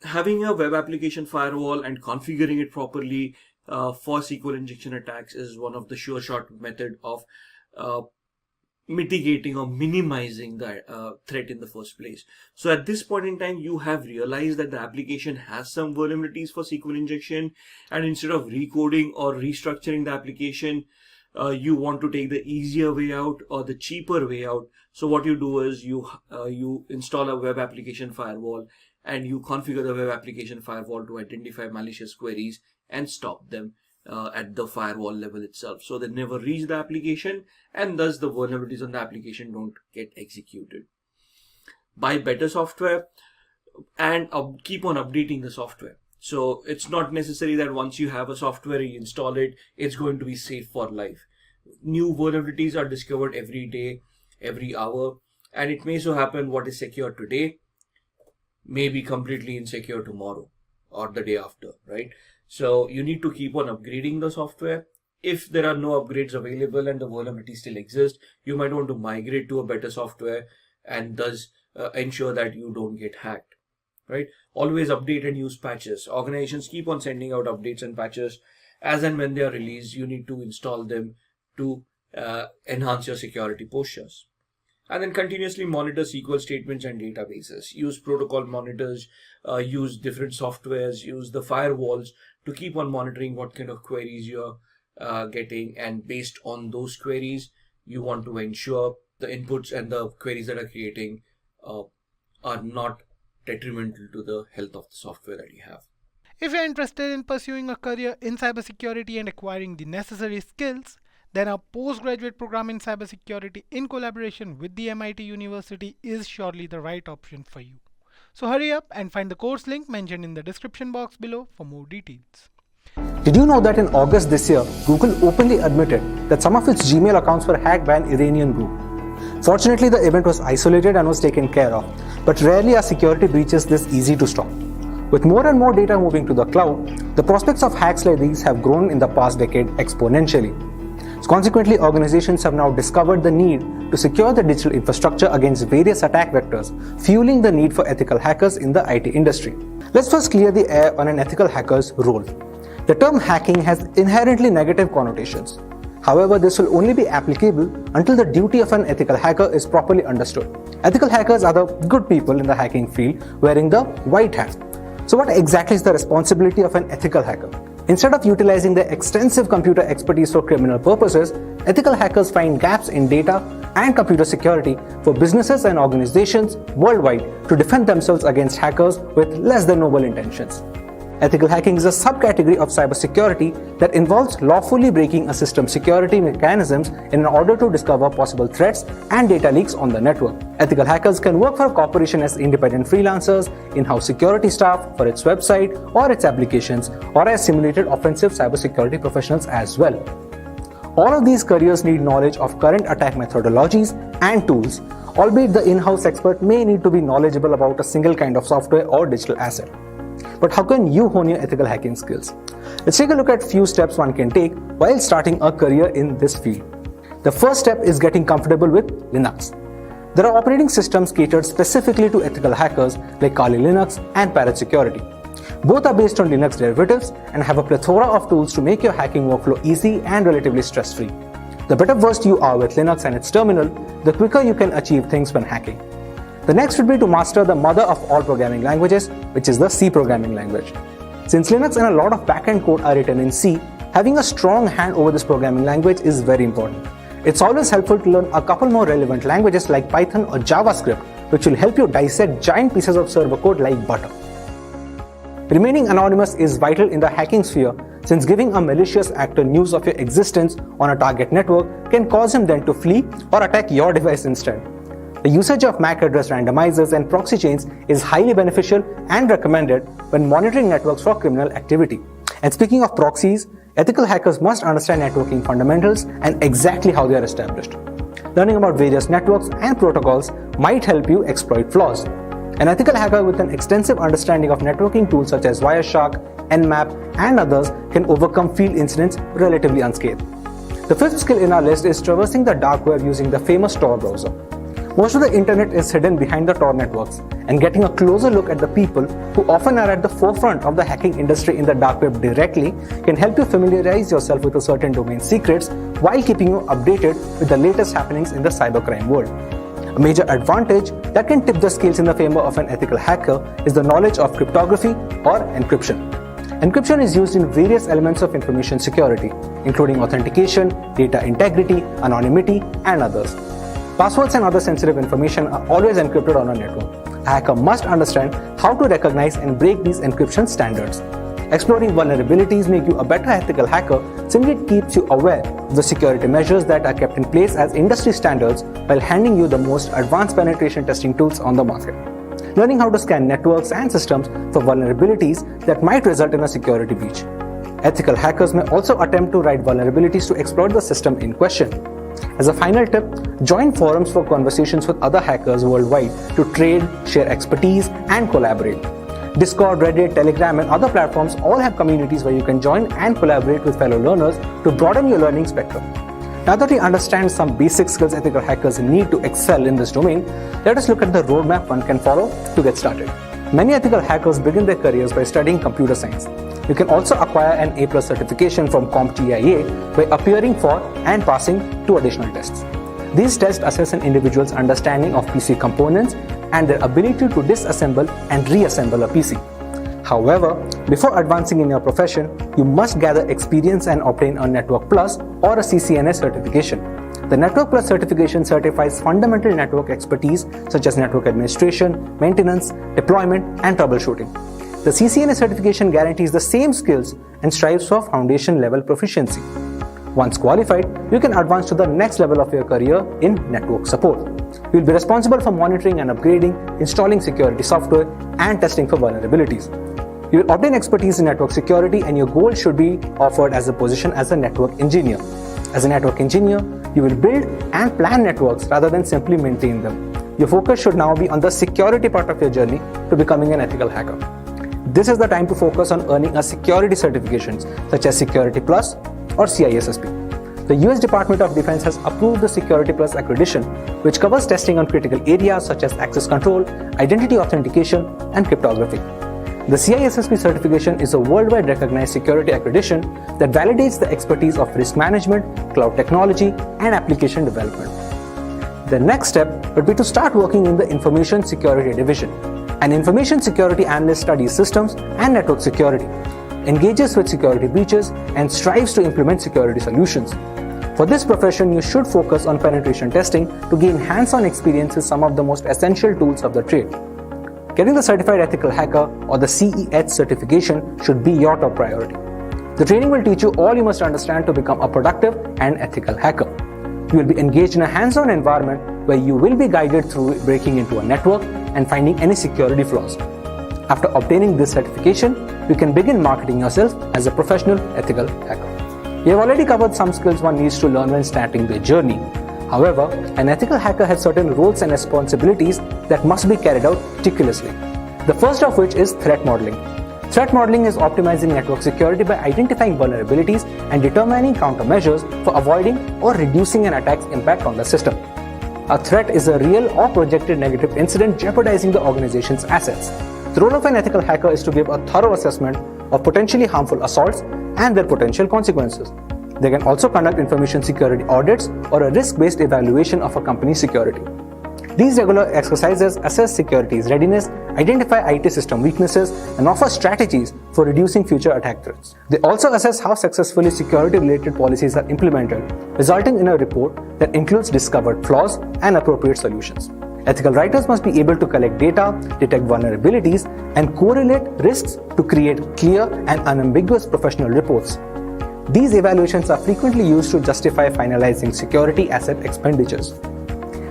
Having a web application firewall and configuring it properly for SQL injection attacks is one of the sure shot method of mitigating or minimizing the threat in the first place. So at this point in time, you have realized that the application has some vulnerabilities for SQL injection, and instead of recoding or restructuring the application, you want to take the easier way out or the cheaper way out. So what you do is you install a web application firewall and you configure the web application firewall to identify malicious queries and stop them at the firewall level itself, so they never reach the application, and thus the vulnerabilities on the application don't get executed. Buy better software and keep on updating the software. So it's not necessary that once you have a software, you install it, it's going to be safe for life. New vulnerabilities are discovered every day, every hour, and it may so happen what is secure today may be completely insecure tomorrow or the day after, right? So you need to keep on upgrading the software. If there are no upgrades available and the vulnerability still exists, you might want to migrate to a better software and thus ensure that you don't get hacked, right? Always update and use patches. Organizations keep on sending out updates and patches as and when they are released. You need to install them to enhance your security postures. And then continuously monitor SQL statements and databases. Use protocol monitors, use different softwares, use the firewalls to keep on monitoring what kind of queries you're getting. And based on those queries, you want to ensure the inputs and the queries that are creating are not detrimental to the health of the software that you have. If you're interested in pursuing a career in cybersecurity and acquiring the necessary skills, then a postgraduate program in cybersecurity in collaboration with the MIT University is surely the right option for you. So hurry up and find the course link mentioned in the description box below for more details. Did you know that in August this year, Google openly admitted that some of its Gmail accounts were hacked by an Iranian group? Fortunately, the event was isolated and was taken care of, but rarely are security breaches this easy to stop. With more and more data moving to the cloud, the prospects of hacks like these have grown in the past decade exponentially. Consequently, organizations have now discovered the need to secure the digital infrastructure against various attack vectors, fueling the need for ethical hackers in the IT industry. Let's first clear the air on an ethical hacker's role. The term hacking has inherently negative connotations. However, this will only be applicable until the duty of an ethical hacker is properly understood. Ethical hackers are the good people in the hacking field wearing the white hat. So what exactly is the responsibility of an ethical hacker? Instead of utilizing their extensive computer expertise for criminal purposes, ethical hackers find gaps in data and computer security for businesses and organizations worldwide to defend themselves against hackers with less than noble intentions. Ethical hacking is a subcategory of cybersecurity that involves lawfully breaking a system's security mechanisms in order to discover possible threats and data leaks on the network. Ethical hackers can work for a corporation as independent freelancers, in-house security staff for its website or its applications, or as simulated offensive cybersecurity professionals as well. All of these careers need knowledge of current attack methodologies and tools, albeit the in-house expert may need to be knowledgeable about a single kind of software or digital asset. But how can you hone your ethical hacking skills? Let's take a look at few steps one can take while starting a career in this field. The first step is getting comfortable with Linux. There are operating systems catered specifically to ethical hackers like Kali Linux and Parrot Security. Both are based on Linux derivatives and have a plethora of tools to make your hacking workflow easy and relatively stress-free. The better versed you are with Linux and its terminal, the quicker you can achieve things when hacking. The next would be to master the mother of all programming languages, which is the C programming language. Since Linux and a lot of backend code are written in C, having a strong hand over this programming language is very important. It's always helpful to learn a couple more relevant languages like Python or JavaScript, which will help you dissect giant pieces of server code like butter. Remaining anonymous is vital in the hacking sphere, since giving a malicious actor news of your existence on a target network can cause him then to flee or attack your device instead. The usage of MAC address randomizers and proxy chains is highly beneficial and recommended when monitoring networks for criminal activity. And speaking of proxies, ethical hackers must understand networking fundamentals and exactly how they are established. Learning about various networks and protocols might help you exploit flaws. An ethical hacker with an extensive understanding of networking tools such as Wireshark, Nmap, and others can overcome field incidents relatively unscathed. The fifth skill in our list is traversing the dark web using the famous Tor browser. Most of the internet is hidden behind the Tor networks, and getting a closer look at the people who often are at the forefront of the hacking industry in the dark web directly can help you familiarize yourself with a certain domain secrets while keeping you updated with the latest happenings in the cybercrime world. A major advantage that can tip the scales in the favor of an ethical hacker is the knowledge of cryptography or encryption. Encryption is used in various elements of information security, including authentication, data integrity, anonymity, and others. Passwords and other sensitive information are always encrypted on a network. A hacker must understand how to recognize and break these encryption standards. Exploring vulnerabilities make you a better ethical hacker since it keeps you aware of the security measures that are kept in place as industry standards while handing you the most advanced penetration testing tools on the market. Learning how to scan networks and systems for vulnerabilities that might result in a security breach. Ethical hackers may also attempt to write vulnerabilities to exploit the system in question. As a final tip, join forums for conversations with other hackers worldwide to trade, share expertise, and collaborate. Discord, Reddit, Telegram, and other platforms all have communities where you can join and collaborate with fellow learners to broaden your learning spectrum. Now that we understand some basic skills ethical hackers need to excel in this domain, let us look at the roadmap one can follow to get started. Many ethical hackers begin their careers by studying computer science. You can also acquire an A+ certification from CompTIA by appearing for and passing 2 additional tests. These tests assess an individual's understanding of PC components and their ability to disassemble and reassemble a PC. However, before advancing in your profession, you must gather experience and obtain a Network Plus or a CCNA certification. The Network Plus certification certifies fundamental network expertise such as network administration, maintenance, deployment, and troubleshooting. The CCNA certification guarantees the same skills and strives for foundation level proficiency. Once qualified, you can advance to the next level of your career in network support. You will be responsible for monitoring and upgrading, installing security software, and testing for vulnerabilities. You will obtain expertise in network security, and your goal should be offered as a position as a network engineer. As a network engineer, you will build and plan networks rather than simply maintain them. Your focus should now be on the security part of your journey to becoming an ethical hacker. This is the time to focus on earning a security certifications such as Security Plus or CISSP. The US Department of Defense has approved the Security Plus accreditation, which covers testing on critical areas such as access control, identity authentication, and cryptography. The CISSP certification is a worldwide recognized security accreditation that validates the expertise of risk management, cloud technology, and application development. The next step would be to start working in the Information Security Division. An information security analyst studies systems and network security, engages with security breaches, and strives to implement security solutions. For this profession, you should focus on penetration testing to gain hands-on experience with some of the most essential tools of the trade. Getting the Certified Ethical Hacker or the CEH certification should be your top priority. The training will teach you all you must understand to become a productive and ethical hacker. You will be engaged in a hands-on environment where you will be guided through breaking into a network and finding any security flaws. After obtaining this certification, you can begin marketing yourself as a professional ethical hacker. We have already covered some skills one needs to learn when starting their journey. However, an ethical hacker has certain roles and responsibilities that must be carried out meticulously. The first of which is threat modeling. Threat modeling is optimizing network security by identifying vulnerabilities and determining countermeasures for avoiding or reducing an attack's impact on the system. A threat is a real or projected negative incident jeopardizing the organization's assets. The role of an ethical hacker is to give a thorough assessment of potentially harmful assaults and their potential consequences. They can also conduct information security audits or a risk-based evaluation of a company's security. These regular exercises assess security's readiness, identify IT system weaknesses, and offer strategies for reducing future attack threats. They also assess how successfully security-related policies are implemented, resulting in a report that includes discovered flaws and appropriate solutions. Ethical writers must be able to collect data, detect vulnerabilities, and correlate risks to create clear and unambiguous professional reports. These evaluations are frequently used to justify finalizing security asset expenditures.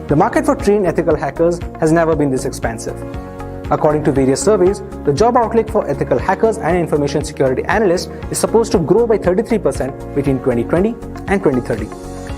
The market for trained ethical hackers has never been this expansive. According to various surveys, the job outlook for ethical hackers and information security analysts is supposed to grow by 33% between 2020 and 2030.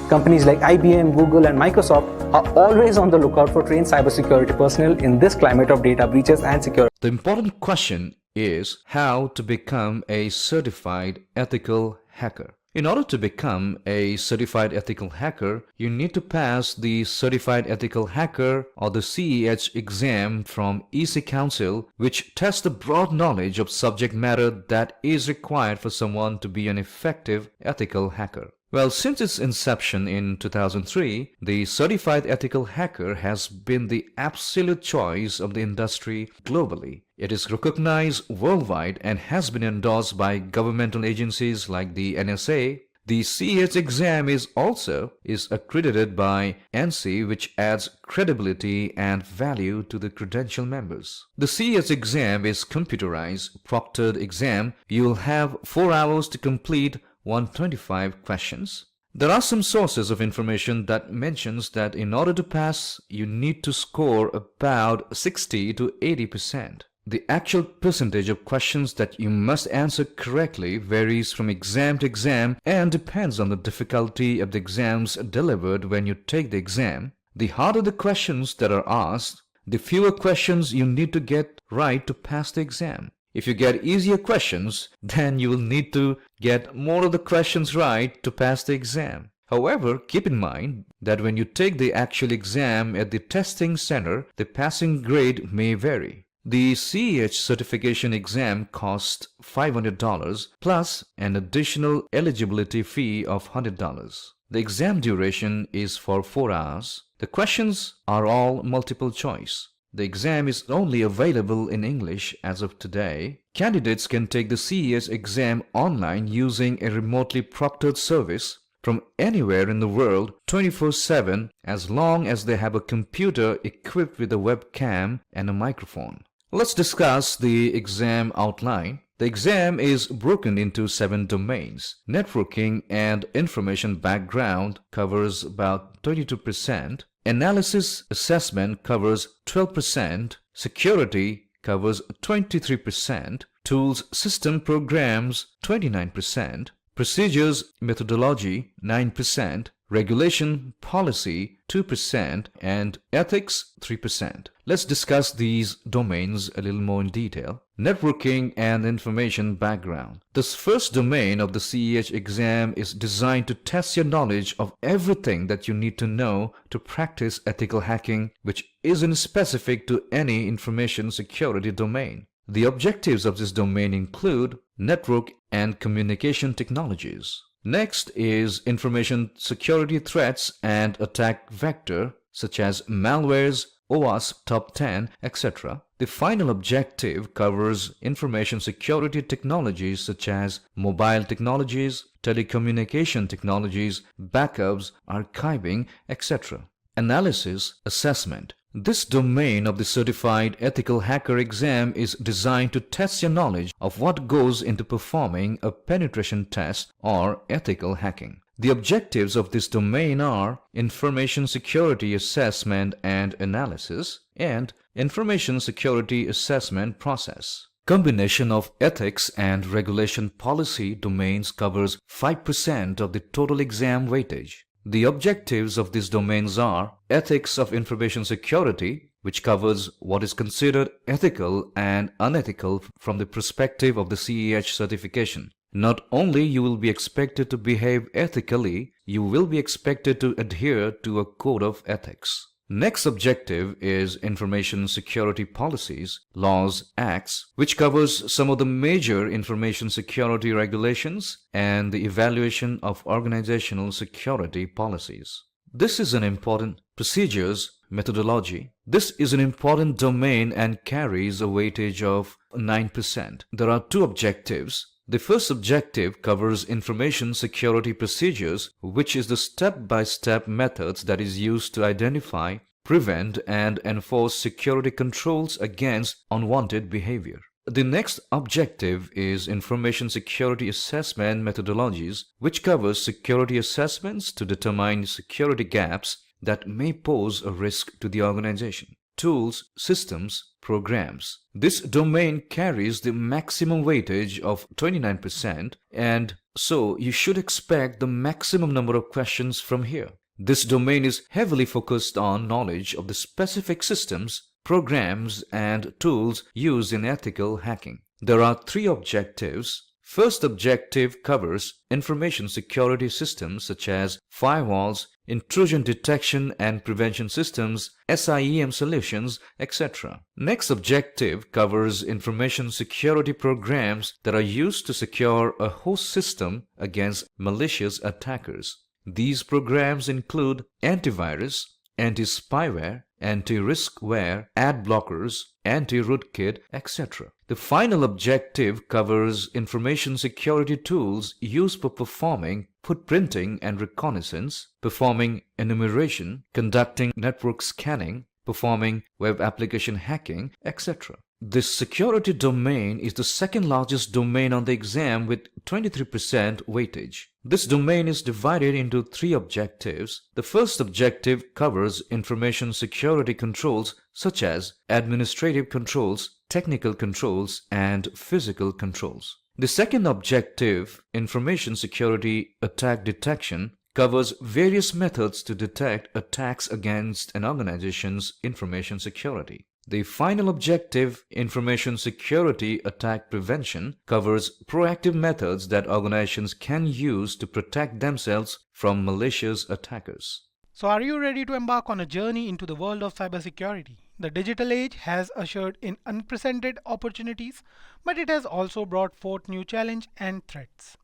Companies like IBM, Google, and Microsoft are always on the lookout for trained cybersecurity personnel in this climate of data breaches and security. The important question is how to become a certified ethical hacker. In order to become a certified ethical hacker, you need to pass the Certified Ethical Hacker or the CEH exam from EC Council, which tests the broad knowledge of subject matter that is required for someone to be an effective ethical hacker. Well, since its inception in 2003, the Certified Ethical Hacker has been the absolute choice of the industry globally. It is recognized worldwide and has been endorsed by governmental agencies like the NSA. The CEH exam is also accredited by NC, which adds credibility and value to the credential members. The CEH exam is computerized, proctored exam. You'll have 4 hours to complete 125 questions. There are some sources of information that mentions that in order to pass, you need to score about 60 to 80%. The actual percentage of questions that you must answer correctly varies from exam to exam and depends on the difficulty of the exams delivered when you take the exam. The harder the questions that are asked, the fewer questions you need to get right to pass the exam. If you get easier questions, then you will need to get more of the questions right to pass the exam. However, keep in mind that when you take the actual exam at the testing center, the passing grade may vary. The CEH certification exam costs $500 plus an additional eligibility fee of $100. The exam duration is for 4 hours. The questions are all multiple choice. The exam is only available in English as of today. Candidates can take the CEH exam online using a remotely proctored service from anywhere in the world 24/7 as long as they have a computer equipped with a webcam and a microphone. Let's discuss the exam outline. The exam is broken into 7 domains. Networking and information background covers about 22%. Analysis assessment covers 12%. Security covers 23%. Tools system programs 29%. Procedures methodology 9%. regulation policy 2%, and ethics 3%. Let's discuss these domains a little more in detail. Networking and information background. This first domain of the CEH exam is designed to test your knowledge of everything that you need to know to practice ethical hacking, which isn't specific to any information security domain. The objectives of this domain include network and communication technologies. Next is information security threats and attack vector such as malwares, OWASP top 10, etc. The final objective covers information security technologies such as mobile technologies, telecommunication technologies, backups, archiving, etc. Analysis, assessment. This domain of the Certified Ethical Hacker exam is designed to test your knowledge of what goes into performing a penetration test or ethical hacking. The objectives of this domain are information security assessment and analysis and information security assessment process. Combination of ethics and regulation policy domains covers 5% of the total exam weightage. The objectives of these domains are ethics of information security, which covers what is considered ethical and unethical from the perspective of the CEH certification. Not only you will be expected to behave ethically, you will be expected to adhere to a code of ethics. Next objective is information security policies, laws, acts, which covers some of the major information security regulations and the evaluation of organizational security policies. This is an important procedures methodology. This is an important domain and carries a weightage of 9%. There are two objectives. The first objective covers information security procedures, which is the step-by-step methods that is used to identify, prevent, and enforce security controls against unwanted behavior. The next objective is information security assessment methodologies, which covers security assessments to determine security gaps that may pose a risk to the organization. Tools, systems, programs. This domain carries the maximum weightage of 29%, and so you should expect the maximum number of questions from here. This domain is heavily focused on knowledge of the specific systems, programs, and tools used in ethical hacking. There are three objectives. First objective covers information security systems such as firewalls, intrusion detection and prevention systems, SIEM solutions, etc. Next objective covers information security programs that are used to secure a host system against malicious attackers. These programs include antivirus, anti-spyware, anti-riskware, ad blockers, anti-rootkit, etc. The final objective covers information security tools used for performing footprinting and reconnaissance, performing enumeration, conducting network scanning, performing web application hacking, etc. This security domain is the second largest domain on the exam with 23% weightage. This domain is divided into three objectives. The first objective covers information security controls such as administrative controls, technical controls, and physical controls. The second objective, information security attack detection, covers various methods to detect attacks against an organization's information security. The final objective, information security attack prevention, covers proactive methods that organizations can use to protect themselves from malicious attackers. So are you ready to embark on a journey into the world of cybersecurity? The digital age has ushered in unprecedented opportunities, but it has also brought forth new challenges and threats.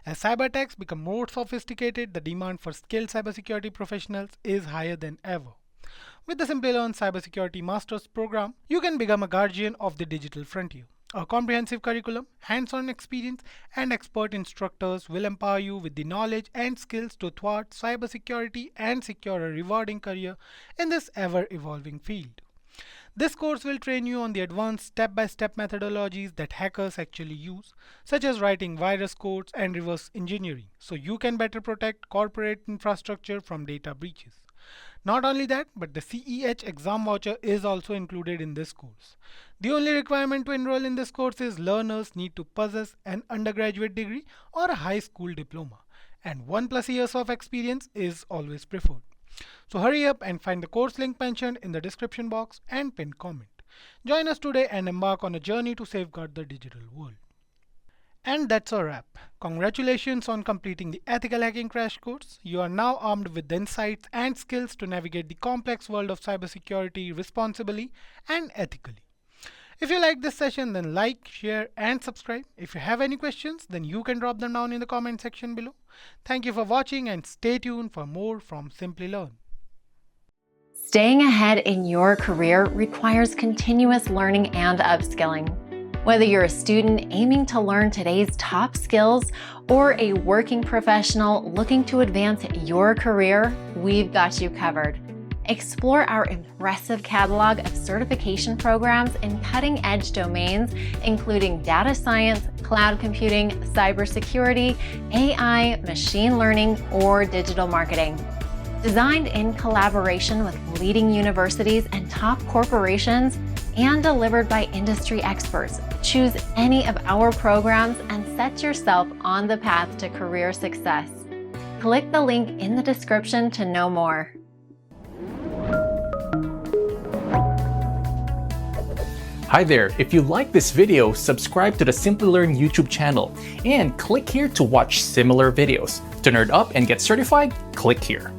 As cyber attacks become more sophisticated, the demand for skilled cybersecurity professionals is higher than ever. With the Simplilearn Cybersecurity Masters program, you can become a guardian of the digital frontier. A comprehensive curriculum, hands-on experience, and expert instructors will empower you with the knowledge and skills to thwart cybersecurity and secure a rewarding career in this ever-evolving field. This course will train you on the advanced step-by-step methodologies that hackers actually use, such as writing virus codes and reverse engineering, so you can better protect corporate infrastructure from data breaches. Not only that, but the CEH exam voucher is also included in this course. The only requirement to enroll in this course is learners need to possess an undergraduate degree or a high school diploma. and 1+ years of experience is always preferred. So hurry up and find the course link mentioned in the description box and pinned comment. Join us today and embark on a journey to safeguard the digital world. And that's a wrap. Congratulations on completing the Ethical Hacking Crash Course. You are now armed with the insights and skills to navigate the complex world of cybersecurity responsibly and ethically. If you like this session, then like, share, and subscribe. If you have any questions, then you can drop them down in the comment section below. Thank you for watching and stay tuned for more from Simplilearn. Staying ahead in your career requires continuous learning and upskilling. Whether you're a student aiming to learn today's top skills or a working professional looking to advance your career, we've got you covered. Explore our impressive catalog of certification programs in cutting-edge domains, including data science, cloud computing, cybersecurity, AI, machine learning, or digital marketing. Designed in collaboration with leading universities and top corporations, and delivered by industry experts, choose any of our programs and set yourself on the path to career success. Click the link in the description to know more. Hi there, if you like this video, subscribe to the Simplilearn YouTube channel and click here to watch similar videos. To nerd up and get certified, click here.